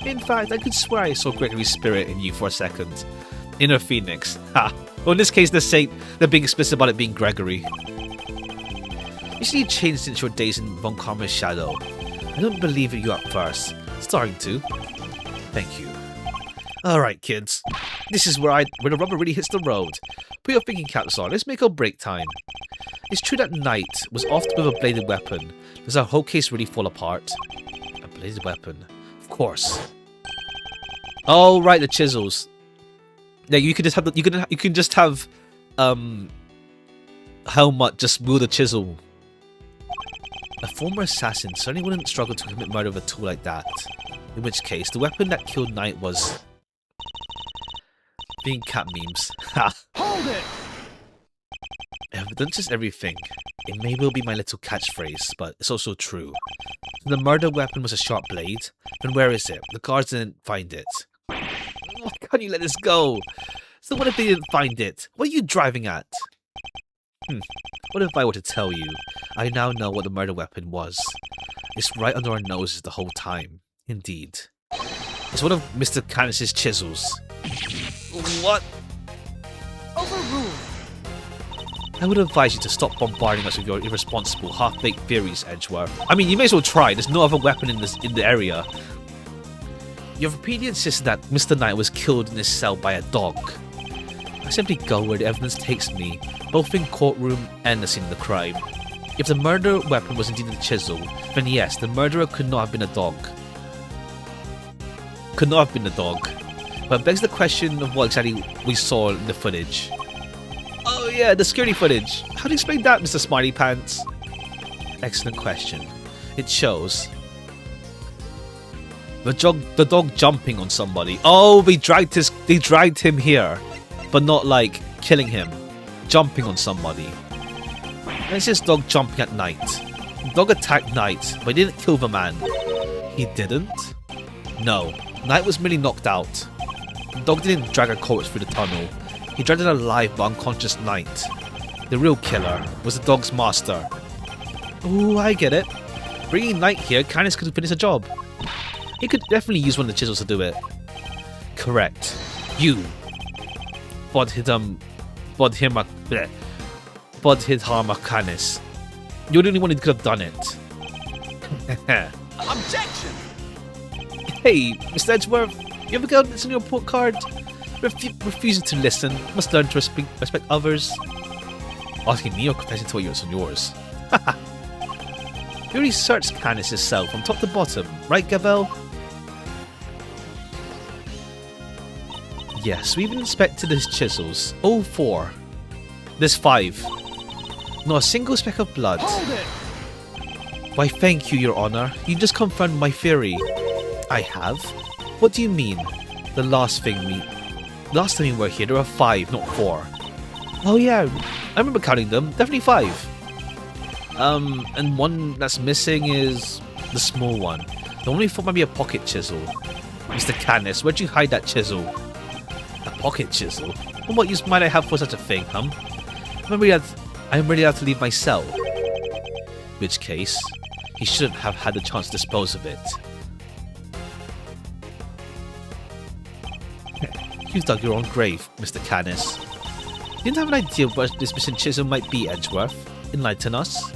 In fact, I could swear I saw Gregory's spirit in you for a second. Inner Phoenix. Ha! Well, in this case, they're being explicit about it being Gregory. You see, you changed since your days in Von Karma's shadow. I don't believe you at first. Starting to. Thank you. Alright, kids. This is where the rubber really hits the road. Put your thinking caps on. Let's make our break time. It's true that Knight was oft with a bladed weapon. Does our whole case really fall apart? A bladed weapon? Of course. Oh, right, the chisels. Yeah, you could just have you can just have Helmut just wield a chisel. A former assassin certainly wouldn't struggle to commit murder with a tool like that. In which case, the weapon that killed Knight was being cat memes. Ha! Hold it! Evidence is everything. It may well be my little catchphrase, but it's also true. The murder weapon was a sharp blade. Then where is it? The guards didn't find it. Why can't you let this go? So what if they didn't find it? What are you driving at? What if I were to tell you? I now know what the murder weapon was. It's right under our noses the whole time. Indeed. It's one of Mr. Canis's chisels. What? Overruled. I would advise you to stop bombarding us with your irresponsible, half-baked theories, Edgeworth. I mean, you may as well try. There's no other weapon in the area. You have repeatedly insisted that Mr. Knight was killed in his cell by a dog. I simply go where the evidence takes me, both in courtroom and the scene of the crime. If the murder weapon was indeed a chisel, then yes, the murderer could not have been a dog. Could not have been a dog. But it begs the question of what exactly we saw in the footage. Oh yeah, the security footage. How do you explain that, Mr. Smarty Pants? Excellent question. It shows the dog jumping on somebody. Oh, they dragged him here, but not like killing him. Jumping on somebody. And it's this dog jumping at Knight. The dog attacked Knight, but he didn't kill the man. He didn't? No. Knight was merely knocked out. The dog didn't drag a corpse through the tunnel. He dragged an alive but unconscious knight. The real killer was the dog's master. Ooh, I get it. Bringing Knight here, Canis could finish the job. He could definitely use one of the chisels to do it. Correct. You. Bodhidharma Canis. You're the only one who could have done it. Objection! Hey, Mr. Edgeworth, you ever got this on your report card? Refusing to listen, must learn to respect others. Asking me or confessing to what's on yours. You already searched Canis yourself from top to bottom, right, Gavel? Yes, we even inspected his chisels. All 4. There's 5. Not a single speck of blood. Hold it! Why, thank you, Your Honor. You just confirmed my theory. I have? What do you mean? The last time we were here, there were 5, not 4. Oh yeah, I remember counting them. Definitely 5. And one that's missing is the small one. The only thought might be a pocket chisel. Mr. Canis, where'd you hide that chisel? A pocket chisel? Well, what use might I have for such a thing, I'm ready to leave my cell. Which case, he shouldn't have had the chance to dispose of it. You've dug your own grave, Mr. Canis. You didn't have an idea of what this missing chisel might be, Edgeworth. Enlighten us.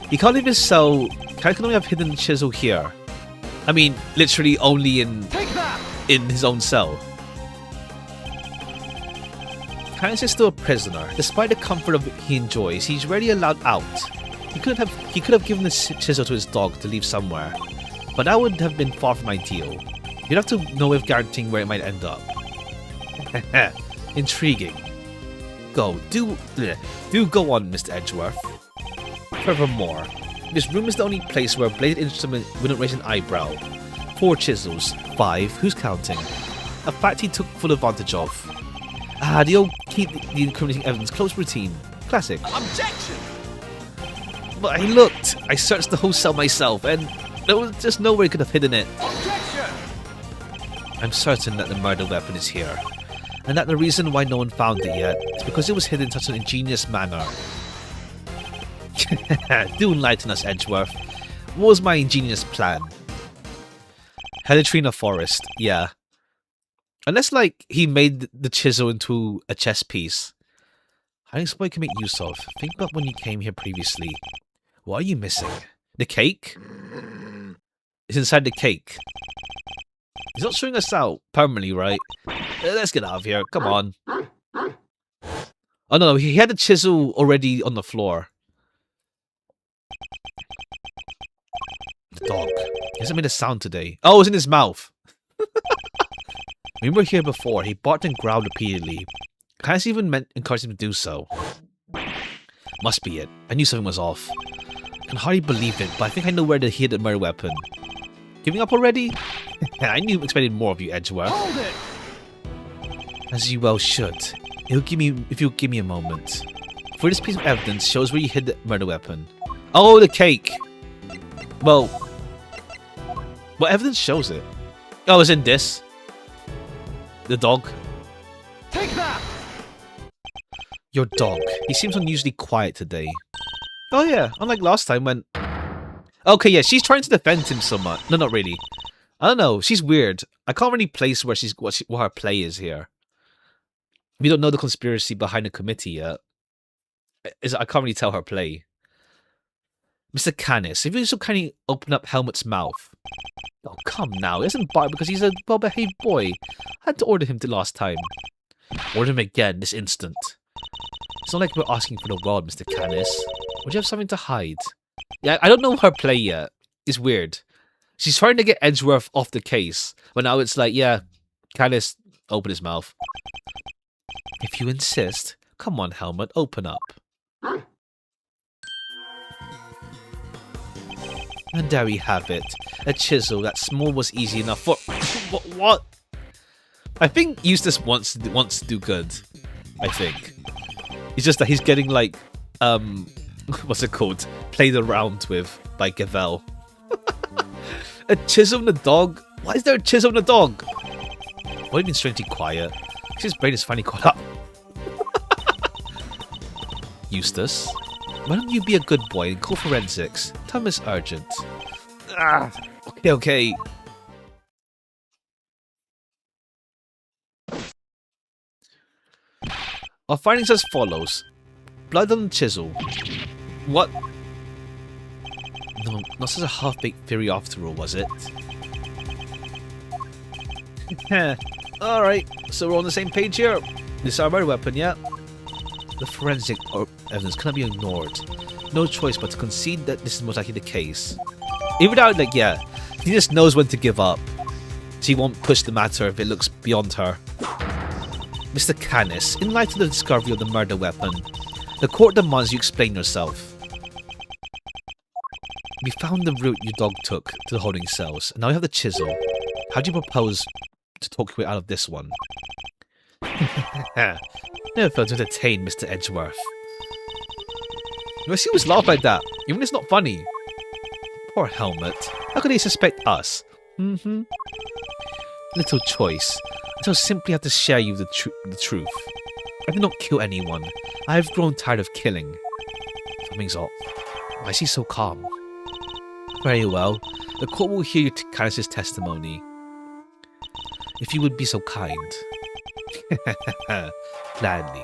He can't leave his cell. Canis can only have hidden the chisel here. I mean, literally only in his own cell. Canis is still a prisoner. Despite the comfort he enjoys, he's rarely allowed out. He could have given the chisel to his dog to leave somewhere, but that would have been far from ideal. You'd have to know with guaranteeing where it might end up. Intriguing. Do go on, Mr. Edgeworth. Furthermore, this room is the only place where a bladed instrument wouldn't raise an eyebrow. 4 chisels. 5. Who's counting? A fact he took full advantage of. The old keep the incriminating evidence close routine. Classic. Objection! But I looked. I searched the whole cell myself, and there was just nowhere he could have hidden it. Objection! I'm certain that the murder weapon is here, and that the reason why no one found it yet is because it was hidden in such an ingenious manner. Do enlighten us, Edgeworth. What was my ingenious plan? Helitrina Forest, yeah. Unless, like, he made the chisel into a chess piece. Hiding spot you can make use of. Think about when you came here previously. What are you missing? The cake? It's inside the cake. He's not showing us out permanently, right? Let's get out of here. Come on. Oh no, he had the chisel already on the floor. The dog. He hasn't made a sound today. Oh, it's in his mouth. When we were here before, he barked and growled repeatedly. Canis even encouraged him to do so. Must be it. I knew something was off. I can hardly believe it, but I think I know where he hid the murder weapon. Giving up already? I knew expected more of you, Edgeworth. Hold it! As you well should. If you'll give me a moment. For this piece of evidence shows where you hid the murder weapon. Oh, the cake! Well, what evidence shows it? Oh, it's in this. The dog. Take that! Your dog. He seems unusually quiet today. Oh yeah, unlike last time when... Okay, yeah, she's trying to defend him so much. No, not really. I don't know, she's weird. I can't really place where what her play is here. We don't know the conspiracy behind the committee yet. I can't really tell her play. Mr. Canis, if you so kindly open up Helmut's mouth. Oh, come now. He doesn't bark because he's a well-behaved boy. I had to order him to last time. Order him again this instant. It's not like we're asking for the world, Mr. Canis. Would you have something to hide? Yeah, I don't know her play yet. It's weird. She's trying to get Edgeworth off the case. But now it's like, yeah, Canis, open his mouth. If you insist. Come on, Helmut, open up. And there we have it. A chisel that small was easy enough for... What? I think Eustace wants to do good. I think. It's just that he's getting like... what's it called? Played around with by Gavel. A chisel and a dog? Why is there a chisel on the dog? Why are you being strangely quiet? His brain is finally caught up. Eustace, why don't you be a good boy and call forensics? Tell them it's urgent. Ah, okay. Our findings as follows. Blood on the chisel. What? No, not such a half-baked theory after all, was it? Alright, so we're on the same page here. This is our murder weapon, yeah? The forensic evidence cannot be ignored. No choice but to concede that this is most likely the case. Even though, like, yeah, he just knows when to give up. She won't push the matter if it looks beyond her. Mr. Canis, in light of the discovery of the murder weapon, the court demands you explain yourself. We found the route your dog took to the holding cells, and now we have the chisel. How do you propose to talk your way out of this one? Never failed to entertain Mr. Edgeworth. You always laugh like that, even when it's not funny. Poor Helmut. How could he suspect us? Little choice. I shall simply have to share you the truth. I did not kill anyone. I have grown tired of killing. Something's off. Why is he so calm? Very well. The court will hear Canis' testimony. If you would be so kind. Gladly.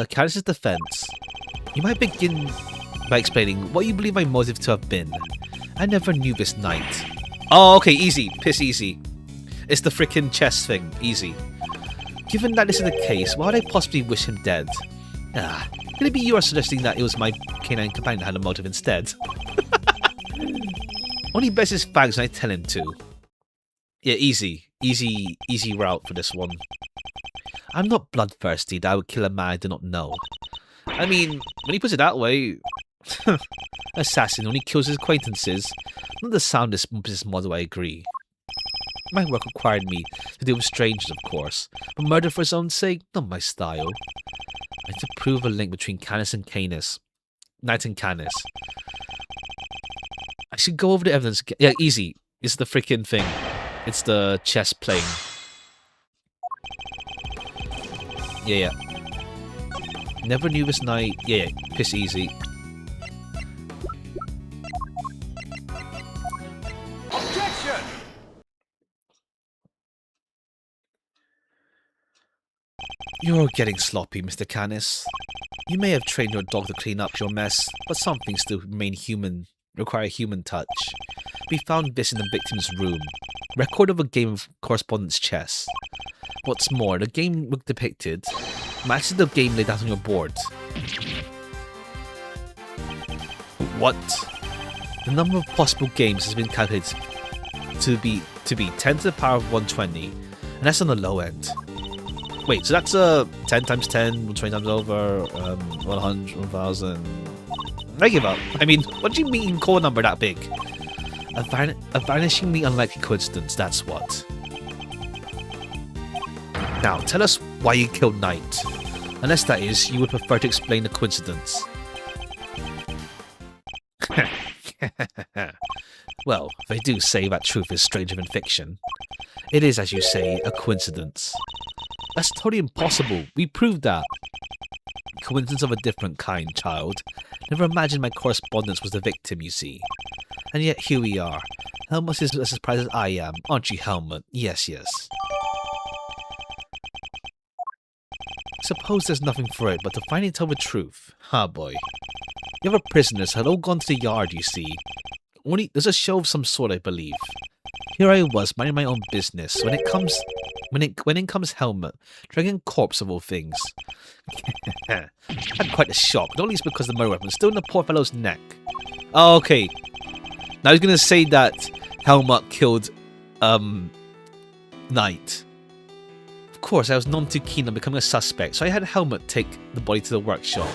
Canis' defense. You might begin by explaining what you believe my motive to have been. I never knew this knight. Oh, okay, easy. Piss easy. It's the frickin' chess thing. Easy. Given that this is the case, why would I possibly wish him dead? Could it be you are suggesting that it was my canine companion that had a motive instead? Only bears his fags when I tell him to. Yeah, easy. Easy route for this one. I'm not bloodthirsty that I would kill a man I do not know. I mean, when he puts it that way... Assassin only kills his acquaintances. Not the soundest business model, I agree. My work required me to deal with strangers, of course, but murder for its own sake, not my style. I had to prove a link between Canis and Canis. Knight and Canis. I should go over the evidence again. Yeah, easy. It's the freaking thing. It's the chess playing. Yeah. Never knew this knight. Yeah, piss easy. Objection! You're getting sloppy, Mr. Canis. You may have trained your dog to clean up your mess, but some things still remain human, require a human touch. We found this in the victim's room. Record of a game of correspondence chess. What's more, the game depicted matches the game laid out on your board. What? The number of possible games has been calculated to be 10 to the power of 120, and that's on the low end. Wait, so that's 10 times 10, 120 times over, 100, 1000. I give up. I mean, what do you mean call a number that big? A vanishingly unlikely coincidence, that's what. Now, tell us why you killed Knight. Unless that is, you would prefer to explain the coincidence. Well, they do say that truth is stranger than fiction. It is, as you say, a coincidence. That's totally impossible. We proved that. Coincidence of a different kind, child. Never imagined my correspondence was the victim, you see. And yet here we are. Helmut is as surprised as I am, aren't you, Helmut? Yes. Suppose there's nothing for it but to finally tell the truth. Boy. The other prisoners had all gone to the yard, you see. There's a show of some sort, I believe. Here I was, minding my own business. When in comes Helmut, dragging a corpse of all things. I had quite a shock, not least because the murder weapon was still in the poor fellow's neck. Oh, okay. Now he's gonna say that Helmut killed, Knight. Of course, I was none too keen on becoming a suspect, so I had Helmut take the body to the workshop.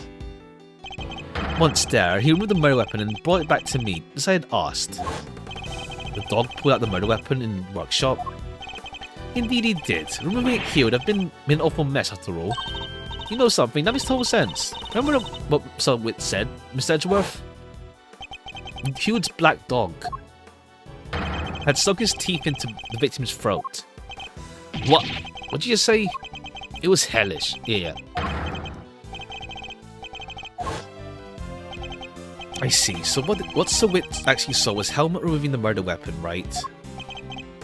Once there, he removed the murder weapon and brought it back to me, as I had asked. The dog pulled out the murder weapon in the workshop. Indeed he did. Removing it here would have been an awful mess after all. You know something, that makes total sense. Remember what Sir Wit said, Mr. Edgeworth? Huge black dog. had sunk his teeth into the victim's throat. What? What did you just say? It was hellish. Yeah. I see. So what Sowit actually saw was Helmet removing the murder weapon, right?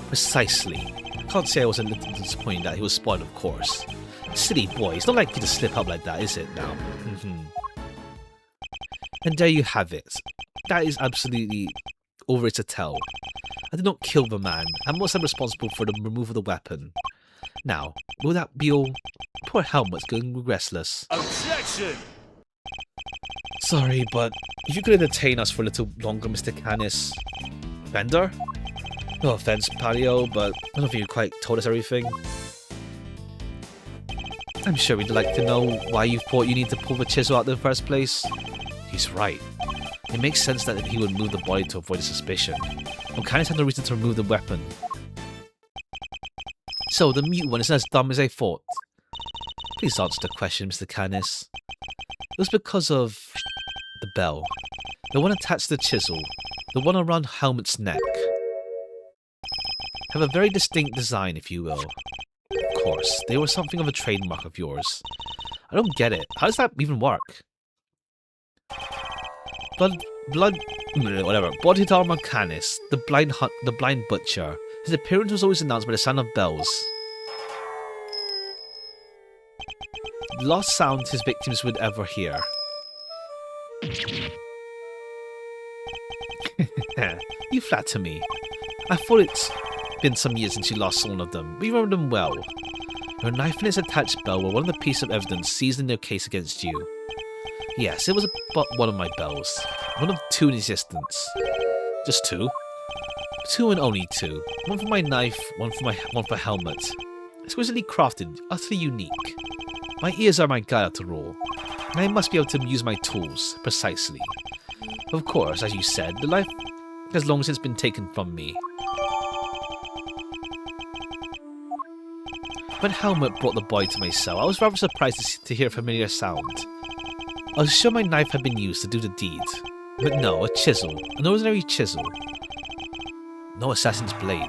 Precisely. I can't say I was a little disappointed that he was spoiled, of course. Silly boy, it's not like you to slip up like that, is it now? And there you have it. That is absolutely over to tell. I did not kill the man, and was responsible for the removal of the weapon. Now, will that be all? Poor Helmet's going restless. Objection! Sorry, but if you could entertain us for a little longer, Mr. Canis. Bender? No offense, Patio, but I don't think you quite told us everything. I'm sure we'd like to know why you thought you need to pull the chisel out in the first place. He's right. It makes sense that he would move the body to avoid suspicion. But Canis had no reason to remove the weapon. So, the mute one isn't as dumb as I thought. Please answer the question, Mr. Canis. It was because of the bell. The one attached to the chisel. The one around Helmet's neck. Have a very distinct design, if you will. Of course, they were something of a trademark of yours. I don't get it. How does that even work? Body armor Canis, the blind butcher. His appearance was always announced by the sound of bells. The last sound his victims would ever hear. You flatter me. I thought it's been some years since you last saw one of them, but you remember them well. Your knife and its attached bell were one of the pieces of evidence seized in their case against you. Yes, it was but one of my bells. One of two in existence. Just two? Two and only two. One for my knife, one for Helmet. Exquisitely crafted, utterly unique. My ears are my guide after all, and I must be able to use my tools, precisely. Of course, as you said, the life has long since been taken from me. When Helmet brought the boy to my cell, I was rather surprised to hear a familiar sound. I was sure my knife had been used to do the deed. But no, a chisel. An ordinary chisel. No assassin's blade.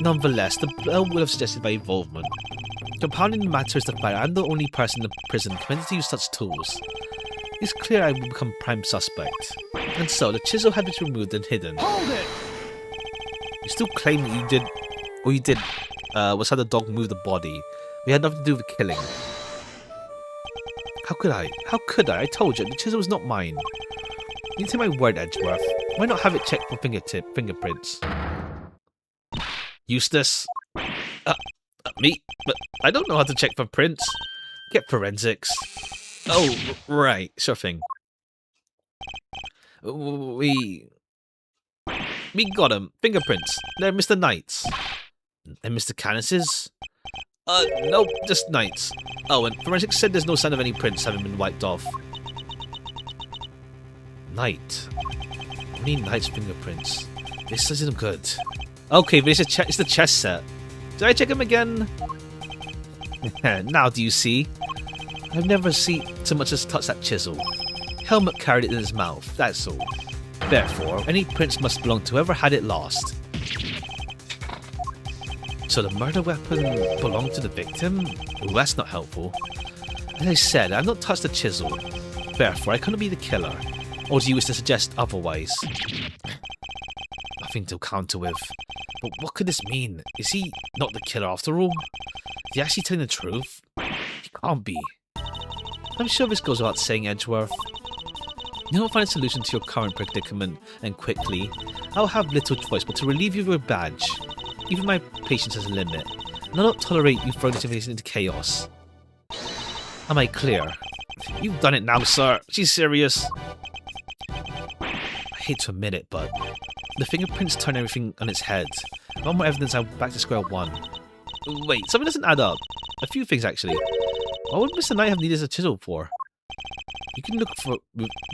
Nonetheless, the bell would have suggested my involvement. Compounding the matter is the fact I'm the only person in the prison permitted to use such tools. It's clear I will become prime suspect. And so, the chisel had been removed and hidden. Hold it! You still claim that you did... Or you did... was how the dog moved the body. We had nothing to do with the killing. How could I? How could I? I told you, the chisel was not mine. You take my word, Edgeworth. Why not have it checked for fingerprints? Eustace? Me? But I don't know how to check for prints. Get forensics. Oh, right. Sure thing. We got him. Fingerprints. They're Mr. Knight's. And Mr. Canis's? Nope, just Knight's. Oh, and forensics said there's no sign of any prints having been wiped off. Knight. Only Knight's fingerprints. This isn't good. Okay, but it's the chess set. Did I check him again? Now do you see? I've never seen so much as touched that chisel. Helmet carried it in his mouth, that's all. Therefore, any prints must belong to whoever had it last. So the murder weapon belonged to the victim? Ooh, that's not helpful. As I said, I've not touched the chisel. Therefore, I couldn't be the killer. Or do you wish to suggest otherwise? Nothing to counter with. But what could this mean? Is he not the killer after all? Is he actually telling the truth? He can't be. I'm sure this goes without saying, Edgeworth. You don't find a solution to your current predicament, and quickly, I'll have little choice but to relieve you of your badge. Even my patience has a limit, and I'll not tolerate you throwing this information into chaos. Am I clear? You've done it now, sir. She's serious. I hate to admit it, but the fingerprints turn everything on its head. One more evidence, I'm back to square one. Wait, something doesn't add up. A few things, actually. What would Mr. Knight have needed a chisel for? You can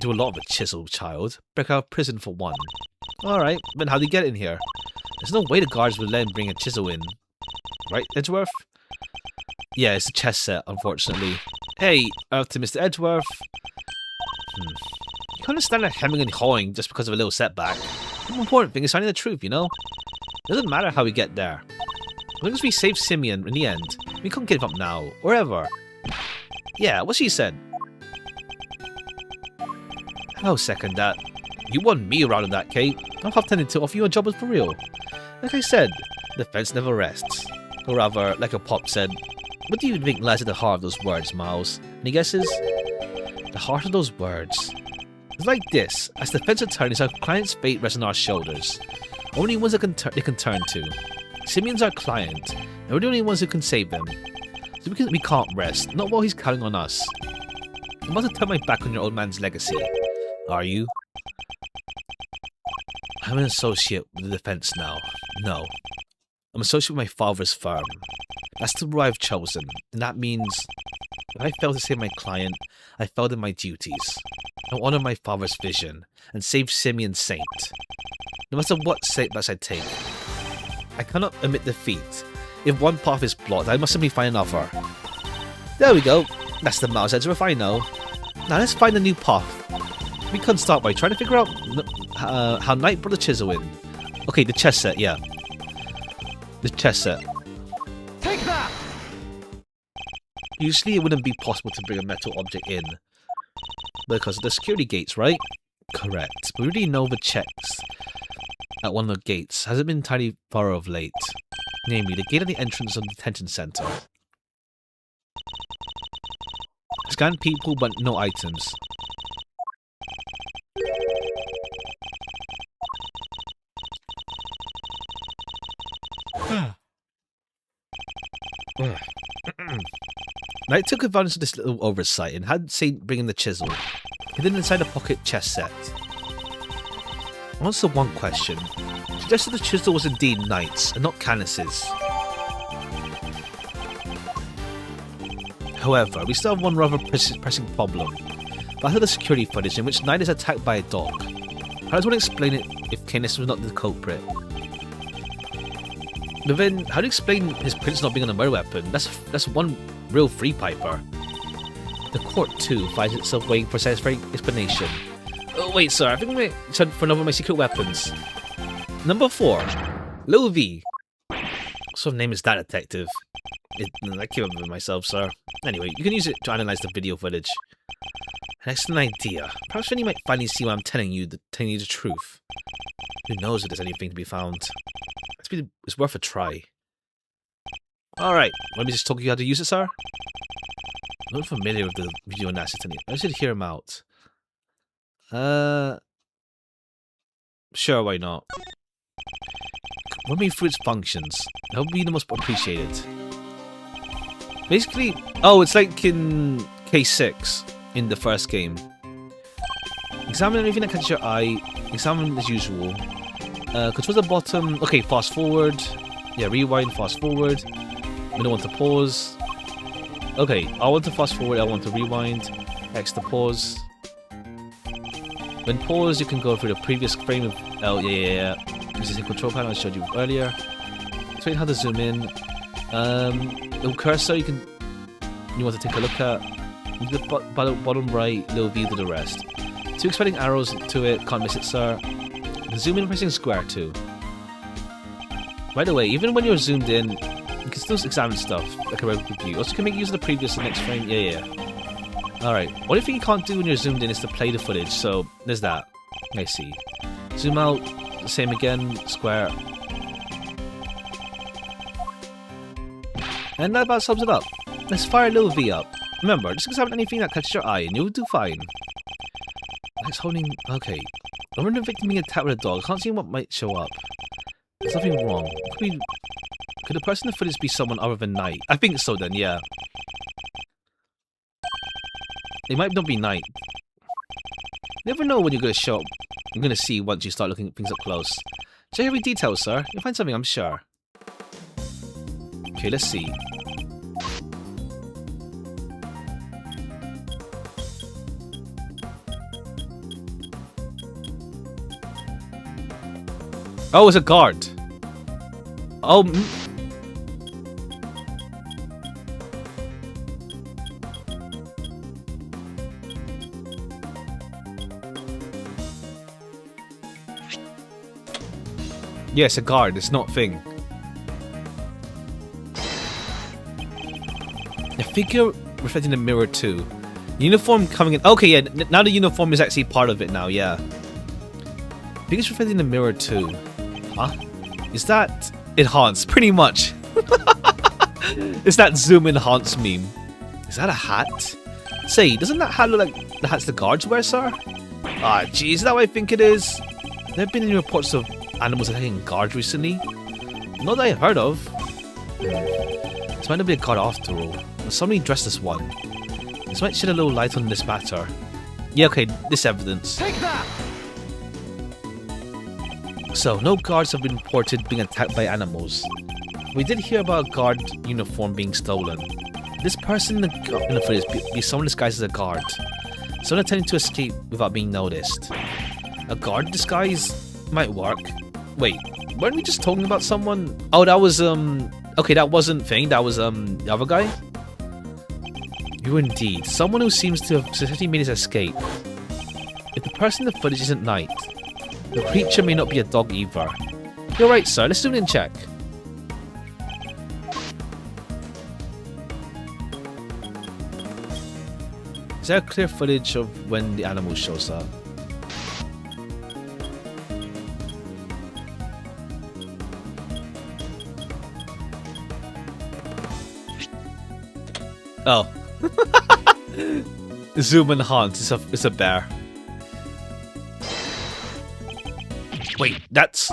do a lot of a chisel, child. Break out of prison for one. Alright, then how'd he get in here? There's no way the guards would let him bring a chisel in. Right, Edgeworth? Yeah, it's a chess set, unfortunately. Hey, to Mr. Edgeworth. You can't stand there hemming and hawing just because of a little setback. The more important thing is finding the truth, you know? Doesn't matter how we get there. As long as we save Simeon in the end, we can't give up now, or ever. Yeah, what she said. I'll second that. You want me around in that, Kate. I'm half tempted to offer you a job for real. Like I said, the fence never rests. Or rather, like a pop said, what do you think lies at the heart of those words, Miles? Any guesses? The heart of those words. It's like this. As the fence attorneys, our client's fate rests on our shoulders. Only ones that they can turn to. Simeon's our client, and we're the only ones who can save him. So we can't rest, not while he's counting on us. I'm about to turn my back on your old man's legacy. Are you? I'm an associate with the defense now. No. I'm associate with my father's firm. That's the role I've chosen, and that means if I fail to save my client, I failed in my duties. I honor my father's vision and save Simeon Saint. No matter what setbacks I take, I cannot admit defeat. If one path is blocked, I must simply find another. There we go. That's the Miles Edgeworth I know. Now let's find a new path. We can start by trying to figure out how Knight brought the chisel in. Okay, the chess set, yeah. The chess set. Take that! Usually it wouldn't be possible to bring a metal object in. Because of the security gates, right? Correct. We already know the checks at one of the gates hasn't been entirely thorough of late. Namely, the gate at the entrance of the detention center. Scan people, but no items. Knight took advantage of this little oversight and had Saint bring in the chisel, hidden inside a pocket chess set. Also, one question. Suggested the chisel was indeed Knight's and not Canis's. However, we still have one rather pressing problem. Back to the security footage in which Knight is attacked by a dog. How does one explain it if Canis was not the culprit? But then, how do you explain his prince not being on a murder weapon? That's one real free piper. The court, too, finds itself waiting for a satisfying explanation. Oh, wait, sir, I think I'm going to turn for another of my secret weapons. Number 4. Lil V. What sort of name is that, detective? I came up with it myself, sir. Anyway, you can use it to analyze the video footage. An excellent idea. Perhaps then you might finally see why I'm telling you the truth. Who knows if there's anything to be found. It's worth a try. Alright, let me just talk you how to use it, sir. I'm not familiar with the video analysis. I should hear him out. Sure, why not? Run me through its functions. That would be the most appreciated. Basically, oh, it's like in case 6 in the first game. Examine anything that catches your eye. Examine as usual. Control the bottom. Okay, fast forward. Yeah, rewind, fast forward. We don't want to pause. Okay, I want to fast forward, I want to rewind. X to pause. When pause, you can go through the previous frame of... Oh, yeah. Using the control panel I showed you earlier. Explain how to zoom in. Little cursor you want to take a look at. The bottom right, little view to the rest. 2 expanding arrows to it, can't miss it, sir. Zoom in pressing square too. By the way, even when you're zoomed in, you can still examine stuff like a regular view. Also, you can make use of the previous and next frame. Yeah. Alright. Only thing you can't do when you're zoomed in is to play the footage, so there's that. I see. Zoom out, same again, square. And that about sums it up. Let's fire a little V up. Remember, just examine anything that catches your eye and you'll do fine. It's holding... Okay. I'm running a victim being attacked with a dog. I can't see what might show up. There's nothing wrong. Could the person in the footage be someone other than Knight? I think so then, yeah. It might not be Knight. You never know when you're going to show up. You're going to see once you start looking at things up close. Check every detail, sir. You'll find something, I'm sure. Okay, let's see. Oh, it's a guard. Oh. Yeah, it's a guard. It's not thing. A figure reflecting the mirror too. Uniform coming in. Okay, yeah. Now the uniform is actually part of it now. Yeah. Figures reflecting the mirror too. Huh? Is that enhanced? Pretty much. It's that zoom enhanced meme. Is that a hat? Say, doesn't that hat look like the hats the guards wear, sir? Ah, geez, is that what I think it is? There have been any reports of animals attacking guards recently? Not that I've heard of. This might not be a guard after all. But somebody dressed as one. This might shed a little light on this matter. Yeah, okay, this evidence. Take that! So, no guards have been reported being attacked by animals. We did hear about a guard uniform being stolen. This person in the footage be someone disguised as a guard. Someone attempting to escape without being noticed. A guard disguise might work. Wait, weren't we just talking about someone? Oh, that was, okay, that wasn't Thing, that was, the other guy? You indeed. Someone who seems to have successfully made his escape. If the person in the footage isn't Knight, the creature may not be a dog either. You're right, sir. Let's zoom in and check. Is there a clear footage of when the animal shows up? Oh. Zoom enhanced. It's a bear. Wait, that's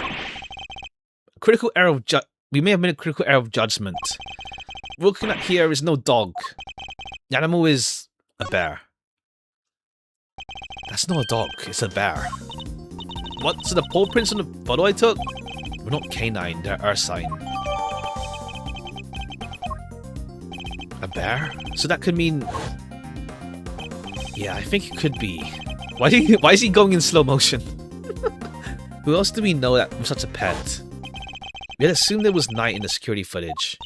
critical error of we may have made a critical error of judgment. What we're looking at here is no dog. The animal is a bear. That's not a dog, it's a bear. What? So the paw prints on the photo I took were not canine, they're ursine. A bear? So that could mean... Yeah, I think it could be. Why is he going in slow motion? Who else do we know that was such a pet? We had assumed there was Knight in the security footage.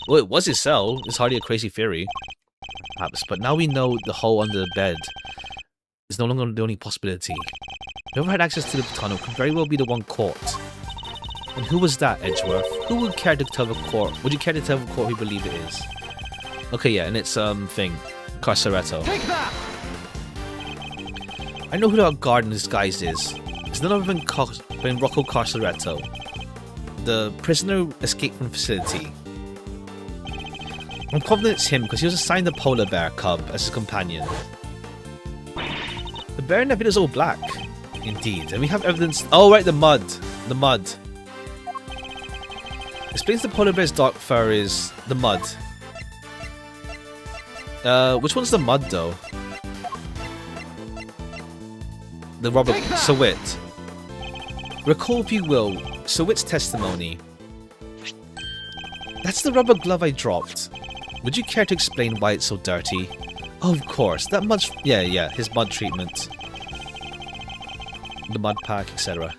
Well, it was his cell. It's hardly a crazy theory. Perhaps, but now we know the hole under the bed is no longer the only possibility. Whoever had access to the tunnel could very well be the one caught. And who was that, Edgeworth? Who would care to tell the court? Would you care to tell the court who believe it is? Okay, yeah, and it's thing, Carceretto. Take that! I know who that guard in disguise is. It's none other than Rocco Carceretto, the prisoner who escaped from the facility. I'm confident it's him because he was assigned a polar bear cub as his companion. The bear in that video is all black. Indeed, and we have evidence. Oh, right, the mud. The mud. Explains the polar bear's dark fur is the mud. Which one's the mud though? The rubber. Sawit. Recall, if you will, Sawit's testimony. That's the rubber glove I dropped. Would you care to explain why it's so dirty? Oh, of course. That mud... Yeah, his mud treatment. The mud pack, etc.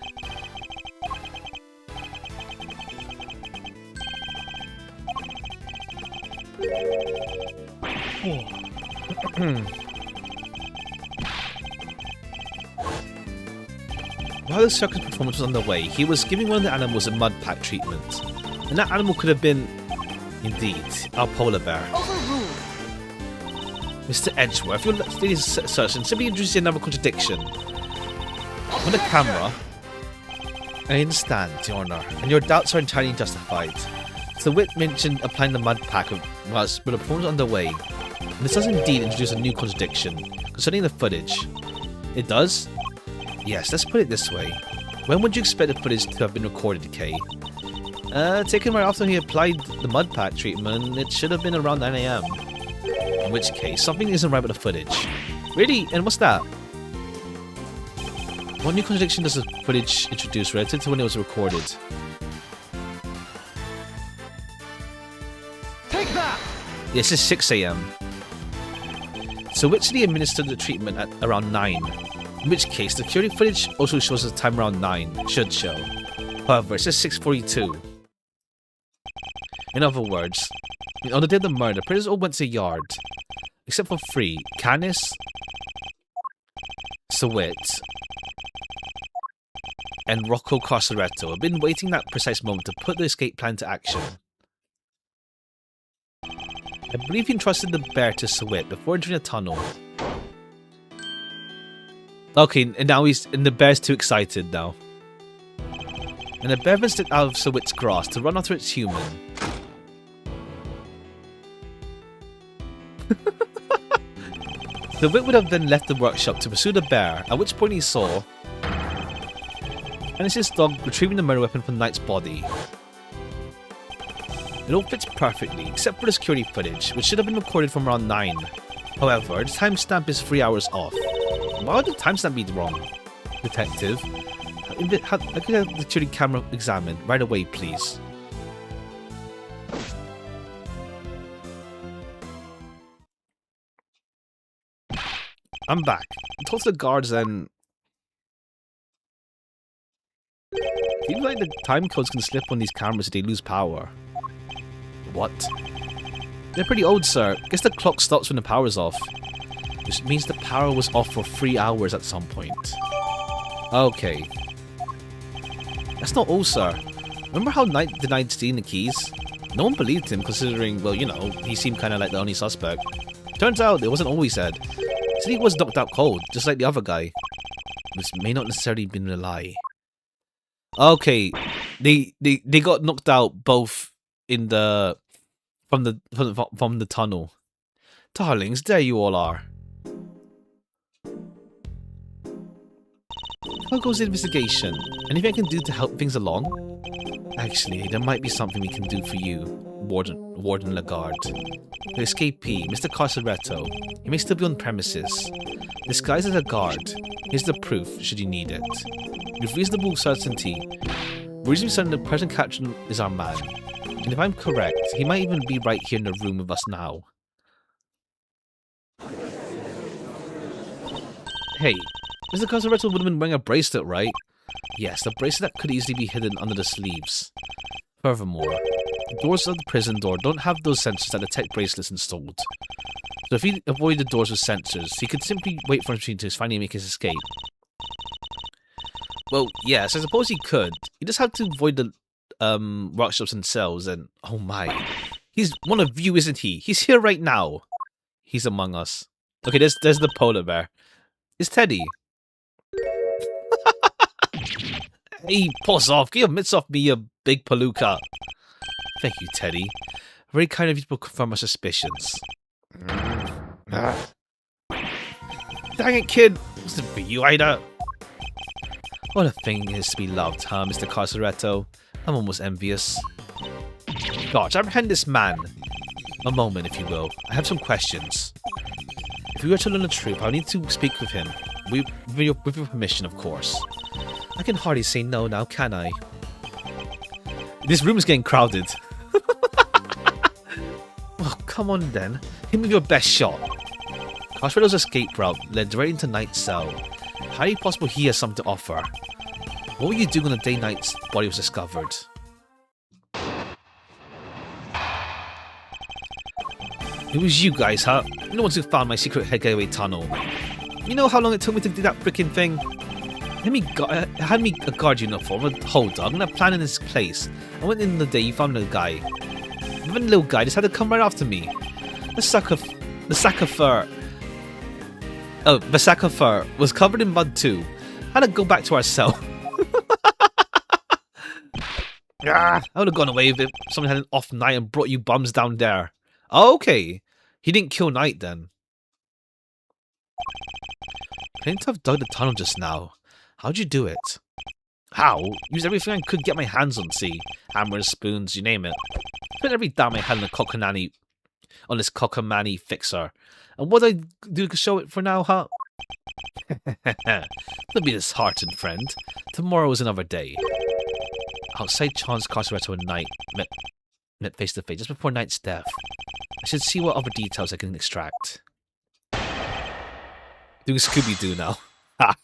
While the circus performance was underway, he was giving one of the animals a mud pack treatment. And that animal could have been... Indeed, our polar bear. Mr. Edgeworth, your assertion simply introduces another contradiction. On the camera, I understand, Your Honour, and your doubts are entirely justified. So Wit mentioned applying the mud pack whilst the performance was underway. And this does indeed introduce a new contradiction concerning the footage. It does? Yes, let's put it this way. When would you expect the footage to have been recorded, Kay? Taken right after he applied the mud pack treatment, it should have been around 9 AM. In which case, something isn't right with the footage. Really? And what's that? What new contradiction does the footage introduce relative to when it was recorded? Take that! Yes, it's 6 AM. So which he administered the treatment at around 9? In which case, the security footage also shows the time around 9, should show. However, it says 6:42. In other words, on the day of the murder, prisoners all went to the yard. Except for 3. Canis, Sawit, and Rocco Carceretto have been waiting that precise moment to put the escape plan into action. I believe he entrusted the bear to Sawit before entering a tunnel. Okay, and now the bear's too excited now. And the bear then slipped out of Sawit's grasp to run after its human. The wit would have then left the workshop to pursue the bear, at which point he saw Dennis's dog retrieving the murder weapon from the knight's body. It all fits perfectly, except for the security footage, which should have been recorded from around 9. However, the timestamp is 3 hours off. Why would the timestamp be wrong? Detective, I could have the security camera examined right away, please. I'm back. I talked to the guards and... Seems like the time codes can slip on these cameras if they lose power. What? They're pretty old, sir. Guess the clock stops when the power's off. Which means the power was off for 3 hours at some point. Okay. That's not all, sir. Remember how Knight denied stealing the keys? No one believed him considering, well, you know, he seemed kind of like the only suspect. Turns out it wasn't all he said. He said he was knocked out cold, just like the other guy. This may not necessarily have been a lie. Okay, they got knocked out both in the from the tunnel. Darlings, there you all are. How goes the investigation? Anything I can do to help things along? Actually, there might be something we can do for you, Warden Lagarde. The escapee, Mr. Carceretto. He may still be on premises. Disguised as a guard. Here's the proof, should you need it. With reasonable certainty, we're reasonably certain the present captain is our man. And if I'm correct, he might even be right here in the room with us now. Hey, Mr. Carceretto would have been wearing a bracelet, right? Yes, the bracelet could easily be hidden under the sleeves. Furthermore, the doors of the prison door don't have those sensors that detect bracelets installed. So if he avoided the doors with sensors, he could simply wait for him to finally make his escape. Well, yes, I suppose he could. He just had to avoid the workshops and cells and... Oh my. He's one of you, isn't he? He's here right now. He's among us. Okay, there's the polar bear. It's Teddy. Hey, pause off. Get your mitts off me, you big palooka. Thank you, Teddy. Very kind of you to confirm my suspicions. Dang it, kid. What's it for you, Ida? What a thing it is to be loved, huh, Mr. Carceretto? I'm almost envious. Gosh, apprehend this man. A moment, if you will. I have some questions. If we were to learn the truth, I'll need to speak with him. With your permission, of course. I can hardly say no now, can I? This room is getting crowded. Oh, come on then. Hit me with your best shot. Carceretto's escape route led right into Knight's cell. Highly possible he has something to offer. What were you doing on the day Knight's body was discovered? It was you guys, huh? You're the ones who found my secret head getaway tunnel. You know how long it took me to do that frickin' thing? It had me a guard uniform, a hold dog, and a plan in his place. I went in the day you found the guy. The little guy just had to come right after me. The sack of fur was covered in mud too. Had to go back to our cell. I would have gone away if someone had an off night and brought you bums down there. Oh, okay. He didn't kill Knight then. Claimed to have dug the tunnel just now. How'd you do it? How? Used everything I could get my hands on, see. Hammers, spoons, you name it. Spent every dime I had on this cockamamie fixer. And what did I do to show it for now, huh? Don't be disheartened, friend. Tomorrow is another day. Outside Chance, Carceretto and Knight met face to face just before Knight's death. I should see what other details I can extract. Doing Scooby-Doo now. Ha!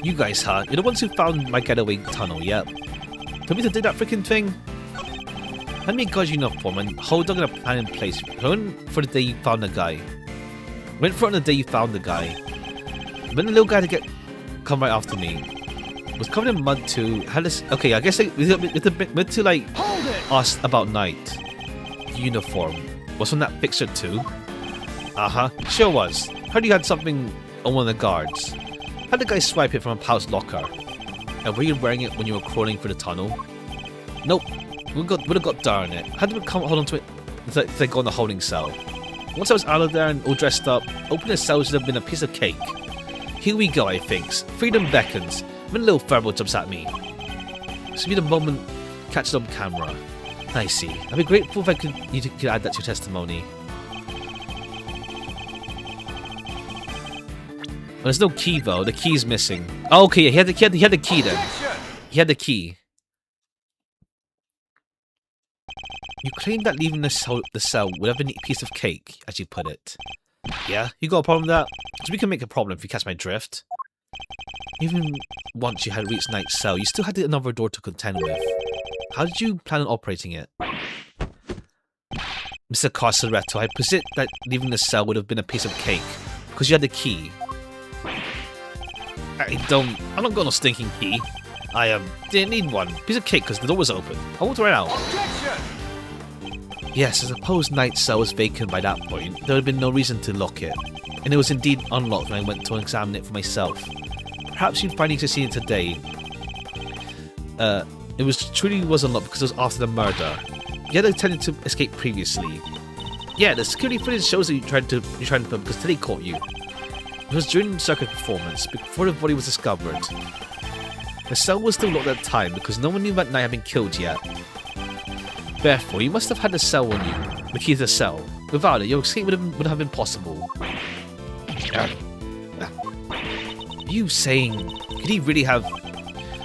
You guys, huh? You're the ones who found my getaway tunnel, yep. Told me to do that freaking thing? Had me a guard uniform and hold dog and a plan in place. Went for the day you found the guy. Went for it on the day you found the guy. When the little guy to come right after me. Was covered in mud too. Had this. Okay, I guess it's a bit meant to like ask about Knight. Uniform. Was from that picture too? Sure was. Heard you had something on one of the guards. Had the guy swipe it from a pouch locker. And were you wearing it when you were crawling through the tunnel? Nope. Would have got down it. Had to come hold on to it to go in the holding cell. Once I was out of there and all dressed up, opening the cell should have been a piece of cake. Here we go, I thinks. Freedom beckons. When a little fireball jumps at me. So the moment catch it on camera. I see. I'd be grateful if you could add that to your testimony. Well, there's no key though. The key's missing. Oh, okay, yeah, he had the key then. He had the key. You claimed that leaving the cell would have been a piece of cake, as you put it. Yeah, you got a problem with that? Because we can make a problem if you catch my drift. Even once you had reached Knight's cell, you still had another door to contend with. How did you plan on operating it? Mr. Carceretto, I posit that leaving the cell would have been a piece of cake, because you had the key. I'm not got no stinking key. I didn't need one. Piece of cake because the door was open. I walked right out. Yes, I suppose Knight's cell was vacant by that point. There would have been no reason to lock it. And it was indeed unlocked when I went to examine it for myself. Perhaps you'd finally succeed it today. It truly was unlocked because it was after the murder. You had attempted to escape previously. Yeah, the security footage shows that you tried to film because they caught you. It was during the circus performance, before the body was discovered. The cell was still locked at the time because no one knew that Knight had been killed yet. Therefore, you must have had the cell on you, the key to the cell. Without it, your escape would have been impossible. You saying, could he really have...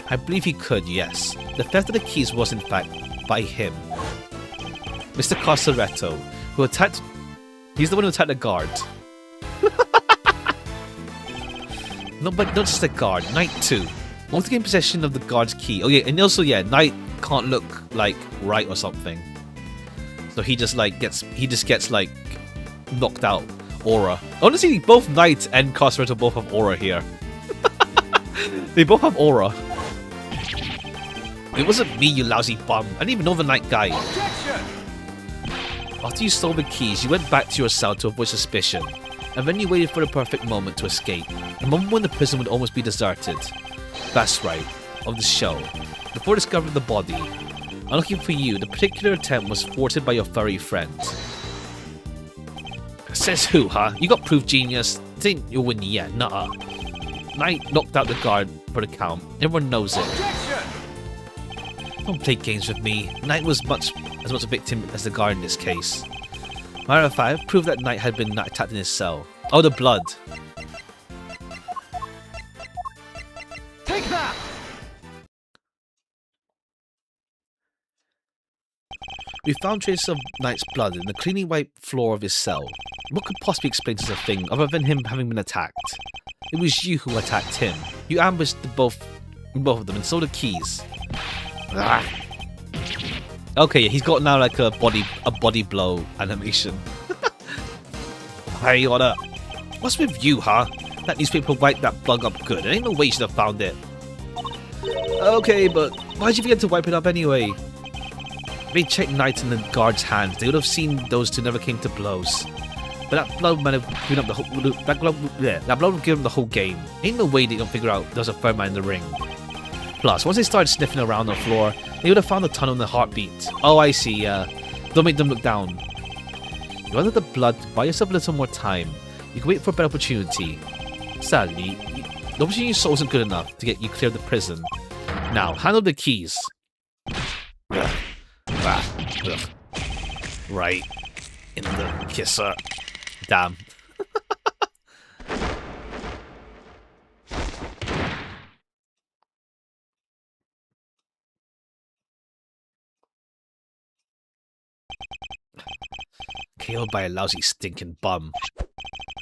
I believe he could, yes. The theft of the keys was in fact by him. Mr. Carceretto, who attacked... He's the one who attacked the guard. No, but not just the guard, Knight too. Want to gain possession of the guard's key. Oh yeah, and also yeah, Knight can't look like right or something. So he just gets like knocked out. Aura. Honestly, both Knight and Carceretto both have aura here. They both have aura. It wasn't me, you lousy bum. I didn't even know the Knight guy. After you stole the keys, you went back to your cell to avoid suspicion. And then you waited for the perfect moment to escape. A moment when the prison would almost be deserted. That's right, of the show. Before discovering the body. Unlucky for you, the particular attempt was thwarted by your furry friend. Says who, huh? You got proof, genius. Think you'll win yet, nuh-uh. Knight knocked out the guard for the count. Everyone knows it. Don't play games with me. Knight was as much a victim as the guard in this case. Matter of fact, I proved that Knight had been attacked in his cell. Oh, the blood. Take that! We found traces of Knight's blood in the cleanly wiped floor of his cell. What could possibly explain such a thing other than him having been attacked? It was you who attacked him. You ambushed both of them and stole the keys. Ah. Okay, yeah, he's got now like a body blow animation. Hey, what up? What's with you, huh? That newspaper wiped that blood up good. There ain't no way you should have found it. Okay, but why'd you forget to wipe it up anyway? If they checked Knight in the guard's hands, they would have seen those two never came to blows. But that blood might have given up the whole. That blood would have given them the whole game. Ain't no way they can figure out there's a third man in the ring. Plus, once they started sniffing around the floor, they would have found the tunnel in the heartbeat. Oh, I see. Don't make them look down. You wanted the blood. Buy yourself a little more time. You can wait for a better opportunity. Sadly, the opportunity you saw wasn't good enough to get you clear of the prison. Now, handle the keys. Right in the kisser. Damn. KO'd by a lousy stinking bum.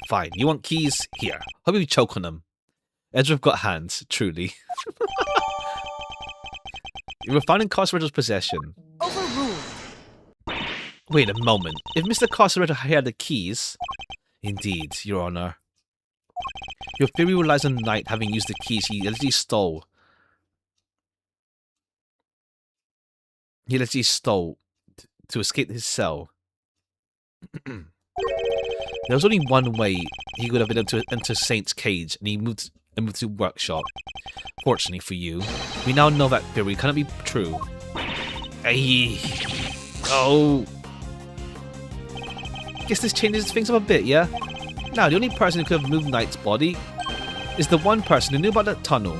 Fine, you want keys? Here. Hope you choke on them. Edgeworth got hands, truly. You were found in Carceretto's possession. Overruled. Wait a moment. If Mr. Carceretto had the keys... Indeed, Your Honor. Your theory relies on Knight having used the keys he allegedly stole. he literally stole to escape his cell. There was only one way he could have been able to enter Saint's cage, and he moved to workshop. Fortunately for you, we now know that theory cannot be true. Ay. Oh. Guess this changes things up a bit, yeah? Now, the only person who could have moved Knight's body is the one person who knew about that tunnel.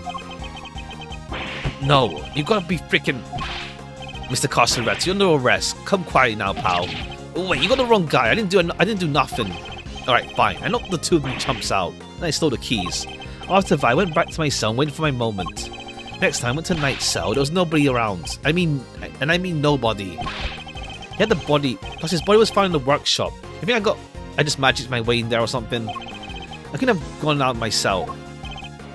No, you gotta be freaking... Mr. Carceretto, you're under arrest. Come quiet now, pal. Oh wait, you got the wrong guy. I didn't do nothing. Alright, fine. I knocked the two of them chumps out, and I stole the keys. After that, I went back to my cell and waited for my moment. Next time I went to Knight's cell, there was nobody around. I mean nobody. He had the body, plus his body was found in the workshop. I think I just magicked my way in there or something. I couldn't have gone out of my cell.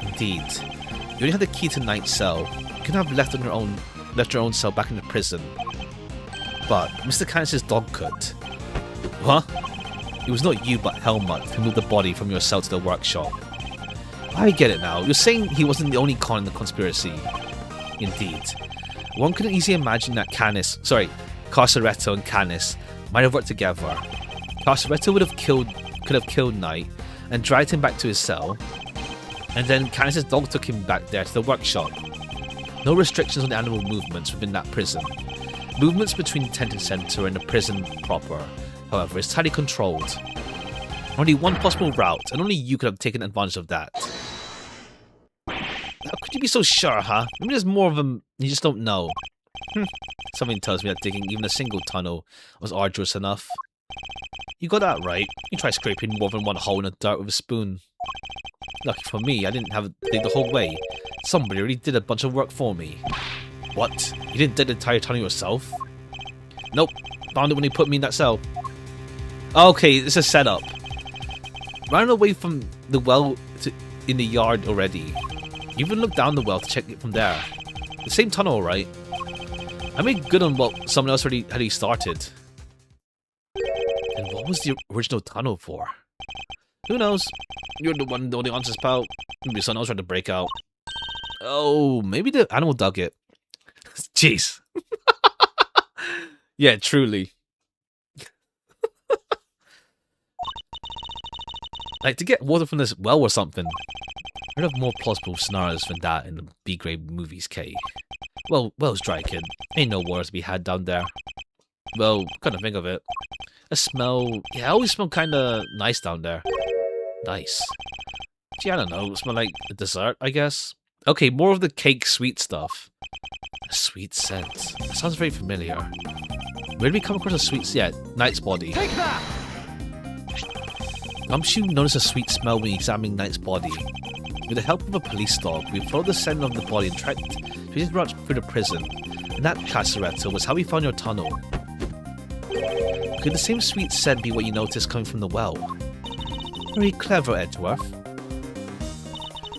Indeed. You only had the key to Knight's cell. You couldn't have left your own cell back in the prison. But Mr. Canis's dog could. What? It was not you but Helmut who moved the body from your cell to the workshop. I get it now. You're saying he wasn't the only con in the conspiracy. Indeed. One could easily imagine that Carceretto and Canis might have worked together. Carceretto could have killed Knight and dragged him back to his cell, and then Canis's dog took him back there to the workshop. No restrictions on animal movements within that prison. Movements between the detention center and the prison proper, however, is tightly controlled. Only one possible route, and only you could have taken advantage of that. How could you be so sure, huh? Maybe there's more of them, you just don't know. Something tells me that digging even a single tunnel was arduous enough. You got that right. You try scraping more than one hole in the dirt with a spoon. Lucky for me, I didn't have to dig the whole way. Somebody already did a bunch of work for me. What? You didn't dig the entire tunnel yourself? Nope. Found it when he put me in that cell. Okay, it's a setup. Ran away from the well in the yard already. You even looked down the well to check it from there. The same tunnel, right? I made good on what someone else already started. And what was the original tunnel for? Who knows? You're the one with the answers, pal. Maybe someone else tried to break out. Oh, maybe the animal dug it. Jeez. Yeah, truly. Like, to get water from this well or something. I'd have more plausible scenarios than that in the B-grade movies, K. Well, well's dry, kid. Ain't no water to be had down there. Well, kind of think of it. A smell... Yeah, I always smell kind of nice down there. Nice. Gee, I don't know. Smell like a dessert, I guess. Okay, more of the cake sweet stuff. A sweet scent. That sounds very familiar. Where did we come across a sweet... Yeah, Knight's body. Take that! Gumshoe noticed a sweet smell when examining Knight's body. With the help of a police dog, we followed the scent of the body and tracked his route through the prison. And that, Carceretto, was how we found your tunnel. Could the same sweet scent be what you noticed coming from the well? Very clever, Edgeworth.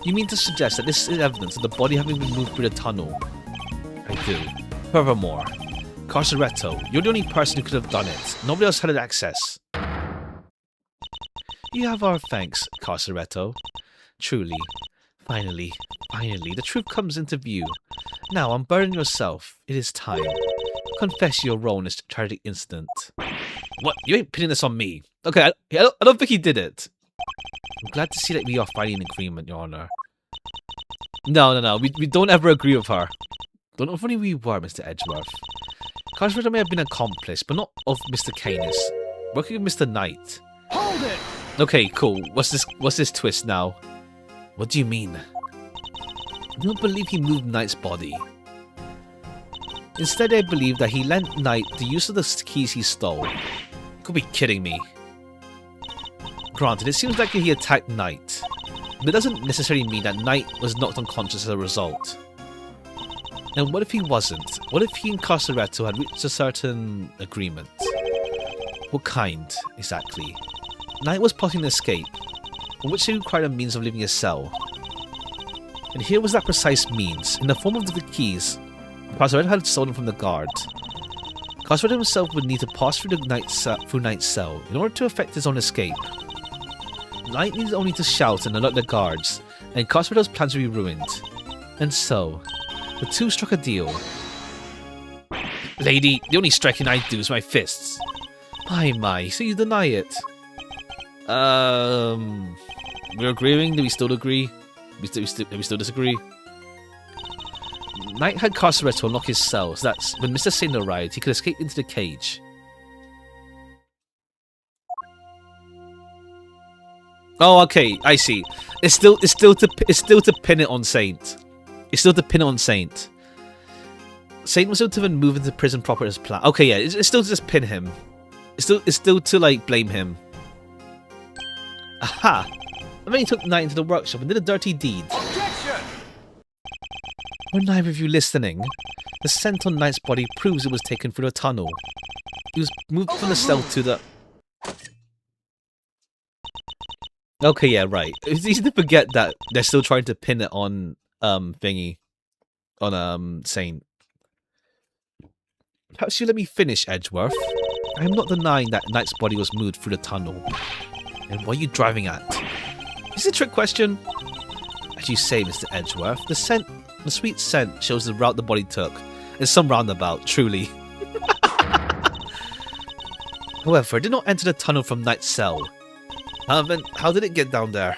You mean to suggest that this is evidence of the body having been moved through the tunnel? I do. Furthermore, Carceretto, you're the only person who could have done it. Nobody else had access. You have our thanks, Carceretto. Truly. Finally, the truth comes into view. Now, unburden yourself. It is time. Confess your role in this tragic incident. What? You ain't pinning this on me. Okay, I don't think he did it. I'm glad to see that we are fighting in agreement, Your Honor. No. We don't ever agree with her. Don't know if only we were, Mr. Edgeworth. Carceretto may have been an accomplice, but not of Mr. Canis. Working with Mr. Knight. Hold it! Okay, cool. What's this twist now? What do you mean? I don't believe he moved Knight's body. Instead, I believe that he lent Knight the use of the keys he stole. You could be kidding me. Granted, it seems like he attacked Knight, but it doesn't necessarily mean that Knight was knocked unconscious as a result. And what if he wasn't? What if he and Carceretto had reached a certain agreement? What kind, exactly? Knight was plotting an escape, for which he required a means of leaving his cell. And here was that precise means, in the form of the keys Carceretto had stolen from the guard. Carceretto himself would need to pass through Knight's cell in order to effect his own escape. Knight needed only to shout and alert the guards, and Carceretto's plans would be ruined. And so, the two struck a deal. Lady, the only striking I do is my fists. My, so you deny it. We're agreeing? Do we still agree? Do we still disagree? Knight had Carceretto unlock his cell, so that's when Mr. Saint arrived, he could escape into the cage. Oh, okay, I see. It's still to pin it on Saint. It's still to pin it on Saint. Saint was able to then move into prison proper as planned. Okay, yeah, it's still to just pin him. It's still to like blame him. Aha! And then he took Knight into the workshop and did a dirty deed. Objection! Were neither of you listening? The scent on Knight's body proves it was taken through the tunnel. He was moved from the cell to the... Okay, yeah, right. It's easy to forget that they're still trying to pin it on, thingy. On, Saint. Perhaps you let me finish, Edgeworth. I am not denying that Knight's body was moved through the tunnel. And what are you driving at? Is it a trick question? As you say, Mr. Edgeworth, the sweet scent shows the route the body took. It's some roundabout, truly. However, it did not enter the tunnel from Knight's cell. Then how did it get down there?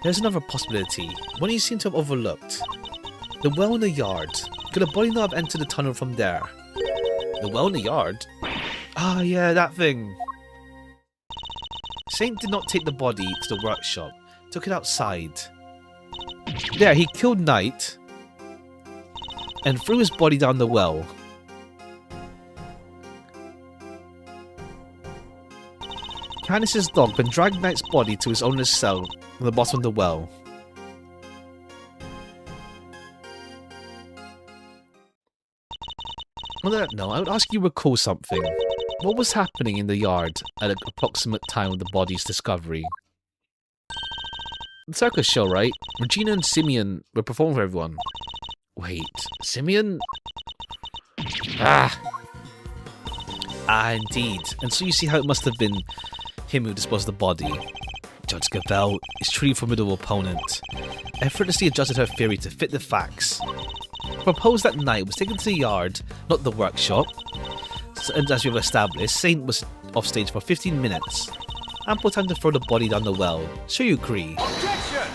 There's another possibility, one you seem to have overlooked. The well in the yard. Could a body not have entered the tunnel from there? The well in the yard? Ah, yeah, that thing. Saint did not take the body to the workshop, took it outside. There, he killed Knight and threw his body down the well. Candace's dog then dragged Knight's body to his owner's cell on the bottom of the well. On that note, I would ask you to recall something. What was happening in the yard at an approximate time of the body's discovery? The circus show, right? Regina and Simeon were performing for everyone. Wait, Simeon? Ah, indeed. And so you see how it must have been him who disposed of the body. Judge Gavelle is truly a formidable opponent. Effortlessly adjusted her theory to fit the facts. Proposed that Knight was taken to the yard, not the workshop. And as we've established, Saint was off stage for 15 minutes. Ample time to throw the body down the well. Sure you agree? Objection!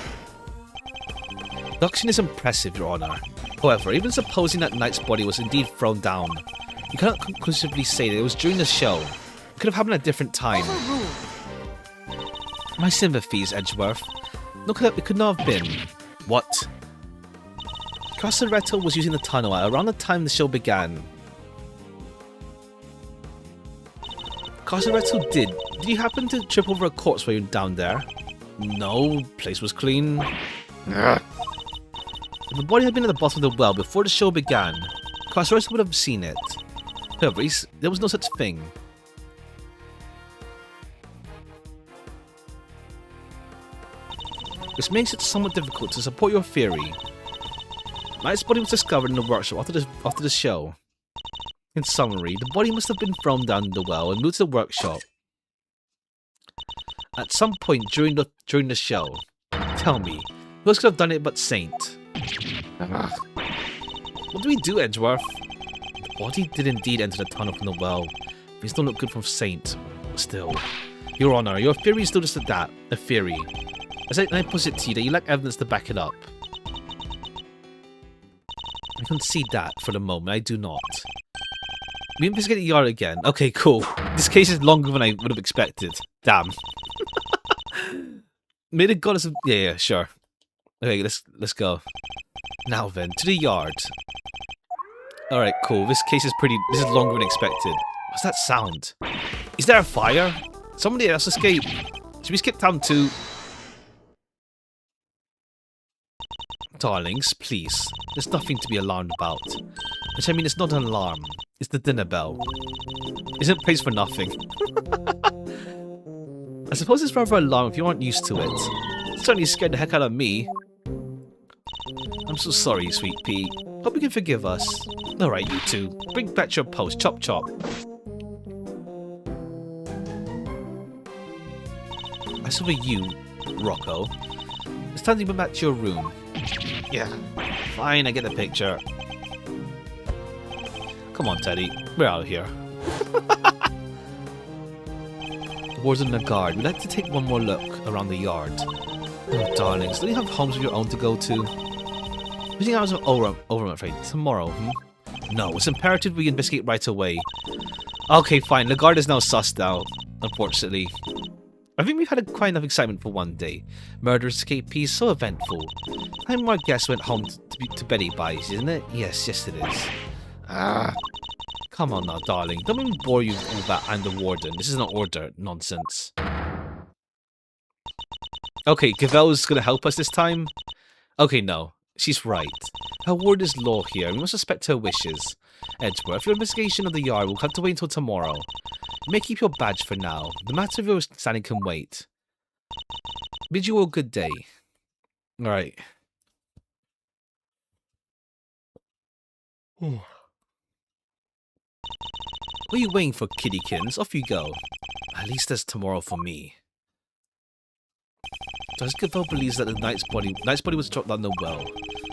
Deduction is impressive, Your Honor. However, even supposing that Knight's body was indeed thrown down, you cannot conclusively say that it was during the show. It could have happened at a different time. My sympathies, Edgeworth. It could not have been. What? Carceretto was using the tunnel at around the time the show began. Carceretto did. Did you happen to trip over a corpse while you were down there? No, place was clean. If the body had been at the bottom of the well before the show began, Carceretto would have seen it. However, there was no such thing. This makes it somewhat difficult to support your theory. Knight's body was discovered in the workshop after the show. In summary, the body must have been thrown down the well and moved to the workshop at some point during the show. Tell me, who else could have done it but Saint? What do we do, Edgeworth? The body did indeed enter the tunnel from the well. Things don't look good from Saint. Still, Your Honor, your theory is still just a theory. As I posit to you that you lack evidence to back it up. I can see that for the moment, I do not. We investigate the yard again. Okay, cool. This case is longer than I would have expected. Damn. May the goddess of... Yeah, sure. Okay, let's go. Now then, to the yard. Alright, cool. This case is this is longer than expected. What's that sound? Is there a fire? Somebody else escaped. Should we skip town 2? Darlings, please. There's nothing to be alarmed about. Which I mean, it's not an alarm. It's the dinner bell. Isn't placed for nothing. I suppose it's rather alarming if you aren't used to it. It certainly scared the heck out of me. I'm so sorry, sweet pea. Hope you can forgive us. Alright, you two. Bring back your post. Chop chop. As for you, Rocco, it's time to go back to your room. Yeah, fine, I get the picture. Come on, Teddy. We're out of here. Warden and the guard. We'd like to take one more look around the yard. Oh, darlings, don't you have homes of your own to go to? Visiting hours are over, I'm afraid. Tomorrow, No, it's imperative we investigate right away. Okay, fine. The guard is now sussed out, unfortunately. I think we've had quite enough excitement for one day. Murder, escape, peace, so eventful. Time our guest went home to bed by, isn't it? Yes, it is. Come on now, darling. Don't let me bore you with that I'm the warden. This is not order nonsense. Okay, Gavel's gonna help us this time? Okay, no. She's right. Her word is law here. We must respect her wishes. Edgeworth, your investigation of the yard will have to wait until tomorrow. You may keep your badge for now. The matter of your standing can wait. Bid you all good day. Alright. What are you waiting for, kiddykins? Off you go. At least there's tomorrow for me. Does Gavel believes that the knight's body was dropped down the well,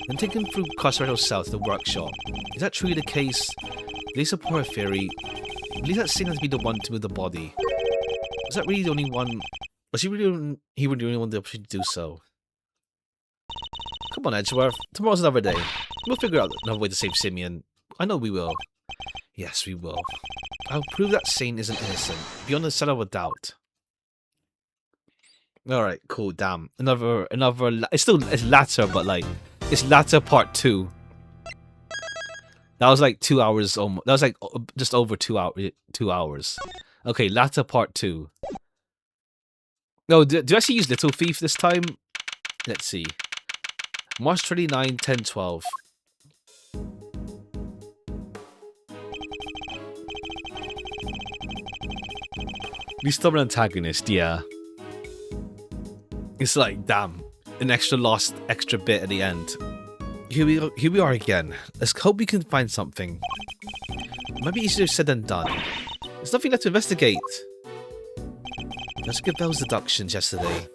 then taken through Crossrail South to the workshop? Is that truly the case? Lisa Porphyry believes that Sin has been the one to move the body. Was that really the only one? Was he really the only one with the opportunity to do so? Come on, Edgeworth. Tomorrow's another day. We'll figure out another way to save Simeon. I know we will. Yes, we will. I'll prove that Sane isn't innocent, beyond a shadow of a doubt. Alright, cool, damn. Another, it's latter, but like, it's latter part 2. That was like 2 hours, that was like just over 2 hours. Okay, latter part 2. No, do I actually use Little Thief this time? Let's see. March 29, 10, 12. The stubborn antagonist, yeah. It's like, damn, an extra bit at the end. Here we are again. Let's hope we can find something. Might be easier said than done. There's nothing left to investigate. Let's get Bell's deductions yesterday.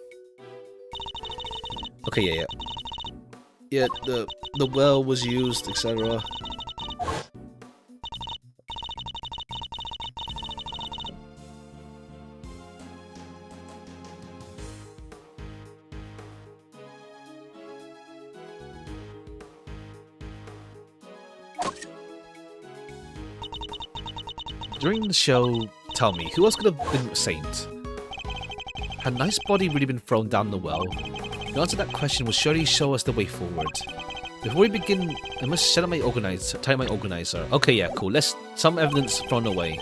Okay, yeah. Yeah, the well was used, etc. During the show, tell me, who else could have been a saint? Had Knight's body really been thrown down the well? The answer to that question will surely show us the way forward. Before we begin, I must set up my organizer. Okay, yeah, cool. Some evidence thrown away.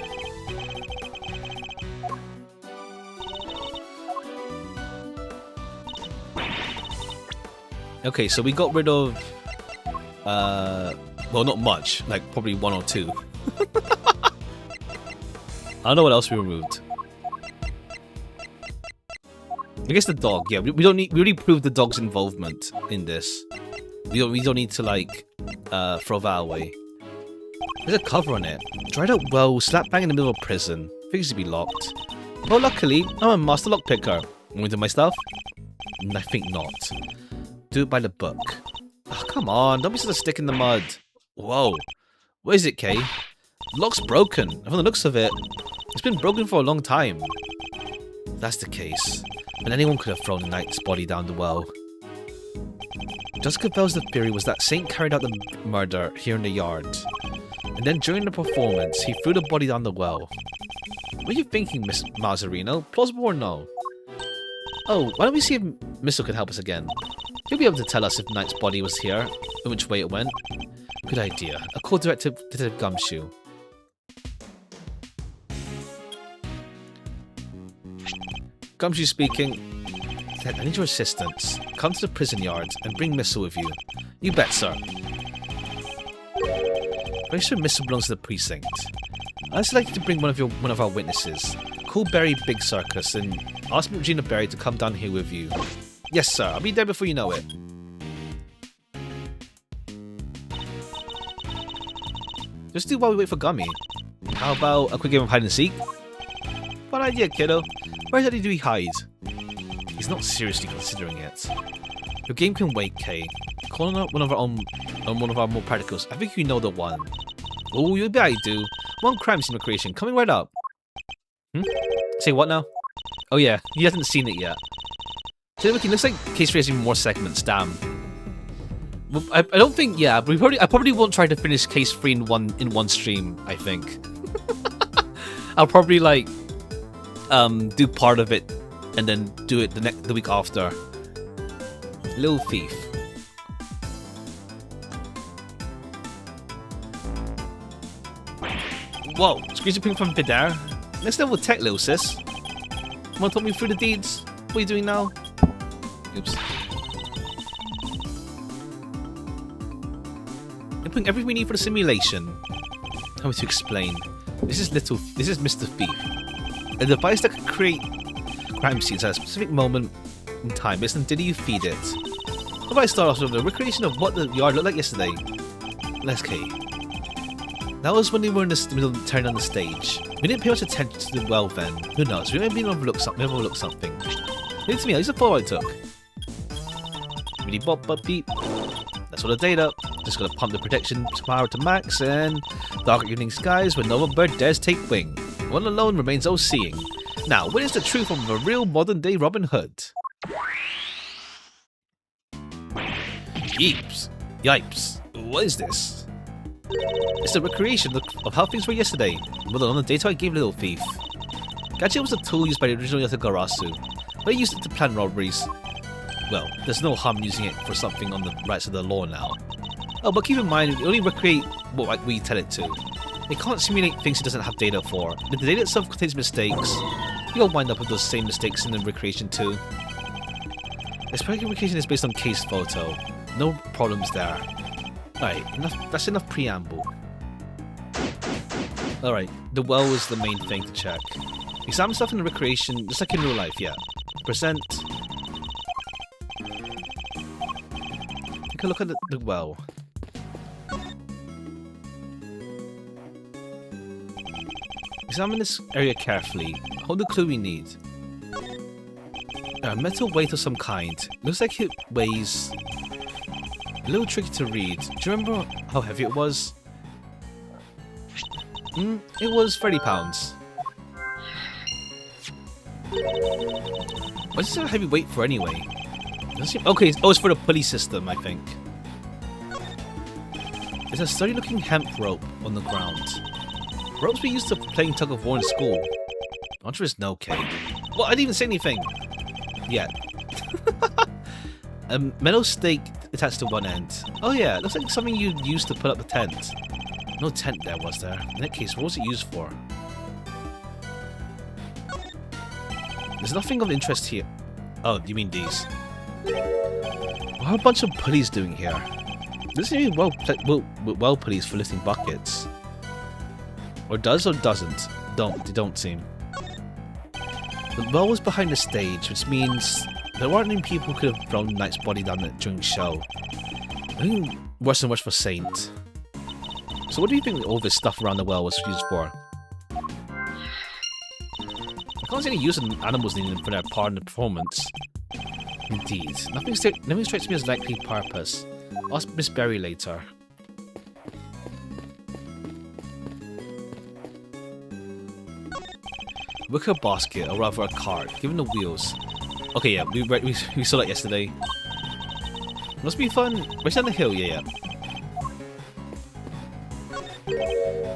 Okay, so we got rid of, well, not much, like probably 1 or 2. I don't know what else we removed. I guess the dog. Yeah, we already proved the dog's involvement in this. We don't need to like throw that away. There's a cover on it. Dried up well, slap bang in the middle of prison. Figures to be locked. Well, luckily, I'm a master lockpicker. Want to do my stuff? I think not. Do it by the book. Oh, come on, don't be such a stick in the mud. Whoa. What is it, Kay? The lock's broken. From the looks of it, it's been broken for a long time. If that's the case, then anyone could have thrown the knight's body down the well. Jessica Bell's theory was that Saint carried out the murder here in the yard. And then during the performance, he threw the body down the well. What are you thinking, Miss Mazzarino? Plausible or no? Oh, why don't we see if Missile can help us again? He'll be able to tell us if Knight's body was here, and which way it went. Good idea. A call direct to Detective Gumshoe. Gumshoe speaking. I need your assistance. Come to the prison yard and bring Missile with you. You bet, sir. Very sure Missile belongs to the precinct. I'd just like you to bring one of our witnesses. Call Barry Big Circus and ask Regina Barry to come down here with you. Yes, sir. I'll be there before you know it. Just do while we wait for Gummy. How about a quick game of hide and seek? Fun idea, kiddo. Where exactly do we hide? He's not seriously considering it. Your game can wait, Kay. Calling out one of our more practicals. I think you know the one. Oh, you bet I do. One crime scene recreation coming right up. Say what now? Oh yeah, he hasn't seen it yet. So it looks like Case 3 has even more segments, damn. Well, I don't think, yeah, but I probably won't try to finish Case 3 in one stream, I think. I'll probably like do part of it and then do it the week after. Little Thief. Whoa, screens ping from Vidar. Next level tech, little sis. Wanna talk me through the deeds? What are you doing now? Oops. You're putting everything we need for the simulation. How to explain? This is Mr. Thief. A device that can create crime scenes at a specific moment in time. Listen, did you feed it? How about I start off with a recreation of what the yard looked like yesterday? Let's key. That was when we were in the middle of turning on the stage. We didn't pay much attention to the well then. Who knows? We may have overlooked something. Leave it to me, here's the photo I took. Really bop bop beep. That's all the data. Just gotta pump the protection power to max and dark evening skies where no bird dares take wing. One alone remains all seeing. Now, what is the truth of a real modern day Robin Hood? Yeeps. Yipes. What is this? It's a recreation of how things were yesterday, modeled on the data I gave Little Thief. Gadget was a tool used by the original Yatagarasu, but I used it to plan robberies. Well, there's no harm using it for something on the right side of the law now. Oh, but keep in mind, we only recreate what we tell it to. It can't simulate things it doesn't have data for. If the data itself contains mistakes, you'll wind up with those same mistakes in the recreation too. This recreation is based on case photo. No problems there. Alright, that's enough preamble. Alright, the well is the main thing to check. Examine stuff in the recreation, just like in real life, yeah. Percent. Take a look at the well. Examine this area carefully. Hold the clue we need. A metal weight of some kind. Looks like it weighs... a little tricky to read. Do you remember how heavy it was? It was 30 pounds. What's this a heavy weight for anyway? Okay, oh, it's for the pulley system, I think. There's a sturdy looking hemp rope on the ground. Ropes we used to playing tug of war in school. The answer is no, Kate. Well, I didn't even say anything yet. A metal stake attached to one end. Oh yeah, it looks like something you'd use to put up the tent. No tent there, was there? In that case, what was it used for? There's nothing of interest here. Oh, you mean these? What are a bunch of pulleys doing here? This is well pulleys for lifting buckets. Or does or doesn't. They don't seem. The well was behind the stage, which means there weren't any people who could have thrown Knight's body down it during the show. I think worse and worse for Saint. So what do you think all this stuff around the well was used for? I can't see any use of animals needed for their part in the performance. Indeed. Nothing strikes me as likely purpose. I'll ask Miss Berry later. Wicker basket, or rather a cart, given the wheels. Okay, yeah, we saw that yesterday. Must be fun. Right down the hill, yeah.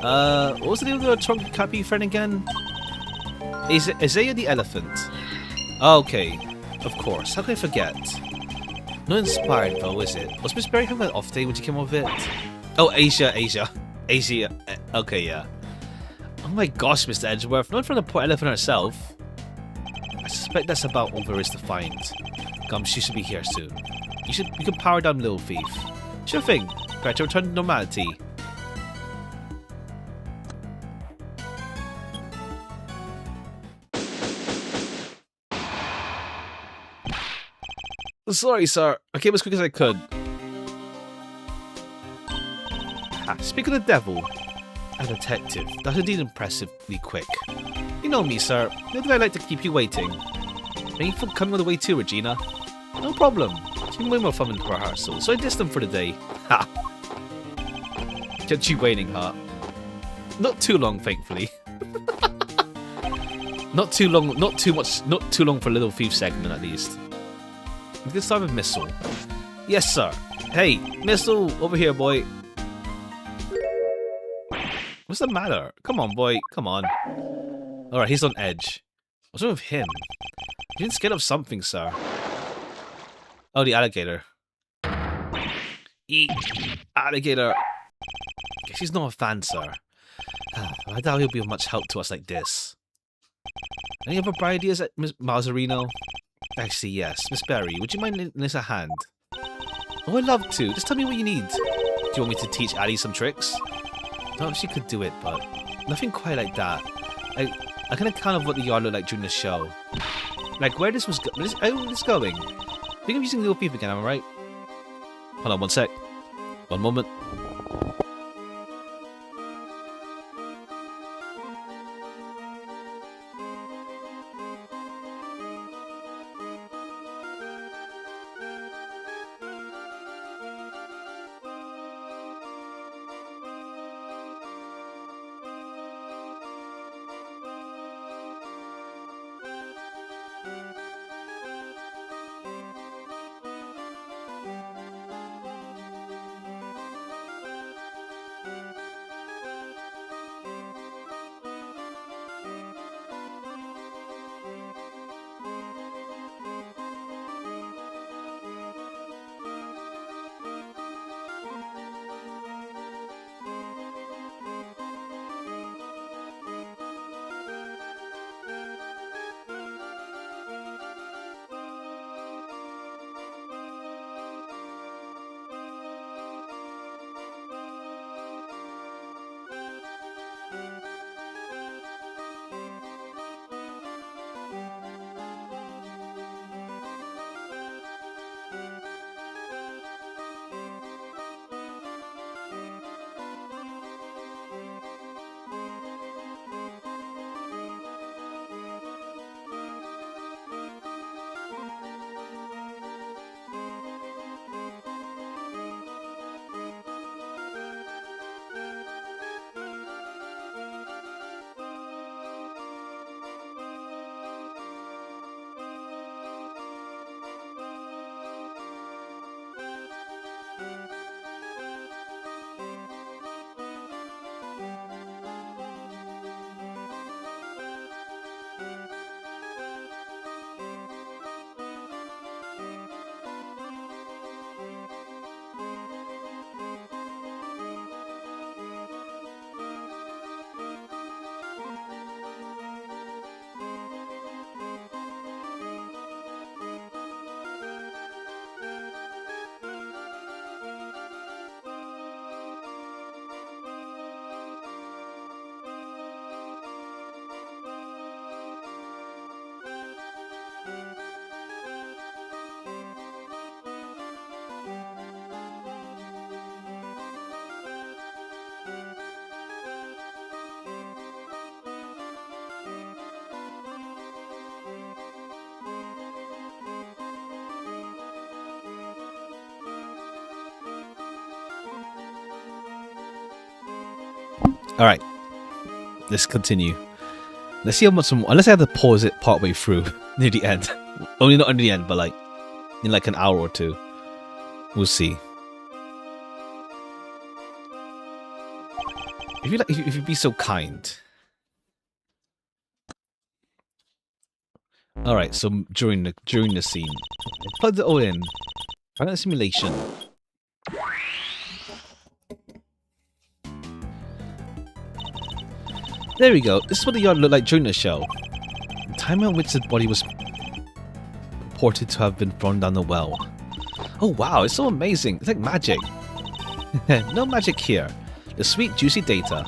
What was the name of the trunk cappy friend again? Isaiah the elephant. Okay, of course. How could I forget? Not inspired though, is it? Was Miss Berry having an off day when she came up with it? Oh, Asia. Okay, yeah. Oh my gosh, Mr. Edgeworth, not from the poor elephant herself. I suspect that's about all there is to find. Gum, she should be here soon. You can power down Little Thief. Sure thing. Try to return to normality. Sorry, sir. I came as quick as I could. Speak of the devil. A detective. That's indeed impressively quick. You know me, sir. Never did I like to keep you waiting. Thank you for coming all the way too, Regina. No problem. It's been way more fun than rehearsal, so I dissed them for the day. Ha! Kept you waiting, huh? Not too long, thankfully. Not too long, not too much, not too long for a little thief segment at least. We can start with Missile. Yes, sir. Hey, Missile, over here, boy. What's the matter? Come on, boy. Come on. Alright, he's on edge. What's wrong with him? He didn't scared of something, sir. Oh, the alligator. Eat. Alligator. Guess he's not a fan, sir. I doubt he'll be of much help to us like this. Any other bright ideas at Miss Marzarino? Actually, yes. Miss Berry, would you mind lending us a hand? Oh, I'd love to. Just tell me what you need. Do you want me to teach Addie some tricks? I don't know if she could do it, but nothing quite like that. I kind of count of what the yard looked like during the show. Like, where this was going. I think I'm using Little Thief again, am I right? Hold on one sec. One moment. Alright, let's continue. Let's see how much more, unless I have to pause it partway through, near the end. Only not near the end, but like, in like an hour or two. We'll see. If you'd be so kind. Alright, so during the scene. I plugged it all in. Final simulation. There we go. This is what the yard looked like during the show. The time at which the body was reported to have been thrown down the well. Oh wow, it's so amazing. It's like magic. No magic here. The sweet juicy data.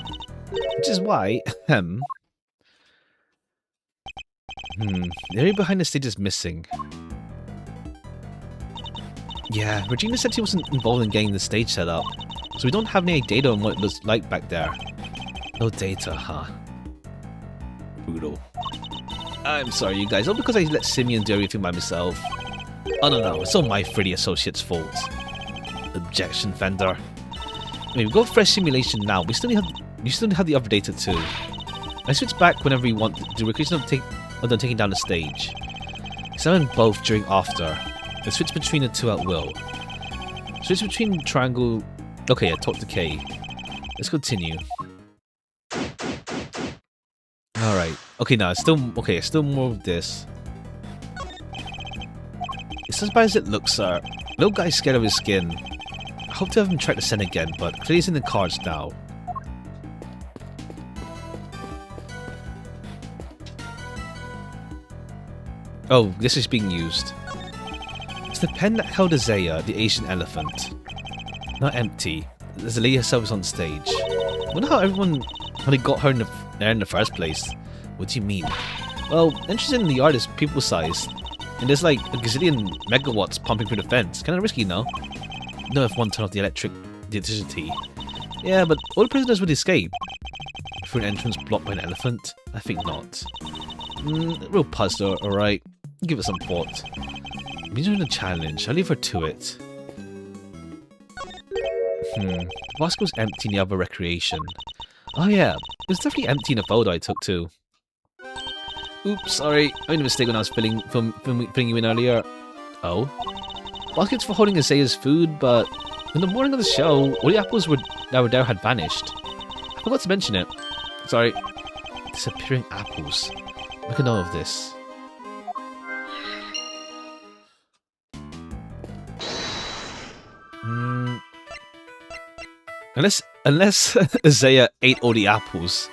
Which is why, the area behind the stage is missing. Yeah, Regina said she wasn't involved in getting the stage set up, so we don't have any data on what it looks like back there. No data, huh? Brutal. I'm sorry, you guys. Not because I let Simeon do everything by myself. Oh, no. It's all my 3D associates' fault. Objection, Fender. I mean, we've got fresh simulation now. We still You still have the other data too. I switch back whenever you want the recreation of them taking down the stage. Summon both during after. I switch between the two at will. Switch between triangle. Okay, yeah, talk to K. Let's continue. Alright. Okay, now it's still okay, still more of this. It's as bad as it looks, sir. Little guy's scared of his skin. I hope to have him try to send again, but clearly he's in the cards now. Oh, this is being used. It's the pen that held Azaya, the Asian elephant. Not empty. There's a lady herself is on stage. I wonder how they got her there in the first place. What do you mean? Well, interested in the art is people sized. And there's like a gazillion megawatts pumping through the fence. Kinda risky, no? No, if one turned off the electricity. Yeah, but all the prisoners would escape. Through an entrance blocked by an elephant? I think not. Real puzzler, alright. Give it some thought. Means we're in a challenge. I'll leave her to it. Vasco's empty in the other recreation. Oh yeah, it was definitely empty in the photo I took too. Oops, sorry. I made a mistake when I was filling you in earlier. Oh? Baskets for holding Azaya's food, but in the morning of the show, all the apples that were there had vanished. I forgot to mention it. Sorry. Disappearing apples. Make a note of this. Unless Azaya ate all the apples.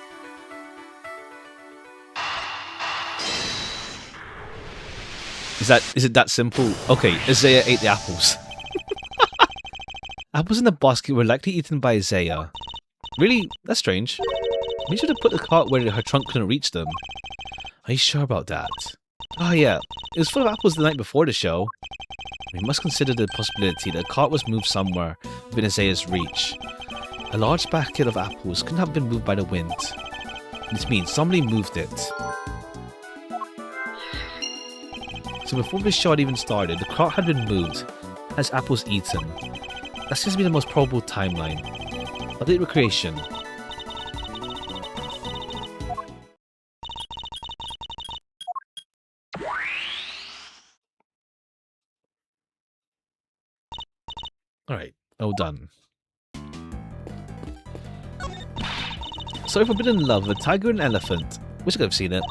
Is it that simple? Okay, Azaya ate the apples. Apples in the basket were likely eaten by Azaya. Really? That's strange. We should have put the cart where her trunk couldn't reach them. Are you sure about that? Oh yeah, it was full of apples the night before the show. We must consider the possibility that the cart was moved somewhere within Azaya's reach. A large basket of apples couldn't have been moved by the wind. This means somebody moved it. So before this shot even started, the cart had been moved, as apples eaten. That seems to be the most probable timeline. Update recreation. Alright, all done. So Forbidden Love, a tiger and elephant. Wish I could have seen it.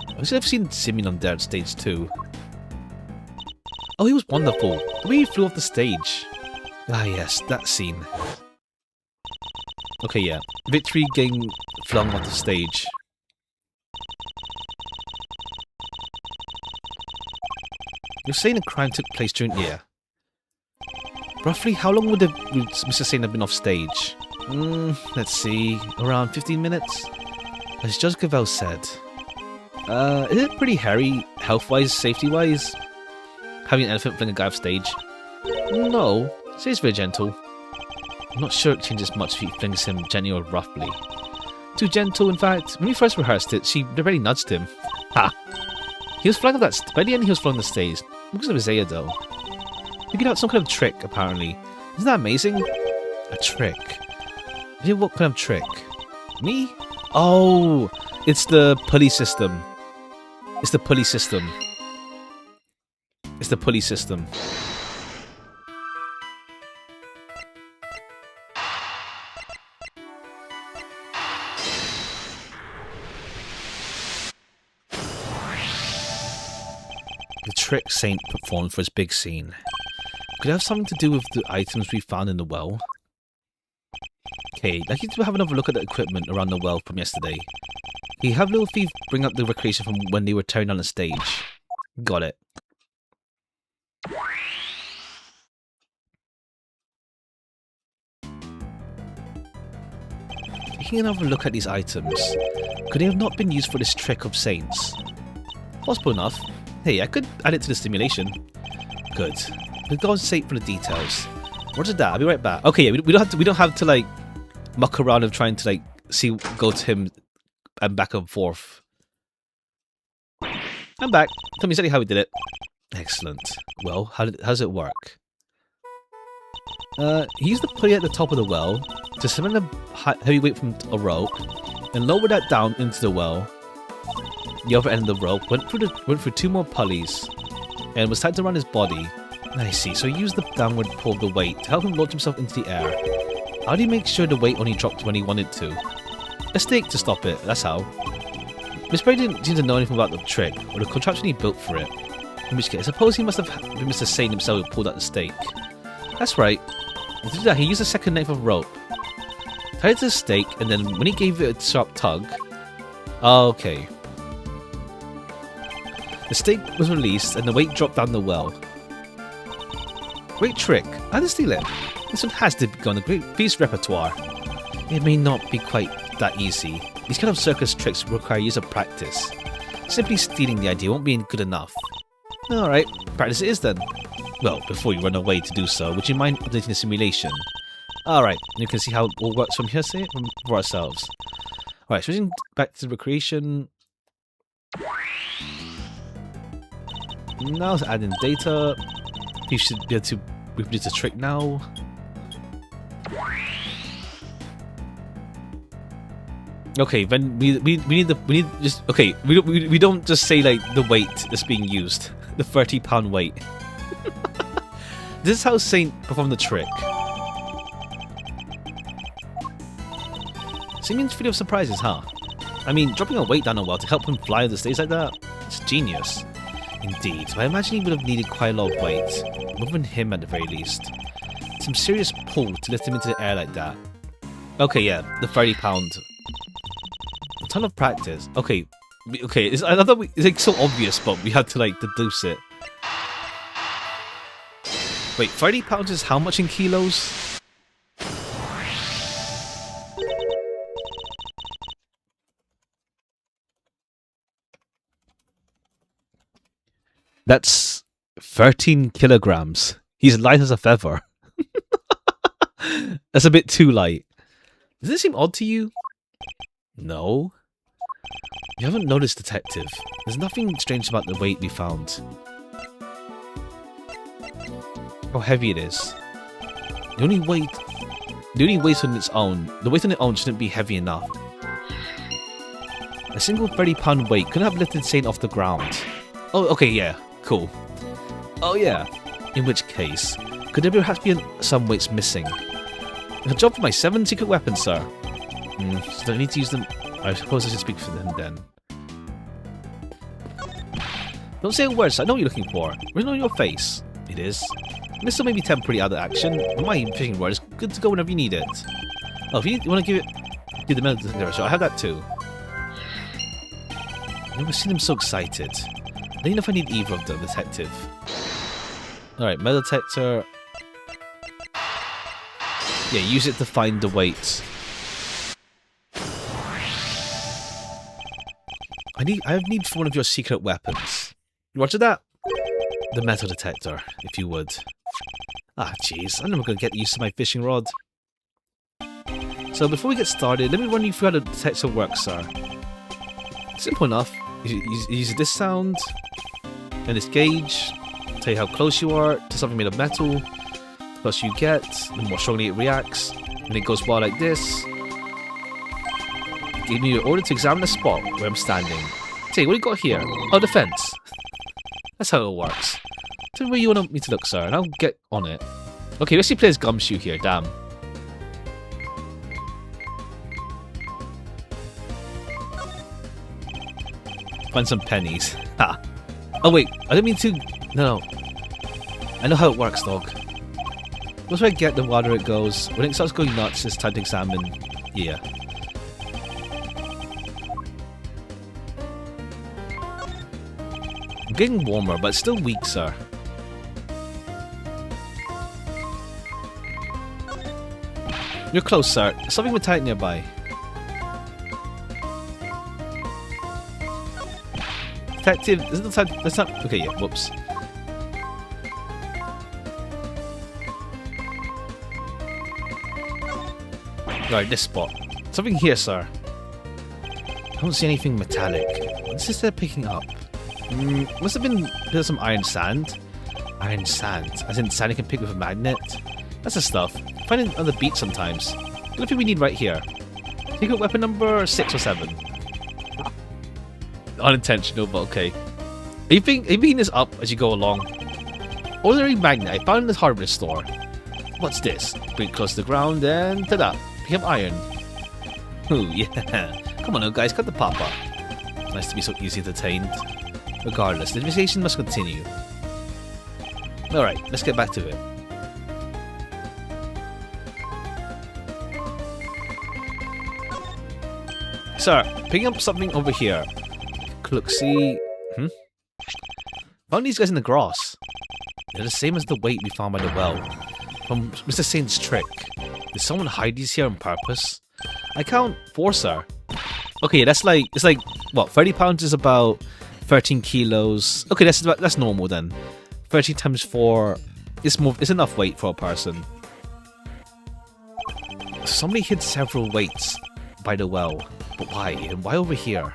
I wish I could have seen Simeon on there at stage 2. Oh, he was wonderful. The way he flew off the stage. Ah yes, that scene. Okay, yeah. Victory getting flung off the stage. You're saying a crime took place during the year. Roughly, how long would Mr. Sane have been off stage? Let's see. Around 15 minutes? As Judge Cavell said. Is it pretty hairy, health-wise, safety-wise? Having an elephant fling a guy off stage? No. It's very gentle. I'm not sure it changes much if he flings him gently or roughly. Too gentle, in fact. When we first rehearsed it, she already nudged him. Ha! He was flying off that by the end he was flying the stage. Because of Azaya, though. Figured out some kind of trick, apparently. Isn't that amazing? A trick. What kind of trick? Me? Oh! It's the pulley system. It's the pulley system. It's the pulley system. The trick Saint performed for his big scene. Could it have something to do with the items we found in the well? Okay, I'd like you to have another look at the equipment around the well from yesterday. Can you have Little Thief bring up the recreation from when they were tearing down the stage? Got it. Taking another look at these items, could they have not been used for this trick of Saints? Possible enough. Hey, I could add it to the simulation. Good. We'll go and save for the details. Roger that. I'll be right back. Okay, yeah, we don't have to like muck around of trying to like go to him and back and forth. I'm back. Tell me exactly how we did it. Excellent. Well, how does it work? He used the pulley at the top of the well to summon a heavy weight from a rope and lower that down into the well. The other end of the rope went through 2 more pulleys and was tied around his body. I see, so he used the downward pull of the weight to help him launch himself into the air. How do you make sure the weight only dropped when he wanted to? A stake to stop it, that's how. Miss Berry didn't seem to know anything about the trick, or the contraption he built for it. In which case, I suppose he must have been Mr. Sane himself who pulled out the stake. That's right. To do that, he used a second length of rope. Tied it to the stake, and then when he gave it a sharp tug... Okay. The stake was released, and the weight dropped down the well. Great trick. How to steal it? This one has to be on a great feast repertoire. It may not be quite that easy. These kind of circus tricks require years of practice. Simply stealing the idea won't be good enough. Alright, practice it is then. Well, before you run away to do so, would you mind updating the simulation? Alright, you can see how it all works from here, say, for ourselves. Alright, switching back to recreation. Now to add in data. You should be able to reproduce the trick now. Okay, then we don't just say like the weight that's being used, the 30-pound weight. This is how Saint performed the trick. Seeming's video of surprises, huh? I mean, dropping a weight down a well to help him fly on the stage like that? It's genius. Indeed, but I imagine he would have needed quite a lot of weight. More than him at the very least. Some serious pull to lift him into the air like that. Okay, yeah, the 30-pound. A ton of practice. Okay, I thought it's like so obvious, but we had to like deduce it. Wait, 30 pounds is how much in kilos? That's 13 kilograms. He's light as a feather. That's a bit too light. Does this seem odd to you? No. You haven't noticed, Detective. There's nothing strange about the weight we found. How heavy it is. The only weight on its own. The weight on its own shouldn't be heavy enough. A single 30-pound weight couldn't have lifted Saint off the ground. Oh, okay, yeah, cool. Oh yeah. In which case, could there perhaps be some weights missing? A job for my 7 secret weapons, sir. So don't need to use them. I suppose I should speak for them then. Don't say a word, sir. I know what you're looking for. Written on your face. It is. Missile may be temporarily out of action, but my fishing rod is good to go whenever you need it. Oh, if you want to give the metal detector a shot, I have that too. I've never seen him so excited. I don't know if I need either of them, Detective. Alright, metal detector. Yeah, use it to find the weight. I need for one of your secret weapons. Roger that. The metal detector, if you would. Ah, jeez, I'm never going to get used to my fishing rod. So before we get started, let me run you through how the detector works, sir. Simple enough. You use this sound and this gauge. Tell you how close you are to something made of metal. The closer you get, the more strongly it reacts. And it goes wild like this. Give me your order to examine the spot where I'm standing. Say, what do you got here? Oh, the fence. That's how it works. Tell me where you want me to look, sir, and I'll get on it. Okay, let's see player's gumshoe here, damn. Find some pennies. Ha. Oh wait, I didn't mean to... No. I know how it works, dog. The closer I get, the wilder it goes. When it starts going nuts, it's time to examine. Yeah. I'm getting warmer, but it's still weak, sir. You're close, sir. There's something metallic nearby. Detective, isn't the time... That's not... Okay, yeah, whoops. Right, this spot. Something here, sir. I don't see anything metallic. What's this they're picking up? Must have been... There's some iron sand. Iron sand. As in sand you can pick with a magnet. That's the stuff. Find it on the beach sometimes. What do you think we need right here? Secret weapon number 6 or 7. Unintentional, but okay. Are you picking this up as you go along? Ordinary magnet I found in this hardware store. What's this? Bring it close to the ground and ta-da! Pick up iron. Ooh, yeah. Come on now, guys, cut the papa. Nice to be so easily entertained. Regardless, the investigation must continue. Alright, let's get back to it. Sir, picking up something over here. Look, see... Found these guys in the grass. They're the same as the weight we found by the well. From Mr. Saint's trick. Did someone hide these here on purpose? I count 4, sir. Okay, that's like... It's like... What, 30 pounds is about 13 kilos. Okay, that's normal then. 13 times 4... It's enough weight for a person. Somebody hid several weights by the well. But why? And why over here?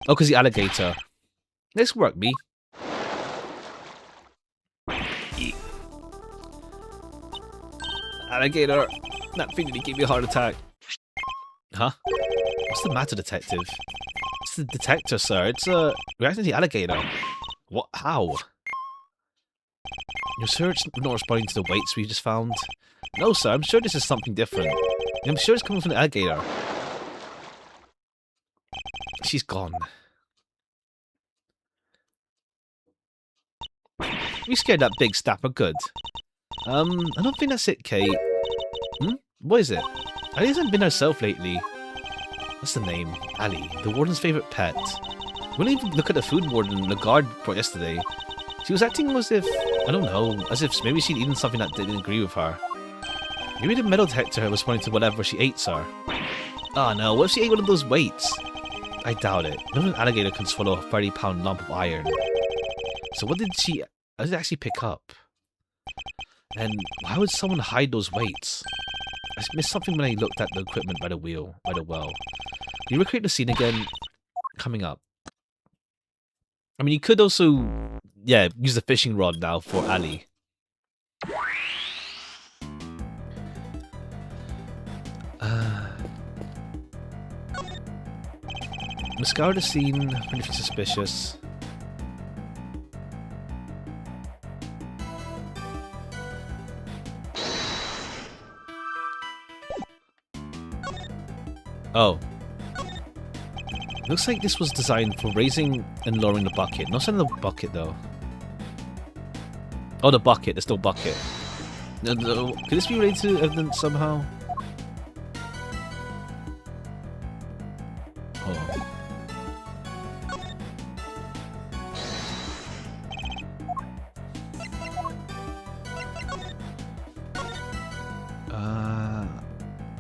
Oh, because the alligator. Nice work, me. Alligator. That thing that gave me a heart attack. Huh? What's the matter, detective? It's the detector, sir. It's reacting to the alligator. What? How? Your search not responding to the weights we just found? No, sir. I'm sure this is something different. I'm sure it's coming from the alligator. She's gone. We scared that big snapper good. I don't think that's it, Kate. What is it? Ali hasn't been herself lately. What's the name? Ali, the warden's favorite pet. We didn't even look at the food warden the guard brought yesterday. She was acting as if, I don't know, as if maybe she'd eaten something that didn't agree with her. Maybe the metal detector was pointing to whatever she ate, sir. Oh no, what if she ate one of those weights? I doubt it. No an alligator can swallow a 30-pound lump of iron. So what did she actually pick up? And why would someone hide those weights? I missed something when I looked at the equipment by the well. Can you recreate the scene again? Coming up. I mean, you could also, yeah, use the fishing rod now for Ali. Scour the scene, anything suspicious. Oh. Looks like this was designed for raising and lowering the bucket. Not sending the bucket though. Oh, the bucket. There's no bucket. No. Could this be related to evidence somehow? Hold on.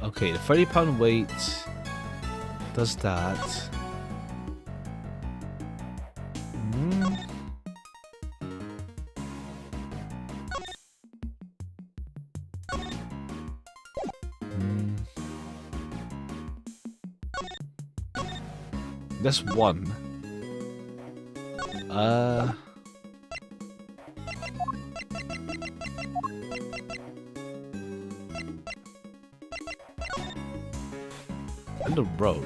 Okay, the 30-pound weight does that. That's 1. And the rope.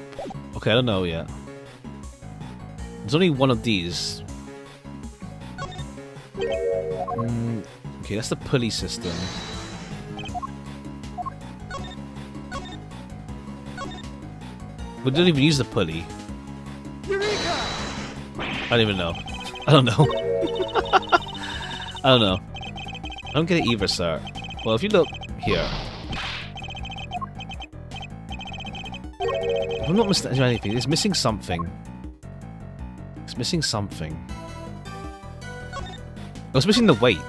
Okay, I don't know yet. There's only one of these. Okay, that's the pulley system. We don't even use the pulley. I don't even know. I don't know. I don't know. I don't get it either, sir. Well, if you look here. If I'm not mistaken anything, it's missing something. It's missing something. Oh, it's missing the weight.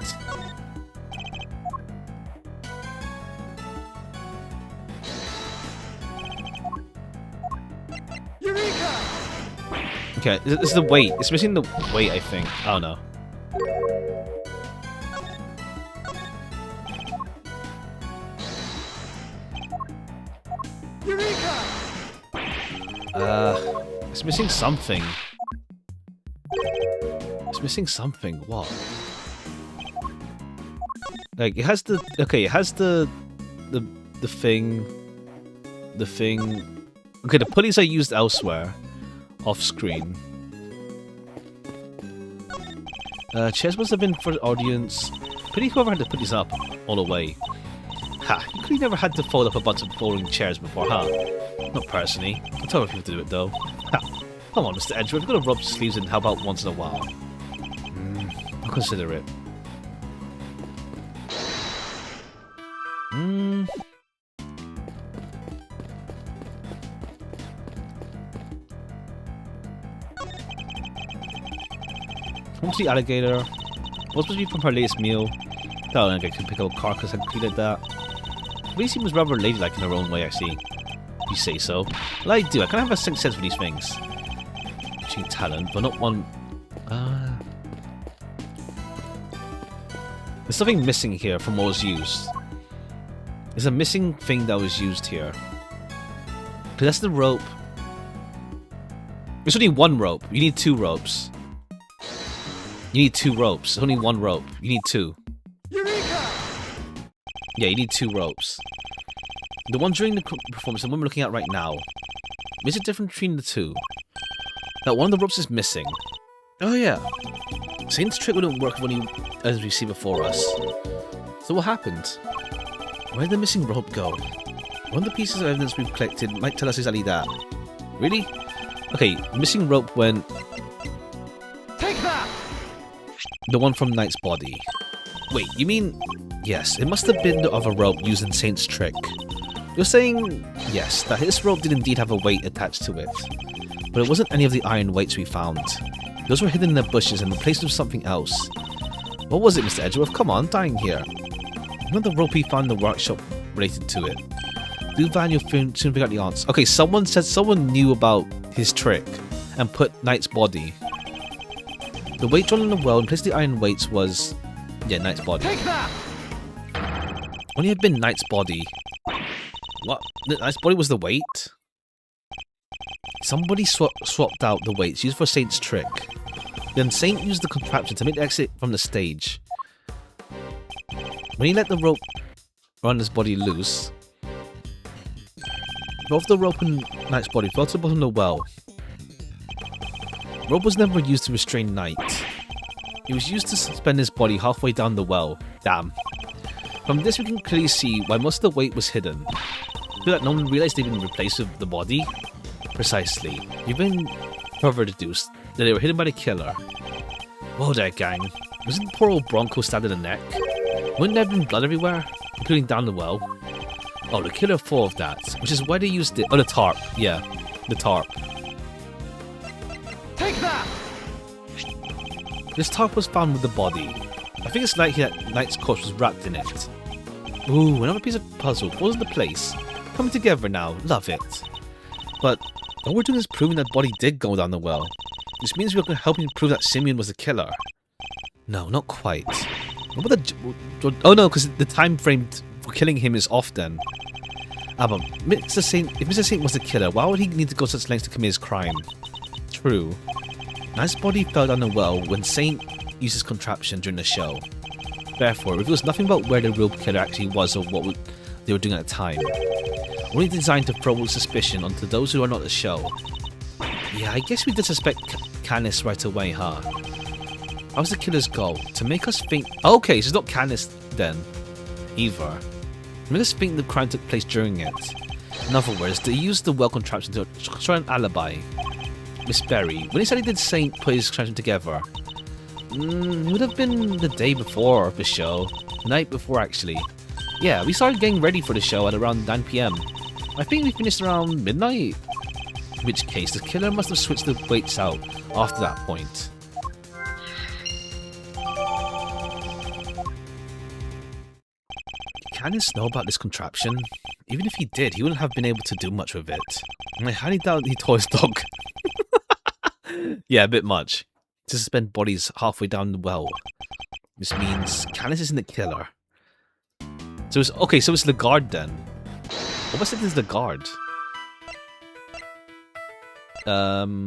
Okay, it's the weight. It's missing the weight, I think. I don't know. It's missing something. It's missing something. What? Like, it has the... Okay, it has the thing... The thing... Okay, the pulleys are used elsewhere. Off screen. Chairs must have been for the audience. Pity whoever had to put these up all the way. Ha! You clearly never had to fold up a bunch of folding chairs before, huh? Not personally. I tell people to do it though. Ha! Come on, Mr. Edgeworth, you've got to rub your sleeves in. How about once in a while? I'll consider it. Home to the alligator. What's supposed to be from her latest meal? That I can pick up a carcass and clean at that. Really seems rather ladylike in her own way, actually. If you say so. Well, I do. I kind of have a sixth sense for these things. She talent, but not one. There's something missing here from what was used. There's a missing thing that was used here. Because that's the rope. There's only one rope. You need two ropes. You need two ropes. There's only one rope. You need two. Eureka! Yeah, you need two ropes. The one during the performance and the one we're looking at right now. There's a difference between the two. That one of the ropes is missing. Oh yeah. Saint's trick wouldn't work with any as we see before us. So what happened? Where did the missing rope go? One of the pieces of evidence we've collected might tell us exactly that. Really? Okay, missing rope went... Take that! The one from Knight's body. Wait, you mean... Yes, it must have been the other rope used in Saint's trick. You're saying, yes, that this rope did indeed have a weight attached to it. But it wasn't any of the iron weights we found. Those were hidden in the bushes and replaced with something else. What was it, Mr. Edgeworth? Come on, I'm dying here. None of the rope we found in the workshop related to it. Do value soon figure out the answer. Okay, someone said someone knew about his trick and put Knight's body. The weight drawn in the well and placed the iron weights was... Yeah, Knight's body. Take that! Only had been Knight's body. What? The Knight's body was the weight? Somebody swapped out the weights used for Saint's trick. Then Saint used the contraption to make the exit from the stage. When he let the rope around his body loose, both the rope and Knight's body fell to the bottom of the well. Rope was never used to restrain Knight. It was used to suspend his body halfway down the well. Damn. From this we can clearly see why most of the weight was hidden. I feel like no one realized they'd been replaced with the body. Precisely. You've been further deduced that they were hidden by the killer. Whoa there, gang. Wasn't poor old Bronco stabbed in the neck? Wouldn't there have been blood everywhere? Including down the well? Oh, the killer thought of that, which is why they used it. Oh, the tarp. Yeah, the tarp. Take that! This tarp was found with the body. I think it's likely that Knight's corpse was wrapped in it. Ooh, another piece of puzzle falls into place. Coming together now. Love it. But all we're doing is proving that body did go down the well. This means we're helping prove that Simeon was the killer. No, not quite. What about the... Oh no, because the time frame for killing him is off then. Ah, but Mr. Saint, if Mr. Saint was the killer, why would he need to go such lengths to commit his crime? True. Knight's body fell down the well when Saint used his contraption during the show. Therefore, it reveals nothing about where the real killer actually was or what they were doing at the time. Only designed to throw suspicion onto those who are not at the show. Yeah, I guess we did suspect Canis right away, huh? How was the killer's goal? To make us think... Okay, so it's not Canis then, either. Make us think the crime took place during it. In other words, they used the well contraption to try an alibi. Miss Berry, when he said he did Saint put his contraption together, it would have been the day before the show. The night before, actually. Yeah, we started getting ready for the show at around 9 PM. I think we finished around midnight. In which case, the killer must have switched the weights out after that point. Did Canis know about this contraption? Even if he did, he wouldn't have been able to do much with it. I highly doubt he told his dog. Yeah, a bit much. To suspend bodies halfway down the well. This means Canis isn't the killer. So it's okay, so it's the guard then. What was it is the guard? Okay.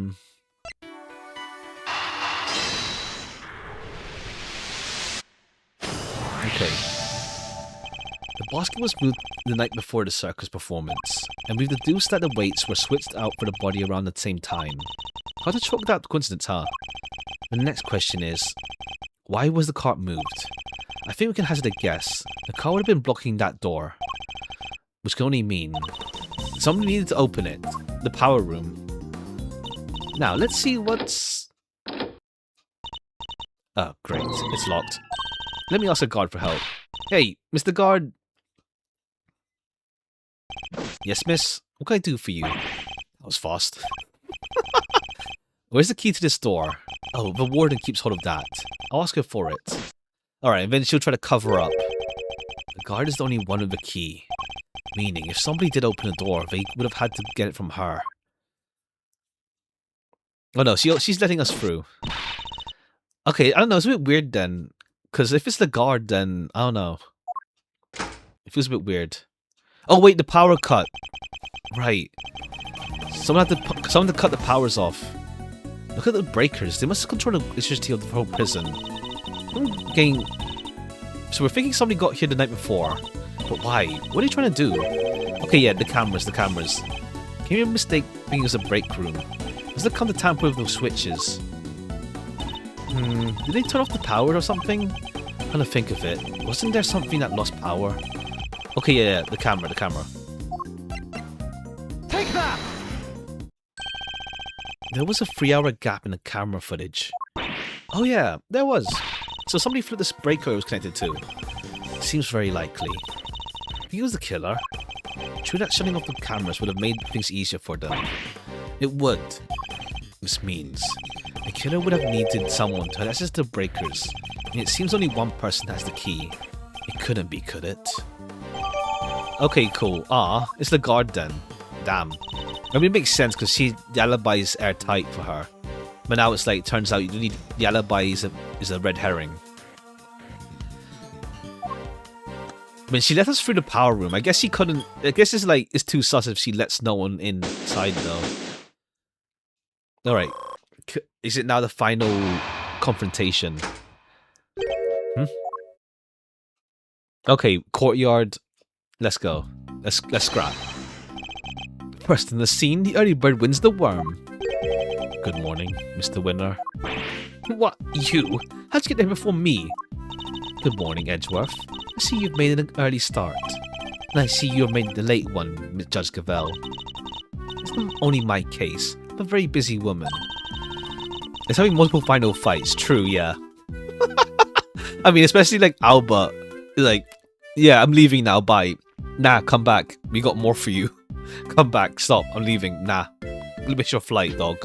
basket was moved the night before the circus performance, and we've deduced that the weights were switched out for the body around the same time. Hard to chalk that coincidence, huh? The next question is, why was the cart moved? I think we can hazard a guess. The car would have been blocking that door, which can only mean somebody needed to open it. The power room. Now, let's see what's... Oh, great. It's locked. Let me ask the guard for help. Hey, Mr. Guard. Yes, miss? What can I do for you? That was fast. Where's the key to this door? Oh, the warden keeps hold of that. I'll ask her for it. Alright, and then she'll try to cover up. The guard is the only one with the key. Meaning, if somebody did open the door, they would have had to get it from her. Oh no, she's letting us through. Okay, I don't know, it's a bit weird then. Because if it's the guard, then, I don't know. It feels a bit weird. Oh wait, the power cut. Right. Someone had to cut the powers off. Look at the breakers. They must control the electricity of the whole prison. I'm so we're thinking somebody got here the night before. But why? What are you trying to do? Okay, yeah, the cameras. Can you mistake being as a break room? Does it come to tamper with those switches? Did they turn off the power or something? I'm trying to think of it. Wasn't there something that lost power? Okay, yeah, the camera. Take that! There was a 3-hour gap in the camera footage. Oh yeah, there was. So somebody flipped this breaker it was connected to. Seems very likely. He was the killer. True that shutting off the cameras would have made things easier for them. It would. This means the killer would have needed someone to access the breakers, and it seems only one person has the key. It couldn't be, could it? Okay, cool. It's the guard then. Damn. I mean, it makes sense because the alibi is airtight for her. But now it's like, turns out you need the alibi is a red herring. I mean, she let us through the power room. I guess she couldn't. I guess it's too sus if she lets no one inside though. All right, is it now the final confrontation? Okay, courtyard. Let's go. Let's scrap. First in the scene, the early bird wins the worm. Good morning, Mr. Winner. What? You? How'd you get there before me? Good morning, Edgeworth. I see you've made an early start. And I see you've made the late one, Miss Judge Cavell. It's not only my case. I'm a very busy woman. It's having multiple final fights. True, yeah. I mean, especially like Albert. Like, yeah, I'm leaving now, bye. Nah, come back. We got more for you. Come back, stop, I'm leaving. Nah. Miss your flight, dog.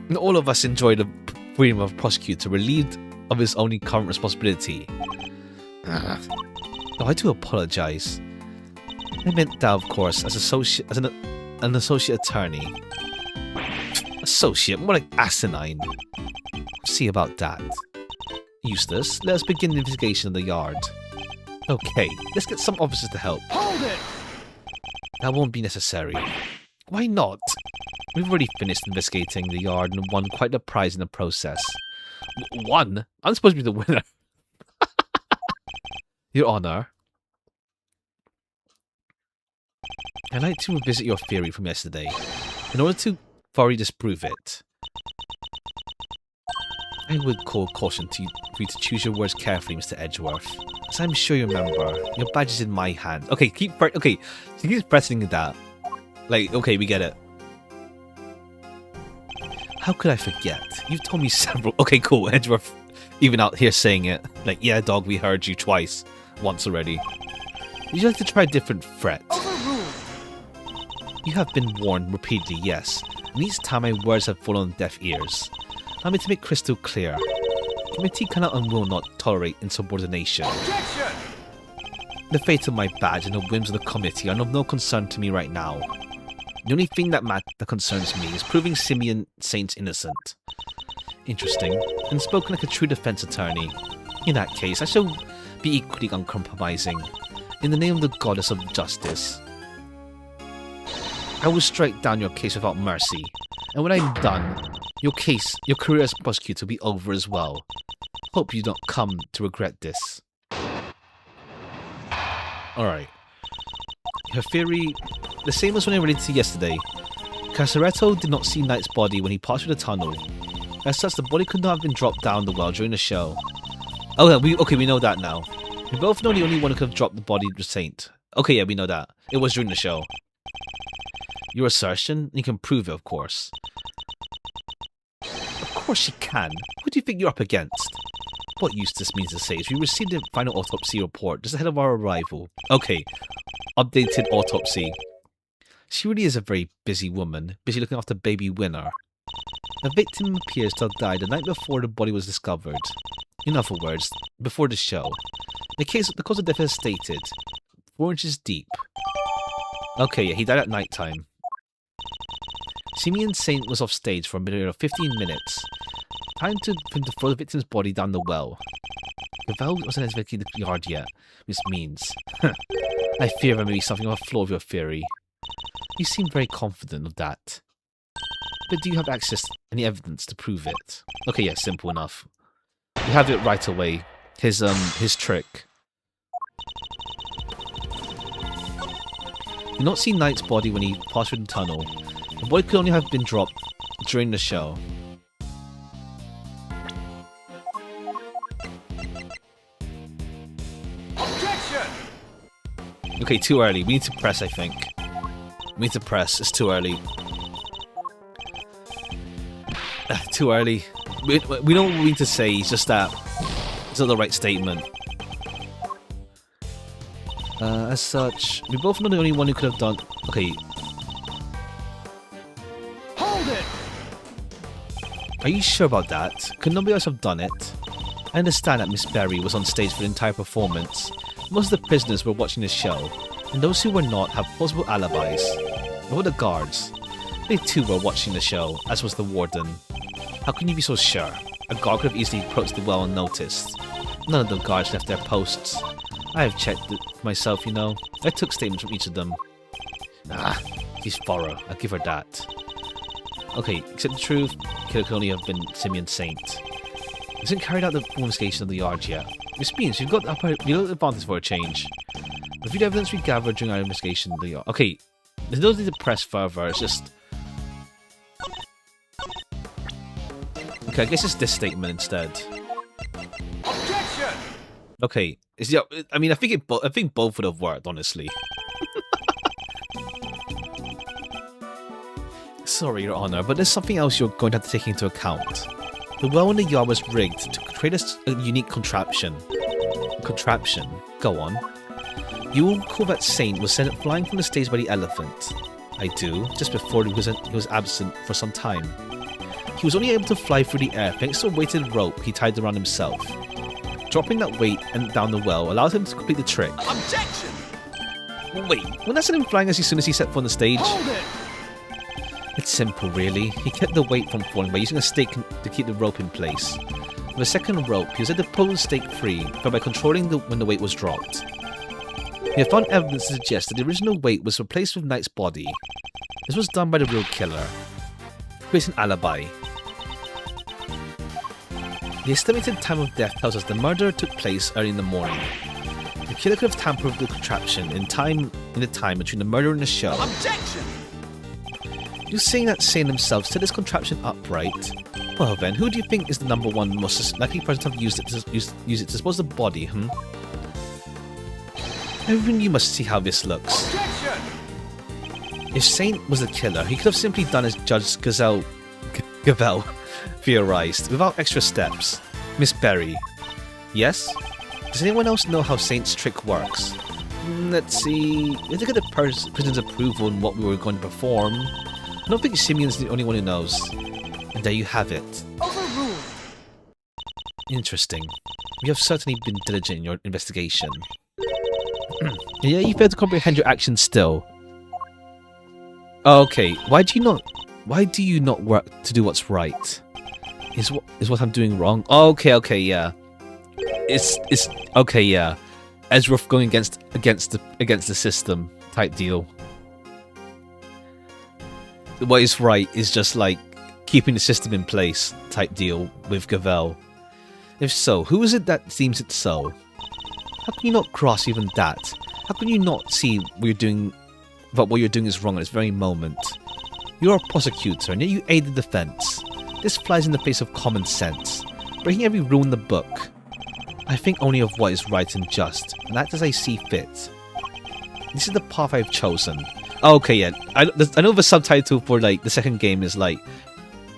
And all of us enjoy the freedom of a prosecutor relieved of his only current responsibility. Oh, I do apologize. I meant that, of course, as an associate attorney. Associate? More like asinine. See about that. Eustace, let us begin the investigation of the yard. Okay, let's get some officers to help. Hold it! That won't be necessary. Why not? We've already finished investigating the yard and won quite a prize in the process. Won? I'm supposed to be the winner. Your Honor. I'd like to revisit your theory from yesterday, in order to thoroughly disprove it. I would call caution for you to choose your words carefully, Mr. Edgeworth. As I'm sure you remember, your badge is in my hand. Okay, she keeps pressing that. Like, okay, we get it. How could I forget? You've told me several... Okay, cool, Edgeworth even out here saying it. Like, yeah, dog, we heard you twice. Once already. Would you like to try a different threat? You have been warned repeatedly, yes. And each time my words have fallen on deaf ears. Allow me to make crystal clear. The committee cannot and will not tolerate insubordination. Objection! The fate of my badge and the whims of the committee are of no concern to me right now. The only thing that concerns me is proving Simeon Saint's innocent. Interesting. And spoken like a true defense attorney. In that case, I shall be equally uncompromising. In the name of the goddess of justice. I will strike down your case without mercy. And when I'm done, your career as a prosecutor will be over as well. Hope you don't come to regret this. Alright. Her theory, the same as when I related to yesterday. Casaretto did not see Knight's body when he passed through the tunnel. As such, the body could not have been dropped down the well during the show. Oh yeah, we know that now. We both know the only one who could have dropped the body was Saint. Okay, yeah, we know that. It was during the show. Your assertion? You can prove it, of course. Of course you can. Who do you think you're up against? What use this means to say is we received the final autopsy report just ahead of our arrival. Okay, updated autopsy. She really is a very busy woman, busy looking after baby Winner. The victim appears to have died the night before the body was discovered. In other words, before the show. The cause of death is stated. 4 inches deep. Okay, yeah, he died at night time. Simeon Saint was off stage for a minute of 15 minutes. Time for him to throw the victim's body down the well. The well wasn't investigated the yard yet, which means... I fear there may be something of a flaw with your theory. You seem very confident of that. But do you have access to any evidence to prove it? Okay, yeah, simple enough. You have it right away. His trick. You did not see Knight's body when he passed through the tunnel. The body could only have been dropped during the show. Objection! Okay, too early. We need to press, I think. We need to press. It's too early. Too early. We know what we need to say. It's just that it's not the right statement. As such, we both know the only one who could have done... Okay. Hold it! Are you sure about that? Could nobody else have done it? I understand that Miss Berry was on stage for the entire performance. Most of the prisoners were watching the show, and those who were not have plausible alibis. What were the guards? They too were watching the show, as was the warden. How can you be so sure? A guard could have easily approached the well unnoticed. None of the guards left their posts. I have checked it myself, you know. I took statements from each of them. She's thorough. I'll give her that. Okay, except the truth, killer could only have been Simeon Saint. He hasn't carried out the full investigation of the yard yet. Which means you've got the advantage for a change. Review the evidence we gathered during our investigation of the yard. Okay, there's no need to press further, it's just... Okay, I guess it's this statement instead. Objection! Okay, yeah. I mean, I think both would have worked, honestly. Sorry, Your Honor, but there's something else you're going to have to take into account. The well in the yard was rigged to create a unique contraption. Contraption? Go on. You will recall that Saint was sent flying from the stage by the elephant. I do, just before he was absent for some time. He was only able to fly through the air thanks to a weighted rope he tied around himself. Dropping that weight down the well allowed him to complete the trick. Objection! Wait, wouldn't that send him flying as soon as he set foot on the stage? Hold it! It's simple, really. He kept the weight from falling by using a stake to keep the rope in place. With a second rope, he was able to pull the stake free by controlling when the weight was dropped. We have found evidence to suggest that the original weight was replaced with Knight's body. This was done by the real killer. Here's an alibi. The estimated time of death tells us the murder took place early in the morning. The killer could have tampered with the contraption in the time between the murder and the show. Objection! You're saying that Saint himself set this contraption upright? Well then, who do you think is the number one most likely person to have used it to dispose of the body, Everyone, you must see how this looks. Objection! If Saint was the killer, he could have simply done as Judge Gazelle theorized, without extra steps. Miss Berry. Yes? Does anyone else know how Saint's trick works? Let's see... Let's look at the prison's approval on what we were going to perform. I don't think Simeon's the only one who knows. And there you have it. Overruled! Interesting. You have certainly been diligent in your investigation. Yeah, you fail to comprehend your actions still. Okay, why do you not work to do what's right? Is what I'm doing wrong? Okay, yeah. It's okay, yeah. Ezra going against the system type deal. What is right is just like keeping the system in place type deal with Gavel. If so, who is it that seems it so? How can you not cross even that? How can you not see what you're doing, but what you're doing is wrong at this very moment? You're a prosecutor, and yet you aid the defense. This flies in the face of common sense, breaking every rule in the book. I think only of what is right and just, and act as I see fit. This is the path I've chosen. Oh, okay, yeah. I know the subtitle for like the second game is like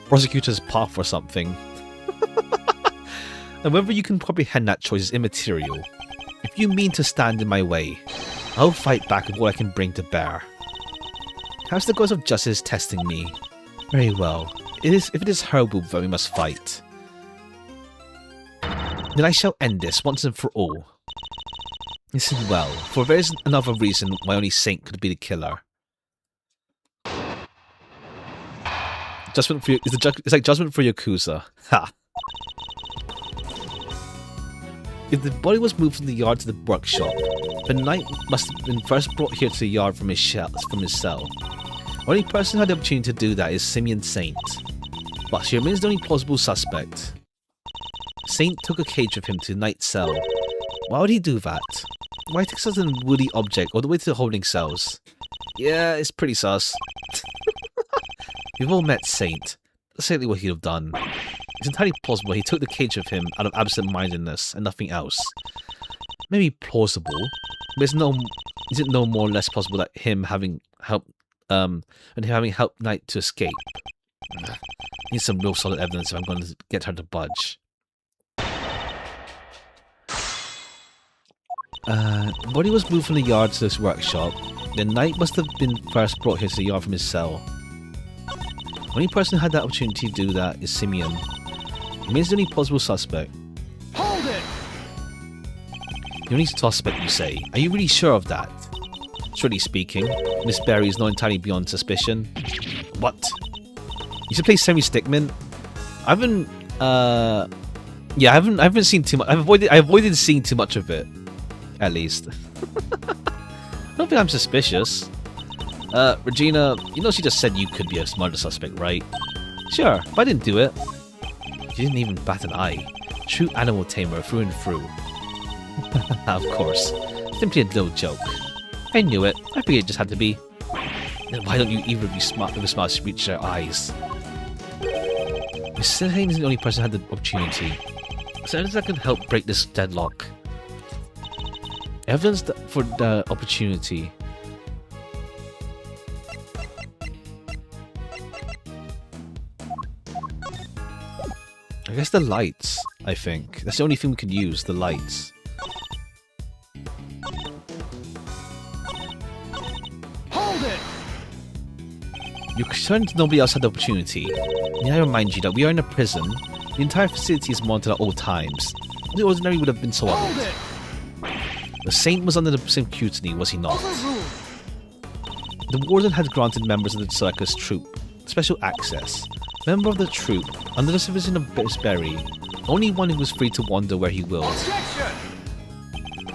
Prosecutor's Path or something. And whether you can comprehend that choice is immaterial. If you mean to stand in my way, I'll fight back with what I can bring to bear. How's the gods of justice testing me? Very well. If it is her will that we must fight, then I shall end this once and for all. Listen well, for there is another reason why only Saint could be the killer. Judgment for it's like judgment for Yakuza. Ha! If the body was moved from the yard to the workshop, the knight must have been first brought here to the yard from his cell. The only person who had the opportunity to do that is Simeon Saint, but she remains the only plausible suspect. Saint took a cage with him to the knight's cell. Why would he do that? Why take such a woody object all the way to the holding cells? Yeah, it's pretty sus. We've all met Saint. That's exactly what he'd have done. It's entirely plausible he took the cage with him out of absent-mindedness and nothing else. Maybe plausible, but is it no more or less plausible that him having helped Knight to escape? Need some real solid evidence if I'm going to get her to budge. Body was moved from the yard to this workshop. The knight must have been first brought here to the yard from his cell. The only person who had that opportunity to do that is Simeon. He remains the only plausible suspect. Hold it! The only suspect, you say? Are you really sure of that? Truly speaking, Miss Berry is not entirely beyond suspicion. What? You should play Semi Stickman. I haven't. Yeah, I haven't seen too much. I avoided seeing too much of it, at least. I don't think I'm suspicious. Regina, you know she just said you could be a murder suspect, right? Sure, but I didn't do it. She didn't even bat an eye. True animal tamer through and through. Of course. Simply a little joke. I knew it. I figured it just had to be. Then why don't you either of you smart with a smile reach their eyes? Miss Silhane is the only person who had the opportunity. So as I can help break this deadlock. Evidence for the opportunity. I guess the lights, I think. That's the only thing we can use, the lights. Hold it! You're concerned nobody else had the opportunity. May I remind you that we are in a prison. The entire facility is monitored at all times. The ordinary would have been so Hold honest. it! The Saint was under the same scrutiny, was he not? Overruled! The warden had granted members of the circus troupe special access. Member of the troupe, under the supervision of Miss Berry, only one who was free to wander where he willed. Objection!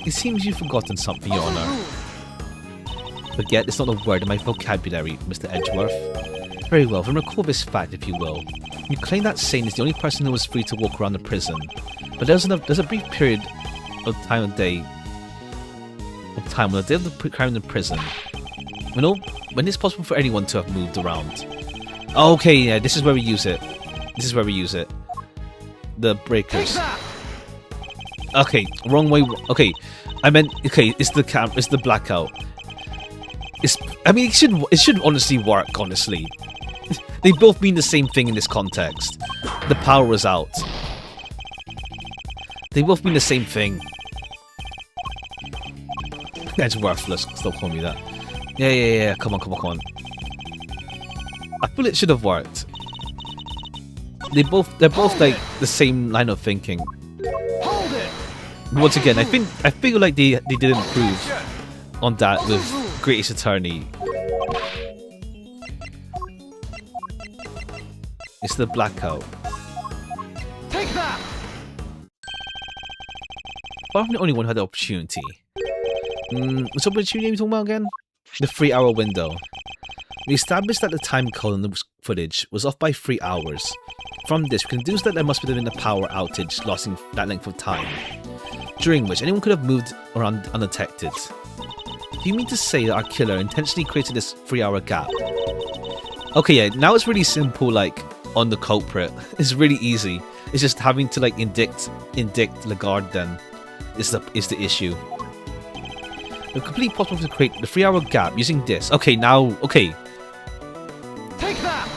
It seems you've forgotten something, Your Honor. Overruled! Forget is not a word in my vocabulary, Mr. Edgeworth. Very well, then recall this fact, if you will. You claim that Saint is the only person who was free to walk around the prison, but there's a brief period of time on the day of the crime in the prison, when it's possible for anyone to have moved around. Okay, yeah, this is where we use it. This is where we use it. The breakers. Okay, wrong way. Okay, I meant okay. It's the blackout. It should honestly work. Honestly, they both mean the same thing in this context. The power is out. They both mean the same thing. That's worthless. Stop calling me that. Yeah. Come on. I feel it should have worked. They're both like the same line of thinking. Hold it! Once again, I feel like they did improve on that with Great Ace Attorney. It's the blackout. Take that! But I'm the only one who had the opportunity. Which opportunity are we talking about again? The 3-hour window. We established that the time code in the footage was off by 3 hours. From this, we can deduce that there must have been a power outage lasting that length of time, during which anyone could have moved around undetected. Do you mean to say that our killer intentionally created this 3-hour gap? Okay, yeah, now it's really simple, like, on the culprit. It's really easy. It's just having to, like, indict Lagarde then is the issue. It's completely possible to create the 3-hour gap using this. Okay, now, okay. Take that!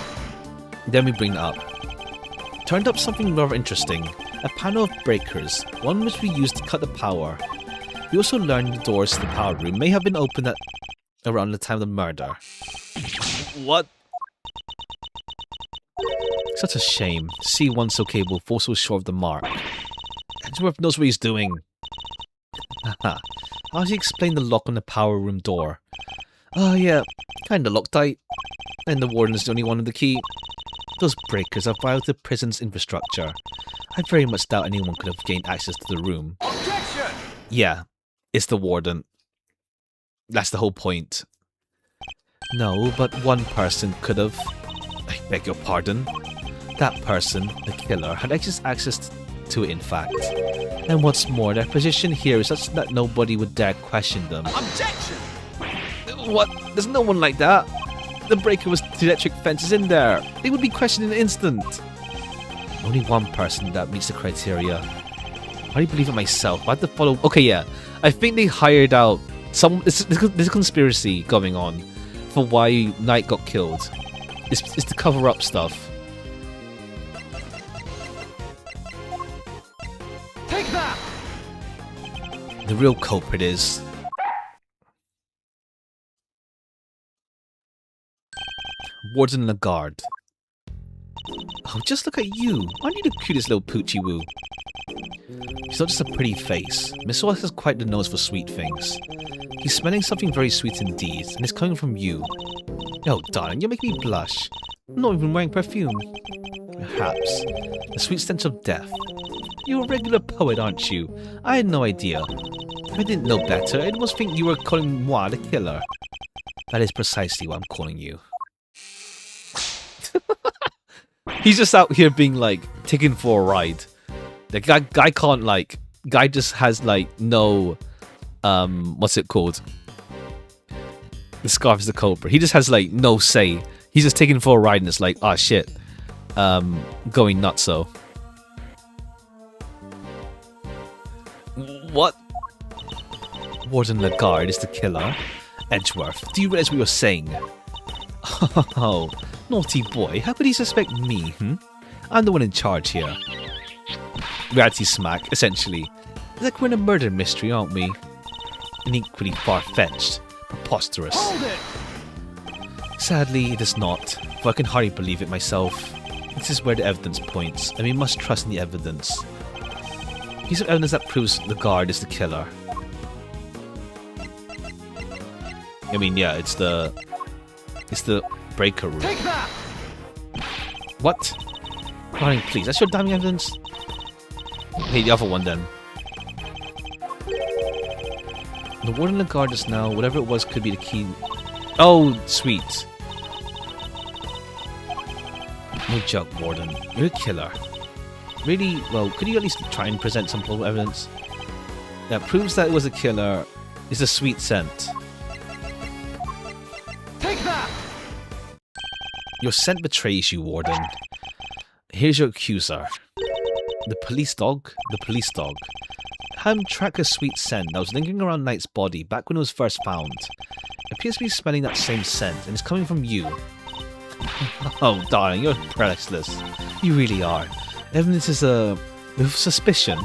Then we bring it up. Turned up something rather interesting. A panel of breakers, one which we used to cut the power. We also learned the doors to the power room may have been opened at around the time of the murder. What? Such a shame to see one so capable fall so short of the mark. Edgeworth knows what he's doing. Haha. How does he explain the lock on the power room door? Oh yeah, kinda Loctite. And the warden is the only one with the key. Those breakers are vital to the prison's infrastructure. I very much doubt anyone could have gained access to the room. Objection! Yeah, it's the warden. That's the whole point. No, but one person could have. I beg your pardon. That person, the killer, had access to it in fact. And what's more, their position here is such that nobody would dare question them. Objection! What? There's no one like that. The breaker was the electric fences in there. They would be questioned in an instant. Only one person that meets the criteria. I don't believe it myself. I have to follow. Okay, yeah. I think they hired out some. There's a conspiracy going on for why Knight got killed. It's to cover up stuff. Take that! The real culprit is. Warden Lagarde. Oh, just look at you. Aren't you the cutest little poochie woo? She's not just a pretty face. Miss Wallace has quite the nose for sweet things. He's smelling something very sweet indeed, and it's coming from you. Oh, darling, you're making me blush. I'm not even wearing perfume. Perhaps. The sweet stench of death. You're a regular poet, aren't you? I had no idea. If I didn't know better, I'd almost think you were calling moi the killer. That is precisely what I'm calling you. He's just out here being like taken for a ride. The guy can't like. Guy just has like no. What's it called? The scarf is the culprit. He just has like no say. He's just taken for a ride and it's like, ah, shit. Going nuts. So. What? Warden Lagarde is the killer. Edgeworth, do you realize what you're saying? Oh, naughty boy. How could he suspect me, I'm the one in charge here. Reality smack, essentially. It's like we're in a murder mystery, aren't we? And equally far-fetched. Preposterous. Hold it! Sadly, it is not, for I can hardly believe it myself. This is where the evidence points, and we must trust in the evidence. Piece of evidence that proves Lagarde is the killer. I mean, yeah, it's the breaker room. Take that! What? Darling, please, that's your damning evidence? Hey, the other one then. The warden Lagarde just now, whatever it was, could be the key. Oh, sweet. No joke, Warden. You're a killer. Really? Well, could you at least try and present some full evidence? That proves that it was a killer is a sweet scent. Take that! Your scent betrays you, Warden. Here's your accuser. The police dog? The police dog. Had him track a sweet scent that was lingering around Knight's body back when it was first found. It appears to be smelling that same scent, and it's coming from you. Oh, darling, you're priceless. You really are. Evidence is with suspicion.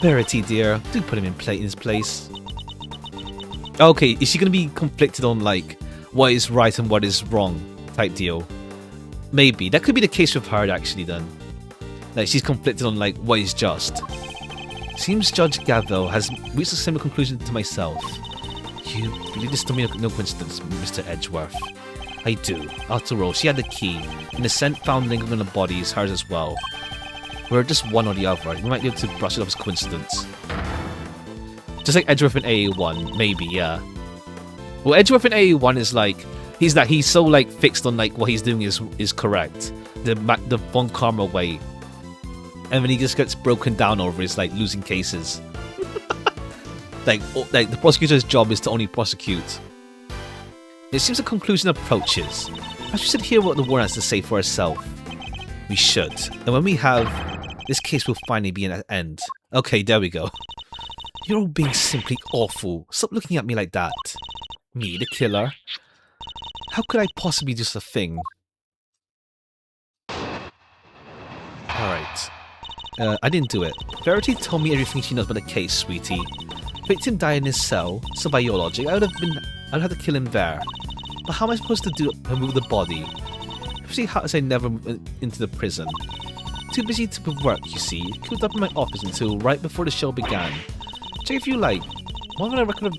Verity, dear, do put him in his place. Okay, is she gonna be conflicted on like what is right and what is wrong type deal? Maybe that could be the case with her actually. Then, like she's conflicted on like what is just. Seems Judge Gavil has reached a similar conclusion to myself. You believe this to me no coincidence, Mr. Edgeworth? I do. After all, she had the key, and the scent found lingering on the body is hers as well. We're just one or the other. We might be able to brush it off as coincidence. Just like Edgeworth in AA1, maybe, yeah. Well, Edgeworth in AA1 is like he's so like fixed on like what he's doing is correct, the Von Karma way, and when he just gets broken down over, it's like losing cases. Like the prosecutor's job is to only prosecute. It seems the conclusion approaches. I should hear what the warden has to say for herself. We should. And when we have, this case will finally be an end. Okay, there we go. You're all being simply awful. Stop looking at me like that. Me, the killer? How could I possibly do such a thing? Alright. I didn't do it. Verity told me everything she knows about the case, sweetie. Victim died in his cell, so by your logic, I'd have to kill him there. But how am I supposed to do remove the body? Especially how as I never went into the prison. Too busy to work, you see. Cooped up in my office until right before the show began. Check if you like. What would I record of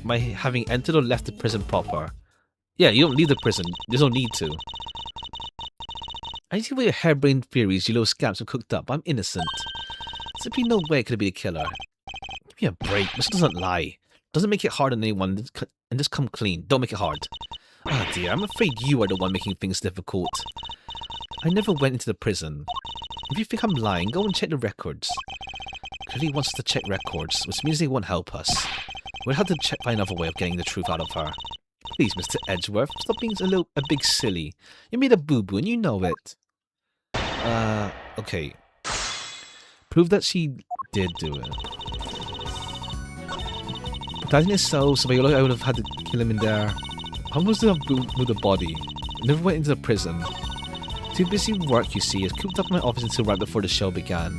my having entered or left the prison proper? Yeah, you don't leave the prison. There's no need to. I see what your harebrained theories, you little scamps have cooked up. I'm innocent. There's simply no way it could be a killer. Give me a break. This doesn't lie. Doesn't make it hard on anyone and just come clean. Don't make it hard. Oh dear, I'm afraid you are the one making things difficult. I never went into the prison. If you think I'm lying, go and check the records. Clearly wants us to check records, which means they won't help us. We'll have to find another way of getting the truth out of her. Please, Mr. Edgeworth, stop being a big silly. You made a boo-boo and you know it. Okay. Prove that she did do it. Died in his cell, so I would have had to kill him in there. How was to have moved the body? Never went into the prison. Too busy work, you see, is cooped up in my office until right before the show began.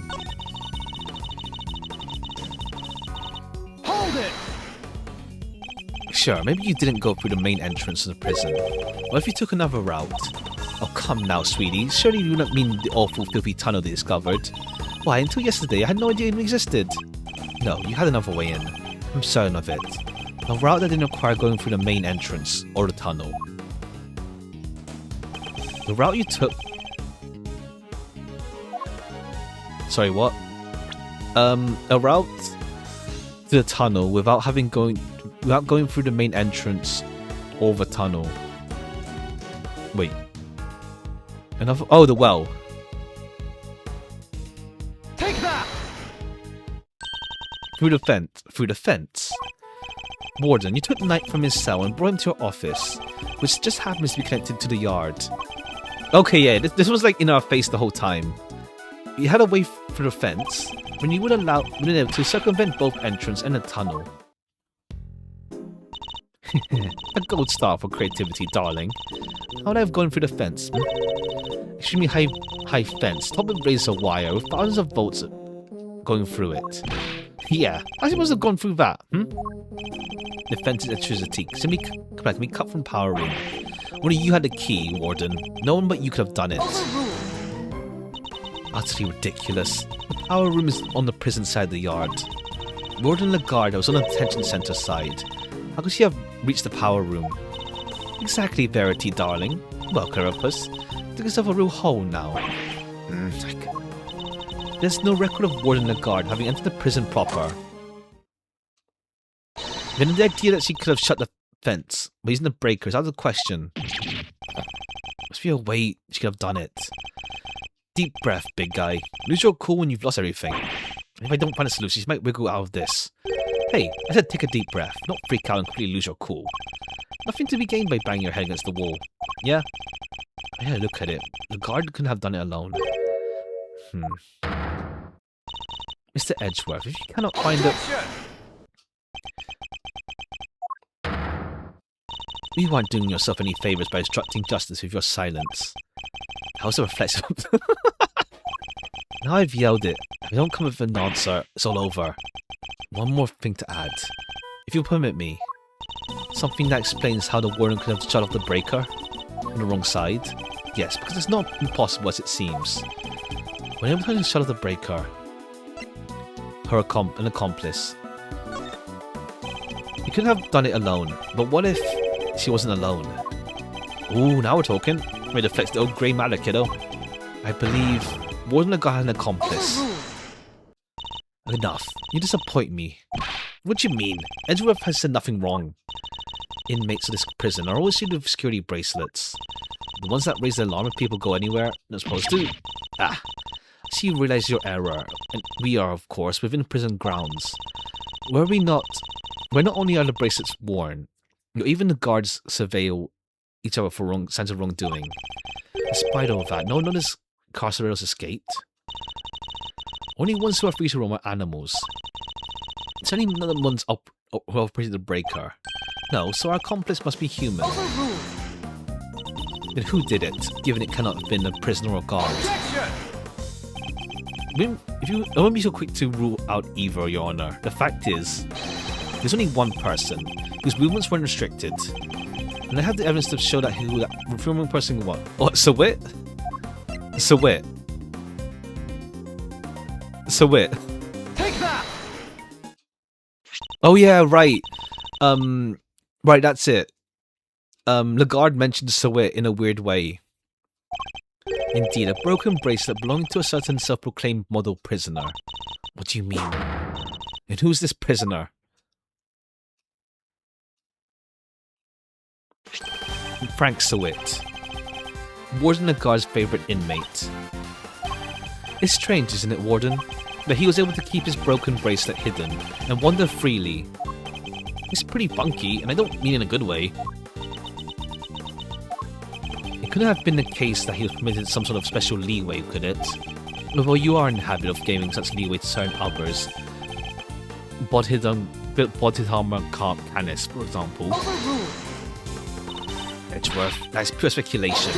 Hold it! Sure, maybe you didn't go through the main entrance of the prison. What if you took another route? Oh, come now, sweetie. Surely you don't mean the awful, filthy tunnel they discovered. Why, until yesterday, I had no idea it even existed. No, you had another way in. I'm certain of it. A route that didn't require going through the main entrance or the tunnel. The route you took... Sorry, what? A route to the tunnel without going through the main entrance or the tunnel. Wait. Another... Oh, the well. Take that! Through the fence. Warden, you took Knight from his cell and brought him to your office, which just happens to be connected to the yard. Okay, yeah, this was like in our face the whole time. You had a way through the fence when you would allow to circumvent both entrance and the tunnel. A gold star for creativity, darling. How would I have gone through the fence? Extremely high fence, topped with razor wire, with thousands of volts going through it. Yeah, I suppose I've gone through that, The fence is electricity, simply cut from power room. Only you had the key, Warden. No one but you could have done it. Utterly ridiculous. The power room is on the prison side of the yard. Warden Lagarde was on the detention center side. How could she have reached the power room? Exactly, Verity, darling. Well, Carapace, dig yourself a real hole now. There's no record of Warden Lagarde having entered the prison proper. Then the idea that she could have shut the fence by using the breakers out of the question. Must be a way she could have done it. Deep breath, big guy. Lose your cool when you've lost everything. If I don't find a solution, she might wiggle out of this. Hey, I said take a deep breath, not freak out and completely lose your cool. Nothing to be gained by banging your head against the wall. Yeah? Yeah, look at it. The guard couldn't have done it alone. Mr. Edgeworth, if you cannot find it... You aren't doing yourself any favours by obstructing justice with your silence. How was a reflection? Now I've yelled it. If I don't come with an answer, it's all over. One more thing to add. If you'll permit me. Something that explains how the warden could have shut off the breaker on the wrong side. Yes, because it's not impossible as it seems. When every time you shut off the breaker, an accomplice. You could have done it alone, but what if she wasn't alone? Ooh, now we're talking. Made a flex the old grey matter, kiddo. I believe Warden Lagarde had an accomplice. Enough. You disappoint me. What do you mean? Edgeworth has said nothing wrong. Inmates of this prison are always seated with security bracelets. The ones that raise the alarm if people go anywhere they're supposed to. See, you realize your error. And we are, of course, within prison grounds. We're not only are the bracelets worn, even the guards surveil each other for signs of wrongdoing. In spite of that, no one of his carcereros escaped. Only ones who are free to roam are animals. Certainly none of the ones who operated the breaker. No, so our accomplice must be human. Overruled. Then who did it, given it cannot have been a prisoner or guard? Objection. I won't be so quick to rule out either, Your Honor. The fact is, there's only one person whose movements weren't restricted, and I have the evidence to show that who that reforming person was. Oh, Sawit? Sawit. Sawit. Take that. Oh yeah, right. Right, that's it. Lagarde mentioned Sawit in a weird way. Indeed, a broken bracelet belonging to a certain self-proclaimed model prisoner. What do you mean? And who's this prisoner? Frank Sawit. Warden Lagarde's favourite inmate. It's strange, isn't it, Warden? That he was able to keep his broken bracelet hidden and wander freely. It's pretty funky, and I don't mean in a good way. It couldn't have been the case that he was permitted some sort of special leeway, could it? Although you are in the habit of giving such leeway to certain others. Bodhidharma Canis, for example. Overruled. Edgeworth, that's pure speculation.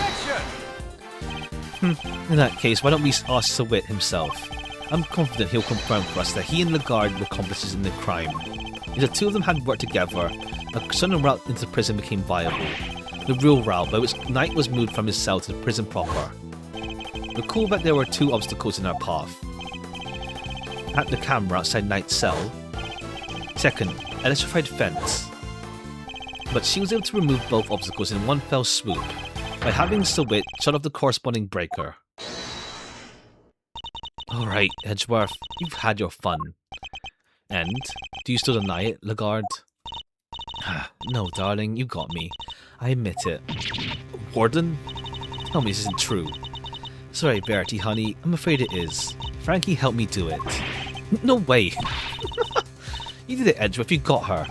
Objection. In that case, why don't we ask Sawit himself? I'm confident he'll confirm for us that he and Lagarde were accomplices in the crime. If the two of them had worked together, a certain route into prison became viable. The real route by which Knight was moved from his cell to the prison proper. Recall that there were two obstacles in our path. At the camera outside Knight's cell. Second, an electrified fence. But she was able to remove both obstacles in one fell swoop, by having Sawit shut off the corresponding breaker. Alright, Edgeworth, you've had your fun. And, do you still deny it, Lagarde? No, darling, you got me. I admit it. Warden? Tell me this isn't true. Sorry, Verity, honey, I'm afraid it is. Frankie helped me do it. No way! You did it, Edgeworth, you got her.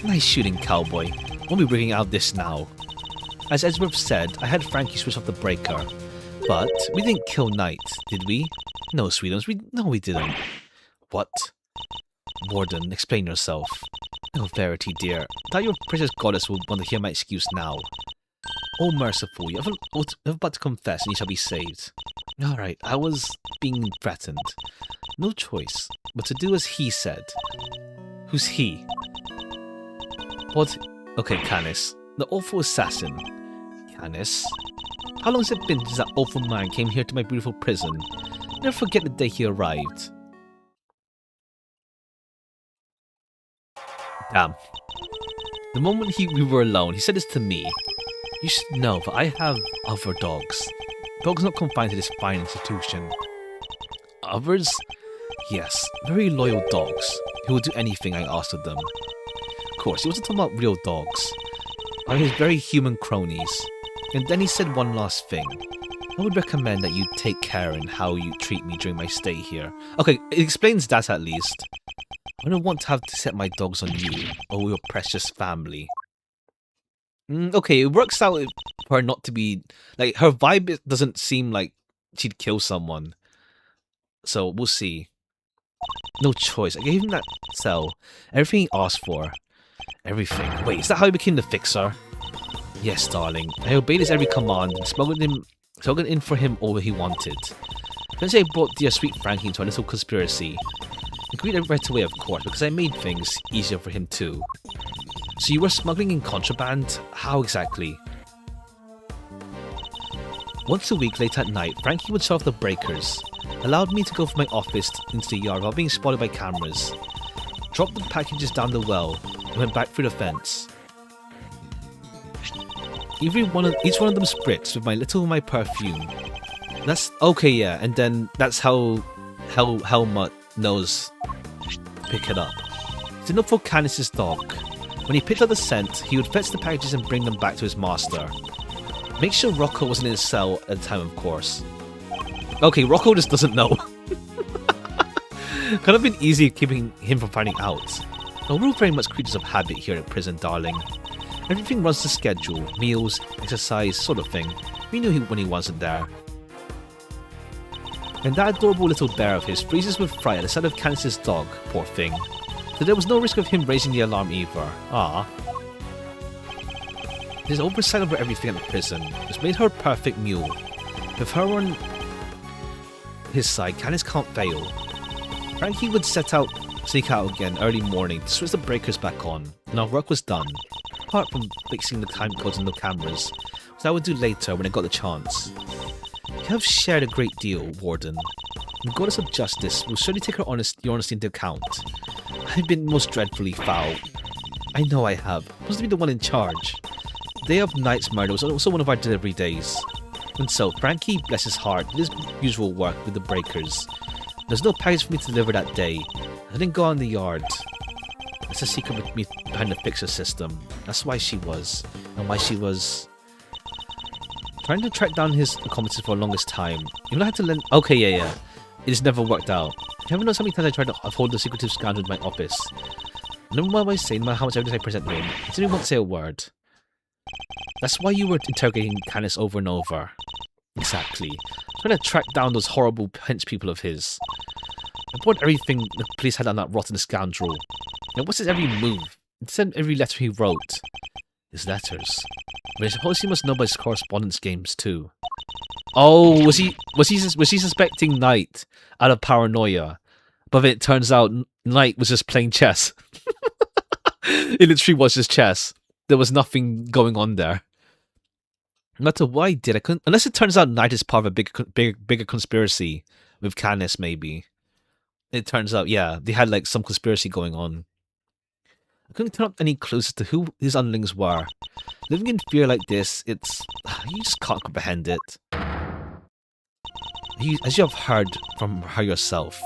Nice shooting, cowboy. Won't be bringing out this now. As Edgeworth said, I had Frankie switch off the breaker. But we didn't kill Knight, did we? No, sweetums, we didn't. What? Warden, explain yourself. Oh, Verity, dear. Thought your precious goddess would want to hear my excuse now. Oh, merciful, you have but to confess and you shall be saved. Alright, I was being threatened. No choice, but to do as he said. Who's he? What? Okay, Canis. The awful assassin. Canis? How long has it been since that awful man came here to my beautiful prison? Never forget the day he arrived. Damn. The moment we were alone, he said this to me. You should know that I have other dogs. Dogs not confined to this fine institution. Others? Yes, very loyal dogs, who will do anything I asked of them. Of course, he wasn't talking about real dogs. Are his very human cronies. And then he said one last thing. I would recommend that you take care in how you treat me during my stay here. Okay, it explains that at least. I don't want to have to set my dogs on you, or your precious family. Okay, it works out for her not to be... Like, her vibe doesn't seem like she'd kill someone. So, we'll see. No choice. I gave him that cell. Everything he asked for. Everything. Wait, is that how he became the fixer? Yes, darling. I obeyed his every command and smuggled in for him all he wanted. Then I brought dear sweet Frankie into a little conspiracy. Agreed right away, of course, because I made things easier for him too. So you were smuggling in contraband? How exactly? Once a week late at night, Frankie would shut off the breakers, allowed me to go from my office into the yard without being spotted by cameras, dropped the packages down the well, and went back through the fence. Each one of them spritzed with my perfume. That's okay, yeah, and then that's how Helmut knows to pick it up. It's enough for Canis' dog. When he picked up the scent, he would fetch the packages and bring them back to his master. Make sure Rocco wasn't in his cell at the time, of course. Okay, Rocco just doesn't know. Could have been easy keeping him from finding out. But we're all very much creatures of habit here at prison, darling. Everything runs to schedule, meals, exercise, sort of thing. We knew when he wasn't there. And that adorable little bear of his freezes with fright at the sight of Candace's dog, poor thing. So there was no risk of him raising the alarm either. Ah. His oversight over everything at the prison has made her a perfect mule. With her on his side, Candace can't fail. Frankie would sneak out again early morning to switch the breakers back on, and our work was done. Apart from fixing the time codes and the cameras, which I would do later when I got the chance. You have shared a great deal, Warden. The goddess of justice will surely take your honesty into account. I've been most dreadfully foul. I know I have. I'm supposed to be the one in charge. The day of Knight's murder was also one of our delivery days. And so, Frankie, bless his heart, did his usual work with the breakers. There's no package for me to deliver that day. I didn't go out in the yard. That's a secret with me behind the fixer system. That's why she was. And why she was trying to track down his accomplices for the longest time. Even I had to lend. Okay, yeah. It just never worked out. You haven't noticed how many times I tried to uphold the secretive scoundrel in my office. No matter what I say, no matter how much evidence I present him, he still won't say a word. That's why you were interrogating Candace over and over. Exactly. Trying to track down those horrible hench people of his. I poured everything the police had on that rotten scoundrel. Now what's his every move? It said every letter he wrote. His letters. But I suppose he must know about his correspondence games too. Oh, was he suspecting Knight out of paranoia? But then it turns out Knight was just playing chess. It literally was just chess. There was nothing going on there. No matter what I did, I couldn't. Unless it turns out Knight is part of a bigger conspiracy with Candace, maybe. It turns out, yeah, they had like some conspiracy going on. I couldn't turn up any clues as to who his underlings were. Living in fear like this, you just can't comprehend it. As you have heard from her yourself,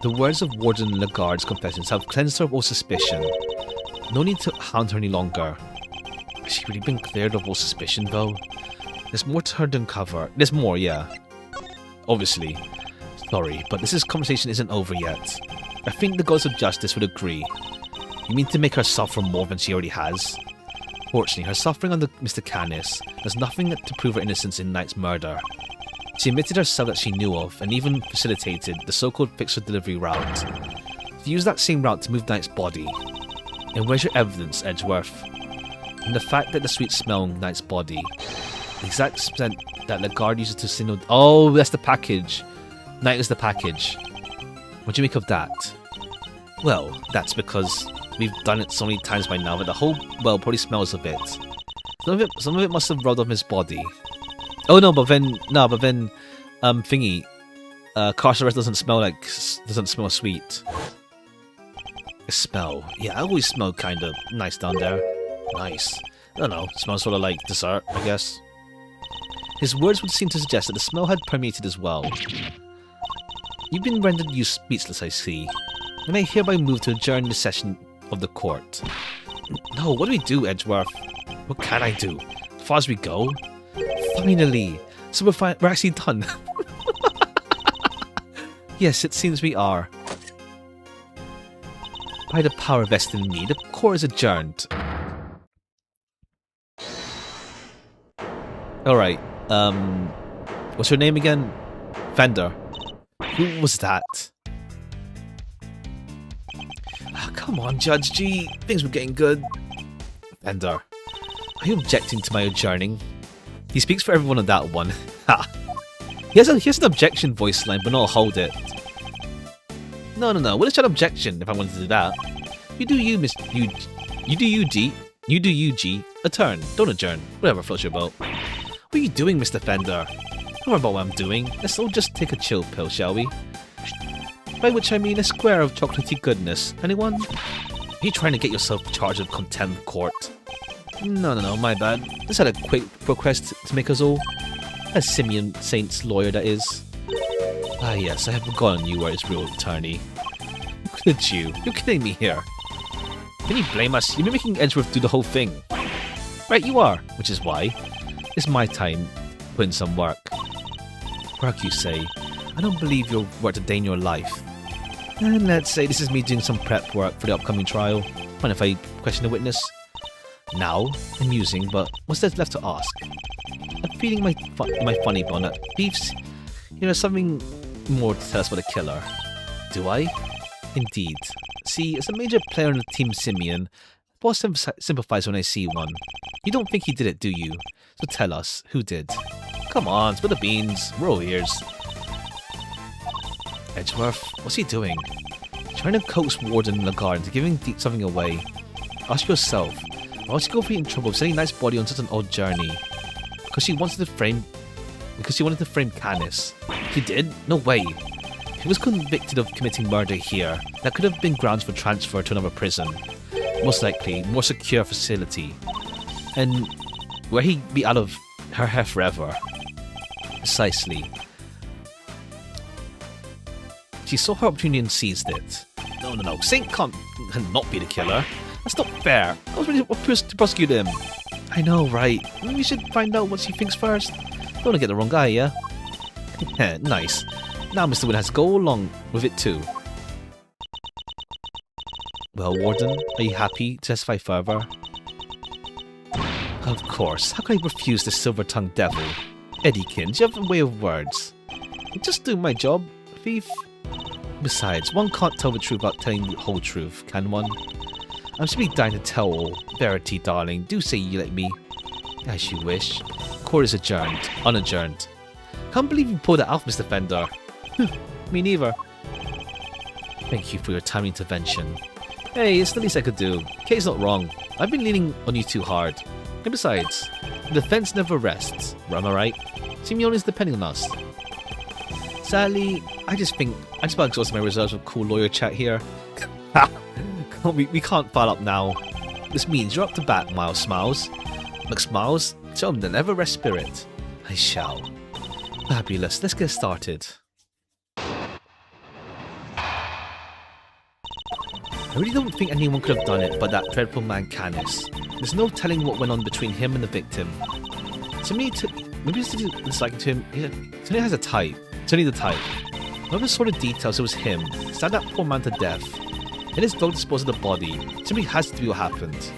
the words of Warden Lagarde's confessions have cleansed her of all suspicion. No need to hound her any longer. Has she really been cleared of all suspicion, though? There's more to her to uncover. There's more, yeah. Obviously. Sorry, but this conversation isn't over yet. I think the gods of justice would agree. You mean to make her suffer more than she already has? Fortunately, her suffering under Mr. Canis has nothing to prove her innocence in Knight's murder. She admitted herself that she knew of, and even facilitated, the so-called fixer delivery route. She used that same route to move Knight's body. And where's your evidence, Edgeworth? And the fact that the sweet smell in Knight's body, the exact scent that Lagarde uses to signal. Oh, that's the package. Knight is the package. What do you make of that? Well, that's because we've done it so many times by now that the whole well probably smells of it. Some of it must have rolled off his body. Oh no, but then carcerate doesn't smell sweet. A smell. Yeah, I always smell kind of nice down there. Nice. I don't know, smells sort of like dessert, I guess. His words would seem to suggest that the smell had permeated as well. You've been rendered speechless, I see. And I hereby move to adjourn the session of the court. No, what do we do, Edgeworth? What can I do? As far as we go? Finally! So we're actually done. Yes, it seems we are. By the power vested in me, the court is adjourned. Alright, what's your name again? Fender. Who was that? Oh, come on, Judge G. Things were getting good. Fender. Are you objecting to my adjourning? He speaks for everyone on that one. Ha! He has an objection voice line, but no, I'll hold it. No. What is your objection if I wanted to do that? You do you, You do you, G. You do you, G. A turn. Don't adjourn. Whatever floats your boat. What are you doing, Mr. Fender? Don't worry about what I'm doing. Let's all just take a chill pill, shall we? By which I mean a square of chocolatey goodness. Anyone? Are you trying to get yourself charged of contempt of court? No, my bad. Just had a quick request to make us all. A Simeon Saint's lawyer, that is. Ah yes, I have forgotten you were his real attorney. Look at you. You're kidding me here. Can you blame us? You've been making Edgeworth do the whole thing. Right, you are. Which is why it's my time to put in some work. Work, you say? I don't believe you'll work a day in your life. And let's say this is me doing some prep work for the upcoming trial. Fine if I question the witness. Now, amusing, but what's there left to ask? I'm feeling my funny bone at Beefs. You know, something more to tell us about the killer. Do I? Indeed. See, as a major player on the Team Simeon, I will sympathize when I see one. You don't think he did it, do you? So tell us, who did? Come on, spill the beans. We're all ears. Edgeworth, what's he doing? Trying to coax Warden Lagarde into giving something away. Ask yourself, why was he go for in trouble of sending Knight's body on such an odd journey? Because she wanted to frame Canis. She did? No way. He was convicted of committing murder here. That could have been grounds for transfer to another prison. Most likely, more secure facility. And where he'd be out of her hair forever. Precisely. She saw her opportunity and seized it. No. Saint can't not be the killer. That's not fair. I was ready to prosecute him. I know, right? We should find out what she thinks first. Don't want to get the wrong guy, yeah? Nice. Now Mr. Wynn has to go along with it too. Well, Warden, are you happy to testify further? Of course. How can I refuse this silver-tongued devil? Eddykins, you have a way of words. I'm just doing my job, thief. Besides, one can't tell the truth without telling the whole truth, can one? I'm simply dying to tell all. Verity, darling, do say you let me. As you wish. Court is adjourned. Unadjourned. Can't believe you pulled that off, Mr. Fender. Me neither. Thank you for your timely intervention. Hey, it's the least I could do. Kay's not wrong. I've been leaning on you too hard. And besides, the defense never rests. Am I right? Simeon is depending on us. Sadly, I just about exhausted my reserves of cool lawyer chat here. we can't file up now. This means you're up to bat, Miles Smiles. McSmiles, show him the never rest spirit. I shall. Fabulous, let's get started. I really don't think anyone could have done it but that dreadful man Canis. There's no telling what went on between him and the victim. To me, maybe it's disliking to him. He only has a type. It's only the type. Whatever sort of details, it was him. Stabbed that poor man to death. And his dog disposed of the body. Simply has to be what happened.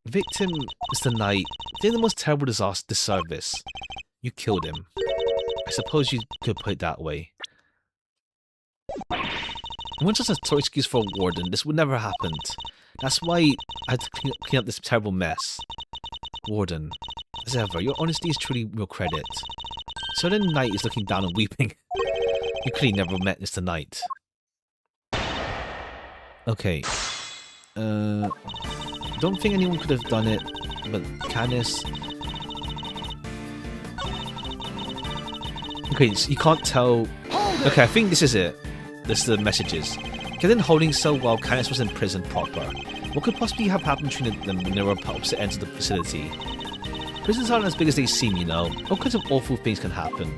The victim, Mr. Knight, did the most terrible disservice. You killed him. I suppose you could put it that way. It wasn't just a excuse for a warden. This would never have happened. That's why I had to clean up this terrible mess. Warden, as ever, your honesty is truly your credit. Certain Knight is looking down and weeping. You clearly never met Mr. Knight. Okay. Don't think anyone could have done it, but Canis. Okay, so you can't tell. Okay, I think this is it. This is the messages. Getting holding so while Canis was in prison proper. What could possibly have happened between them when they were opposite ends of the facility? Prisons aren't as big as they seem, you know. All kinds of awful things can happen.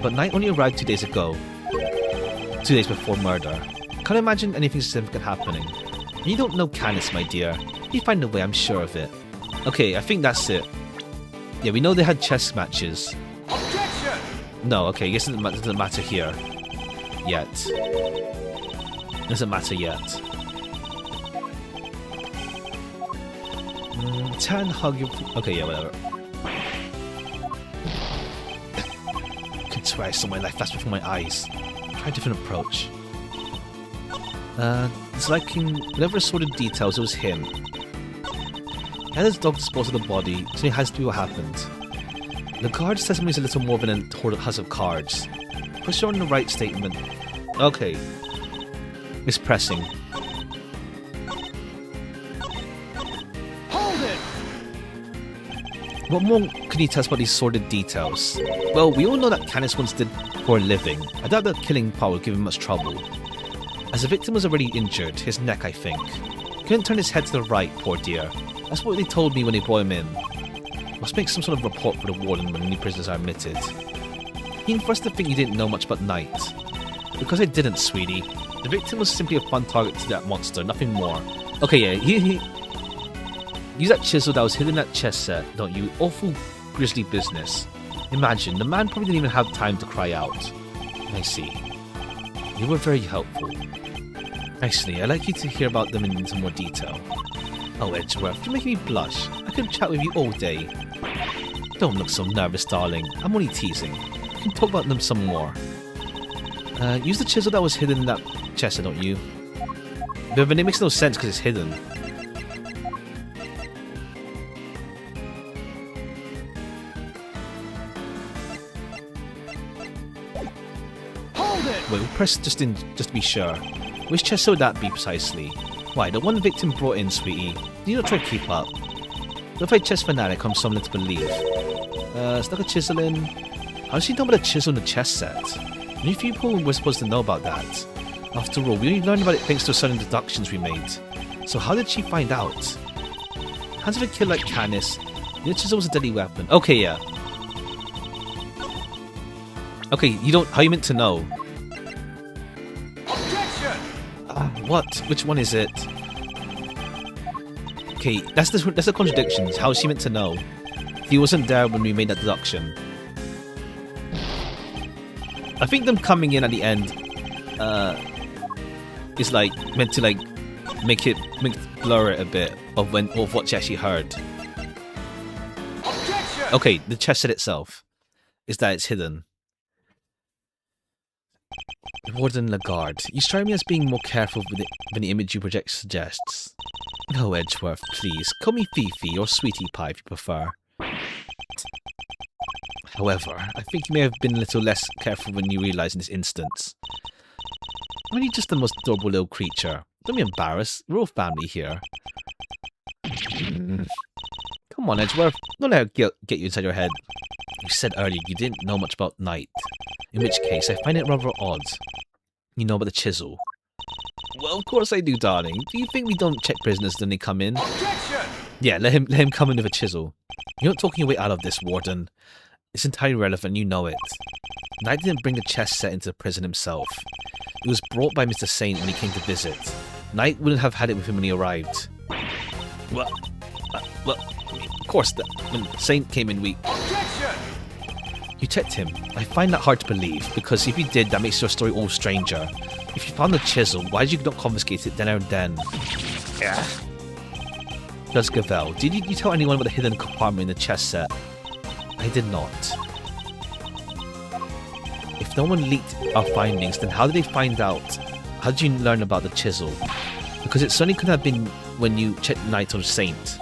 But Knight only arrived 2 days ago. 2 days before murder. Can't imagine anything significant happening. And you don't know Canis, my dear. You find a way, I'm sure of it. Okay, I think that's it. Yeah, we know they had chess matches. Objection! No, okay, I guess it doesn't matter here. Yet. Doesn't matter yet. Turn, hug your... Okay, yeah, whatever. I could swear I saw my life flash before my eyes. Try a different approach. It's like in whatever sort of details, it was him. He had his dog dispose of the body, so he has to be what happened. The guard's testimony is a little more than a house of cards. But showing the right statement. Okay. It's pressing. Hold it! What more can you tell us about these sordid details? Well, we all know that Canis once did for a living. I doubt that killing Paul would give him much trouble. As the victim was already injured, his neck, I think. He couldn't turn his head to the right, poor dear. That's what they told me when they brought him in. Must make some sort of report for the warden when new prisoners are admitted. He first to think you didn't know much about Knight. Because I didn't, sweetie. The victim was simply a fun target to that monster, nothing more. Okay, yeah, he use that chisel that was hidden in that chess set, don't you? Awful grisly business. Imagine, the man probably didn't even have time to cry out. I see. You were very helpful. Actually, I'd like you to hear about them in some more detail. Oh, Edgeworth, you're making me blush. I could chat with you all day. Don't look so nervous, darling. I'm only teasing. We can talk about them some more. Use the chisel that was hidden in that chest, don't you? But it makes no sense because it's hidden. Hold it! Wait, we'll press just to be sure. Which chest would that be precisely? Why, the one the victim brought in, sweetie. Do you not try to keep up? Notified chest fanatic, I'm someone to believe. Stuck a chisel in. How does she know about a chisel in the chest set? New people were supposed to know about that. After all, we only learned about it thanks to certain deductions we made. So how did she find out? Hands of a kid like Canis. The chisel was a deadly weapon. Okay, yeah. Okay, you don't. How you meant to know? Objection! What? Which one is it? Okay, that's the contradiction. How is she meant to know? He wasn't there when we made that deduction. I think them coming in at the end is like meant to like make blur it a bit of what she actually heard. Objection! Okay, the chest set itself is that it's hidden. Warden Lagarde, you strike me as being more careful than the image you project suggests. No, Edgeworth, please. Call me Fifi or Sweetie Pie if you prefer. However, I think you may have been a little less careful than you realise in this instance. I'm only just the most adorable little creature. Don't be embarrassed. We're all family here. Come on, Edgeworth. Don't let her get you inside your head. You said earlier you didn't know much about Knight. In which case, I find it rather odd. You know about the chisel. Well, of course I do, darling. Do you think we don't check prisoners when they come in? Objection! Yeah, let him come in with a chisel. You're not talking your way out of this, Warden. It's entirely irrelevant, you know it. Knight didn't bring the chess set into the prison himself. It was brought by Mr. Saint when he came to visit. Knight wouldn't have had it with him when he arrived. Well, of course, when Saint came in, we... Objection! You checked him. I find that hard to believe, because if you did, that makes your story all stranger. If you found the chisel, why did you not confiscate it then and then? Yeah. Judge Gavel, did you tell anyone about the hidden compartment in the chess set? I did not. If no one leaked our findings, then how did they find out? How did you learn about the chisel? Because it certainly could have been when you checked Knight or Saint.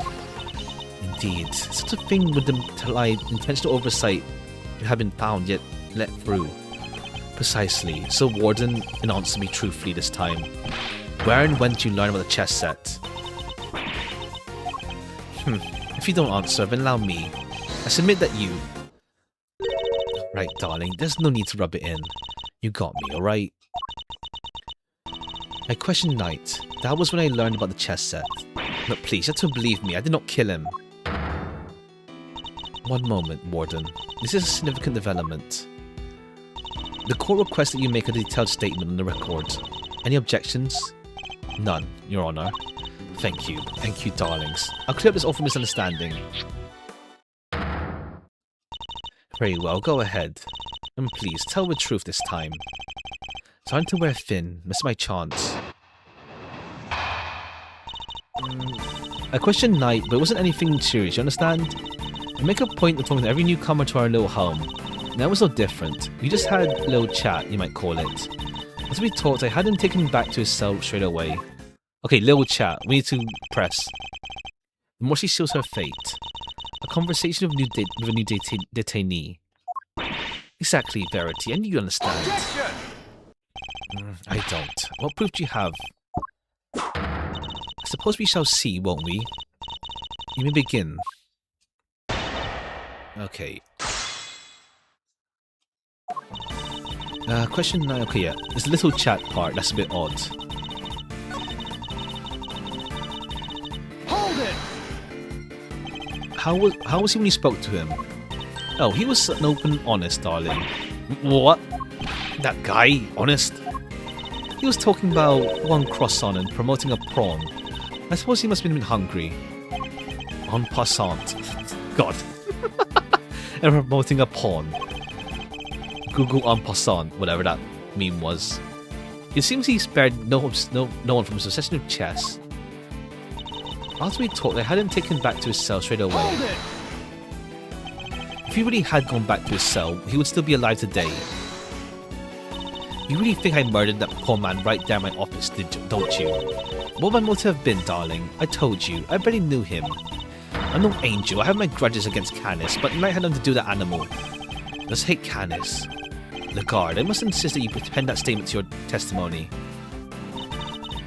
Indeed, such a thing would imply intentional oversight you have been found yet let through. Precisely. So Warden, and answer me truthfully this time. Where and when did you learn about the chess set? If you don't answer, then allow me. I submit that you... Right, darling, there's no need to rub it in. You got me, alright? I questioned Knight. That was when I learned about the chess set. But please, you have to believe me, I did not kill him. One moment, Warden. This is a significant development. The court requests that you make a detailed statement on the record. Any objections? None, Your Honor. Thank you, darlings. I'll clear up this awful misunderstanding. Very well, go ahead. And please, tell the truth this time. Time to wear thin, miss my chance. I questioned Knight, but it wasn't anything serious, you understand? I make a point of talking to every newcomer to our little home. That was no different. We just had a little chat, you might call it. As we talked, I had him taken back to his cell straight away. Okay, little chat. We need to press. The more she seals her fate. A conversation with a new detainee. Exactly, Verity, and you understand. I don't. What proof do you have? I suppose we shall see, won't we? You may begin. Okay. Question 9. Okay, yeah. This little chat part, that's a bit odd. Hold it! How was he when you spoke to him? Oh, he was an open, honest, darling. What? That guy? Honest? He was talking about one croissant and promoting a prawn. I suppose he must have been hungry. En passant. God. and promoting a pawn. Google en passant, whatever that meme was. It seems he spared no one from his obsession with chess. After we talked, I had him taken back to his cell straight away. Hold it! If he really had gone back to his cell, he would still be alive today. You really think I murdered that poor man right there in my office, don't you? What would my motive have been, darling? I told you, I barely knew him. I'm no angel, I have my grudges against Canis, but Knight had nothing to do with that animal. Let's hate Canis. Lagarde, I must insist that you append that statement to your testimony.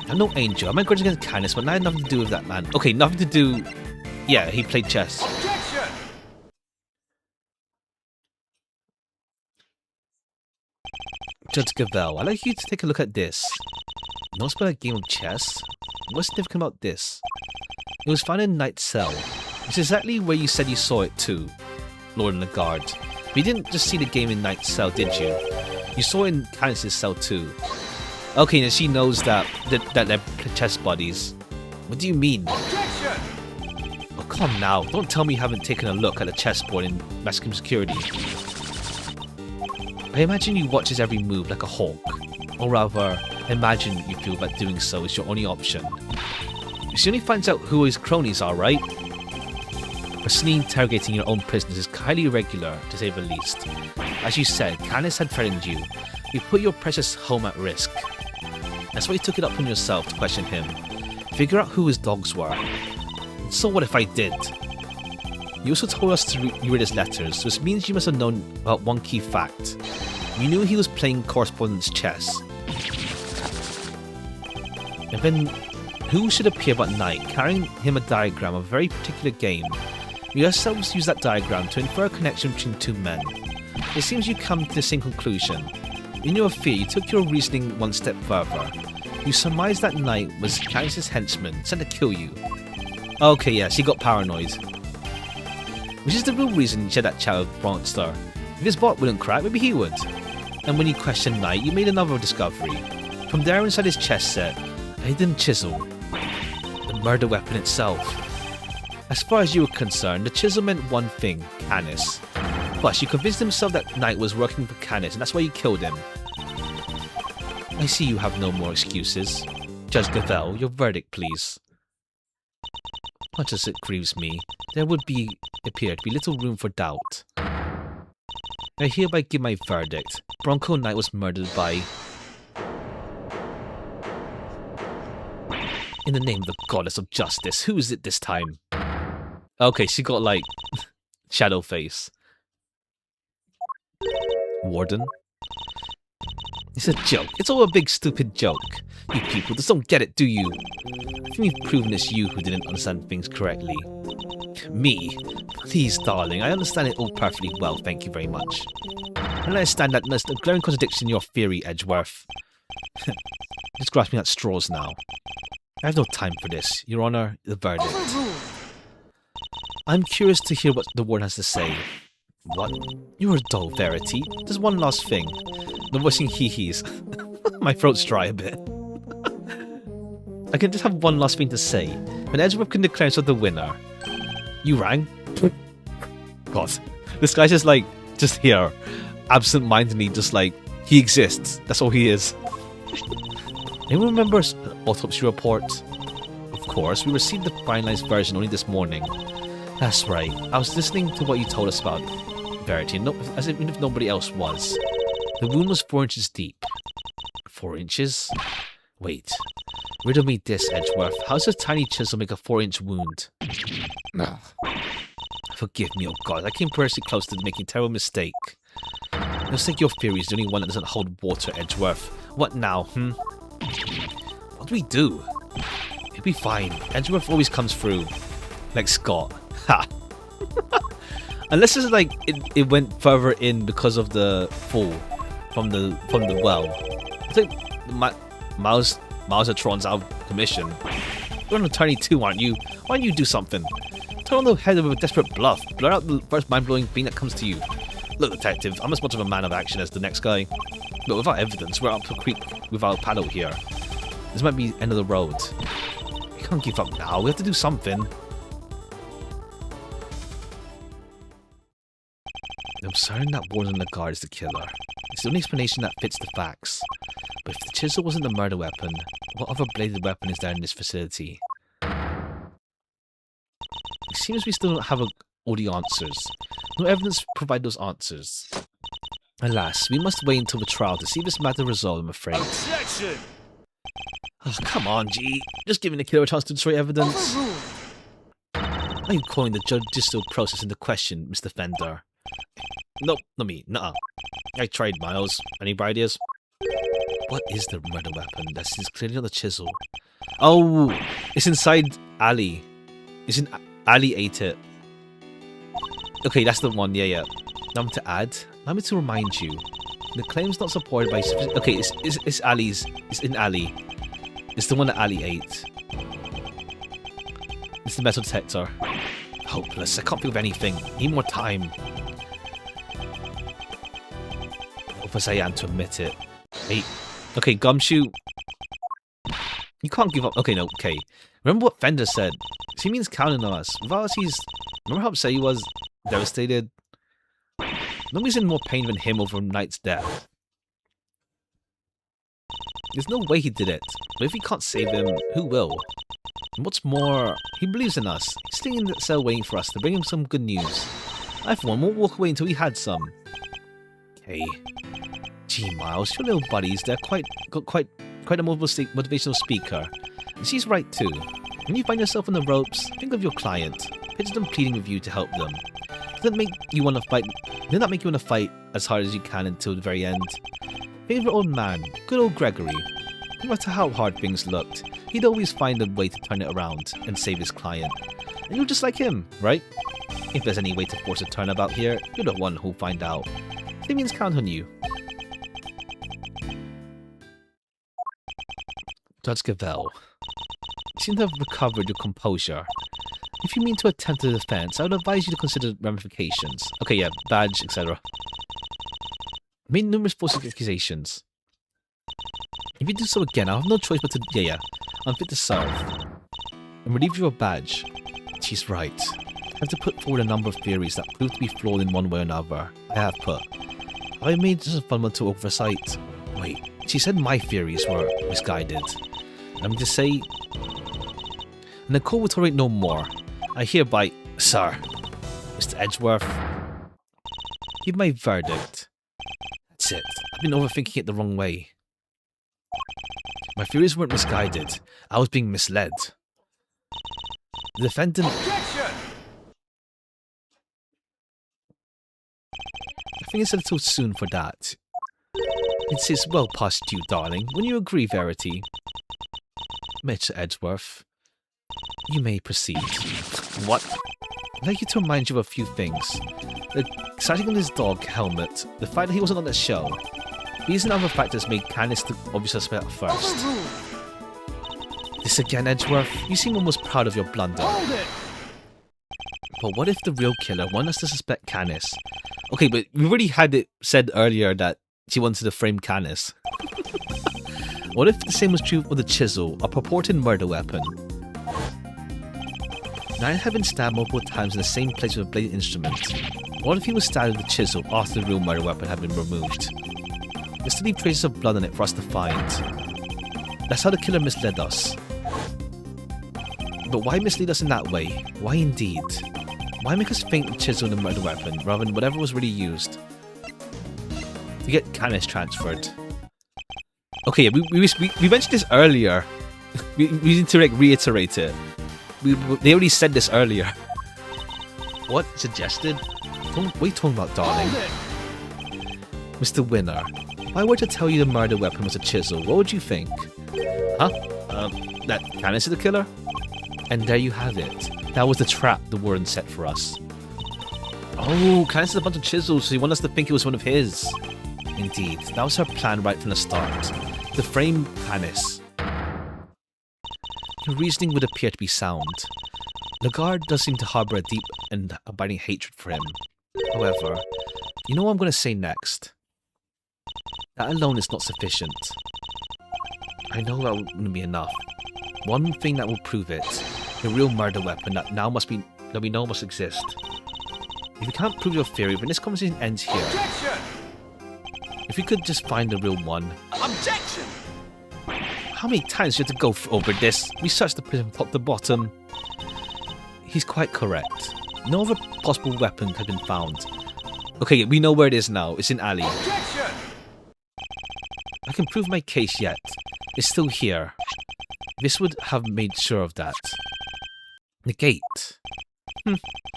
I'm no angel, I have my grudges against Canis, but Knight had nothing to do with that man. Okay, nothing to do... Yeah, he played chess. Objection! Judge Gavel, I'd like you to take a look at this. Notice about a game of chess? What's significant about this? It was found in Knight's cell, which is exactly where you said you saw it too, Lord Lagarde. But you didn't just see the game in Knight's cell, did you? You saw it in Canis' cell too. Okay, now she knows that they're chess buddies. What do you mean? Objection! Oh, come now. Don't tell me you haven't taken a look at the chessboard in maximum security. I imagine you watch his every move like a hawk. Or rather, imagine you feel that doing so is your only option. She only finds out who his cronies are, right? Personally interrogating your own prisoners is highly irregular, to say the least. As you said, Canis had threatened you. You put your precious home at risk. That's why you took it upon yourself to question him. Figure out who his dogs were. So what if I did? You also told us to read his letters, which means you must have known about one key fact. You knew he was playing correspondence chess. And then, who should appear but Knight, carrying him a diagram of a very particular game? You yourselves use that diagram to infer a connection between two men. It seems you come to the same conclusion. In your fear, you took your reasoning one step further. You surmised that Knight was Canis' henchman, sent to kill you. Okay, yeah, she got paranoid. Which is the real reason you shared that chat with Bronster. If his bot wouldn't crack, maybe he would. And when you questioned Knight, you made another discovery. From there inside his chess set, a hidden chisel. The murder weapon itself. As far as you were concerned, the chisel meant one thing, Canis. Plus, you convinced himself that Knight was working for Canis, and that's why you killed him. I see you have no more excuses. Judge Gavel, your verdict, please. Much as it grieves me, there would appear to be little room for doubt. I hereby give my verdict. Bronco Knight was murdered by... In the name of the goddess of justice, who is it this time? Okay, she got like... shadow face. Warden? It's a joke. It's all a big stupid joke. You people just don't get it, do you? I think you've proven it's you who didn't understand things correctly. Me? Please, darling, I understand it all perfectly well, thank you very much. I understand that there's a glaring contradiction in your theory, Edgeworth. Just grasping at straws now. I have no time for this. Your Honor, the verdict. I'm curious to hear what the warden has to say. What? You're a dull Verity. There's one last thing. No voicing hee-hees. My throat's dry a bit. I can just have one last thing to say. When Edgeworth can declare himself the winner. You rang? God. This guy's just here. Absent-mindedly, just like, he exists. That's all he is. Anyone remember an autopsy report? Of course, we received the finalized version only this morning. That's right. I was listening to what you told us about Verity, as if nobody else was. The wound was 4 inches deep. 4 inches? Wait. Riddle me this, Edgeworth. How does a tiny chisel make a 4-inch wound? No. Forgive me, oh god. I came personally close to making a terrible mistake. Looks like your theory is the only one that doesn't hold water, Edgeworth. What now, What do we do? It'll be fine. Edgeworth always comes through. Like Scott. Ha! Unless it's like it went further in because of the fall from the well. It's like Mausatron's out of commission. You're an attorney too, aren't you? Why don't you do something? Turn on the head of a desperate bluff. Blur out the first mind-blowing thing that comes to you. Look, detective, I'm as much of a man of action as the next guy. But without evidence, we're up the creek without a paddle here. This might be the end of the road. We can't give up now. We have to do something. I'm certain that Warden Lagarde is the killer. It's the only explanation that fits the facts. But if the chisel wasn't the murder weapon, what other bladed weapon is there in this facility? It seems we still don't have all the answers. No evidence provide those answers. Alas, we must wait until the trial to see this matter resolved, I'm afraid. Objection! Oh, come on, G. Just giving the killer a chance to destroy evidence. Are you calling the judicial process into question, Mr. Fender? Nope, not me. Nuh-uh. I tried, Miles. Any ideas? What is the murder weapon? That's clearly not the chisel. Oh, it's inside Ali. Isn't Ali ate it? Okay, that's the one. Yeah. Now to add. Allow me to remind you. The claim's not supported by... Okay, it's Ali's. It's in Ali. It's the one that Ali ate. It's the metal detector. Hopeless. I can't think of anything. Need more time. Hopeless I am to admit it. Hey. Okay, Gumshoe. You can't give up. Okay, no, okay. Remember what Fender said. He means counting on us. Without us, he's... Remember how upset he was? Devastated? Nobody's in more pain than him over Knight's death. There's no way he did it. But if he can't save him, who will? And what's more, he believes in us. He's sitting in the cell waiting for us to bring him some good news. I, for one, won't walk away until he had some. Okay. Gee, Miles, your little buddies, they're quite a motivational speaker. And she's right too. When you find yourself on the ropes, think of your client. Picture them pleading with you to help them. Did that make you want to fight as hard as you can until the very end? Favorite old man, good old Gregory. No matter how hard things looked, he'd always find a way to turn it around and save his client. And you're just like him, right? If there's any way to force a turnabout here, you're the one who'll find out. It means count on you. Judge Gavelle. You seem to have recovered your composure. If you mean to attempt a defense, I would advise you to consider ramifications. Okay, yeah, badge, etc. Made numerous false accusations. If you do so again, I'll have no choice but to... I'm fit to serve. And relieve your badge. She's right. I have to put forward a number of theories that prove to be flawed in one way or another. I have put. Have I made just a fundamental oversight? Wait, she said my theories were misguided. I mean to say... And the court will tolerate no more. I hereby... Sir, Mr. Edgeworth, give my verdict. That's it. I've been overthinking it the wrong way. My theories weren't misguided. I was being misled. The defendant... Objection! I think it's a little soon for that. It's well past due, darling. When you agree, Verity. Mr. Edgeworth, you may proceed. What? I'd like you to remind you of a few things. The sighting on his dog helmet, the fact that he wasn't on the show. These and other factors made Candice the obvious suspect at first. This again, Edgeworth? You seem almost proud of your blunder. Hold it! But what if the real killer wanted us to suspect Candice? Okay, but we already had it said earlier that she wanted to frame Candice. What if the same was true with the chisel, a purported murder weapon? Knight had been stabbed multiple times in the same place with a bladed instrument. What if he was stabbed with the chisel after the real murder weapon had been removed? There's still traces of blood on it for us to find. That's how the killer misled us. But why mislead us in that way? Why indeed? Why make us think the chisel and the murder weapon rather than whatever was really used? To get Candice transferred. Okay, we mentioned this earlier. we need to reiterate it. They already said this earlier. What? Suggested? What are you talking about, darling? Mr. Winner, if I were to tell you the murder weapon was a chisel, what would you think? Huh? That Candice is the killer? And there you have it. That was the trap the warden set for us. Oh, Candice has a bunch of chisels, so he wanted us to think it was one of his. Indeed, that was her plan right from the start. To frame Candice. Your reasoning would appear to be sound. Lagarde does seem to harbour a deep and abiding hatred for him. However, you know what I'm going to say next? That alone is not sufficient. I know that wouldn't be enough. One thing that will prove it, the real murder weapon that we know must exist. If you can't prove your theory, then this conversation ends here. Objection! If you could just find the real one. Objection! How many times do you have to go over this? We searched the prison from top to bottom. He's quite correct. No other possible weapon had been found. Okay, we know where it is now. It's in alley. Objection! I can prove my case yet. It's still here. This would have made sure of that. The gate.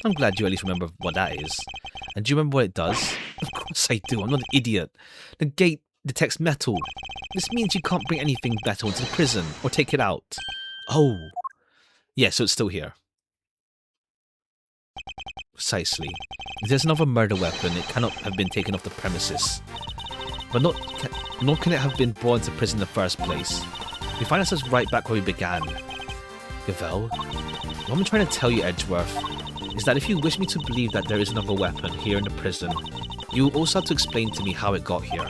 I'm glad you at least remember what that is. And do you remember what it does? Of course I do. I'm not an idiot. The gate detects metal. This means you can't bring anything metal into the prison or take it out. Oh. Yeah, so it's still here. Precisely. If there's another murder weapon, it cannot have been taken off the premises. But nor can it have been brought into prison in the first place. We find ourselves right back where we began. Gavel, what I'm trying to tell you, Edgeworth, is that if you wish me to believe that there is another weapon here in the prison, you will also have to explain to me how it got here.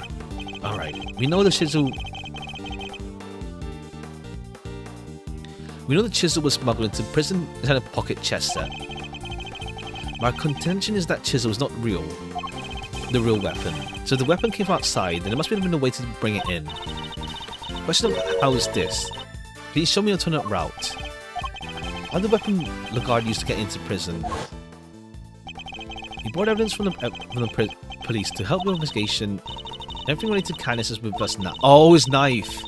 Alright, we know the chisel was smuggled into prison inside a pocket chest set. My contention is that chisel is not the real weapon. So the weapon came from outside, and there must have been a way to bring it in. Question of how is this? Can you show me an alternate route? How the weapon Lagarde used to get into prison? He brought evidence from the police to help the investigation. Everything related to Candace is with us now. Oh, his knife!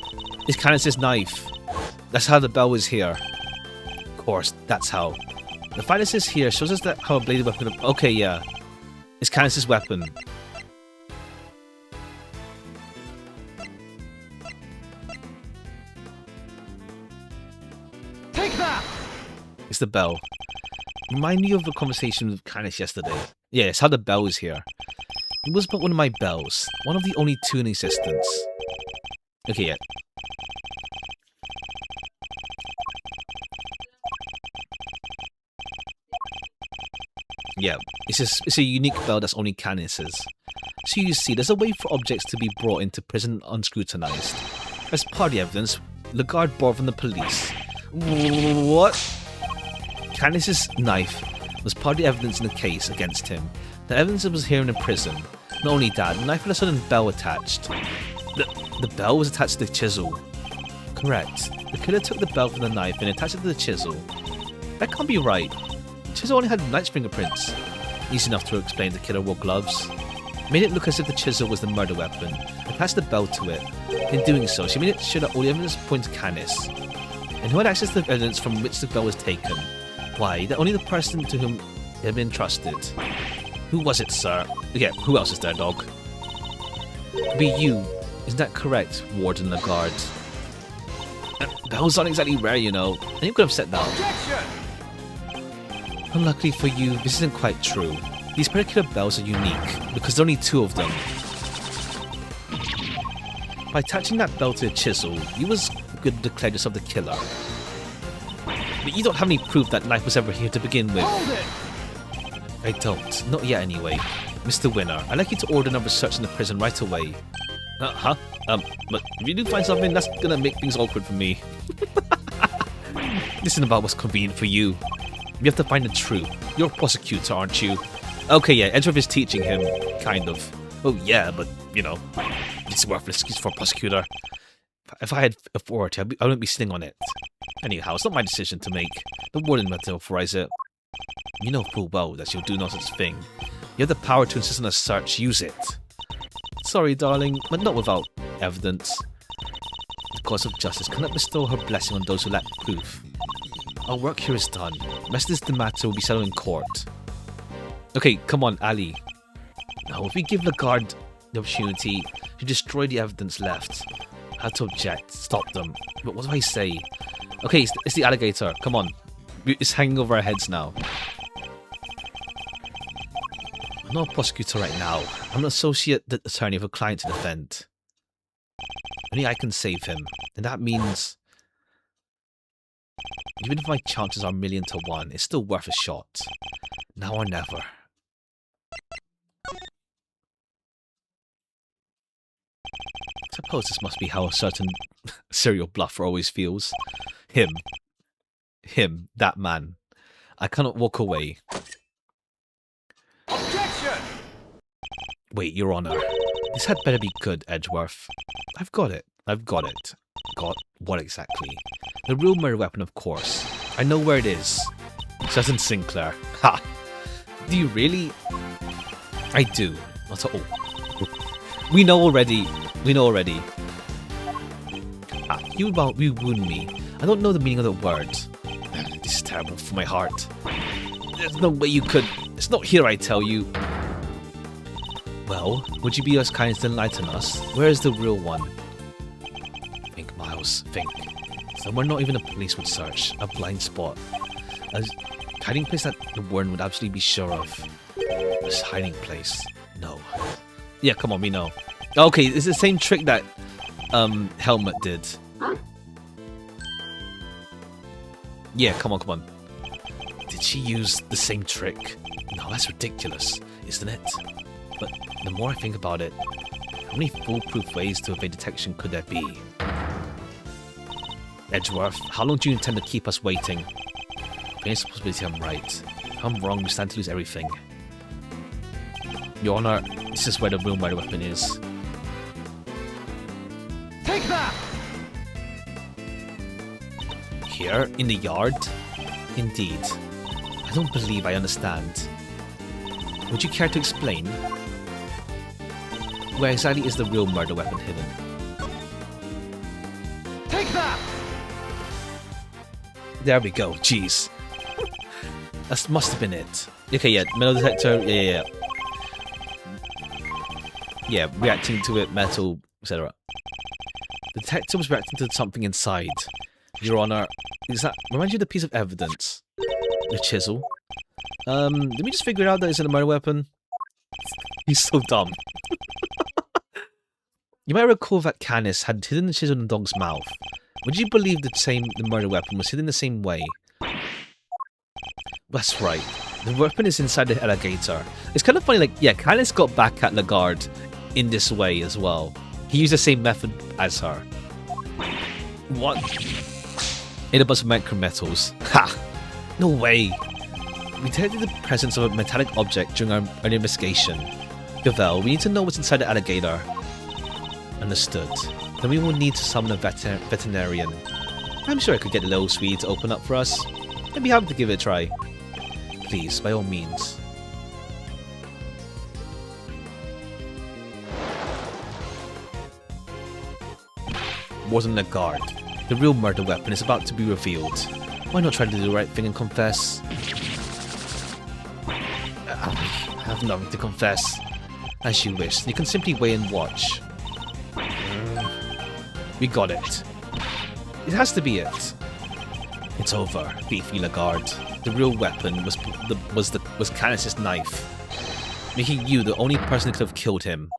It's Candace's knife! That's how the bell was here. Of course, that's how. The fact this is here shows us that how a bladed weapon... Okay, yeah. It's Candace's weapon. Take that! It's the bell. Remind me of the conversation with Candace yesterday. Yeah, it's how the bell is here. It was but one of my bells. One of the only two in existence. Okay, yeah. Yeah, it's a unique bell that's only Candace's. So you see, there's a way for objects to be brought into prison unscrutinized. As part of the evidence, Lagarde brought from the police. What? Candace's knife was part of the evidence in the case against him. The evidence was here in the prison. Not only that, the knife had a sudden bell attached. The bell was attached to the chisel. Correct. The killer took the bell from the knife and attached it to the chisel. That can't be right. The chisel only had Knight's fingerprints. Easy enough to explain the killer wore gloves. Made it look as if the chisel was the murder weapon. Attached the bell to it. In doing so, she made it sure that all the evidence pointed to Candace. And who had access to the evidence from which the bell was taken? Why, that only the person to whom it had been entrusted. Who was it, sir? Yeah, who else is there, dog? Could be you. Isn't that correct, Warden Lagarde? Bells aren't exactly rare, you know. And you could have said that. Objection! Unluckily for you, this isn't quite true. These particular bells are unique, because there are only two of them. By attaching that bell to a chisel, you was good to declare yourself the killer. But you don't have any proof that knife was ever here to begin with. Hold it! I don't. Not yet, anyway. Mr. Winner, I'd like you to order another search in the prison right away. But if you do find something, that's gonna make things awkward for me. This isn't about what's convenient for you. You have to find the truth. You're a prosecutor, aren't you? Okay, yeah, Edgeworth is teaching him, kind of. Oh yeah, but, you know, it's a worthless excuse for a prosecutor. If I had authority, I wouldn't be sitting on it. Anyhow, it's not my decision to make. The warden will authorize it. You know full well that you'll do no such thing. You have the power to insist on a search. Use it. Sorry, darling, but not without evidence. The cause of justice cannot bestow her blessing on those who lack proof. Our work here is done. The rest of this matter will be settled in court. Okay, come on, Ali. Now, if we give Lagarde the opportunity to destroy the evidence left, I have to object, stop them. But what do I say? Okay, it's the alligator. Come on. It's hanging over our heads now. I'm not a prosecutor right now. I'm an associate attorney of a client to defend. Only I can save him. And that means... even if my chances are 1,000,000 to 1, it's still worth a shot. Now or never. I suppose this must be how a certain serial bluffer always feels. Him, that man. I cannot walk away. Wait, Your Honor. This had better be good, Edgeworth. I've got it. I've got it. Got what exactly? The real murder weapon, of course. I know where it is. Cousin Sinclair. Ha! Do you really? I do. Not at all. We know already. We know already. Ah, you wound me. I don't know the meaning of the word. This is terrible for my heart. There's no way you could. It's not here, I tell you. Well, would you be as kind as to enlighten us? Where is the real one? Think, Miles. Think. Somewhere not even the police would search. A blind spot. A hiding place that the warden would absolutely be sure of. This hiding place. No. Yeah, come on, we know. Okay, it's the same trick that Helmet did. Yeah, come on, come on. Did she use the same trick? No, that's ridiculous, isn't it? But the more I think about it, how many foolproof ways to evade detection could there be? Edgeworth, how long do you intend to keep us waiting? There's a possibility I'm right. If I'm wrong, we stand to lose everything. Your Honor, this is where the real murder weapon is. Take that! Here? In the yard? Indeed. I don't believe I understand. Would you care to explain? Where exactly is the real murder weapon hidden? Take that! There we go, jeez. That must have been it. Okay, yeah, metal detector, yeah. Yeah, reacting to it, metal, etc. The detector was reacting to something inside. Your Honor, is that remind you of the piece of evidence? The chisel? Let me just figure out that it's a murder weapon. He's so dumb. You might recall that Canis had hidden the chisel in the dog's mouth. Would you believe the murder weapon was hidden the same way? That's right. The weapon is inside the alligator. It's kind of funny, like, yeah, Canis got back at Lagarde in this way as well. He used the same method as her. What? In a bunch of micrometals. Ha! No way! We detected the presence of a metallic object during our investigation. Gavel, we need to know what's inside the alligator. Understood. Then we will need to summon a veterinarian. I'm sure I could get the little Swede to open up for us. I'd be happy to give it a try. Please, by all means. Wasn't a guard. The real murder weapon is about to be revealed. Why not try to do the right thing and confess? I have nothing to confess. As you wish, you can simply wait and watch. We got it. It has to be it. It's over, beefy Lagarde. The real weapon was Canis' knife, making you the only person who could have killed him.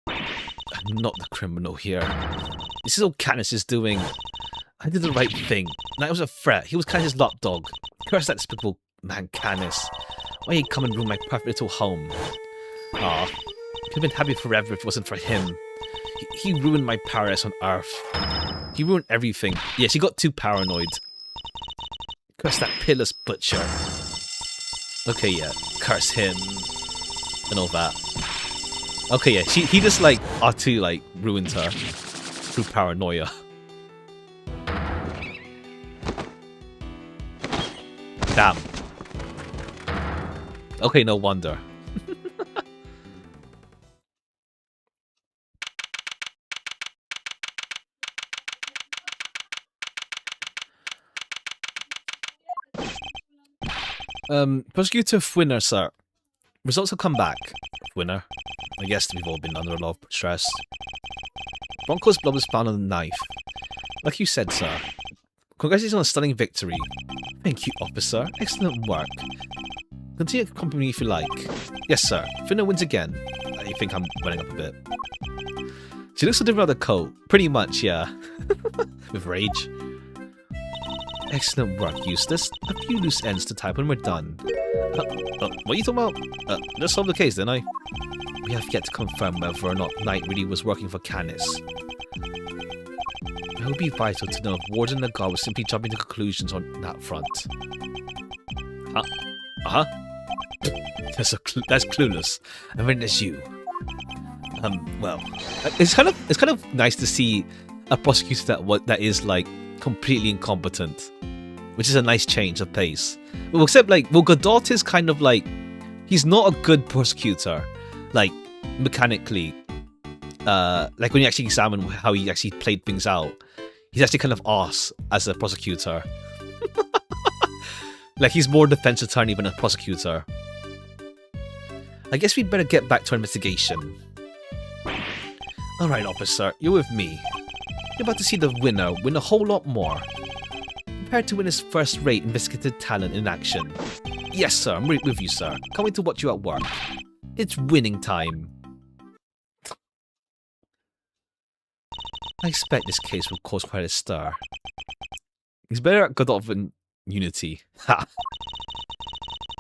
I'm not the criminal here. This is all Canis is doing. I did the right thing. That was a threat. He was Canis' lapdog. Curse that despicable man, Canis. Why he'd come and ruin my perfect little home? Ah, could have been happy forever if it wasn't for him. He ruined my paradise on Earth. He ruined everything. Yes, he got too paranoid. Curse that pitiless butcher. Okay, yeah, curse him and all that. Okay, yeah, he just like R2 like ruined her through paranoia. Damn. Okay, no wonder. Prosecutor Winner, sir. Results have come back. Winner. I guess we've all been under a lot of stress. Bronco's blood was found on the knife. Like you said, sir. Congratulations on a stunning victory. Thank you, officer. Excellent work. Continue to compliment me if you like. Yes, sir. Finna wins again. I think I'm running up a bit. She looks so different without the coat. Pretty much, yeah. With rage. Excellent work, Eustace. A few loose ends to type when we're done. What are you talking about? Let's solve the case, then, I. We have yet to confirm whether or not Knight really was working for Canis. It would be vital to know if Warden and the guard were simply jumping to conclusions on that front. That's clueless. And then there's you. Well, it's kind of nice to see a prosecutor that is like completely incompetent, which is a nice change of pace. Well, except like, well, Godot is kind of like, he's not a good prosecutor, like mechanically. Like when you actually examine how he actually played things out, he's actually kind of arse as a prosecutor. Like he's more defense attorney than a prosecutor. I guess we'd better get back to our investigation. Alright, officer, you're with me. You're about to see the winner win a whole lot more. Prepare to win his first-rate investigative talent in action. Yes, sir, I'm right with you, sir. Can't wait to watch you at work. It's winning time. I expect this case will cause quite a stir. He's better at Godot than Unity. Ha!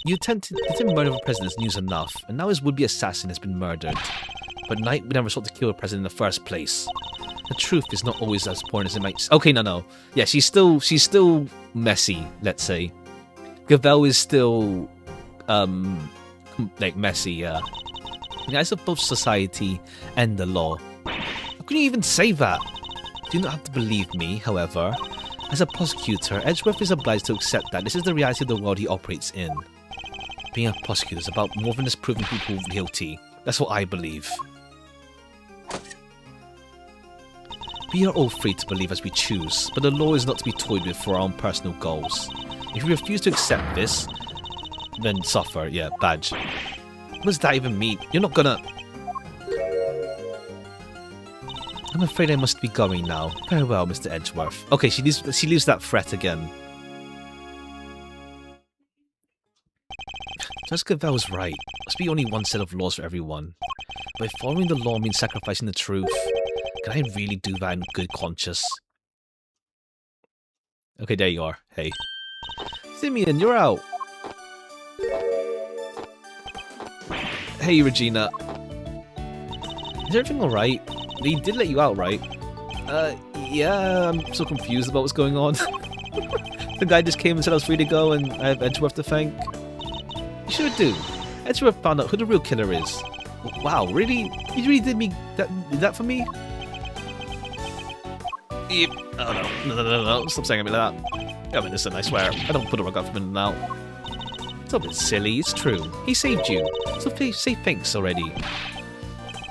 You attempted murder of a president is news enough, and now his would-be assassin has been murdered. But Knight would never sought to kill a president in the first place. The truth is not always as important as it might. Okay, no. Yeah, she's still messy, let's say. Gavel is still like messy, yeah. In the eyes of both society and the law. How can you even say that? Do not have to believe me, however. As a prosecutor, Edgeworth is obliged to accept that this is the reality of the world he operates in. Being a prosecutor is about more than just proving people guilty. That's what I believe. We are all free to believe as we choose, but the law is not to be toyed with for our own personal goals. If you refuse to accept this, then suffer. Yeah, badge. What does that even mean? You're not gonna... I'm afraid I must be going now. Farewell, Mr. Edgeworth. Okay, she leaves that threat again. Judge Gavel was right. There must be only one set of laws for everyone. But if following the law means sacrificing the truth, can I really do that in good conscience? Okay, there you are. Hey. Simeon, you're out. Hey, Regina. Is everything alright? They did let you out, right? Yeah, I'm so confused about what's going on. The guy just came and said I was free to go and I have Edgeworth to thank. You sure do. Edgeworth found out who the real killer is. Wow, really? You really did that for me? Yep. Oh no. Stop saying it like that. I'm innocent, I swear. I don't put a rug up for him now. It's a bit silly, it's true. He saved you. So please say thanks already.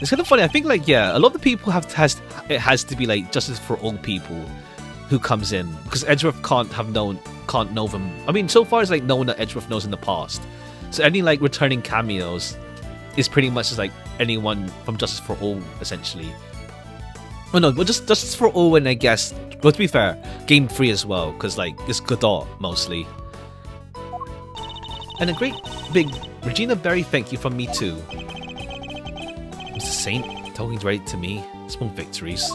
It's kind of funny. I think, like, yeah, a lot of the people it has to be like justice for all people who comes in, because Edgeworth can't know them. I mean, so far it's like no one that Edgeworth knows in the past. So any like returning cameos is pretty much just like anyone from Justice for All, essentially. Oh no, well, just Justice for All, and I guess, well, to be fair, Game 3 as well, because like it's Godot mostly. And a great big Regina Berry thank you from me too. Mr. Saint talking right to me. Small victories.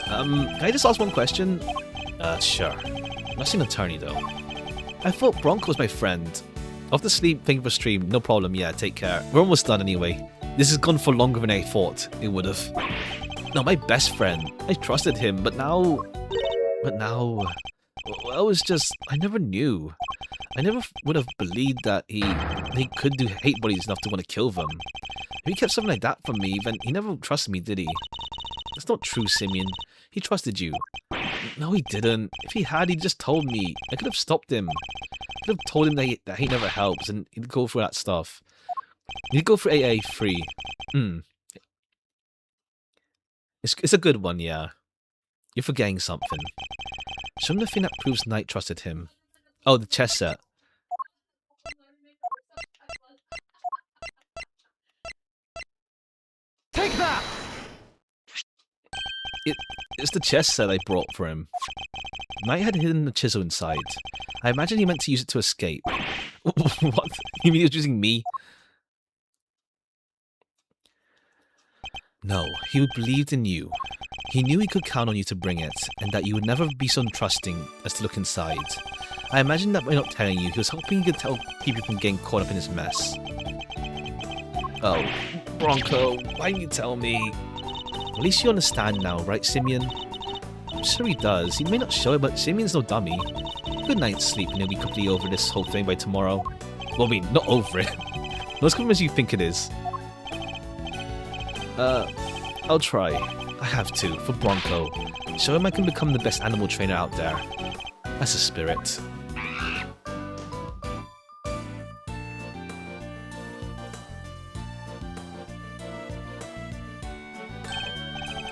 Can I just ask one question? Sure. I'm not an attorney though. I thought Bronco was my friend. Off to sleep, thank you for stream. No problem, yeah, take care. We're almost done anyway. This has gone for longer than I thought it would have. No, my best friend. I trusted him, but now... well, it was just... I never knew. I never would have believed that he could do hate buddies enough to want to kill them. If he kept something like that from me, then he never trusted me, did he? That's not true, Simeon. He trusted you. No, he didn't. If he had, he'd just told me. I could have stopped him. I could have told him that he never helps, and he'd go for that stuff. He'd go for AAI2. It's a good one, yeah. You're forgetting something. Show him the thing that proves Knight trusted him. Oh, the chess set. Take that! It's the chess set I brought for him. Knight had hidden the chisel inside. I imagine he meant to use it to escape. What? You mean he was using me? No, he believed in you. He knew he could count on you to bring it, and that you would never be so untrusting as to look inside. I imagine that by not telling you, he was hoping he could keep you from getting caught up in his mess. Oh, Bronco, why didn't you tell me? At least you understand now, right, Simeon? I'm sure he does. He may not show it, but Simeon's no dummy. Good night's sleep, and he'll be completely over this whole thing by tomorrow. Well, I mean, not over it. Not as common as you think it is. I'll try. I have to, for Bronco. Show him I can become the best animal trainer out there. That's a spirit.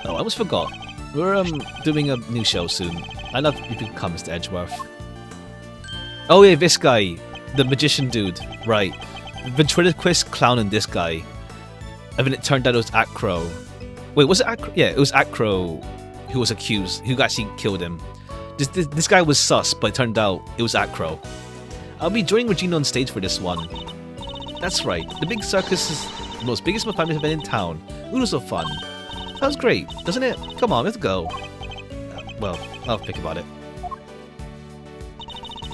Oh, I almost forgot. We're doing a new show soon. I love you can come, Mr. Edgeworth. Oh yeah, this guy. The magician dude. Right. Ventriloquist clown and this guy. And then it turned out it was Acro. Wait, was it Acro? Yeah, it was Acro who was accused, who actually killed him. This guy was sus, but it turned out it was Acro. I'll be joining Regina on stage for this one. That's right, the big circus is the most biggest family event in town. Oodles of fun. Sounds great, doesn't it? Come on, let's go. Well, I'll think about it.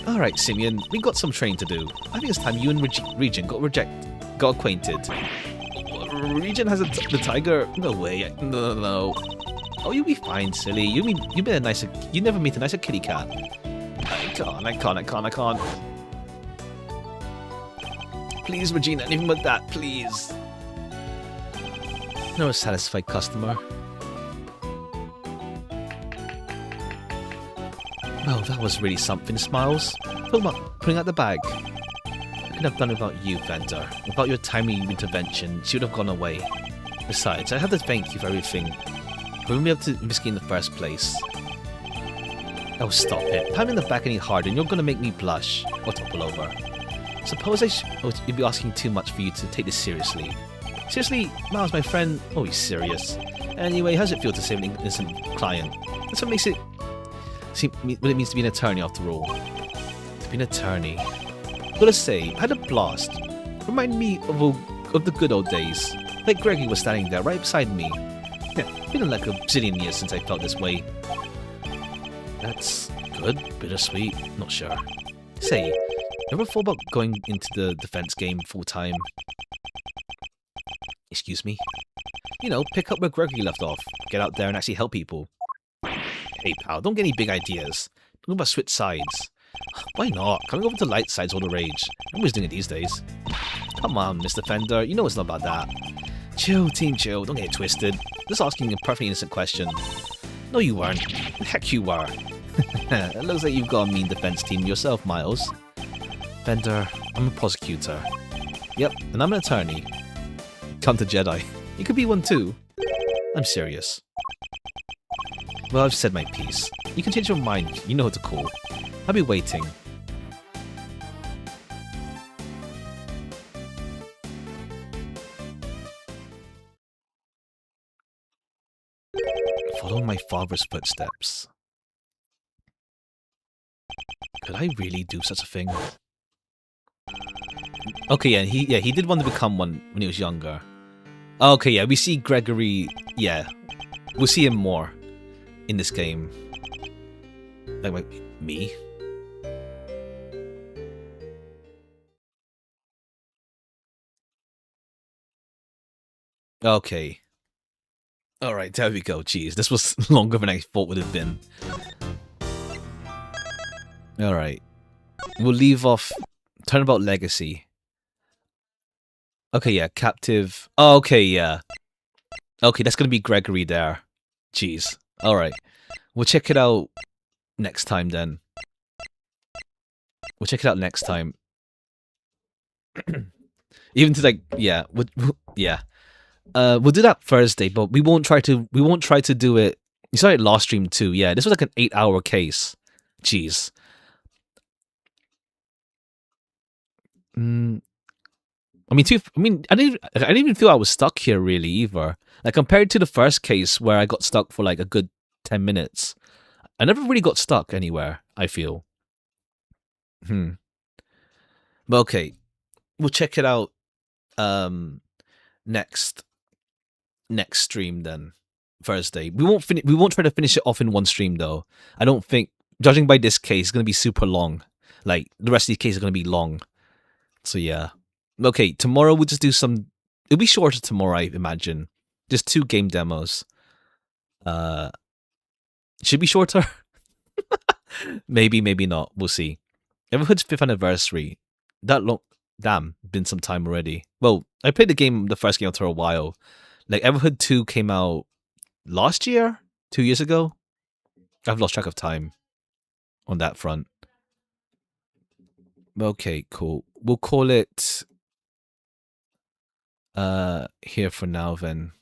Alright, Simeon, we got some training to do. I think it's time you and Regin got acquainted. Regin has the tiger? No way. No. Oh, you'll be fine, silly. You never meet a nicer kitty cat. I can't. Please, Regina, anything but that, please. No satisfied customer. Well, that was really something, Smiles. Talk about putting out the bag. I couldn't have done it without you, Vendor. Without your timely intervention, she would have gone away. Besides, I have to thank you for everything. For bringing me up to Whiskey in the first place. Oh, stop it. Time in the back any harder and you're gonna make me blush. Or topple over. Suppose you'd be asking too much for you to take this seriously. Seriously, Miles, my friend? Oh, he's serious. Anyway, how does it feel to save an innocent client? That's what makes it... See what it means to be an attorney, after all. To be an attorney. Gotta say, I had a blast. Remind me of the good old days. Like Gregory was standing there right beside me. Yeah, been like a zillion years since I felt this way. That's good, bittersweet, not sure. Say, ever thought about going into the defense game full time? Excuse me? You know, pick up where Gregory left off. Get out there and actually help people. Hey pal, don't get any big ideas. Don't about switch sides. Why not? Coming over to light side's all the rage. Nobody's doing it these days. Come on, Mr. Fender, you know it's not about that. Chill, team chill, don't get it twisted. Just asking a perfectly innocent question. No you weren't. Heck you were. It looks like you've got a mean defense team yourself, Miles. Fender, I'm a prosecutor. Yep, and I'm an attorney. Come to Jedi. You could be one too. I'm serious. Well, I've said my piece. You can change your mind, you know who to call. I'll be waiting. Follow my father's footsteps. Could I really do such a thing? Okay, yeah, he did want to become one when he was younger. Okay, yeah, we see Gregory, yeah. We'll see him more in this game. Like, me? Okay. Alright, there we go. Jeez, this was longer than I thought would have been. Alright. We'll leave off Turnabout Legacy. Okay, yeah, Captive. Oh, okay, yeah. Okay, that's gonna be Gregory there. Jeez. Alright. We'll check it out next time then. We'll check it out next time. Even to like, yeah, yeah. We'll do that Thursday, but we won't try to do it. You saw it last stream too. Yeah, this was like an 8-hour case. Jeez. I mean, I didn't even feel I was stuck here really either. Like compared to the first case where I got stuck for like a good 10 minutes, I never really got stuck anywhere. I feel. But okay, we'll check it out. Next stream then, Thursday. We won't try to finish it off in one stream though. I don't think, judging by this case, it's gonna be super long. Like the rest of these cases are gonna be long. So yeah. Okay, tomorrow we'll just do some. It'll be shorter tomorrow, I imagine. Just 2 game demos. Should be shorter. Maybe not. We'll see. Everhood's 5th anniversary. That long. Damn, been some time already. Well, I played the first game for a while. Like Everhood 2 came out last year, 2 years ago. I've lost track of time on that front. Okay, cool. We'll call it here for now then.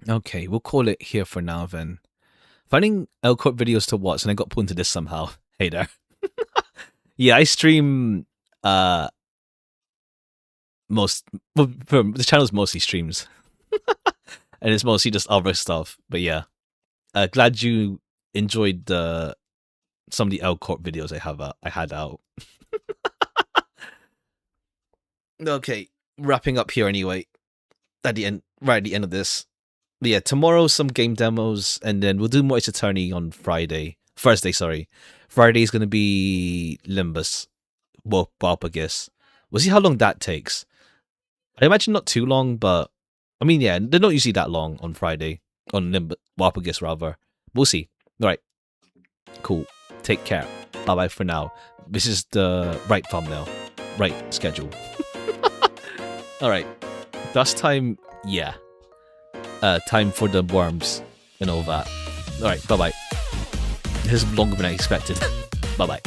Okay, we'll call it here for now then. Finding Elcourt videos to watch, and I got pulled into this somehow. Hey there. Yeah, I stream the channel's mostly streams. And it's mostly just other stuff. But yeah. Glad you enjoyed some of the Elcourt videos I had out. Okay, wrapping up here anyway. At the end, right at the end of this. But yeah, tomorrow some game demos, and then we'll do more Ace Attorney on Thursday, sorry. Friday is gonna be Limbus. Well, Bob, I guess. We'll see how long that takes. I imagine not too long, but I mean, yeah, they're not usually that long on Friday. On Limbus, Wapagus rather. We'll see. Alright. Cool. Take care. Bye bye for now. This is the right thumbnail. Right schedule. Alright. Dust time, yeah. Time for the worms and all that. Alright, bye bye. This is longer than I expected. Bye bye.